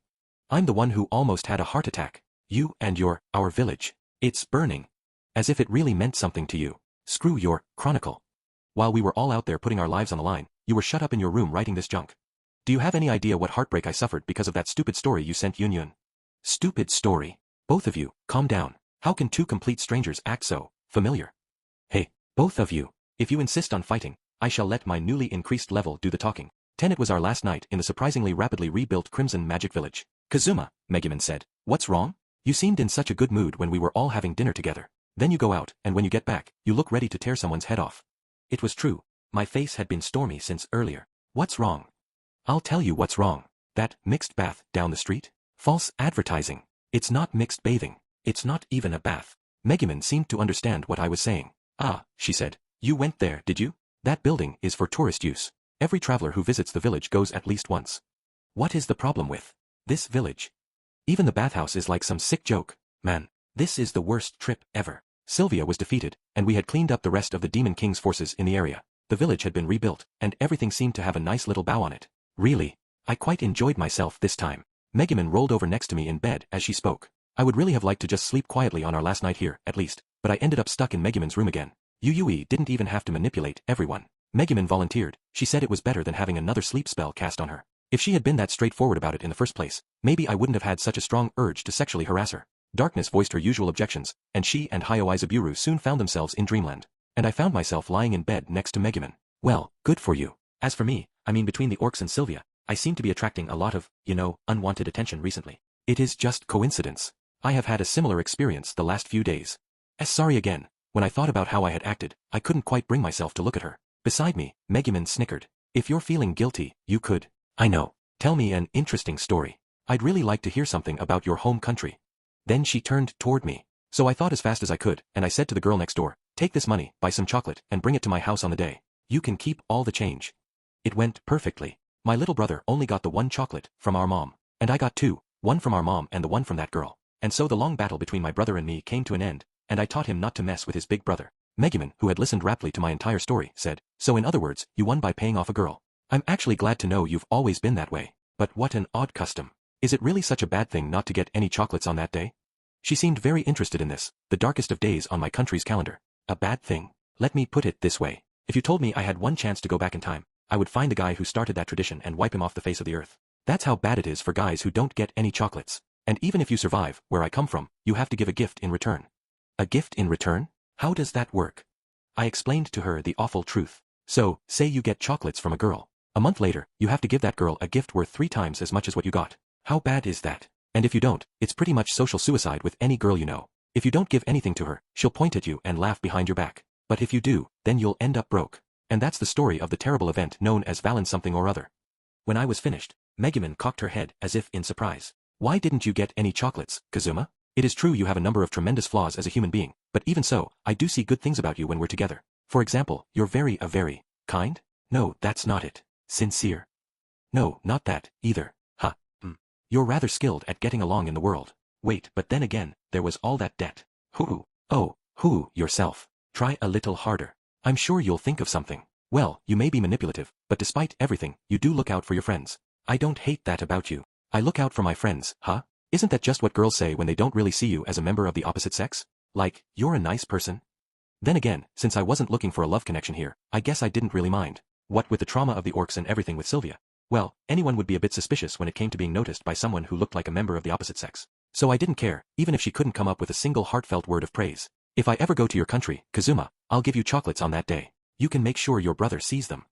I'm the one who almost had a heart attack. You and our village. It's burning. As if it really meant something to you. Screw your chronicle. While we were all out there putting our lives on the line, you were shut up in your room writing this junk. Do you have any idea what heartbreak I suffered because of that stupid story you sent Yunyun? Stupid story. Both of you, calm down. How can 2 complete strangers act so familiar? Hey, both of you. If you insist on fighting, I shall let my newly increased level do the talking. 10 It was our last night in the surprisingly rapidly rebuilt Crimson Magic Village. Kazuma, Megumin said. What's wrong? You seemed in such a good mood when we were all having dinner together. Then you go out, and when you get back, you look ready to tear someone's head off. It was true. My face had been stormy since earlier. What's wrong? I'll tell you what's wrong. That mixed bath down the street? False advertising. It's not mixed bathing. It's not even a bath. Megumin seemed to understand what I was saying. Ah, she said. You went there, did you? That building is for tourist use. Every traveler who visits the village goes at least once. What is the problem with this village? Even the bathhouse is like some sick joke. Man, this is the worst trip ever. Sylvia was defeated, and we had cleaned up the rest of the Demon King's forces in the area. The village had been rebuilt, and everything seemed to have a nice little bow on it. Really, I quite enjoyed myself this time. Megumin rolled over next to me in bed as she spoke. I would really have liked to just sleep quietly on our last night here, at least, but I ended up stuck in Megumin's room again. Yui didn't even have to manipulate everyone. Megumin volunteered. She said it was better than having another sleep spell cast on her. If she had been that straightforward about it in the first place, maybe I wouldn't have had such a strong urge to sexually harass her. Darkness voiced her usual objections, and she and Hayao Izaburu soon found themselves in dreamland. And I found myself lying in bed next to Megumin. Well, good for you. As for me, I mean between the orcs and Sylvia, I seem to be attracting a lot of, unwanted attention recently. It is just coincidence. I have had a similar experience the last few days. Sorry again. When I thought about how I had acted, I couldn't quite bring myself to look at her. Beside me, Megumin snickered. If you're feeling guilty, you could. I know. Tell me an interesting story. I'd really like to hear something about your home country. Then she turned toward me. So I thought as fast as I could, and I said to the girl next door, take this money, buy some chocolate, and bring it to my house on the day. You can keep all the change. It went perfectly. My little brother only got the one chocolate from our mom, and I got two, one from our mom and the one from that girl. And so the long battle between my brother and me came to an end, and I taught him not to mess with his big brother. Megumin, who had listened raptly to my entire story, said, so in other words, you won by paying off a girl. I'm actually glad to know you've always been that way. But what an odd custom. Is it really such a bad thing not to get any chocolates on that day? She seemed very interested in this, the darkest of days on my country's calendar. A bad thing? Let me put it this way. If you told me I had one chance to go back in time, I would find the guy who started that tradition and wipe him off the face of the earth. That's how bad it is for guys who don't get any chocolates. And even if you survive, where I come from, you have to give a gift in return. A gift in return? How does that work? I explained to her the awful truth. So, say you get chocolates from a girl. A month later, you have to give that girl a gift worth 3 times as much as what you got. How bad is that? And if you don't, it's pretty much social suicide with any girl you know. If you don't give anything to her, she'll point at you and laugh behind your back. But if you do, then you'll end up broke. And that's the story of the terrible event known as Valen something or other. When I was finished, Megumin cocked her head as if in surprise. Why didn't you get any chocolates, Kazuma? It is true you have a number of tremendous flaws as a human being, but even so, I do see good things about you when we're together. For example, you're very kind? No, that's not it. Sincere? No, not that, either. Ha. You're rather skilled at getting along in the world. Wait, but then again, there was all that debt. Yourself. Try a little harder. I'm sure you'll think of something. Well, you may be manipulative, but despite everything, you do look out for your friends. I don't hate that about you. I look out for my friends, huh? Isn't that just what girls say when they don't really see you as a member of the opposite sex? Like, you're a nice person? Then again, since I wasn't looking for a love connection here, I guess I didn't really mind. What with the trauma of the orcs and everything with Sylvia? Well, anyone would be a bit suspicious when it came to being noticed by someone who looked like a member of the opposite sex. So I didn't care, even if she couldn't come up with a single heartfelt word of praise. If I ever go to your country, Kazuma, I'll give you chocolates on that day. You can make sure your brother sees them.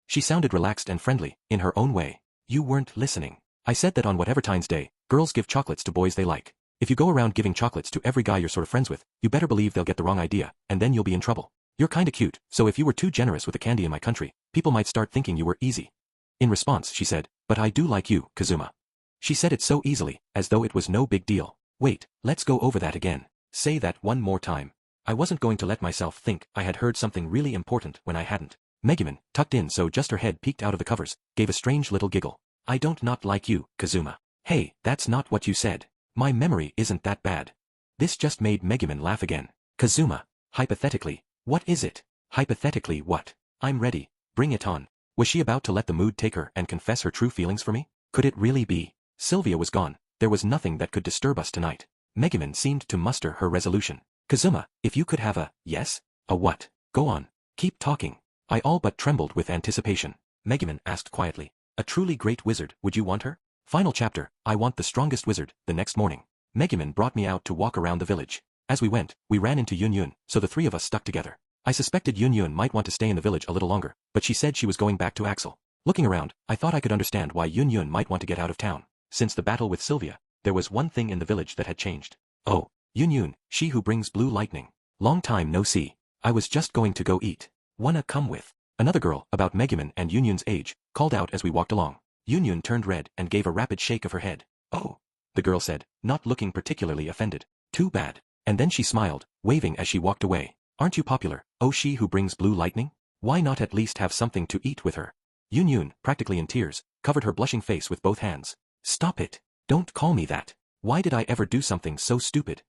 She sounded relaxed and friendly, in her own way. You weren't listening. I said that on whatever Valentine's Day, girls give chocolates to boys they like. If you go around giving chocolates to every guy you're sort of friends with, you better believe they'll get the wrong idea, and then you'll be in trouble. You're kinda cute, so if you were too generous with the candy in my country, people might start thinking you were easy. In response, she said, but I do like you, Kazuma. She said it so easily, as though it was no big deal. Wait, let's go over that again. Say that one more time. I wasn't going to let myself think I had heard something really important when I hadn't. Megumin, tucked in so just her head peeked out of the covers, gave a strange little giggle. I don't not like you, Kazuma. Hey, that's not what you said. My memory isn't that bad. This just made Megumin laugh again. Kazuma, hypothetically, what is it? Hypothetically what? I'm ready, bring it on. Was she about to let the mood take her and confess her true feelings for me? Could it really be? Sylvia was gone, there was nothing that could disturb us tonight. Megumin seemed to muster her resolution. Kazuma, if you could have a, yes? A what? Go on, keep talking. I all but trembled with anticipation. Megumin asked quietly. A truly great wizard, would you want her? Final chapter, I want the strongest wizard, the next morning. Megumin brought me out to walk around the village. As we went, we ran into Yun Yun, so the three of us stuck together. I suspected Yun Yun might want to stay in the village a little longer, but she said she was going back to Axel. Looking around, I thought I could understand why Yun Yun might want to get out of town. Since the battle with Sylvia, there was one thing in the village that had changed. Oh, Yun Yun, she who brings blue lightning. Long time no see. I was just going to go eat. Wanna come with? Another girl, about Megumin and Yun Yun's age, called out as we walked along. Yun Yun turned red and gave a rapid shake of her head. Oh, the girl said, not looking particularly offended. Too bad. And then she smiled, waving as she walked away. Aren't you popular, oh she who brings blue lightning? Why not at least have something to eat with her? Yun Yun, practically in tears, covered her blushing face with both hands. Stop it. Don't call me that. Why did I ever do something so stupid?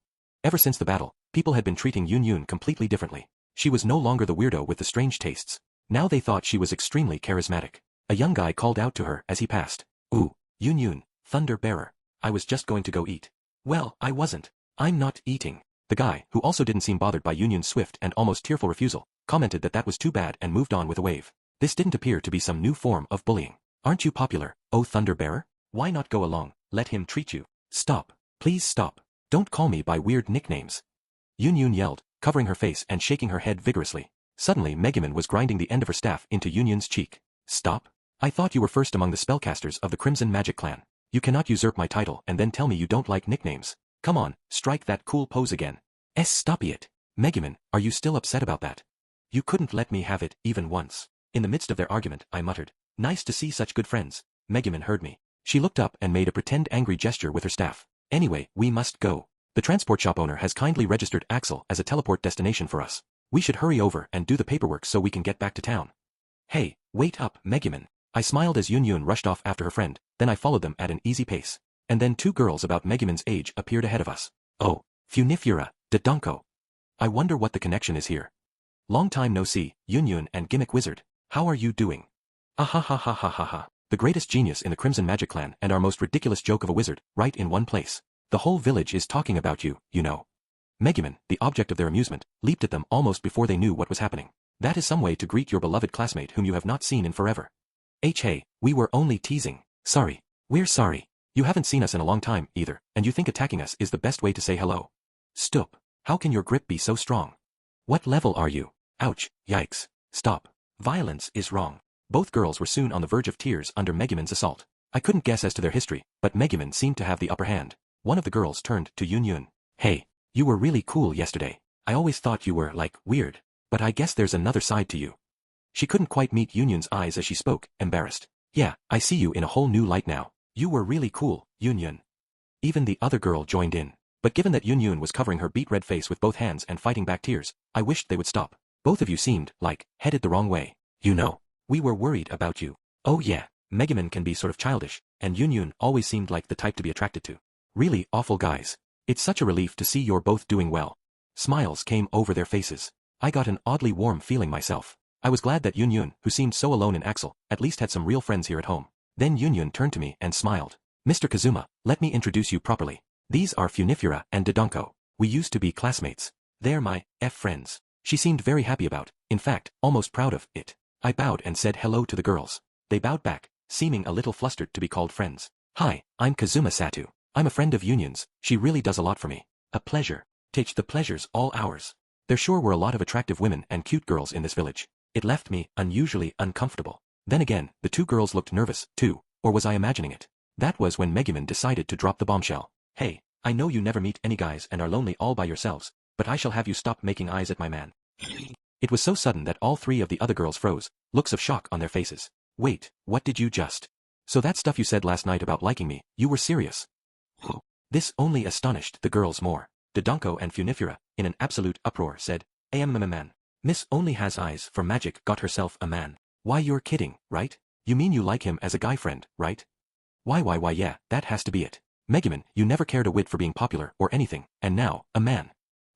Ever since the battle, people had been treating Yun Yun completely differently. She was no longer the weirdo with the strange tastes. Now they thought she was extremely charismatic. A young guy called out to her as he passed. Ooh, Yun Yun, Thunder Bearer. I was just going to go eat. Well, I wasn't. I'm not eating. The guy, who also didn't seem bothered by Yun Yun's swift and almost tearful refusal, commented that that was too bad and moved on with a wave. This didn't appear to be some new form of bullying. Aren't you popular, oh Thunder Bearer? Why not go along, let him treat you? Stop. Please stop. Don't call me by weird nicknames. Yun Yun yelled, covering her face and shaking her head vigorously. Suddenly Megumin was grinding the end of her staff into Yun Yun's cheek. Stop. I thought you were first among the spellcasters of the Crimson Magic Clan. You cannot usurp my title and then tell me you don't like nicknames. Come on, strike that cool pose again. Stop it. Megumin, are you still upset about that? You couldn't let me have it, even once. In the midst of their argument, I muttered. Nice to see such good friends. Megumin heard me. She looked up and made a pretend angry gesture with her staff. Anyway, we must go. The transport shop owner has kindly registered Axel as a teleport destination for us. We should hurry over and do the paperwork so we can get back to town. Hey, wait up, Megumin. I smiled as Yun rushed off after her friend, then I followed them at an easy pace. And then two girls about Megumin's age appeared ahead of us. Oh, Funifura, Dodonko. I wonder what the connection is here. Long time no see, Yun and Gimmick Wizard. How are you doing? Ah ha ha ha ha ha ha. The greatest genius in the Crimson Magic Clan and our most ridiculous joke of a wizard, right in one place. The whole village is talking about you, you know. Megumin, the object of their amusement, leaped at them almost before they knew what was happening. That is some way to greet your beloved classmate whom you have not seen in forever. Hey, we were only teasing. Sorry. We're sorry. You haven't seen us in a long time, either, and you think attacking us is the best way to say hello. Stop. How can your grip be so strong? What level are you? Ouch, yikes. Stop. Violence is wrong. Both girls were soon on the verge of tears under Megumin's assault. I couldn't guess as to their history, but Megumin seemed to have the upper hand. One of the girls turned to Yun. Hey, you were really cool yesterday. I always thought you were, like, weird. But I guess there's another side to you. She couldn't quite meet Yun's eyes as she spoke, embarrassed. Yeah, I see you in a whole new light now. You were really cool, Yun. Even the other girl joined in. But given that Yun was covering her beet-red face with both hands and fighting back tears, I wished they would stop. Both of you seemed, like, headed the wrong way. You know. We were worried about you. Oh yeah, Megumin can be sort of childish, and Yun always seemed like the type to be attracted to. Really awful guys. It's such a relief to see you're both doing well. Smiles came over their faces. I got an oddly warm feeling myself. I was glad that Yun, who seemed so alone in Axel, at least had some real friends here at home. Then Yun turned to me and smiled. Mr. Kazuma, let me introduce you properly. These are Funifura and Dodonko. We used to be classmates. They're my friends. She seemed very happy about, in fact, almost proud of it. I bowed and said hello to the girls. They bowed back, seeming a little flustered to be called friends. Hi, I'm Kazuma Satu. I'm a friend of Yun's. She really does a lot for me. A pleasure. Take the pleasure's all ours. There sure were a lot of attractive women and cute girls in this village. It left me unusually uncomfortable. Then again, the two girls looked nervous, too, or was I imagining it? That was when Megumin decided to drop the bombshell. Hey, I know you never meet any guys and are lonely all by yourselves, but I shall have you stop making eyes at my man. It was so sudden that all three of the other girls froze, looks of shock on their faces. Wait, what did you just? So that stuff you said last night about liking me, you were serious? This only astonished the girls more. Dodonko and Funifura, in an absolute uproar, said, man. Miss only has eyes for magic got herself a man. Why you're kidding, right? You mean you like him as a guy friend, right? Why yeah, that has to be it. Megumin, you never cared a whit for being popular or anything, and now, a man.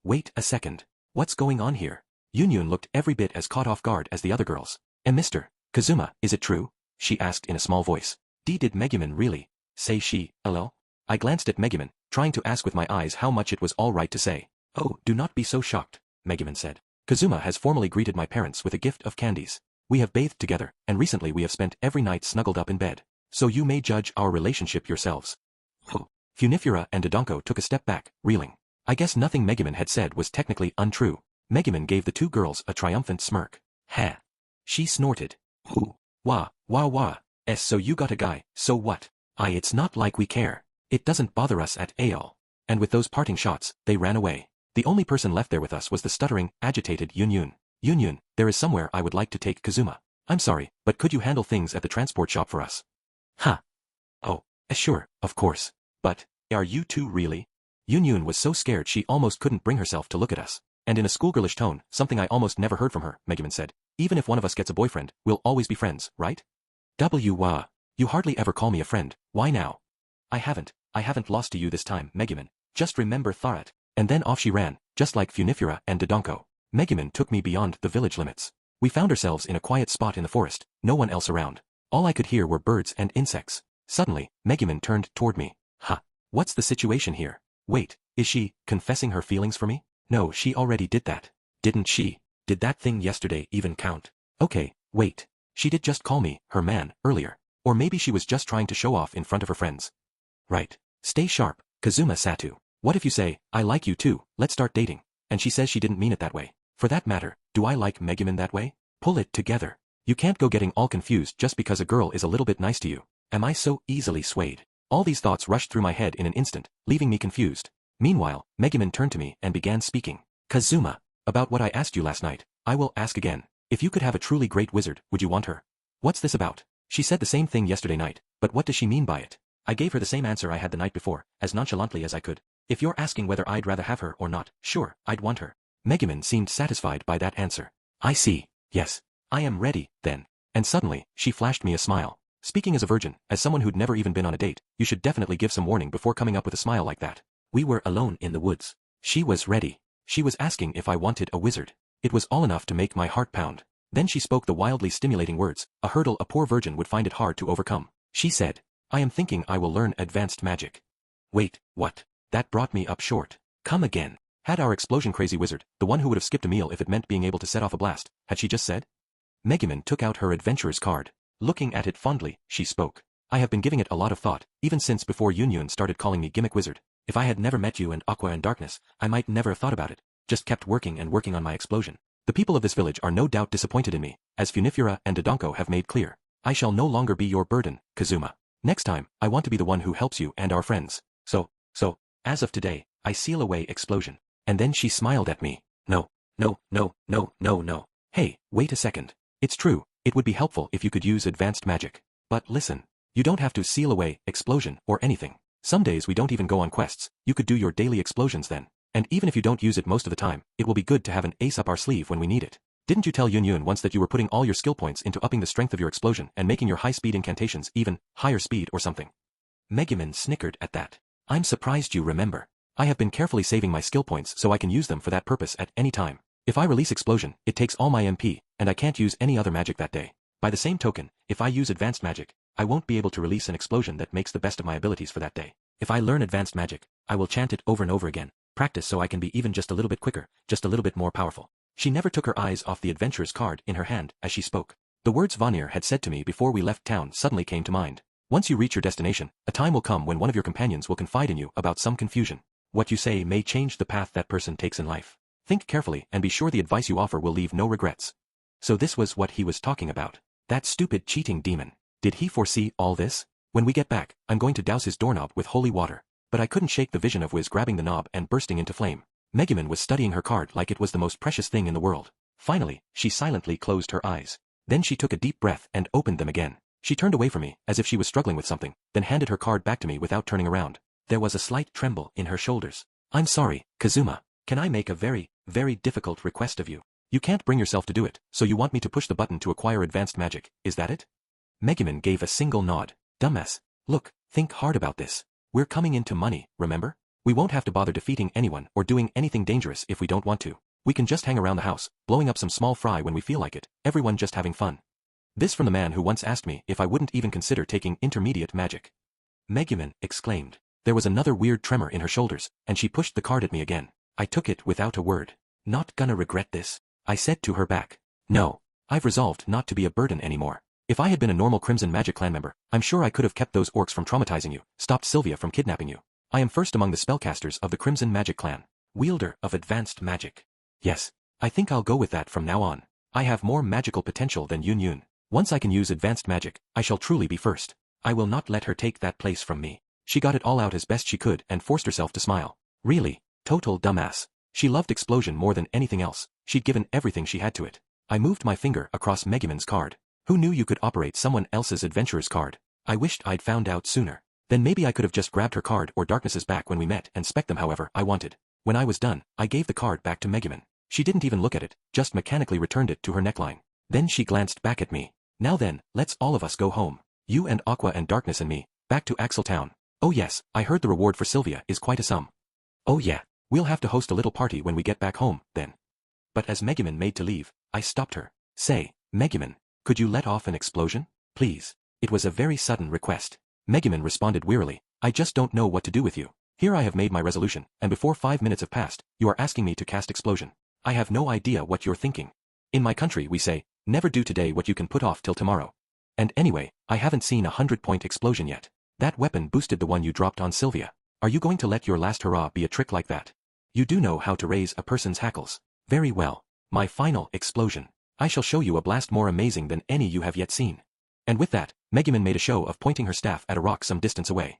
Wait a second. What's going on here? Yun looked every bit as caught off guard as the other girls. Mr. Kazuma, is it true? She asked in a small voice. Did Megumin really? Say she, lol. I glanced at Megumin, trying to ask with my eyes how much it was all right to say. Oh, do not be so shocked, Megumin said. Kazuma has formally greeted my parents with a gift of candies. We have bathed together, and recently we have spent every night snuggled up in bed. So you may judge our relationship yourselves. Funifura and Dodonko took a step back, reeling. I guess nothing Megumin had said was technically untrue. Megumin gave the two girls a triumphant smirk. Ha! She snorted. Wah. So you got a guy, so what? It's not like we care. It doesn't bother us at all. And with those parting shots, they ran away. The only person left there with us was the stuttering, agitated Yun. Yun, there is somewhere I would like to take Kazuma. I'm sorry, but could you handle things at the transport shop for us? Huh. Oh, sure, of course. But, are you two really? Yun was so scared she almost couldn't bring herself to look at us. And in a schoolgirlish tone, something I almost never heard from her, Megumin said, even if one of us gets a boyfriend, we'll always be friends, right? You hardly ever call me a friend, why now? I haven't lost to you this time, Megumin. Just remember that. And then off she ran, just like Funifura and Dodonko. Megumin took me beyond the village limits. We found ourselves in a quiet spot in the forest, no one else around. All I could hear were birds and insects. Suddenly, Megumin turned toward me. What's the situation here? Wait, is she confessing her feelings for me? No, she already did that. Didn't she? Did that thing yesterday even count? Okay, wait. She did just call me her man earlier. Or maybe she was just trying to show off in front of her friends. Right. Stay sharp, Kazuma Satu. What if you say, I like you too, let's start dating, and she says she didn't mean it that way? For that matter, do I like Megumin that way? Pull it together. You can't go getting all confused just because a girl is a little bit nice to you. Am I so easily swayed? All these thoughts rushed through my head in an instant, leaving me confused. Meanwhile, Megumin turned to me and began speaking. Kazuma, about what I asked you last night, I will ask again. If you could have a truly great wizard, would you want her? What's this about? She said the same thing yesterday night, but what does she mean by it? I gave her the same answer I had the night before, as nonchalantly as I could. If you're asking whether I'd rather have her or not, sure, I'd want her. Megumin seemed satisfied by that answer. I see. Yes. I am ready, then. And suddenly, she flashed me a smile. Speaking as a virgin, as someone who'd never even been on a date, you should definitely give some warning before coming up with a smile like that. We were alone in the woods. She was ready. She was asking if I wanted a wizard. It was all enough to make my heart pound. Then she spoke the wildly stimulating words, a hurdle a poor virgin would find it hard to overcome. She said, I am thinking I will learn advanced magic. Wait, what? That brought me up short. Come again. Had our explosion-crazy wizard, the one who would have skipped a meal if it meant being able to set off a blast, had she just said? Megumin took out her adventurer's card. Looking at it fondly, she spoke. I have been giving it a lot of thought, even since before Yunyun started calling me Gimmick Wizard. If I had never met you and Aqua and Darkness, I might never have thought about it, just kept working and working on my explosion. The people of this village are no doubt disappointed in me, as Funifura and Dodonko have made clear. I shall no longer be your burden, Kazuma. Next time, I want to be the one who helps you and our friends. So, as of today, I seal away explosion. And then she smiled at me. No. Hey, wait a second. It's true, it would be helpful if you could use advanced magic. But listen, you don't have to seal away explosion or anything. Some days we don't even go on quests, you could do your daily explosions then. And even if you don't use it most of the time, it will be good to have an ace up our sleeve when we need it. Didn't you tell Yunyun once that you were putting all your skill points into upping the strength of your explosion and making your high-speed incantations even higher speed or something? Megumin snickered at that. I'm surprised you remember. I have been carefully saving my skill points so I can use them for that purpose at any time. If I release explosion, it takes all my MP, and I can't use any other magic that day. By the same token, if I use advanced magic, I won't be able to release an explosion that makes the best of my abilities for that day. If I learn advanced magic, I will chant it over and over again, practice so I can be even just a little bit quicker, just a little bit more powerful. She never took her eyes off the adventurer's card in her hand as she spoke. The words Vanir had said to me before we left town suddenly came to mind. Once you reach your destination, a time will come when one of your companions will confide in you about some confusion. What you say may change the path that person takes in life. Think carefully and be sure the advice you offer will leave no regrets. So this was what he was talking about. That stupid cheating demon. Did he foresee all this? When we get back, I'm going to douse his doorknob with holy water. But I couldn't shake the vision of Wiz grabbing the knob and bursting into flame. Megumin was studying her card like it was the most precious thing in the world. Finally, she silently closed her eyes. Then she took a deep breath and opened them again. She turned away from me, as if she was struggling with something, then handed her card back to me without turning around. There was a slight tremble in her shoulders. I'm sorry, Kazuma. Can I make a very, very difficult request of you? You can't bring yourself to do it, so you want me to push the button to acquire advanced magic, is that it? Megumin gave a single nod. Dumbass. Look, think hard about this. We're coming into money, remember? We won't have to bother defeating anyone or doing anything dangerous if we don't want to. We can just hang around the house, blowing up some small fry when we feel like it, everyone just having fun. This from the man who once asked me if I wouldn't even consider taking intermediate magic. Megumin exclaimed. There was another weird tremor in her shoulders, and she pushed the card at me again. I took it without a word. Not gonna regret this, I said to her back. No, I've resolved not to be a burden anymore. If I had been a normal Crimson Magic clan member, I'm sure I could have kept those orcs from traumatizing you, stopped Sylvia from kidnapping you. I am first among the spellcasters of the Crimson Magic clan. Wielder of advanced magic. Yes, I think I'll go with that from now on. I have more magical potential than Yunyun. Once I can use advanced magic, I shall truly be first. I will not let her take that place from me. She got it all out as best she could and forced herself to smile. Really, total dumbass. She loved explosion more than anything else. She'd given everything she had to it. I moved my finger across Megumin's card. Who knew you could operate someone else's adventurer's card? I wished I'd found out sooner. Then maybe I could have just grabbed her card or Darkness's back when we met and spec them however I wanted. When I was done, I gave the card back to Megumin. She didn't even look at it, just mechanically returned it to her neckline. Then she glanced back at me. Now then, let's all of us go home. You and Aqua and Darkness and me, back to Axel Town. Oh yes, I heard the reward for Sylvia is quite a sum. Oh yeah, we'll have to host a little party when we get back home, then. But as Megumin made to leave, I stopped her. Say, Megumin, could you let off an explosion? Please. It was a very sudden request. Megumin responded wearily, I just don't know what to do with you. Here I have made my resolution, and before 5 minutes have passed, you are asking me to cast explosion. I have no idea what you're thinking. In my country we say, never do today what you can put off till tomorrow. And anyway, I haven't seen a 100-point explosion yet. That weapon boosted the one you dropped on Sylvia. Are you going to let your last hurrah be a trick like that? You do know how to raise a person's hackles. Very well. My final explosion. I shall show you a blast more amazing than any you have yet seen. And with that, Megumin made a show of pointing her staff at a rock some distance away.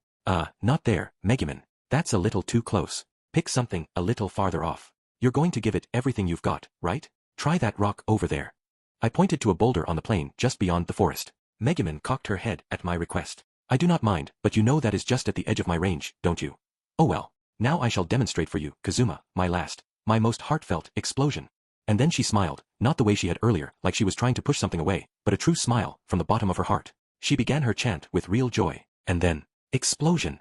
Not there, Megumin. That's a little too close. Pick something a little farther off. You're going to give it everything you've got, right? Try that rock over there. I pointed to a boulder on the plain just beyond the forest. Megumin cocked her head at my request. I do not mind, but you know that is just at the edge of my range, don't you? Oh well. Now I shall demonstrate for you, Kazuma, my most heartfelt explosion. And then she smiled, not the way she had earlier, like she was trying to push something away, but a true smile, from the bottom of her heart. She began her chant with real joy, and then, explosion!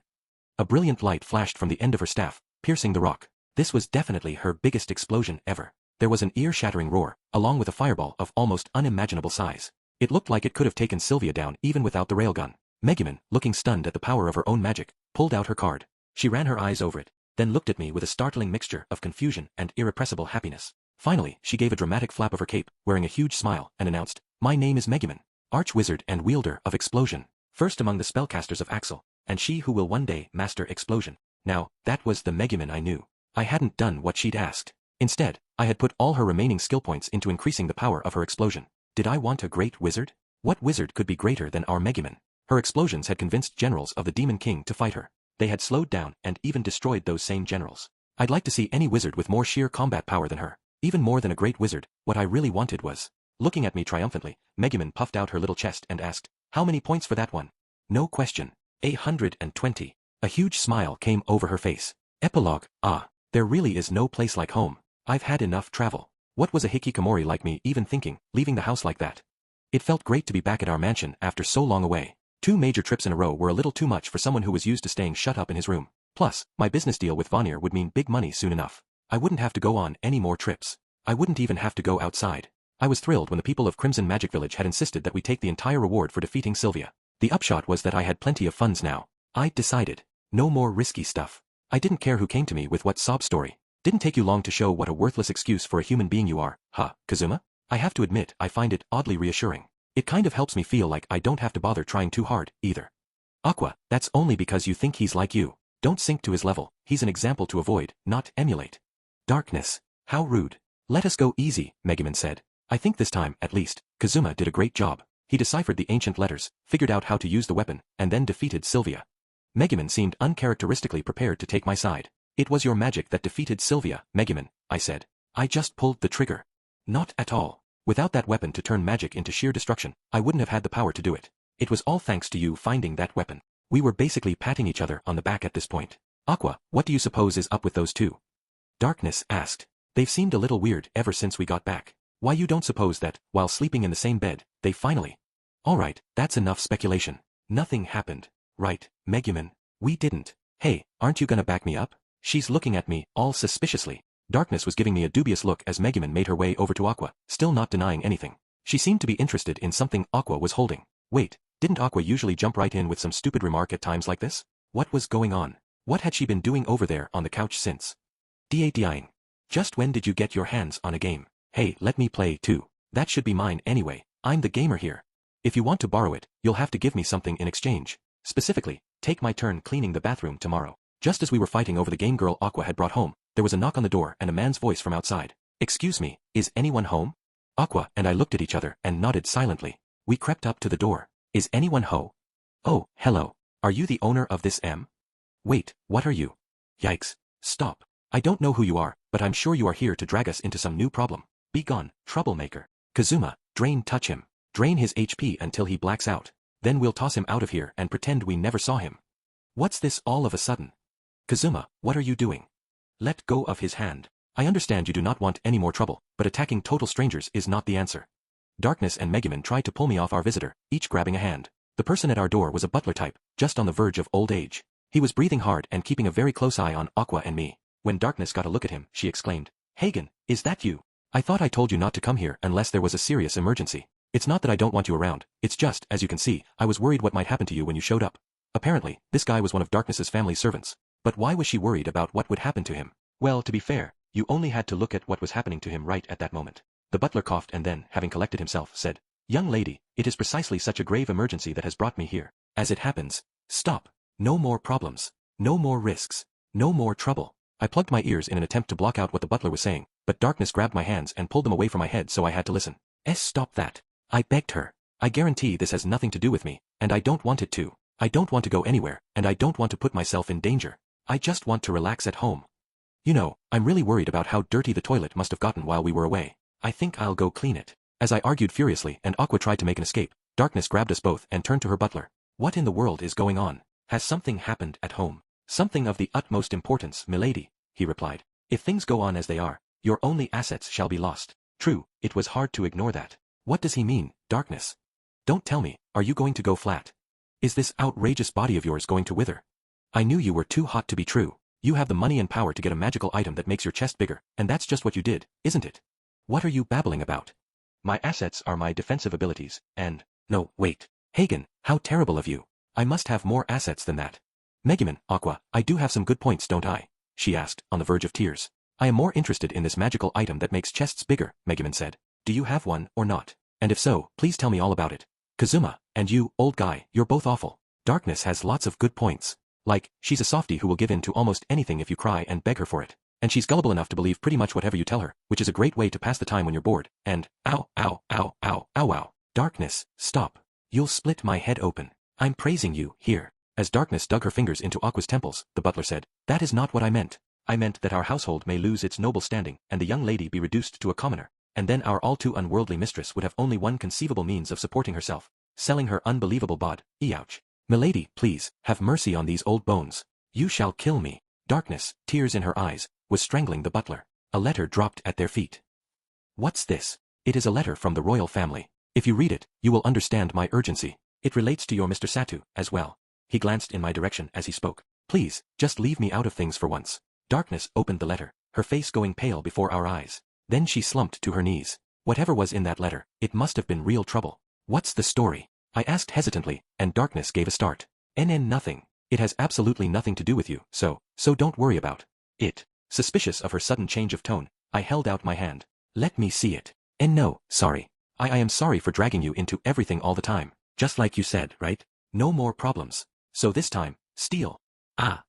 A brilliant light flashed from the end of her staff, piercing the rock. This was definitely her biggest explosion ever. There was an ear-shattering roar, along with a fireball of almost unimaginable size. It looked like it could have taken Sylvia down even without the railgun. Megumin, looking stunned at the power of her own magic, pulled out her card. She ran her eyes over it, then looked at me with a startling mixture of confusion and irrepressible happiness. Finally, she gave a dramatic flap of her cape, wearing a huge smile, and announced, "My name is Megumin, Arch-Wizard and Wielder of Explosion, first among the spellcasters of Axel, and she who will one day master Explosion." Now, that was the Megumin I knew. I hadn't done what she'd asked. Instead, I had put all her remaining skill points into increasing the power of her explosion. Did I want a great wizard? What wizard could be greater than our Megumin? Her explosions had convinced generals of the Demon King to fight her. They had slowed down and even destroyed those same generals. I'd like to see any wizard with more sheer combat power than her. Even more than a great wizard, what I really wanted was... Looking at me triumphantly, Megumin puffed out her little chest and asked, "How many points for that one?" "No question. 120. A huge smile came over her face. Epilogue. Ah, there really is no place like home. I've had enough travel. What was a hikikomori like me even thinking, leaving the house like that? It felt great to be back at our mansion after so long away. 2 major trips in a row were a little too much for someone who was used to staying shut up in his room. Plus, my business deal with Vanir would mean big money soon enough. I wouldn't have to go on any more trips. I wouldn't even have to go outside. I was thrilled when the people of Crimson Magic Village had insisted that we take the entire reward for defeating Sylvia. The upshot was that I had plenty of funds now. I'd decided. No more risky stuff. I didn't care who came to me with what sob story. Didn't take you long to show what a worthless excuse for a human being you are, huh, Kazuma? I have to admit, I find it oddly reassuring. It kind of helps me feel like I don't have to bother trying too hard, either. Aqua, that's only because you think he's like you. Don't sink to his level. He's an example to avoid, not emulate. Darkness. How rude. Let us go easy, Megumin said. I think this time, at least, Kazuma did a great job. He deciphered the ancient letters, figured out how to use the weapon, and then defeated Sylvia. Megumin seemed uncharacteristically prepared to take my side. It was your magic that defeated Sylvia, Megumin, I said. I just pulled the trigger. Not at all. Without that weapon to turn magic into sheer destruction, I wouldn't have had the power to do it. It was all thanks to you finding that weapon. We were basically patting each other on the back at this point. Aqua, what do you suppose is up with those two? Darkness asked. They've seemed a little weird ever since we got back. Why, you don't suppose that, while sleeping in the same bed, they finally... Alright, that's enough speculation. Nothing happened. Right, Megumin? We didn't. Hey, aren't you gonna back me up? She's looking at me, all suspiciously. Darkness was giving me a dubious look as Megumin made her way over to Aqua, still not denying anything. She seemed to be interested in something Aqua was holding. Wait, didn't Aqua usually jump right in with some stupid remark at times like this? What was going on? What had she been doing over there on the couch since? Da-dying. Just when did you get your hands on a game? Hey, let me play too. That should be mine anyway. I'm the gamer here. If you want to borrow it, you'll have to give me something in exchange. Specifically, take my turn cleaning the bathroom tomorrow. Just as we were fighting over the game girl Aqua had brought home, there was a knock on the door and a man's voice from outside. Excuse me, is anyone home? Aqua and I looked at each other and nodded silently. We crept up to the door. Is anyone home? Oh, hello. Are you the owner of this M? Wait, what are you? Yikes. Stop. I don't know who you are, but I'm sure you are here to drag us into some new problem. Be gone, troublemaker. Kazuma, touch him. Drain his HP until he blacks out. Then we'll toss him out of here and pretend we never saw him. What's this all of a sudden? Kazuma, what are you doing? Let go of his hand. I understand you do not want any more trouble, but attacking total strangers is not the answer. Darkness and Megumin tried to pull me off our visitor, each grabbing a hand. The person at our door was a butler type, just on the verge of old age. He was breathing hard and keeping a very close eye on Aqua and me. When Darkness got a look at him, she exclaimed, Hagen, is that you? I thought I told you not to come here unless there was a serious emergency. It's not that I don't want you around, it's just, as you can see, I was worried what might happen to you when you showed up. Apparently, this guy was one of Darkness's family servants. But why was she worried about what would happen to him? Well, to be fair, you only had to look at what was happening to him right at that moment. The butler coughed and then, having collected himself, said, Young lady, it is precisely such a grave emergency that has brought me here. As it happens, stop. No more problems. No more risks. No more trouble. I plugged my ears in an attempt to block out what the butler was saying, but Darkness grabbed my hands and pulled them away from my head, so I had to listen. Stop that. I begged her. I guarantee this has nothing to do with me, and I don't want it to. I don't want to go anywhere, and I don't want to put myself in danger. I just want to relax at home. You know, I'm really worried about how dirty the toilet must have gotten while we were away. I think I'll go clean it. As I argued furiously and Aqua tried to make an escape, Darkness grabbed us both and turned to her butler. What in the world is going on? Has something happened at home? Something of the utmost importance, milady, he replied. If things go on as they are, your only assets shall be lost. True, it was hard to ignore that. What does he mean, darkness? Don't tell me, are you going to go flat? Is this outrageous body of yours going to wither? I knew you were too hot to be true. You have the money and power to get a magical item that makes your chest bigger, and that's just what you did, isn't it? What are you babbling about? My assets are my defensive abilities, and... No, wait. Hagen, how terrible of you. I must have more assets than that. Megumin, Aqua, I do have some good points, don't I? She asked, on the verge of tears. I am more interested in this magical item that makes chests bigger, Megumin said. Do you have one, or not? And if so, please tell me all about it. Kazuma, and you, old guy, you're both awful. Darkness has lots of good points. Like, she's a softie who will give in to almost anything if you cry and beg her for it. And she's gullible enough to believe pretty much whatever you tell her, which is a great way to pass the time when you're bored. And, ow, ow, ow, ow, ow, ow. Darkness, stop. You'll split my head open. I'm praising you, here. As Darkness dug her fingers into Aqua's temples, the butler said, that is not what I meant. I meant that our household may lose its noble standing, and the young lady be reduced to a commoner. And then our all too unworldly mistress would have only one conceivable means of supporting herself. Selling her unbelievable bod, ouch. Milady, please, have mercy on these old bones. You shall kill me. Darkness, tears in her eyes, was strangling the butler. A letter dropped at their feet. What's this? It is a letter from the royal family. If you read it, you will understand my urgency. It relates to your Mr. Satu, as well. He glanced in my direction as he spoke. Please, just leave me out of things for once. Darkness opened the letter, her face going pale before our eyes. Then she slumped to her knees. Whatever was in that letter, it must have been real trouble. What's the story? I asked hesitantly, and Darkness gave a start. Nothing. It has absolutely nothing to do with you, so don't worry about it. Suspicious of her sudden change of tone, I held out my hand. Let me see it. No, sorry. I am sorry for dragging you into everything all the time. Just like you said, right? No more problems. So this time, steal. Ah.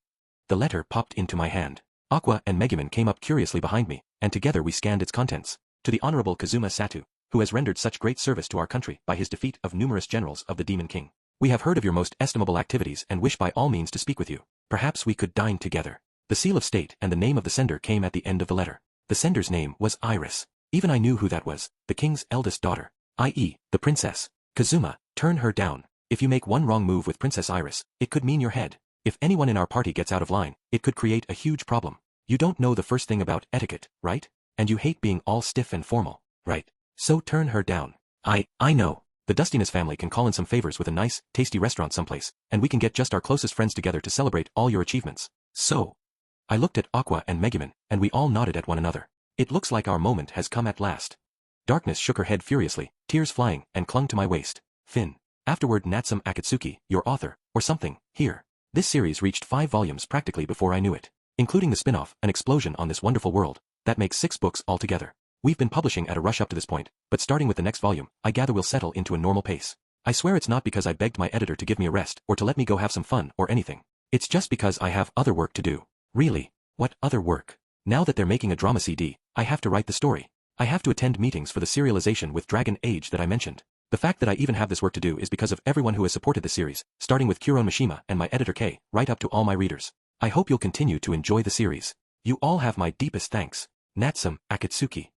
The letter popped into my hand. Aqua and Megumin came up curiously behind me, and together we scanned its contents. To the Honorable Kazuma Satu, who has rendered such great service to our country by his defeat of numerous generals of the Demon King. We have heard of your most estimable activities and wish by all means to speak with you. Perhaps we could dine together. The seal of state and the name of the sender came at the end of the letter. The sender's name was Iris. Even I knew who that was, the king's eldest daughter, i.e., the princess. Kazuma, turn her down. If you make one wrong move with Princess Iris, it could mean your head. If anyone in our party gets out of line, it could create a huge problem. You don't know the first thing about etiquette, right? And you hate being all stiff and formal, right? So turn her down. I know. The Dustiness family can call in some favors with a nice, tasty restaurant someplace, and we can get just our closest friends together to celebrate all your achievements. So. I looked at Aqua and Megumin, and we all nodded at one another. It looks like our moment has come at last. Darkness shook her head furiously, tears flying, and clung to my waist. Finn. Afterward Natsume Akatsuki, your author, or something, here. This series reached 5 volumes practically before I knew it. Including the spin-off, An Explosion on This Wonderful World. That makes 6 books altogether. We've been publishing at a rush up to this point, but starting with the next volume, I gather we'll settle into a normal pace. I swear it's not because I begged my editor to give me a rest or to let me go have some fun or anything. It's just because I have other work to do. Really? What other work? Now that they're making a drama CD, I have to write the story. I have to attend meetings for the serialization with Dragon Age that I mentioned. The fact that I even have this work to do is because of everyone who has supported the series, starting with Kuro Mishima and my editor Kei, right up to all my readers. I hope you'll continue to enjoy the series. You all have my deepest thanks. Natsume Akatsuki.